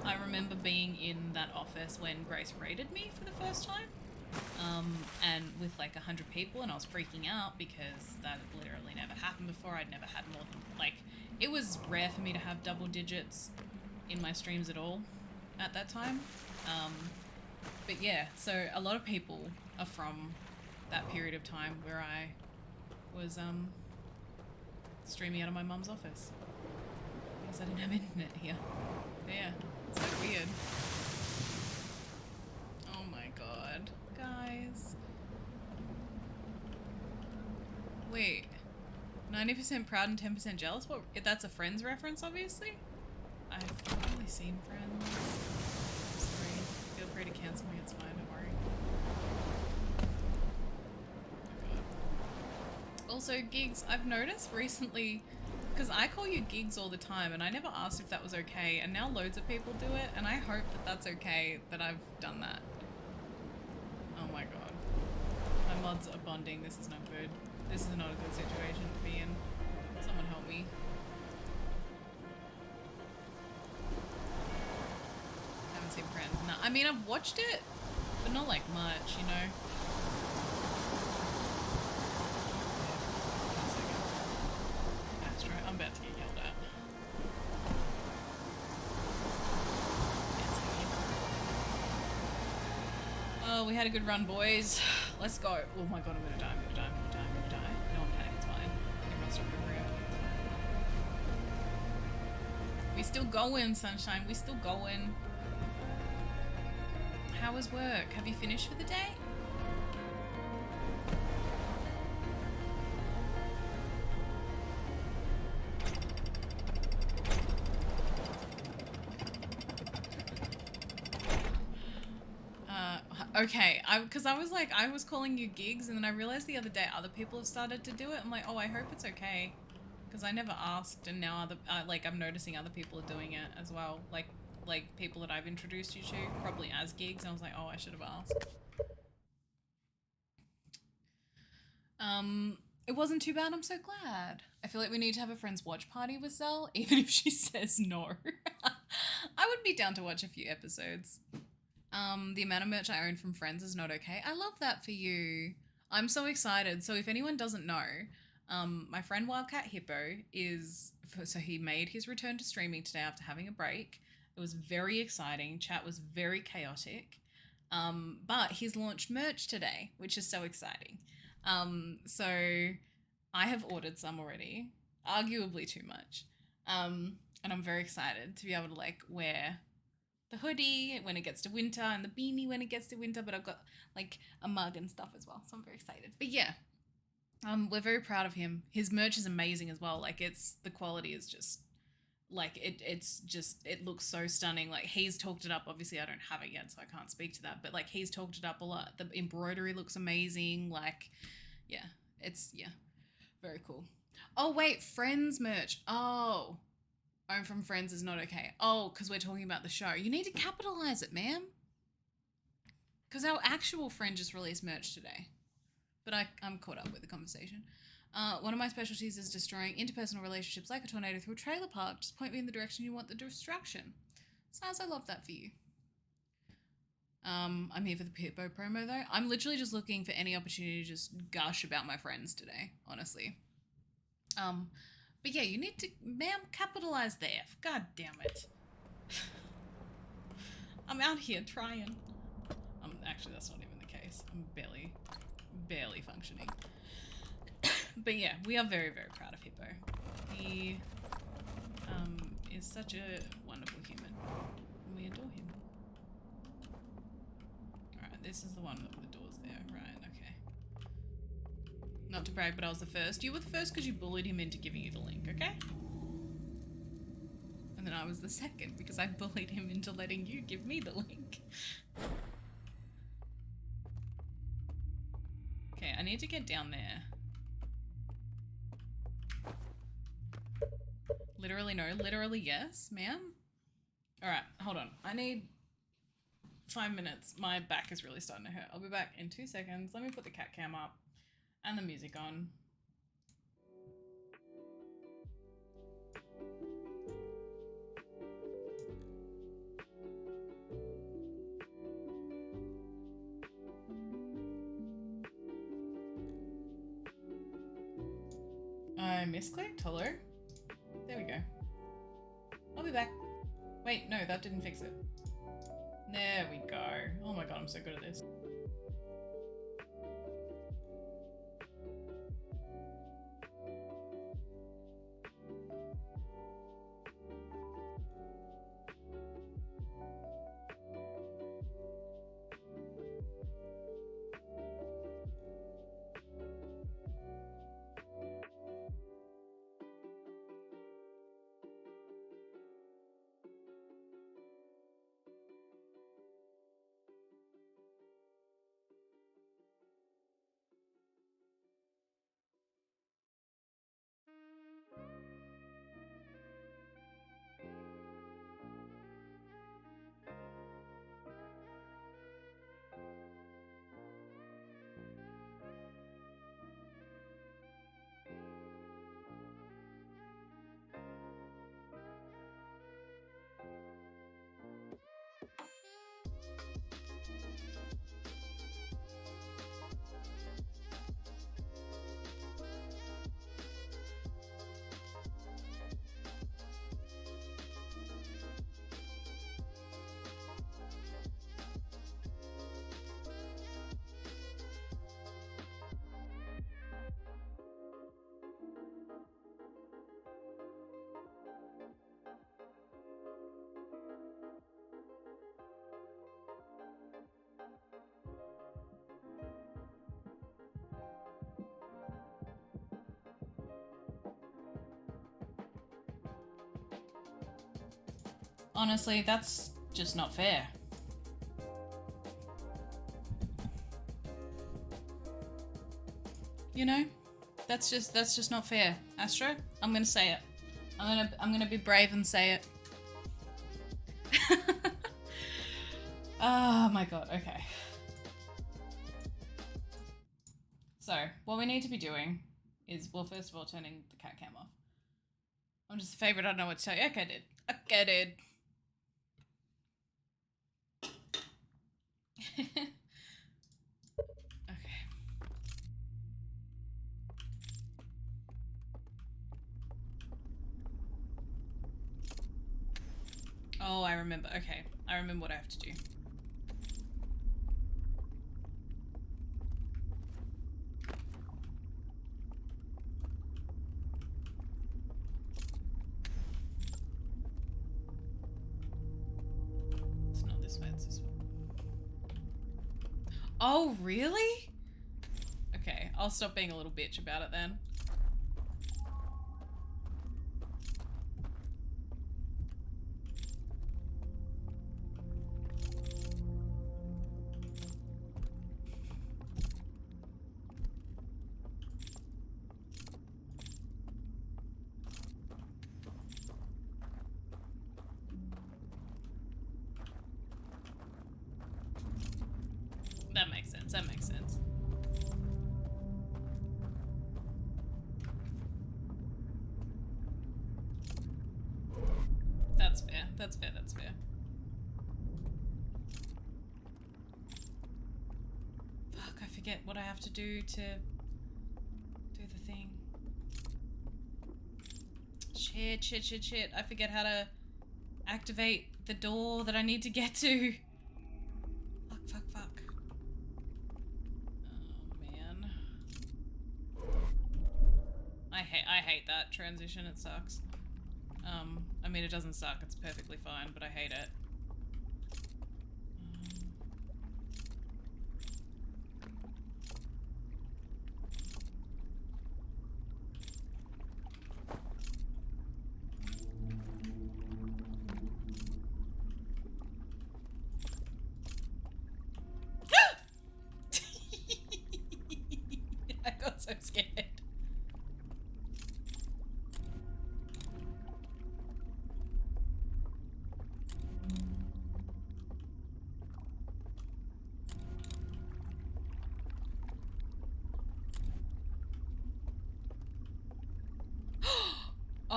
I remember being in that office when Grace raided me for the first time, and with like 100 people, and I was freaking out because that had literally never happened before. I'd never had more than, like, it was rare for me to have double digits in my streams at all at that time. But yeah, so a lot of people are from that period of time where I was streaming out of my mum's office because I didn't have internet here. But yeah, it's so weird. Oh my god, guys. Wait, 90% proud and 10% jealous? What? That's a Friends reference, obviously? I've only seen Friends. I'm sorry. Feel free to cancel me, it's fine, don't worry. Also, Gigs, I've noticed recently, because I call you Gigs all the time, and I never asked if that was okay, and now loads of people do it, and I hope that that's okay that I've done that. Oh my god. My mods are bonding, this is not good. This is not a good situation to be in. Someone help me. Haven't seen Friends. No, I mean, I've watched it, but not like much, you know? I'm about to get yelled at. Oh, we had a good run, boys. Let's go. Oh my god, I'm gonna die, I'm gonna die, I'm gonna die, I'm gonna die. No one panic, it's fine. Everyone stop over here. We still going, sunshine. We still going. How was work? Have you finished for the day? Okay, because I was like, I was calling you Gigs, and then I realized the other day other people have started to do it. I'm like, oh, I hope it's okay, because I never asked, and now like I'm noticing other people are doing it as well. Like people that I've introduced you to, probably as Gigs. And I was like, oh, I should have asked. It wasn't too bad. I'm so glad. I feel like we need to have a friends watch party with Zell, even if she says no. I would be down to watch a few episodes. The amount of merch I own from Friends is not okay. I love that for you. I'm so excited. So if anyone doesn't know, my friend Wildcat Hippo so he made his return to streaming today after having a break. It was very exciting. Chat was very chaotic. But he's launched merch today, which is so exciting. So I have ordered some already, arguably too much. And I'm very excited to be able to like wear the hoodie when it gets to winter and the beanie when it gets to winter, but I've got like a mug and stuff as well, so I'm very excited. But yeah, We're very proud of him. His merch is amazing as well. Like the quality is just like it looks so stunning. Like he's talked it up. Obviously I don't have it yet, so I can't speak to that, but like he's talked it up a lot. The embroidery looks amazing. Like it's very cool. Oh wait, Friends merch. Oh, I'm from Friends is not okay. Oh, because we're talking about the show. You need to capitalize it, ma'am. Because our actual friend just released merch today. But I'm caught up with the conversation. One of my specialties is destroying interpersonal relationships like a tornado through a trailer park. Just point me in the direction you want the distraction. Sounds, I love that for you. I'm here for the Pitbo promo though. I'm literally just looking for any opportunity to just gush about my friends today, honestly. But yeah, you need to, ma'am, capitalize the F. God damn it. I'm out here trying. Actually, that's not even the case. I'm barely functioning. But yeah, we are very, very proud of Hippo. He is such a wonderful human. And we adore him. Alright, this is the one with the doors there. Right, okay. Not to brag, but I was the first. You were the first because you bullied him into giving you the link, okay? And then I was the second because I bullied him into letting you give me the link. Okay, I need to get down there. Literally no, literally yes, ma'am. Alright, hold on. I need 5 minutes. My back is really starting to hurt. I'll be back in 2 seconds. Let me put the cat cam up and the music on. I misclicked. Hello? There we go. I'll be back. Wait, no, that didn't fix it. There we go. Oh my god, I'm so good at this. Honestly, that's just not fair. You know? That's just not fair. Astro, I'm gonna say it. I'm gonna be brave and say it. Oh my god, okay. So, what we need to be doing is, well, first of all, turning the cat cam off. I'm just a favorite, I don't know what to tell you. Okay, dude. Okay, dude. Okay. Oh, I remember. Okay. I remember what I have to do. It's not this way, it's this way. Oh, really? Okay, I'll stop being a little bitch about it then. That makes sense. That makes sense. That's fair. That's fair. That's fair. Fuck, I forget what I have to do to do the thing. Shit. I forget how to activate the door that I need to get to. Fuck. Oh, man. I hate that transition. It sucks. I mean, it doesn't suck. It's perfectly fine, but I hate it. I got so scared.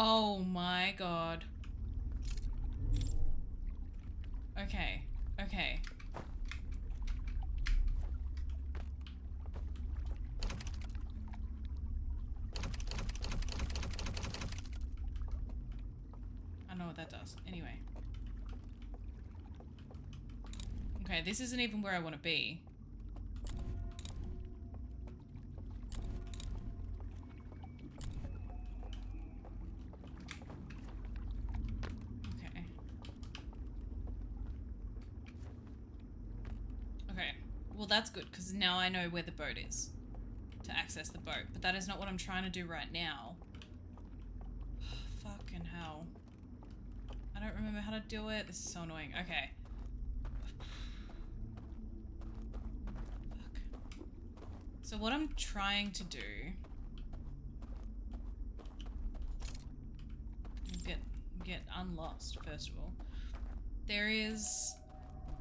Oh my god. Okay. I know what that does. Anyway. Okay, this isn't even where I want to be. Okay. Well, that's good, because now I know where the boat is to access the boat. But that is not what I'm trying to do right now. Fucking hell. I don't remember how to do it. This is so annoying. Okay. Fuck. So what I'm trying to do... Get unlost, first of all. There is...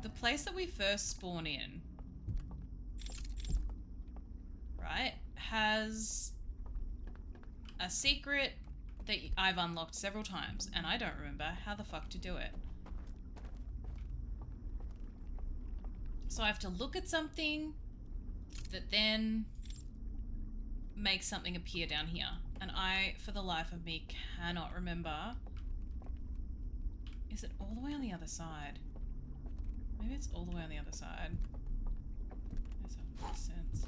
the place that we first spawn in, right, has a secret that I've unlocked several times, and I don't remember how the fuck to do it. So I have to look at something that then makes something appear down here. And I, for the life of me, cannot remember. Is it all the way on the other side? Maybe it's all the way on the other side. Yes, that makes sense.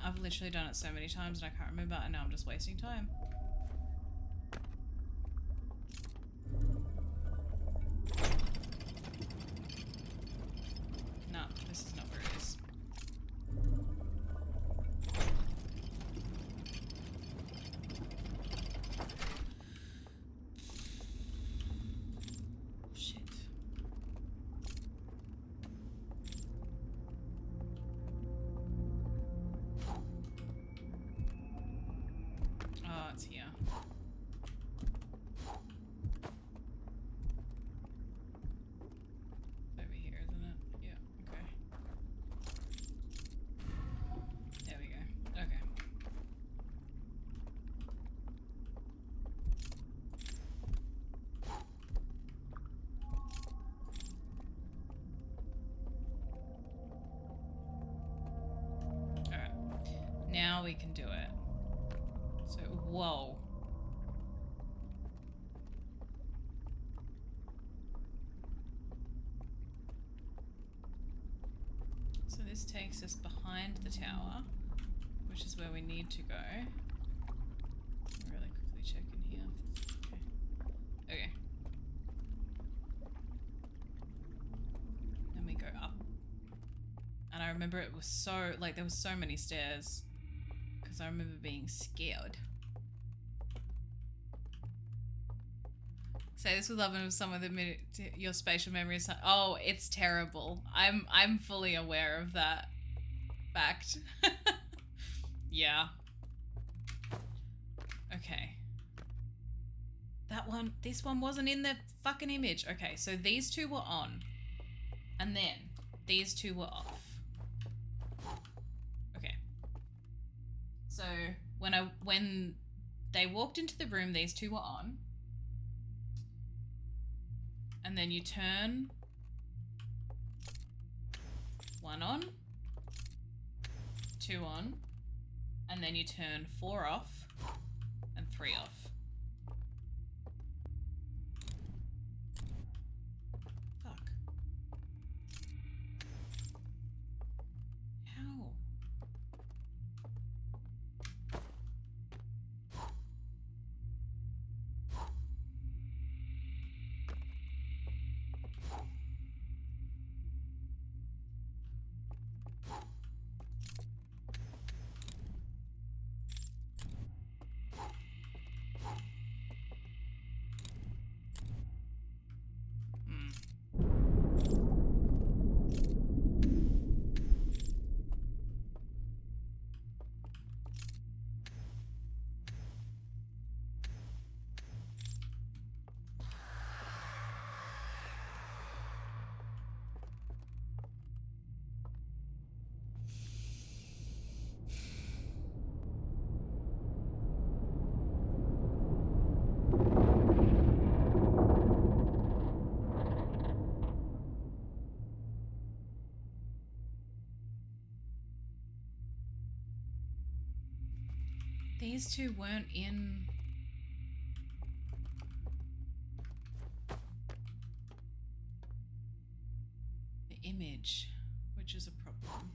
I've literally done it so many times and I can't remember, and now I'm just wasting time. No, this is not where it is. Shit. Oh, it's here. It's over here, isn't it? Yeah, okay. There we go. Okay. Alright. Now we can do it. So, whoa. this takes us behind the tower, which is where we need to go. I'll really quickly check in here. Okay. Then we go up. And I remember it was so, like, there was so many stairs. Because I remember being scared. Say this with love and with some of your spatial memory is... Oh, it's terrible. I'm fully aware of that fact. Yeah. Okay. This one wasn't in the fucking image. Okay, so these two were on. And then these two were off. Okay. So when they walked into the room, these two were on. And then you turn one on, two on, and then you turn 4 off and 3 off. Fuck. How? These two weren't in... the image, which is a problem.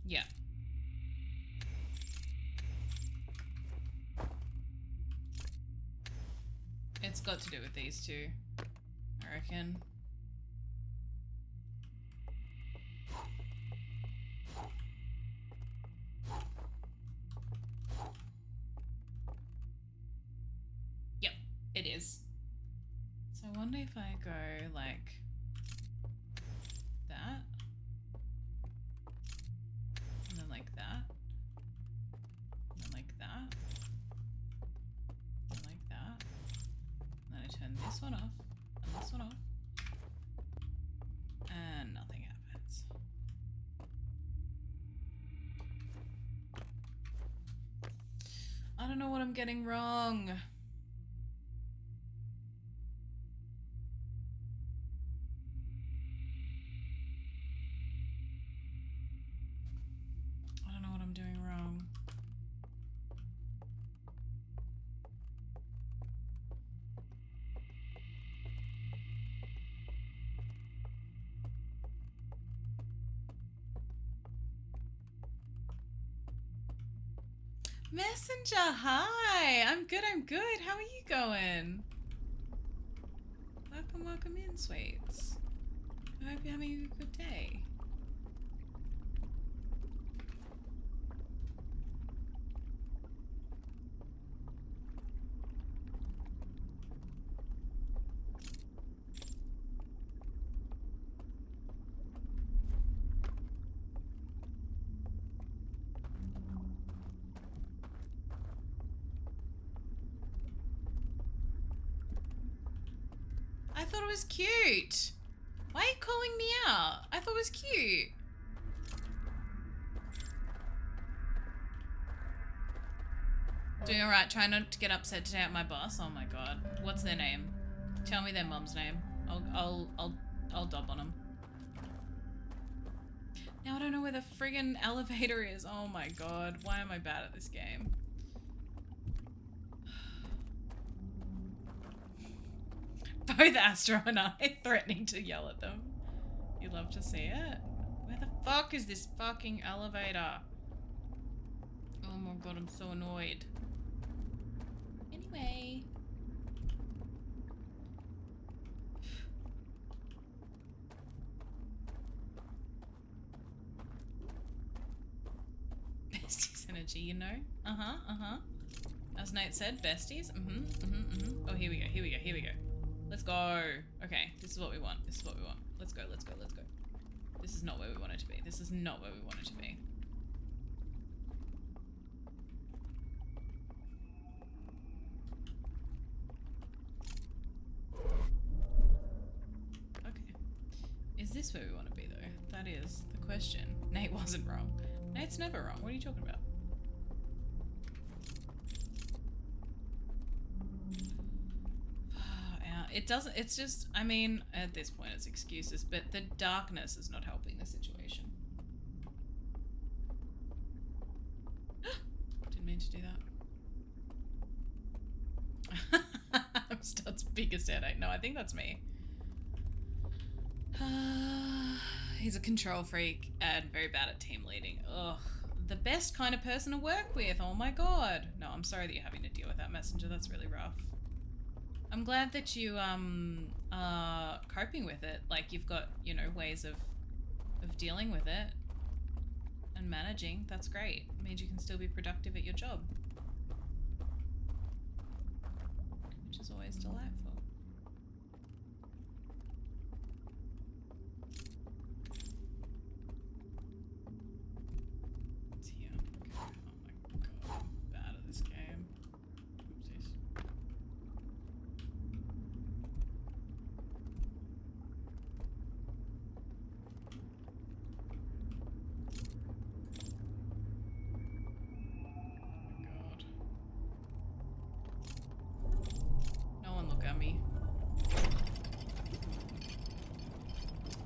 Yeah. It's got to do with these two, I reckon. Yep, it is. So I wonder if I go like that. And then like that. And then like that. And like that. And then I turn this one off. And this one off. And nothing happens. I don't know what I'm getting wrong. I don't know what I'm doing wrong. Messenger, hi! I'm good, I'm good. How are you going? Welcome in, sweets. I hope you're having a good day. I thought it was cute. Why are you calling me out? I thought it was cute. Doing alright, trying not to get upset today at my boss. Oh my god. What's their name? Tell me their mom's name. I'll dob on them. Now I don't know where the friggin' elevator is. Oh my god. Why am I bad at this game? Both Astro and I threatening to yell at them. You'd love to see it. Where the fuck is this fucking elevator? Oh my god, I'm so annoyed. Anyway. Besties energy, you know? As Nate said, besties. Oh, here we go. Let's go. Okay, this is what we want. Let's go. This is not where we want it to be. Okay. Is this where we want to be, though? That is the question. Nate wasn't wrong. Nate's never wrong. What are you talking about? It doesn't, it's just, I mean, at this point it's excuses, but the darkness is not helping the situation. Didn't mean to do that. I'm Stud's biggest headache. No, I think that's me. He's a control freak and very bad at team leading. Ugh. The best kind of person to work with. Oh my god. No, I'm sorry that you're having to deal with that, Messenger. That's really rough. I'm glad that you are coping with it. Like, you've got, you know, ways of dealing with it and managing. That's great. It means you can still be productive at your job, which is always delightful. It's here. Okay. Oh my god, I'm bad at this game. Oopsies.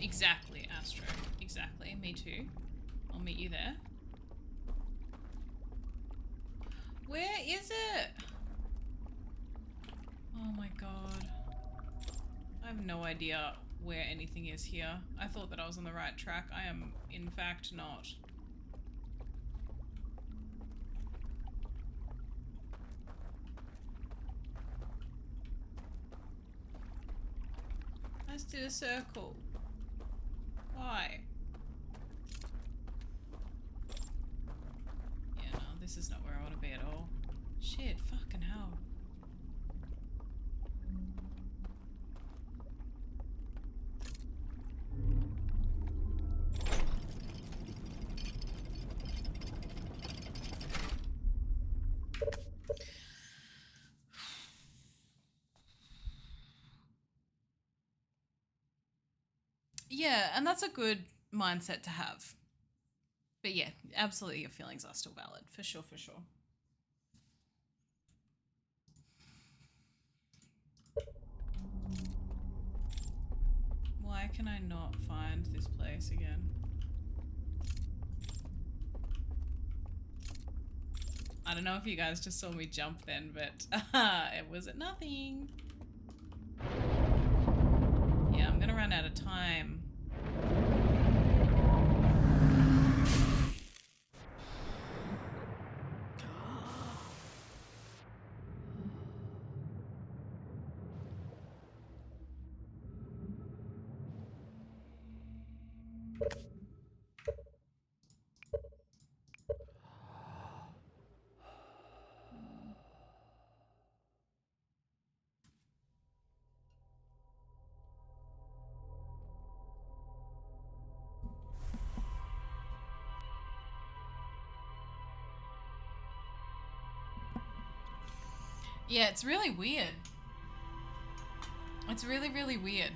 Exactly, Astro. Exactly. Me too. I'll meet you there. Where is it? Oh my god. I have no idea where anything is here. I thought that I was on the right track. I am, in fact, not. Let's do a circle. Why? Yeah, no, this is not where I want to be at all. Shit, fucking hell. Yeah, and that's a good mindset to have. But yeah, absolutely your feelings are still valid. For sure, for sure. Why can I not find this place again? I don't know if you guys just saw me jump then, but it was nothing. Yeah, I'm gonna run out of time. Yeah, it's really weird. It's really, really weird.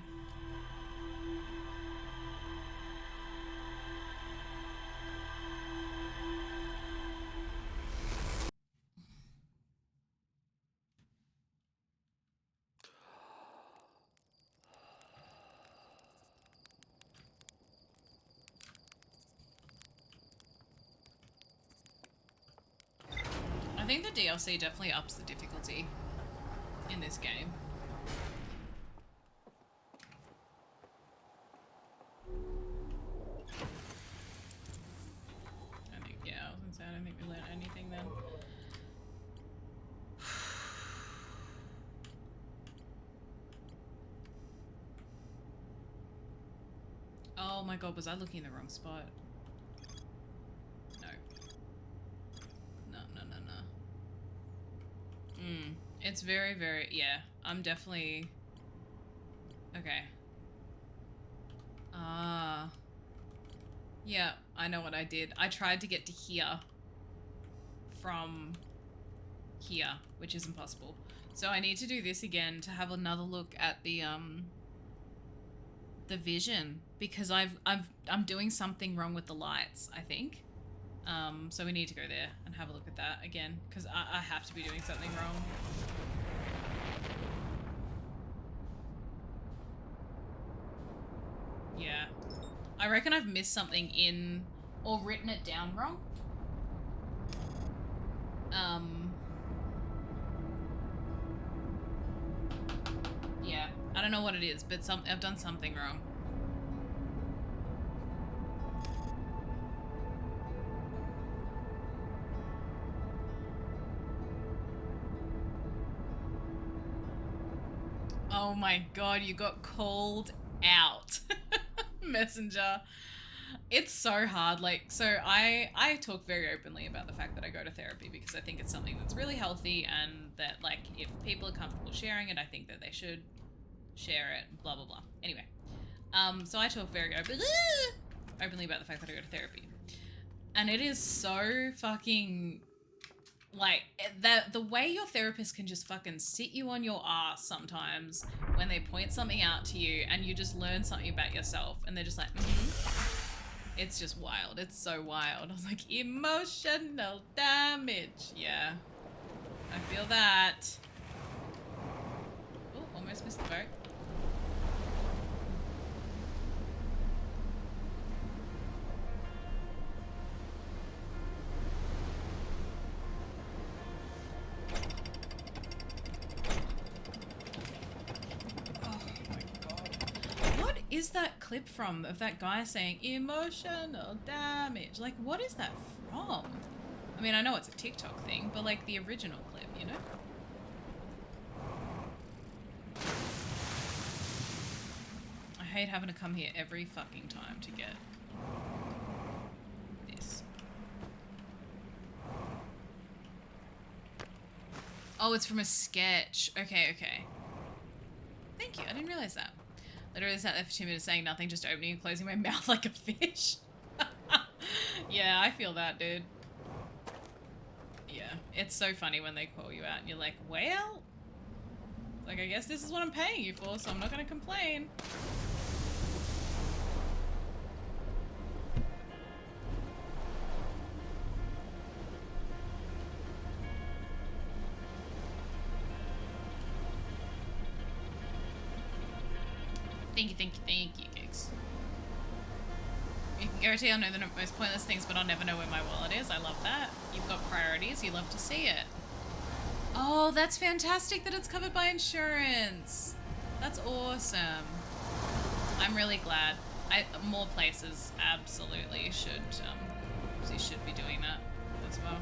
I think the DLC definitely ups the difficulty in this game. I think, yeah, I was gonna say, I don't think we learned anything then. Oh my god, was I looking in the wrong spot? No. No, no, no, no. It's very, very, yeah, I'm definitely... Okay. Yeah, I know what I did. I tried to get to here from here, which is impossible. So I need to do this again to have another look at the vision, because I'm doing something wrong with the lights, I think. So we need to go there and have a look at that again, because I have to be doing something wrong. Yeah. I reckon I've missed something in, or written it down wrong. Yeah. I don't know what it is, but I've done something wrong. Oh my god, you got called out. Messenger. It's so hard. Like, so I talk very openly about the fact that I go to therapy because I think it's something that's really healthy, and that, like, if people are comfortable sharing it, I think that they should share it, blah blah blah. Anyway, so I talk very openly about the fact that I go to therapy, and it is so fucking, like, the way your therapist can just fucking sit you on your ass sometimes when they point something out to you and you just learn something about yourself and they're just like, It's just wild. It's so wild. I was like, emotional damage. Yeah. I feel that. Oh, almost missed the boat. Is that clip from, of that guy saying emotional damage? Like, what is that from? I mean, I know it's a TikTok thing, but like the original clip, you know? I hate having to come here every fucking time to get this. Oh, it's from a sketch. Okay, okay. Thank you, I didn't realize that. Literally sat there for 2 minutes saying nothing, just opening and closing my mouth like a fish. Yeah, I feel that, dude. Yeah, it's so funny when they call you out and you're like, well, like, I guess this is what I'm paying you for, so I'm not gonna complain. Thank you, Gigs. You can guarantee I'll know the most pointless things, but I'll never know where my wallet is. I love that. You've got priorities. You love to see it. Oh, that's fantastic that it's covered by insurance. That's awesome. I'm really glad. More places absolutely should be doing that as well.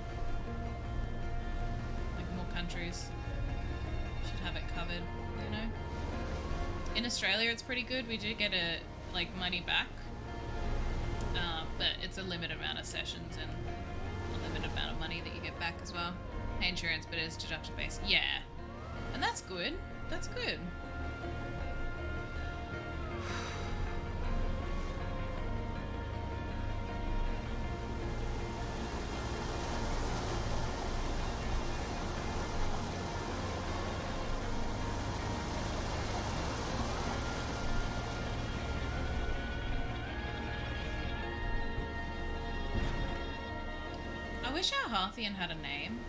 Like, more countries should have it covered, you know? In Australia, it's pretty good. We do get money back, but it's a limited amount of sessions and a limited amount of money that you get back as well. Pay insurance, but it is deduction based. Yeah, and that's good. That's good. wish our Harthian had a name.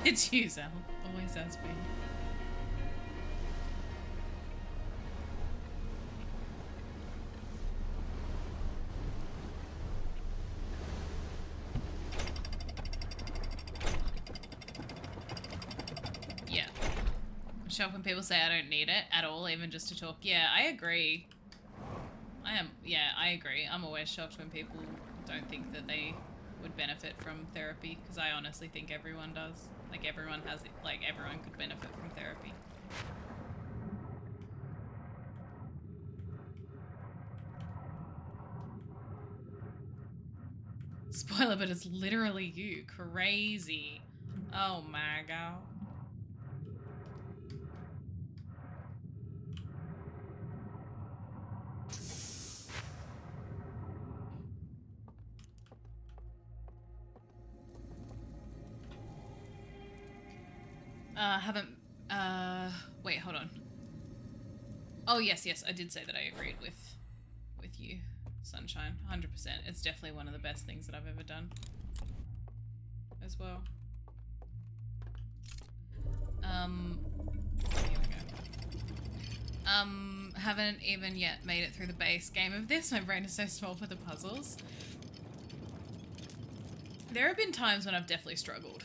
It's you, Zal. Always has been. Yeah. I'm shocked when people say I don't need it at all, even just to talk. Yeah, I agree. I agree. I'm always shocked when people don't think that they would benefit from therapy, because I honestly think everyone does. Like, everyone has it. Like, everyone could benefit from therapy. Spoiler, but it's literally you. Crazy. Oh my god. Haven't, wait, hold on. Oh, yes, I did say that I agreed with you, Sunshine. 100%. It's definitely one of the best things that I've ever done as well. Here we go. Haven't even yet made it through the base game of this. My brain is so small for the puzzles. There have been times when I've definitely struggled.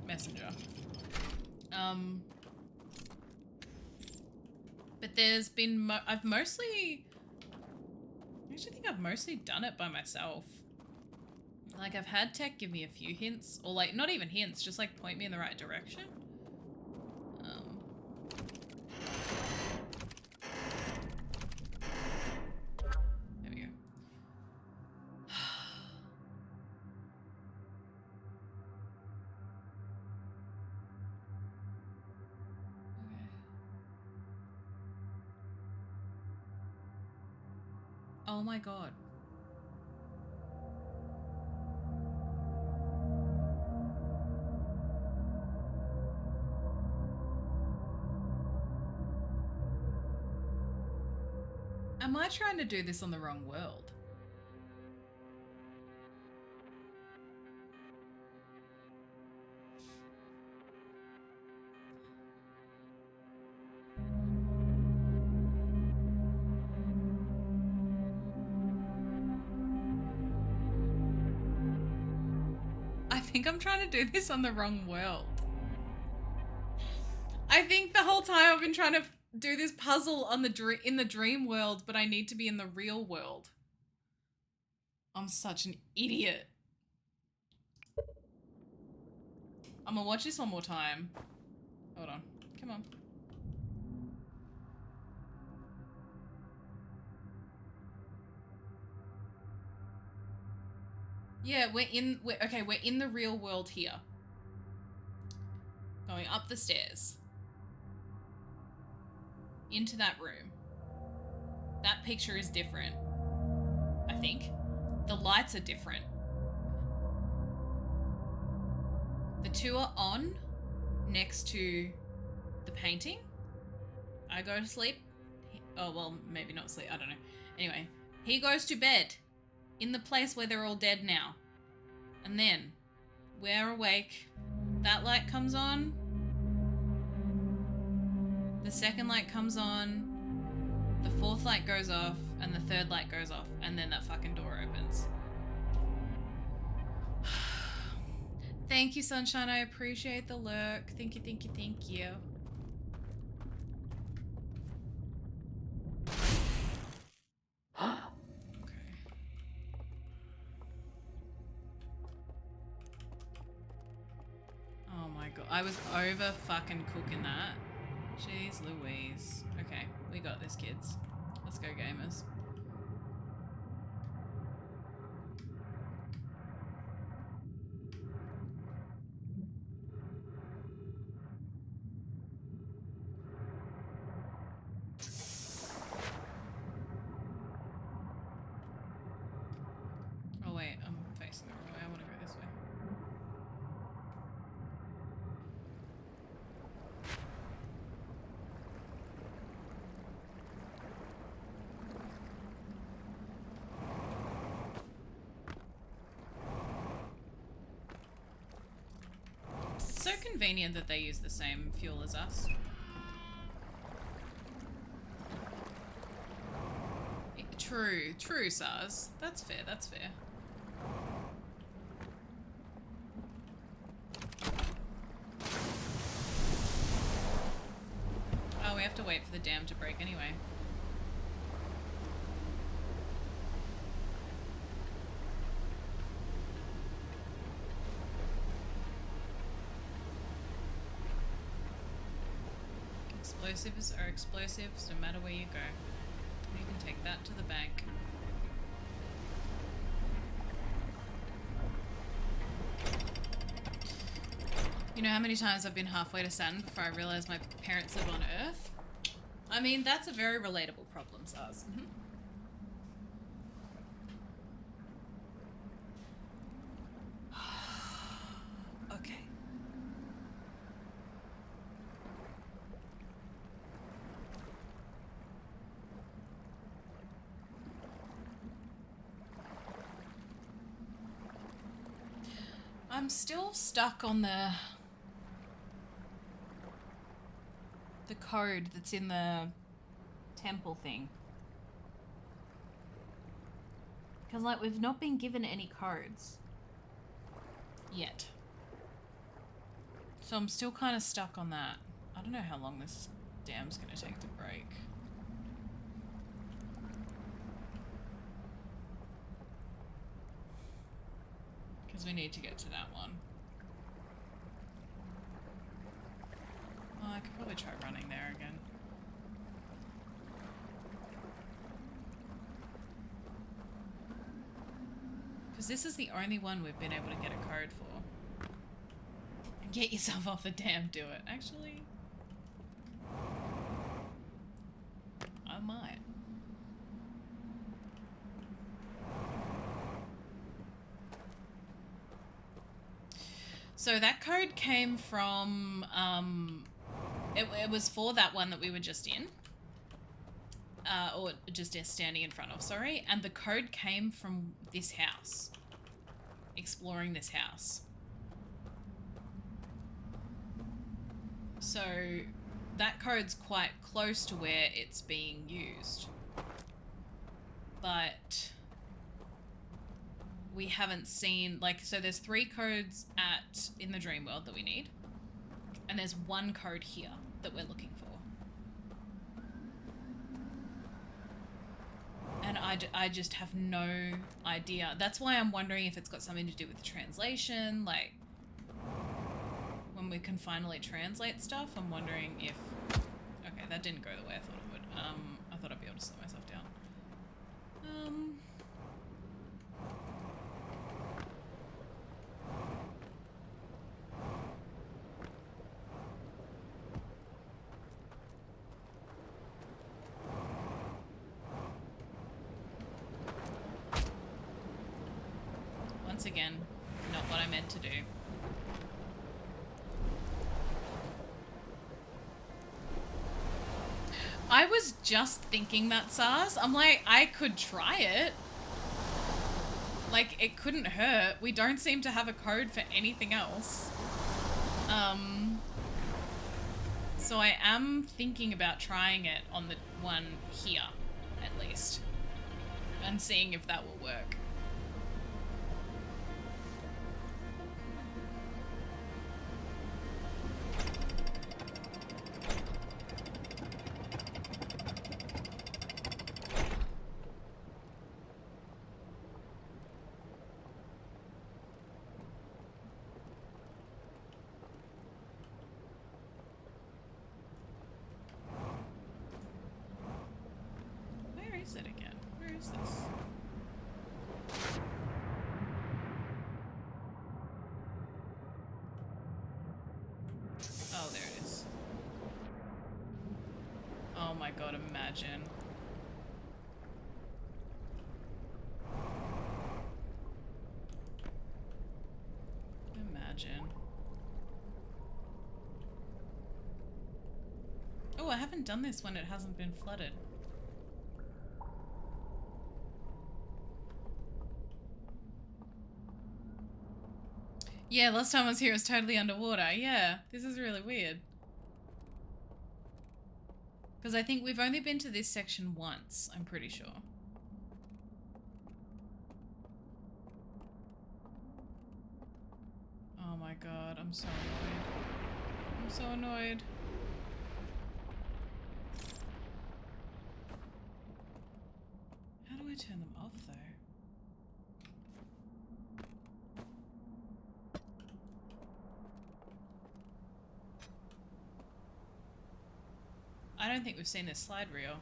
Messenger. But there's been, I actually think I've mostly done it by myself. Like, I've had tech give me a few hints, or like, not even hints, just like point me in the right direction. There we go. Oh my god. Am I trying to do this on the wrong world? I think I'm trying to do this on the wrong world. I think the whole time I've been trying to do this puzzle on in the dream world, but I need to be in the real world. I'm such an idiot. I'm gonna watch this one more time. Hold on. Come on. Yeah, we're in the real world here. Going up the stairs. Into that room. That picture is different, I think. The lights are different. The two are on next to the painting. I go to sleep. Oh, well, maybe not sleep. I don't know. Anyway, he goes to bed in the place where they're all dead now. And then we're awake. That light comes on. The second light comes on. The fourth light goes off. And the third light goes off. And then that fucking door opens. Thank you, Sunshine. I appreciate the lurk. Thank you, thank you, thank you. Okay. Oh my god. I was over fucking cooking that. Jeez Louise. Okay, we got this, kids. Let's go, gamers. Oh wait. convenient that they use the same fuel as us. True, true, Sars. That's fair, that's fair. Oh, we have to wait for the dam to break anyway. Explosives are explosives no matter where you go. You can take that to the bank. You know how many times I've been halfway to Saturn before I realised my parents live on Earth? I mean, that's a very relatable problem, Sars. Okay. I'm still stuck on the code that's in the temple thing. Because, like, we've not been given any codes yet. So I'm still kind of stuck on that. I don't know how long this dam's going to take to break. Because we need to get to that one. Oh, I could probably try running there again. Because this is the only one we've been able to get a code for. Get yourself off the dam, do it. Actually, I might. So that code came from, it was for that one that we were just in. Or just standing in front of, sorry. And the code came from this house. Exploring this house. So that code's quite close to where it's being used. But we haven't seen, like, so there's 3 codes in the dream world that we need. And there's 1 code here that we're looking for. And I just have no idea. That's why I'm wondering if it's got something to do with the translation, like when we can finally translate stuff. I'm wondering if... Okay, that didn't go the way I thought it would. I thought I'd be able to slow myself down. Once again, not what I meant to do. I was just thinking that, Sars. I'm like, I could try it. Like, it couldn't hurt. We don't seem to have a code for anything else. So I am thinking about trying it on the one here, at least. And seeing if that will work. God, imagine. Imagine. Oh, I haven't done this when it hasn't been flooded. Yeah, last time I was here it was totally underwater. Yeah, this is really weird. Because I think we've only been to this section once, I'm pretty sure. Oh my god, I'm so annoyed. I'm so annoyed. How do I turn them off though? I don't think we've seen this slide reel.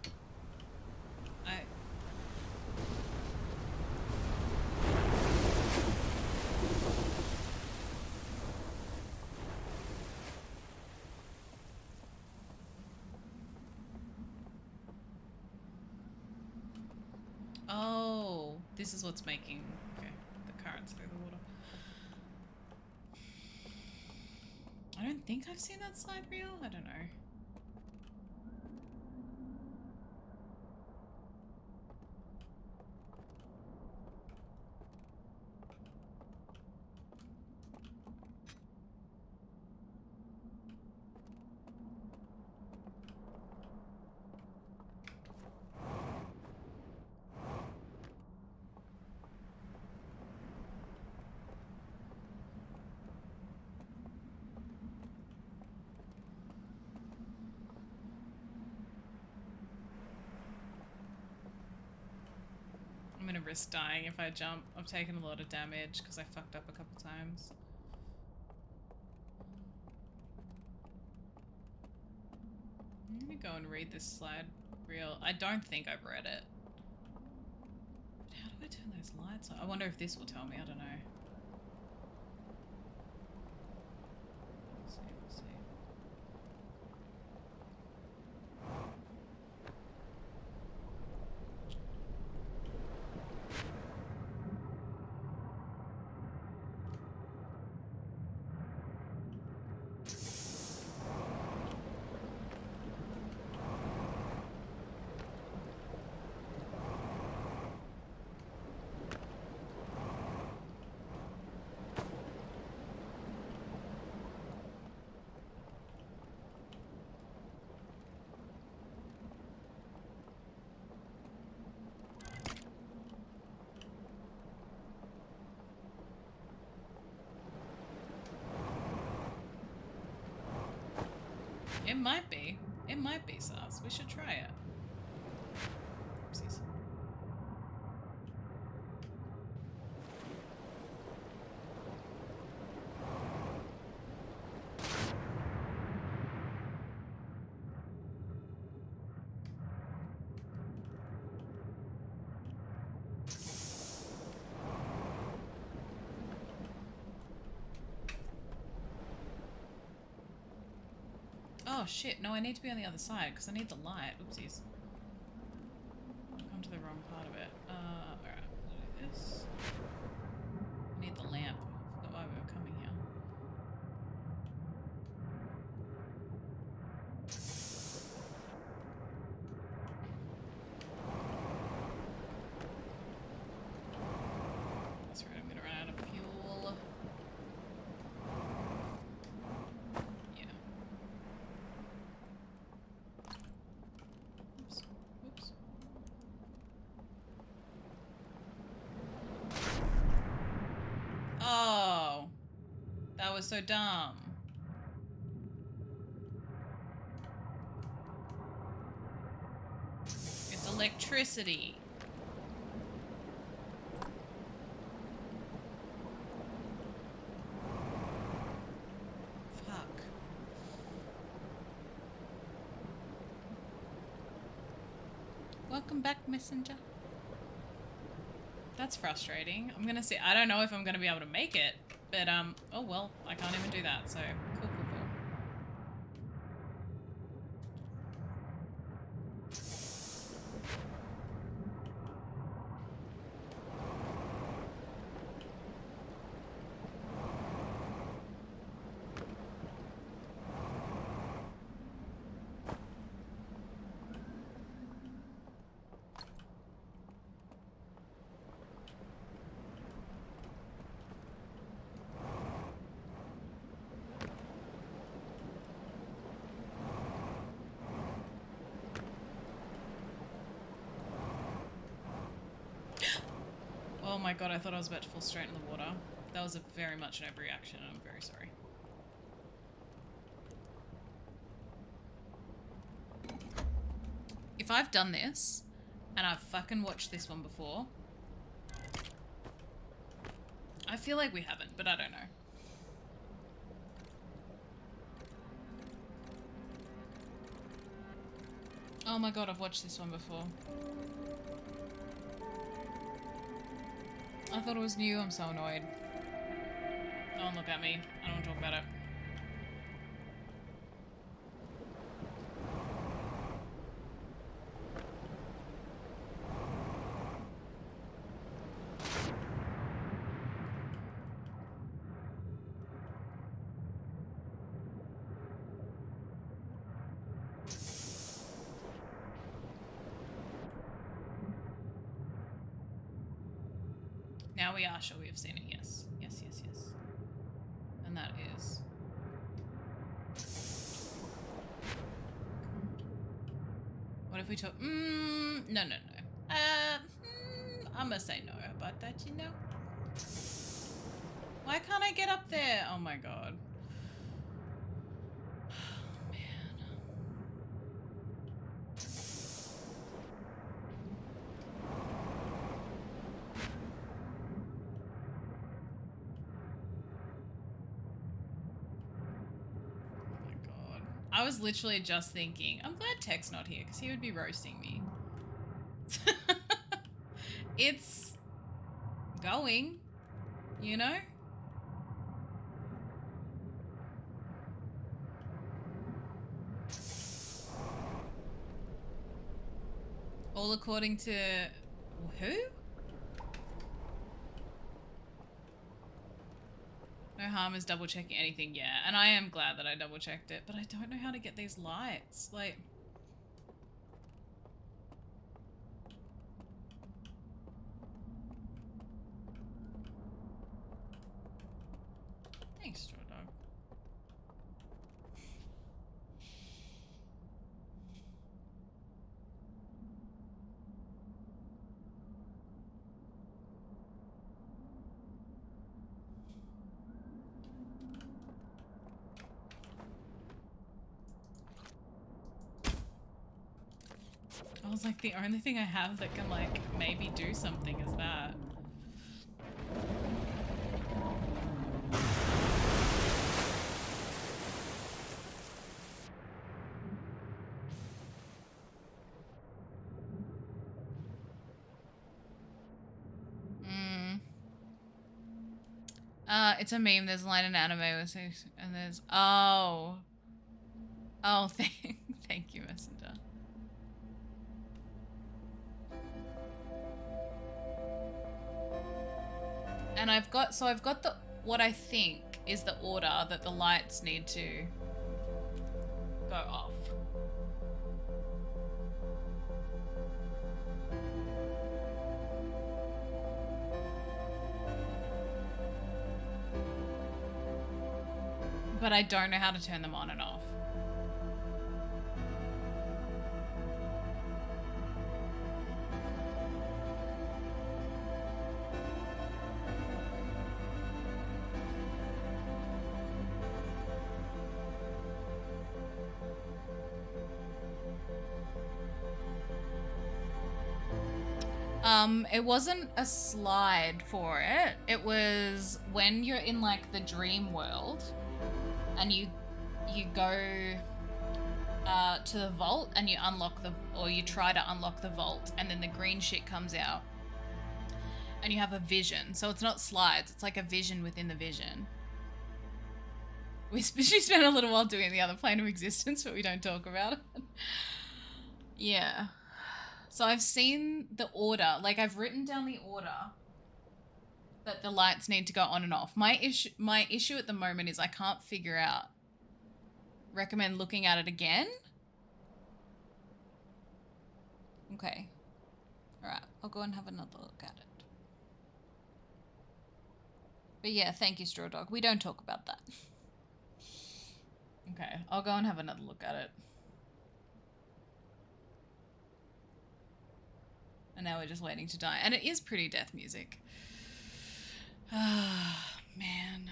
Oh, this is what's making the currents through the water. I don't think I've seen that slide reel. I don't know. I'm gonna risk dying if I jump. I've taken a lot of damage because I fucked up a couple times. I'm gonna go and read this slide reel. I don't think I've read it. But how do I turn those lights on? I wonder if this will tell me. I don't know. Let's see, let's see. It might be. It might be sus. We should try it. Oopsies. Oh shit, no, I need to be on the other side because I need the light. Oopsies. I've come to the wrong part of it. Alright, do this. I need the lamp. I forgot why we were coming here. That's right, I'm gonna run out of fuel. Yeah. Oops. Oops. Oh, that was so dumb. It's electricity. Fuck. Welcome back, messenger. That's frustrating. I'm gonna see. I don't know if I'm gonna be able to make it, but oh well, I can't even do that. So cool, cool, cool. Oh my god, I thought I was about to fall straight in the water. That was very much an overreaction, and I'm very sorry. If I've done this, and I've fucking watched this one before, I feel like we haven't, but I don't know. Oh my god, I've watched this one before. I thought it was new, I'm so annoyed. Don't look at me, I don't want to talk about it. Now we are sure we have seen it, yes. Yes, yes, yes. And that is... What if we talk... no, no, no. I'm gonna say no about that, you know? Why can't I get up there? Oh my god. I was literally just thinking, I'm glad Tech's not here because he would be roasting me. It's going, you know? All according to who? No harm is double checking anything, yeah. And I am glad that I double checked it, but I don't know how to get these lights. Like... Thanks, Straw Dog. I was like, the only thing I have that can, like, maybe do something is that. It's a meme. There's a line in anime with and there's... Oh. Oh, thank you, Messenger. And I've got the, what I think is the order that the lights need to go off. But I don't know how to turn them on and off. It wasn't a slide for it. It was when you're in like the dream world and you go to the vault and you unlock or you try to unlock the vault, and then the green shit comes out and you have a vision. So it's not slides, it's like a vision within the vision. We spent a little while doing the other plane of existence, but we don't talk about it. Yeah. So I've seen the order, like I've written down the order that the lights need to go on and off. My issue at the moment is I can't figure out. Recommend looking at it again? Okay. Alright, I'll go and have another look at it. But yeah, thank you, Straw Dog. We don't talk about that. Okay, I'll go and have another look at it. And now we're just waiting to die. And it is pretty death music. Ah, man.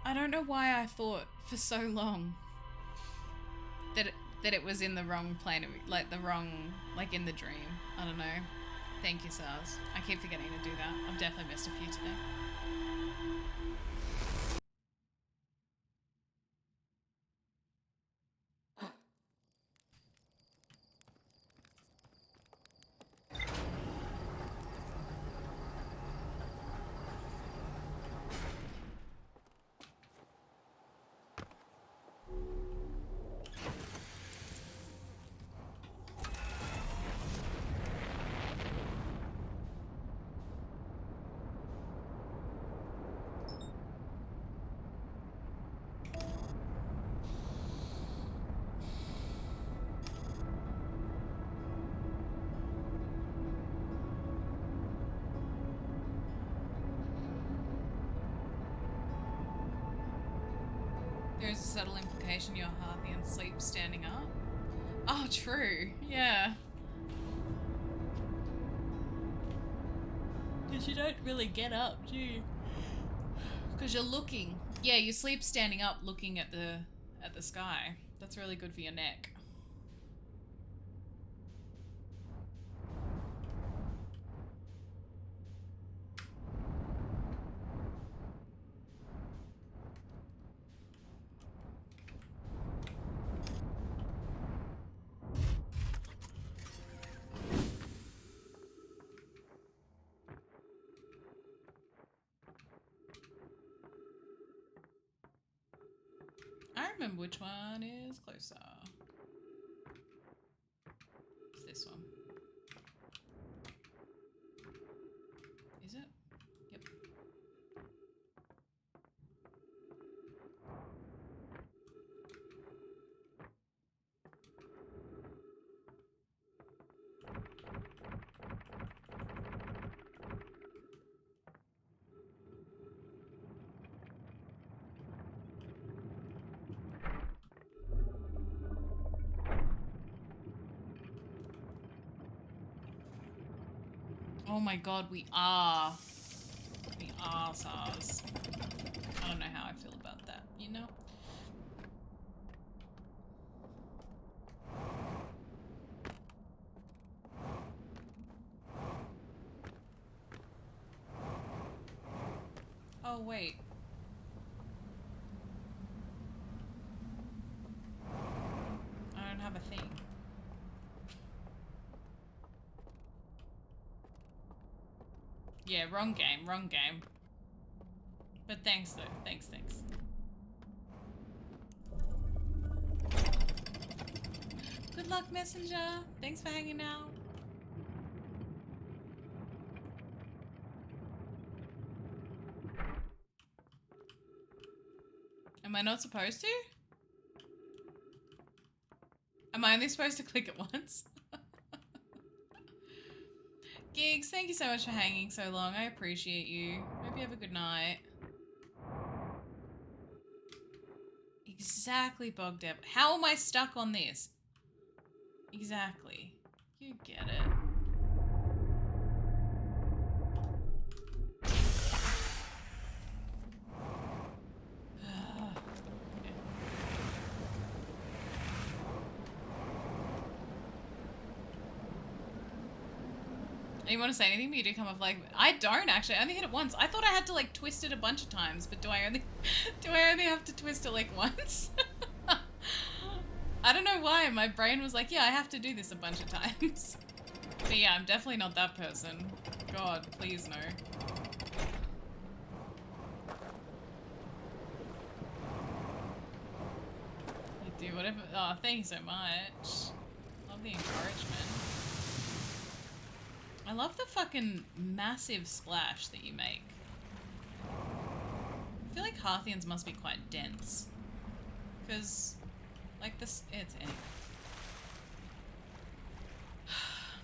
I don't know why I thought for so long that it was in the wrong plane of, like the wrong, like in the dream. I don't know. Thank you, SARS. I keep forgetting to do that. I've definitely missed a few today. There's a subtle implication you're Harthian sleep standing up. Oh, true. Yeah. Because you don't really get up, do you? Because you're looking. Yeah, you sleep standing up looking at the sky. That's really good for your neck. I remember which one is closer. It's this one. Is it? Yep. Oh my god, we are. We are SARS. I don't know how I feel about that, you know? Oh, wait. I don't have a thing. Yeah, wrong game, wrong game. But thanks though, thanks. Good luck, Messenger. Thanks for hanging out. Am I not supposed to? Am I only supposed to click it once? Gigs, thank you so much for hanging so long. I appreciate you. Hope you have a good night. Exactly, Bogdeb. How am I stuck on this? Exactly. You get it. You want to say anything, but you do come off like I don't actually. I only hit it once. I thought I had to like twist it a bunch of times, but do I only have to twist it like once? I don't know why. My brain was like, yeah, I have to do this a bunch of times. But yeah, I'm definitely not that person. God, please no. You do whatever. Oh, thank you so much. Love the encouragement. I love the fucking massive splash that you make. I feel like Harthians must be quite dense. Because, like this, it's anyway.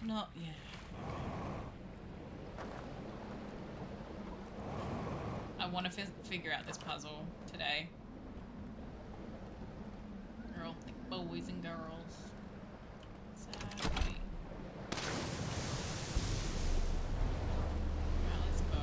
Not, yeah. I want to figure out this puzzle today. We're all thick boys and girls. Exactly. Right, let's go.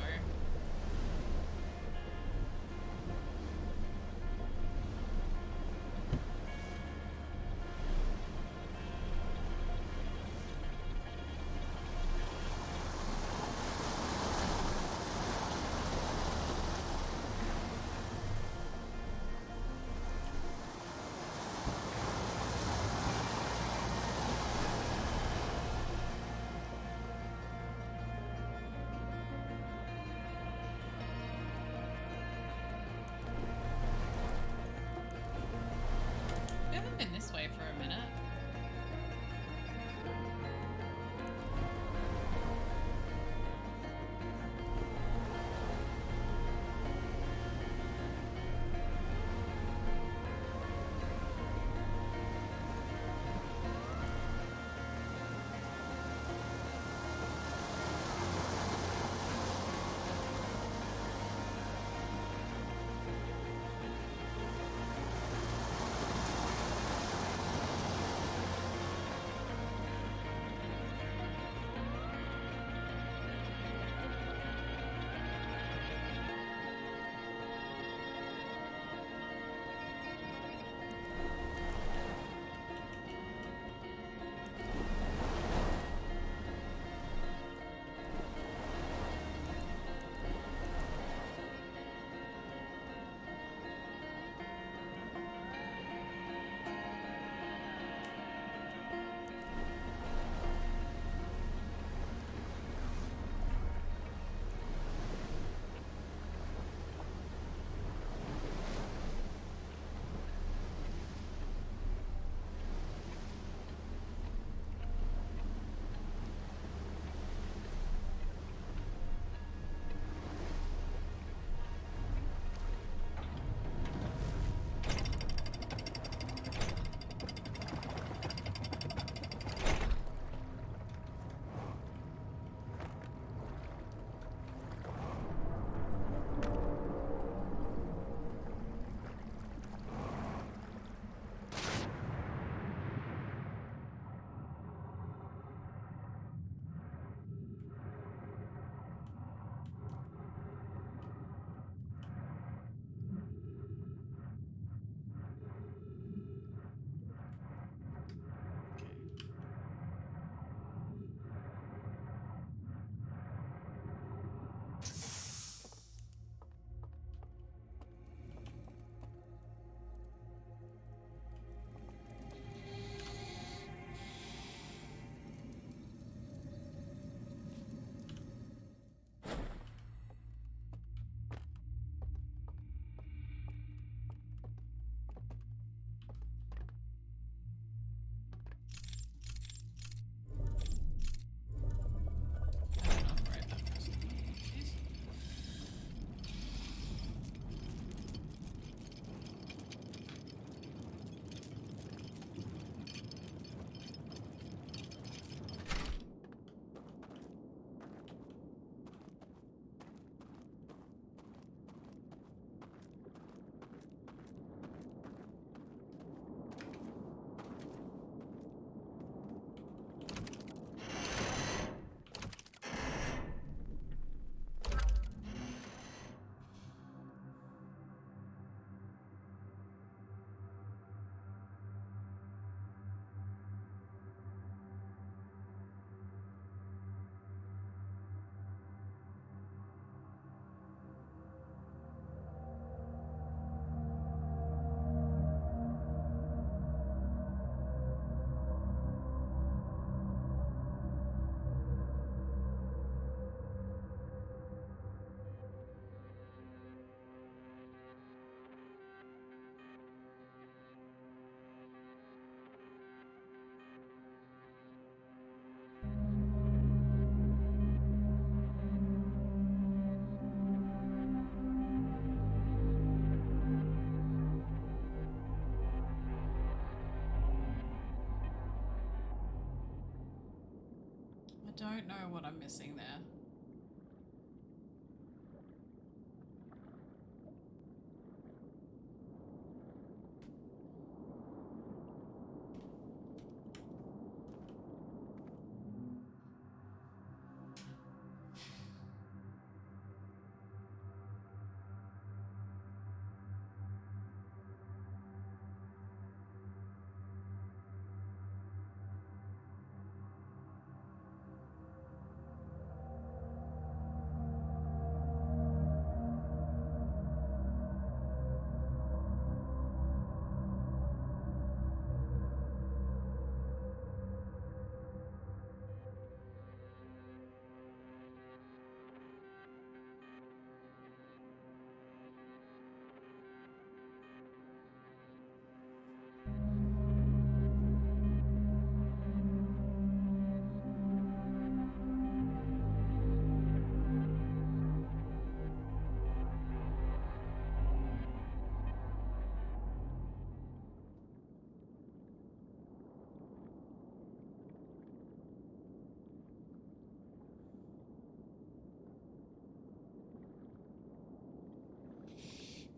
don't know what I'm missing there.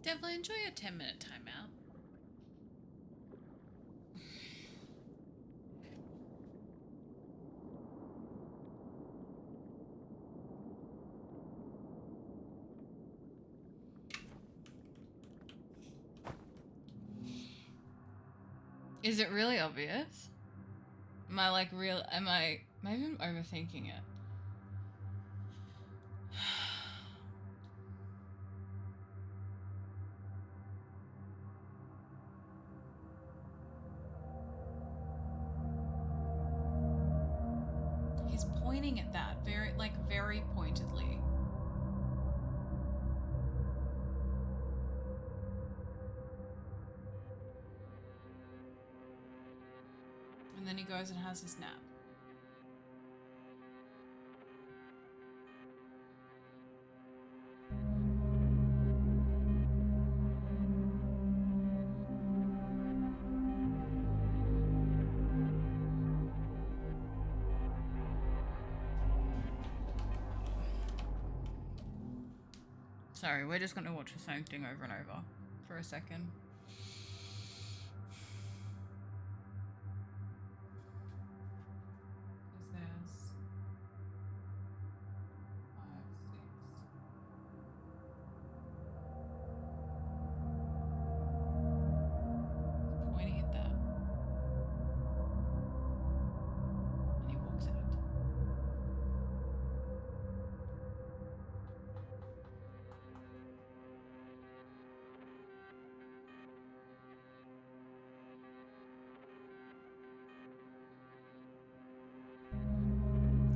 Definitely enjoy your 10-minute timeout. Is it really obvious? Am I like real? Maybe I'm overthinking it. He's pointing at that very pointedly. And then he goes and has his nap. Sorry, we're just going to watch the same thing over and over for a second. Because there's 5, 6. Pointing at that. And he walks out.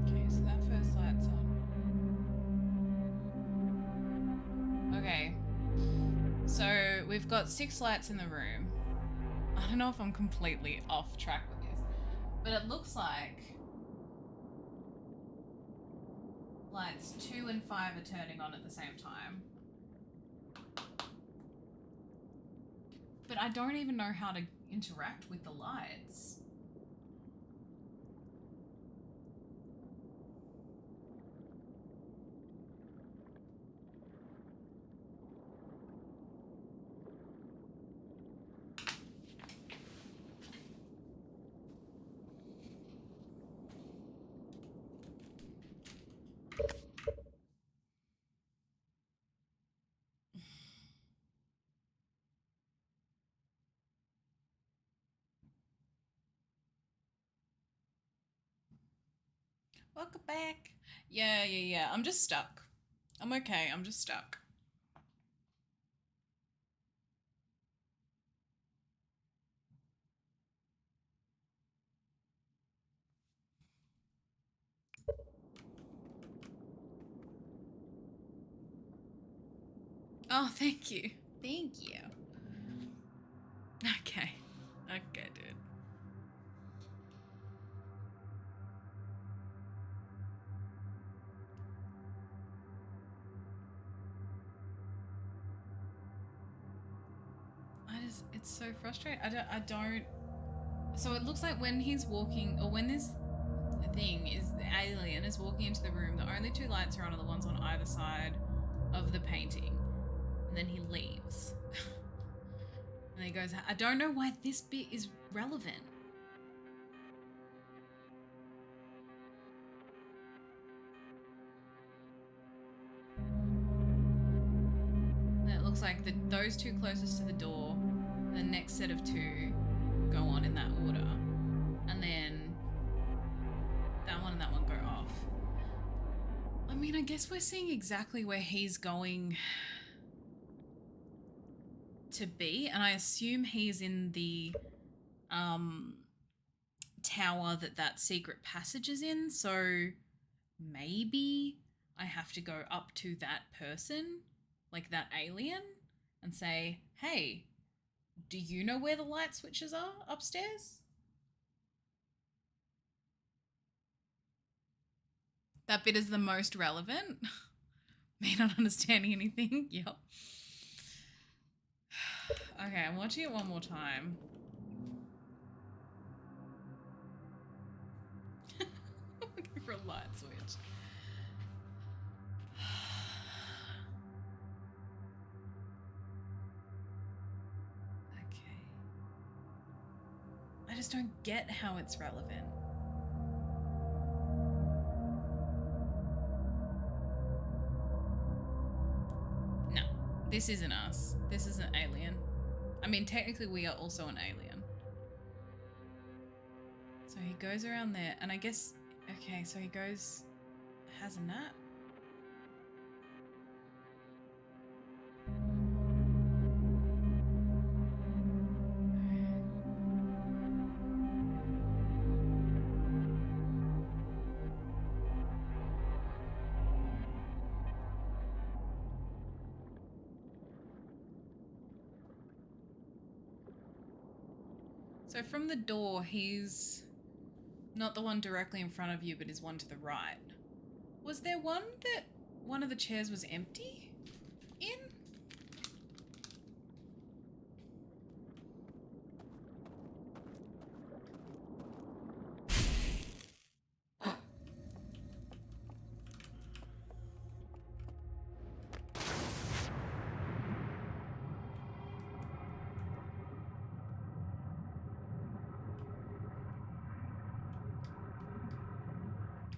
Okay, so that first light's on. Okay. So we've got 6 lights in the room. I don't know if I'm completely off track with this, but it looks like lights 2 and 5 are turning on at the same time. But I don't even know how to interact with the lights. Welcome back. Yeah. I'm just stuck. I'm okay. I'm just stuck. Oh, thank you. Thank you. Okay. Okay, dude. It's so frustrating. I don't. So it looks like when he's walking, or when thing is the alien is walking into the room. The only two lights are on are the ones on either side of the painting. And then he leaves. And he goes, I don't know why this bit is relevant. And it looks like those two closest to the door, the next set of two go on in that order. And then that one and that one go off. I mean, I guess we're seeing exactly where he's going to be, and I assume he's in the tower that secret passage is in, so maybe I have to go up to that person, like that alien, and say, hey, do you know where the light switches are upstairs? That bit is the most relevant. Me not understanding anything. Yep. Okay, I'm watching it one more time. Looking for a light switch. Okay. I just don't get how it's relevant. No, this isn't us. This is an alien. I mean, technically we are also an alien. So he goes around there, and I guess, okay, so he goes, has a nap. So from the door, he's not the one directly in front of you, but is one to the right. Was there one that one of the chairs was empty in?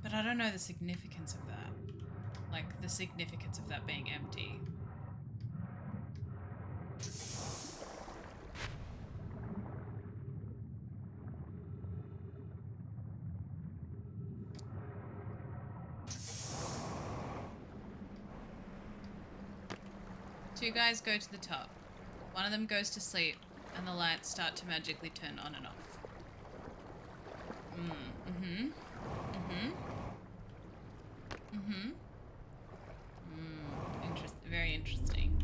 But I don't know the significance of that. Like, the significance of that being empty. Two guys go to the top. One of them goes to sleep, and the lights start to magically turn on and off. Very interesting.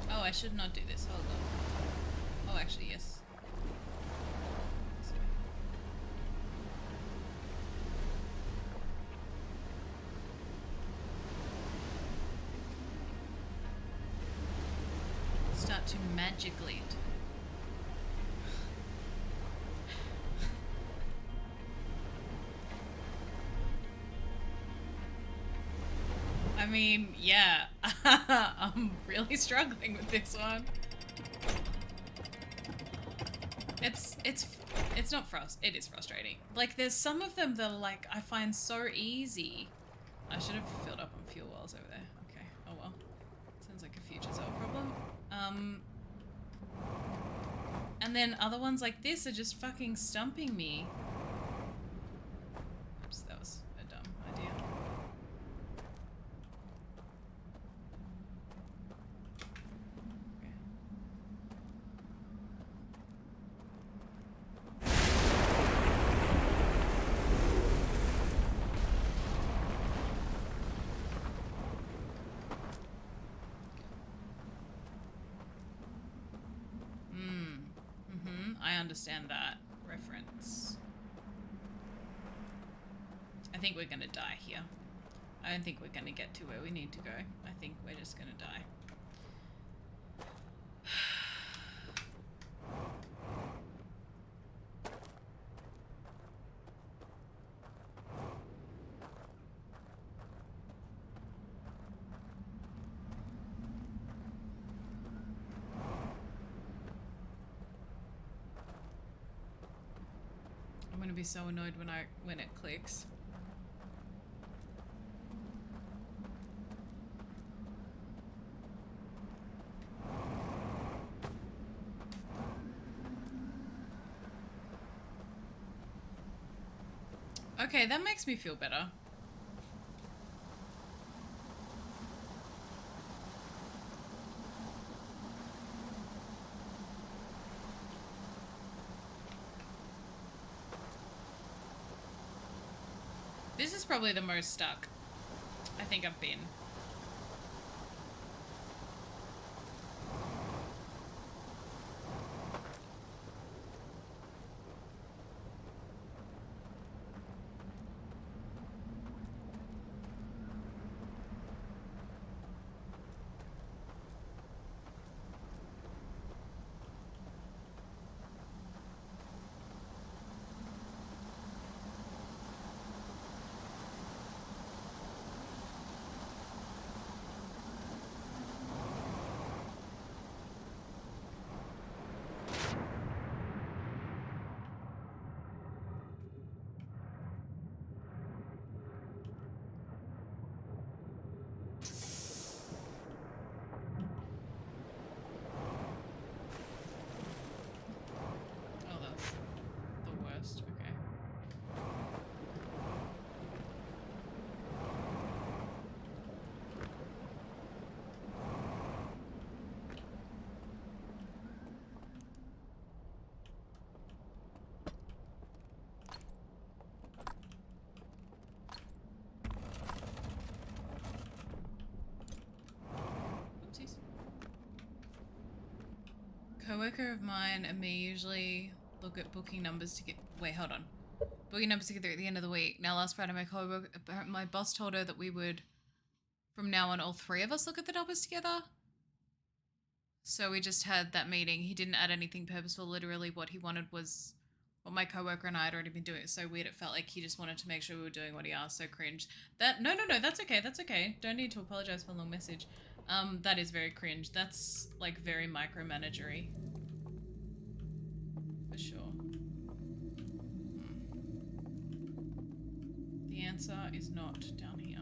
Oh, I should not do this. Hold on. Oh, actually, yes. Start to magically. I mean, yeah, I'm really struggling with this one. It's not it is frustrating. Like, there's some of them that are like, I find so easy. I should have filled up on fuel wells over there. Okay, oh well. Sounds like a future Zell problem. And then other ones like this are just fucking stumping me. Oops, that was a dumb idea. I understand that reference. I think we're gonna die here. I don't think we're gonna get to where we need to go. I think we're just gonna die. I'm gonna be so annoyed when it clicks. Okay, that makes me feel better. This is probably the most stuck I think I've been. Oh, that's the worst. Okay. Oopsies. Coworker of mine and me usually look at booking numbers to get. Wait, hold on. Booking numbers together at the end of the week. Now, last Friday, my boss told her that we would, from now on, all three of us look at the numbers together. So we just had that meeting. He didn't add anything purposeful. Literally, what he wanted was what my coworker and I had already been doing. It's so weird. It felt like he just wanted to make sure we were doing what he asked. So cringe. That no, that's okay. That's okay. Don't need to apologize for a long message. That is very cringe. That's like very micromanagery. For sure. The answer is not down here.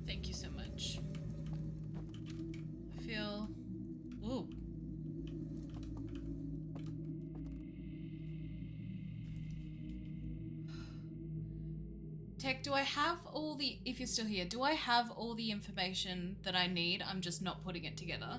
Thank you so much. I feel... Ooh. Tech, do I have all the... If you're still here, do I have all the information that I need? I'm just not putting it together.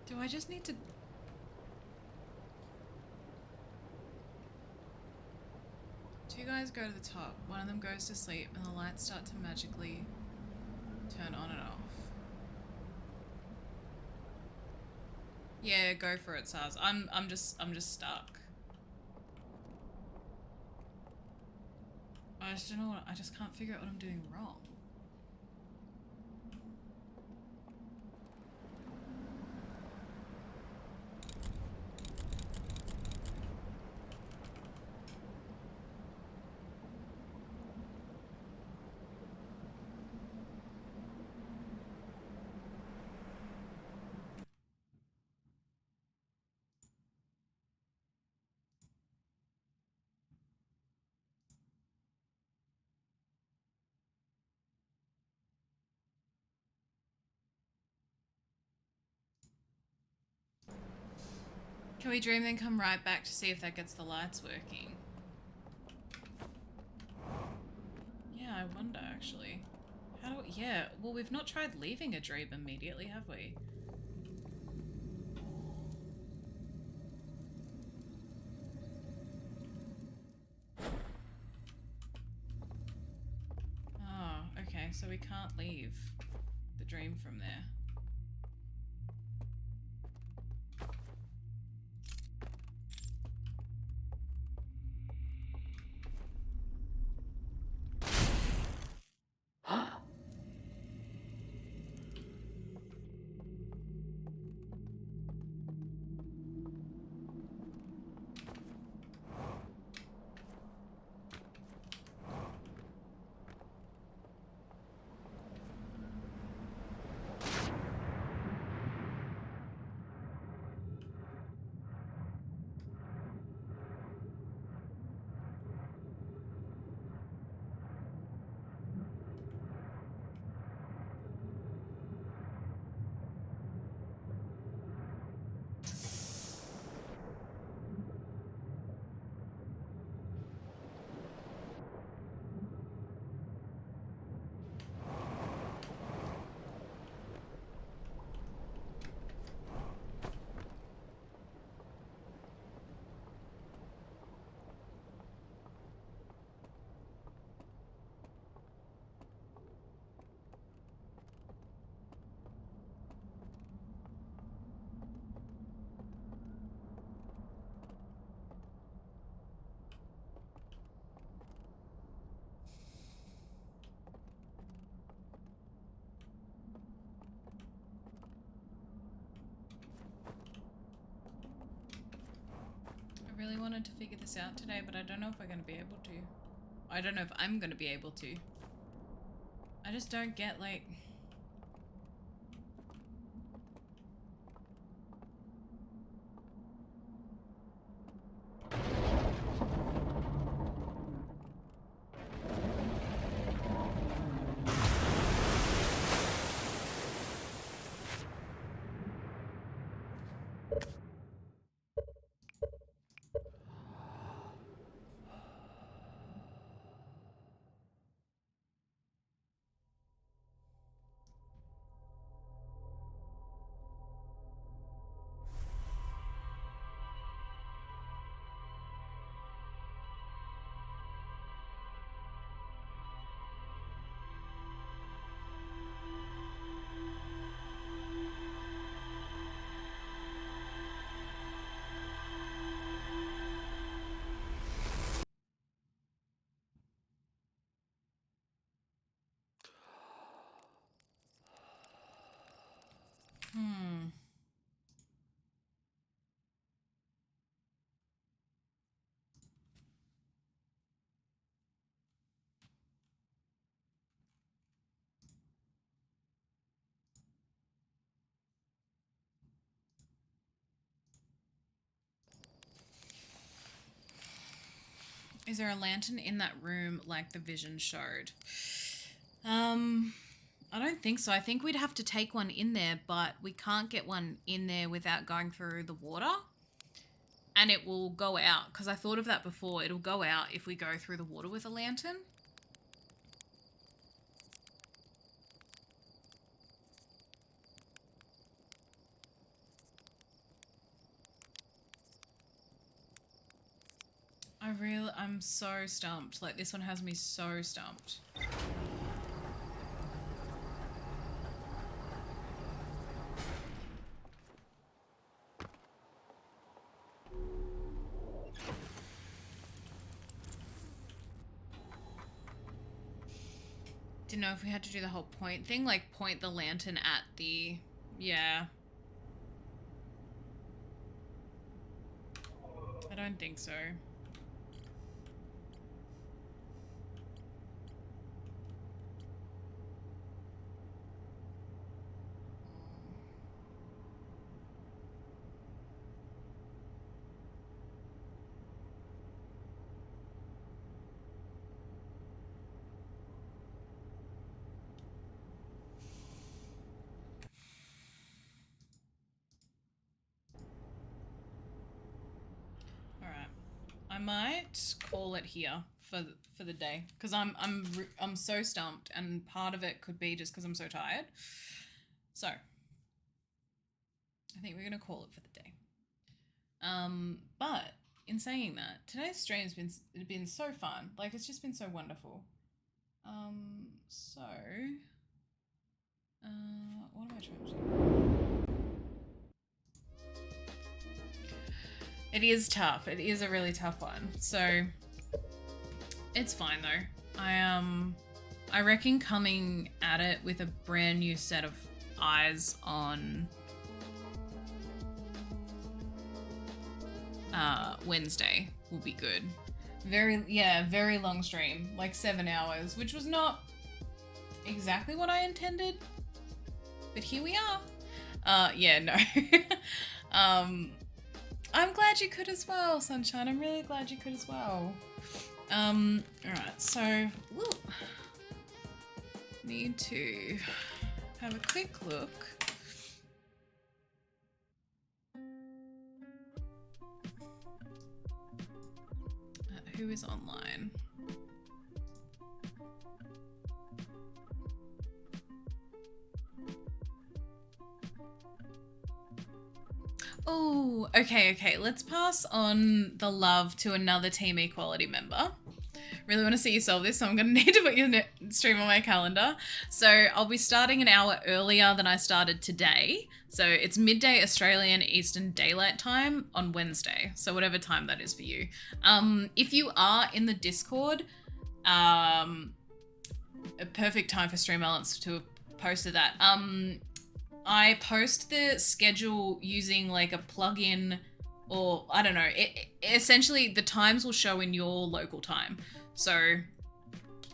Do I just need to... Two guys go to the top, one of them goes to sleep, and the lights start to magically turn on and off. Yeah, go for it, Saz. I'm just stuck. I just don't know what, I just can't figure out what I'm doing wrong. Can we dream then come right back to see if that gets the lights working? Yeah, I wonder actually. How do we, yeah, well we've not tried leaving a dream immediately, have we? Oh, okay, so we can't leave the dream from there. I really wanted to figure this out today, but I don't know if we're going to be able to. I don't know if I'm going to be able to. I just don't get, like... Is there a lantern in that room like the vision showed? I don't think so. I think we'd have to take one in there, but we can't get one in there without going through the water. And it will go out, because I thought of that before. It'll go out if we go through the water with a lantern. I'm so stumped. Like, this one has me so stumped. Didn't know if we had to do the whole point thing, like point the lantern at the... Yeah. I don't think so. might call it here for the day because I'm so stumped, and part of it could be just because I'm so tired. So I think we're gonna call it for the day. But in saying that, today's stream's been so fun. Like, it's just been so wonderful. What am I trying to do? It is tough. It is a really tough one. So it's fine though. I reckon coming at it with a brand new set of eyes on Wednesday will be good. Very long stream, like 7 hours, which was not exactly what I intended, but here we are. No. I'm glad you could as well, Sunshine. I'm really glad you could as well. Alright, so need to have a quick look. Who is online? Oh, okay. Let's pass on the love to another Team Equality member. Really want to see you solve this, so I'm going to need to put your stream on my calendar. So I'll be starting an hour earlier than I started today. So it's midday Australian Eastern Daylight Time on Wednesday. So whatever time that is for you. If you are in the Discord, a perfect time for Stream Elements to have posted that. I post the schedule using like a plugin, or I don't know. Essentially, the times will show in your local time. So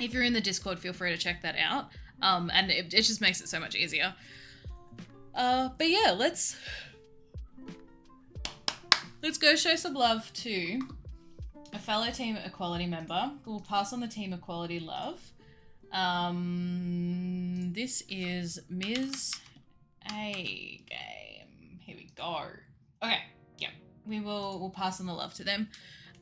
if you're in the Discord, feel free to check that out. And it just makes it so much easier. But yeah, let's go show some love to a fellow Team Equality member. We'll pass on the Team Equality love. This is Ms. A Game. Here we go. Okay, yeah, we'll pass on the love to them.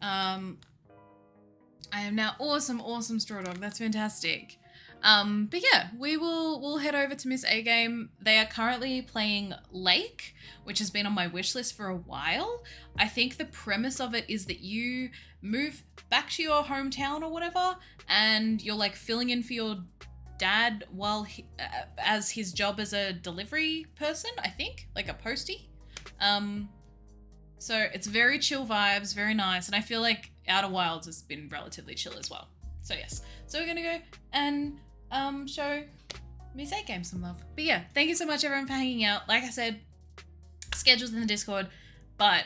I am now awesome Straw Dog. That's fantastic. But yeah, we'll head over to Miss A Game. They are currently playing Lake, which has been on my wish list for a while. I think the premise of it is that you move back to your hometown or whatever, and you're like filling in for your dad while as his job as a delivery person, I think, like a postie. So it's very chill vibes, very nice, and I feel like Outer Wilds has been relatively chill as well. So yes, so we're gonna go and show Miss A Game some love. But yeah, thank you so much everyone for hanging out. Like I said, schedules in the Discord, but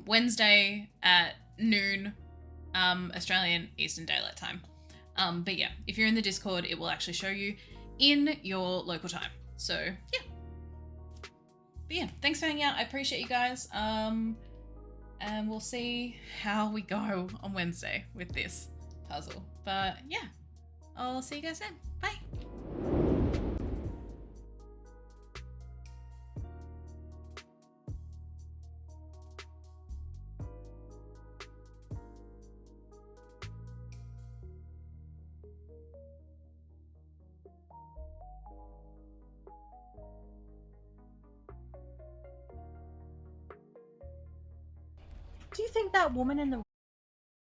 Wednesday at noon Australian Eastern Daylight Time. But yeah, if you're in the Discord, it will actually show you in your local time. So yeah. But yeah, thanks for hanging out. I appreciate you guys. And we'll see how we go on Wednesday with this puzzle. But yeah, I'll see you guys then. Bye. Do you think that woman in the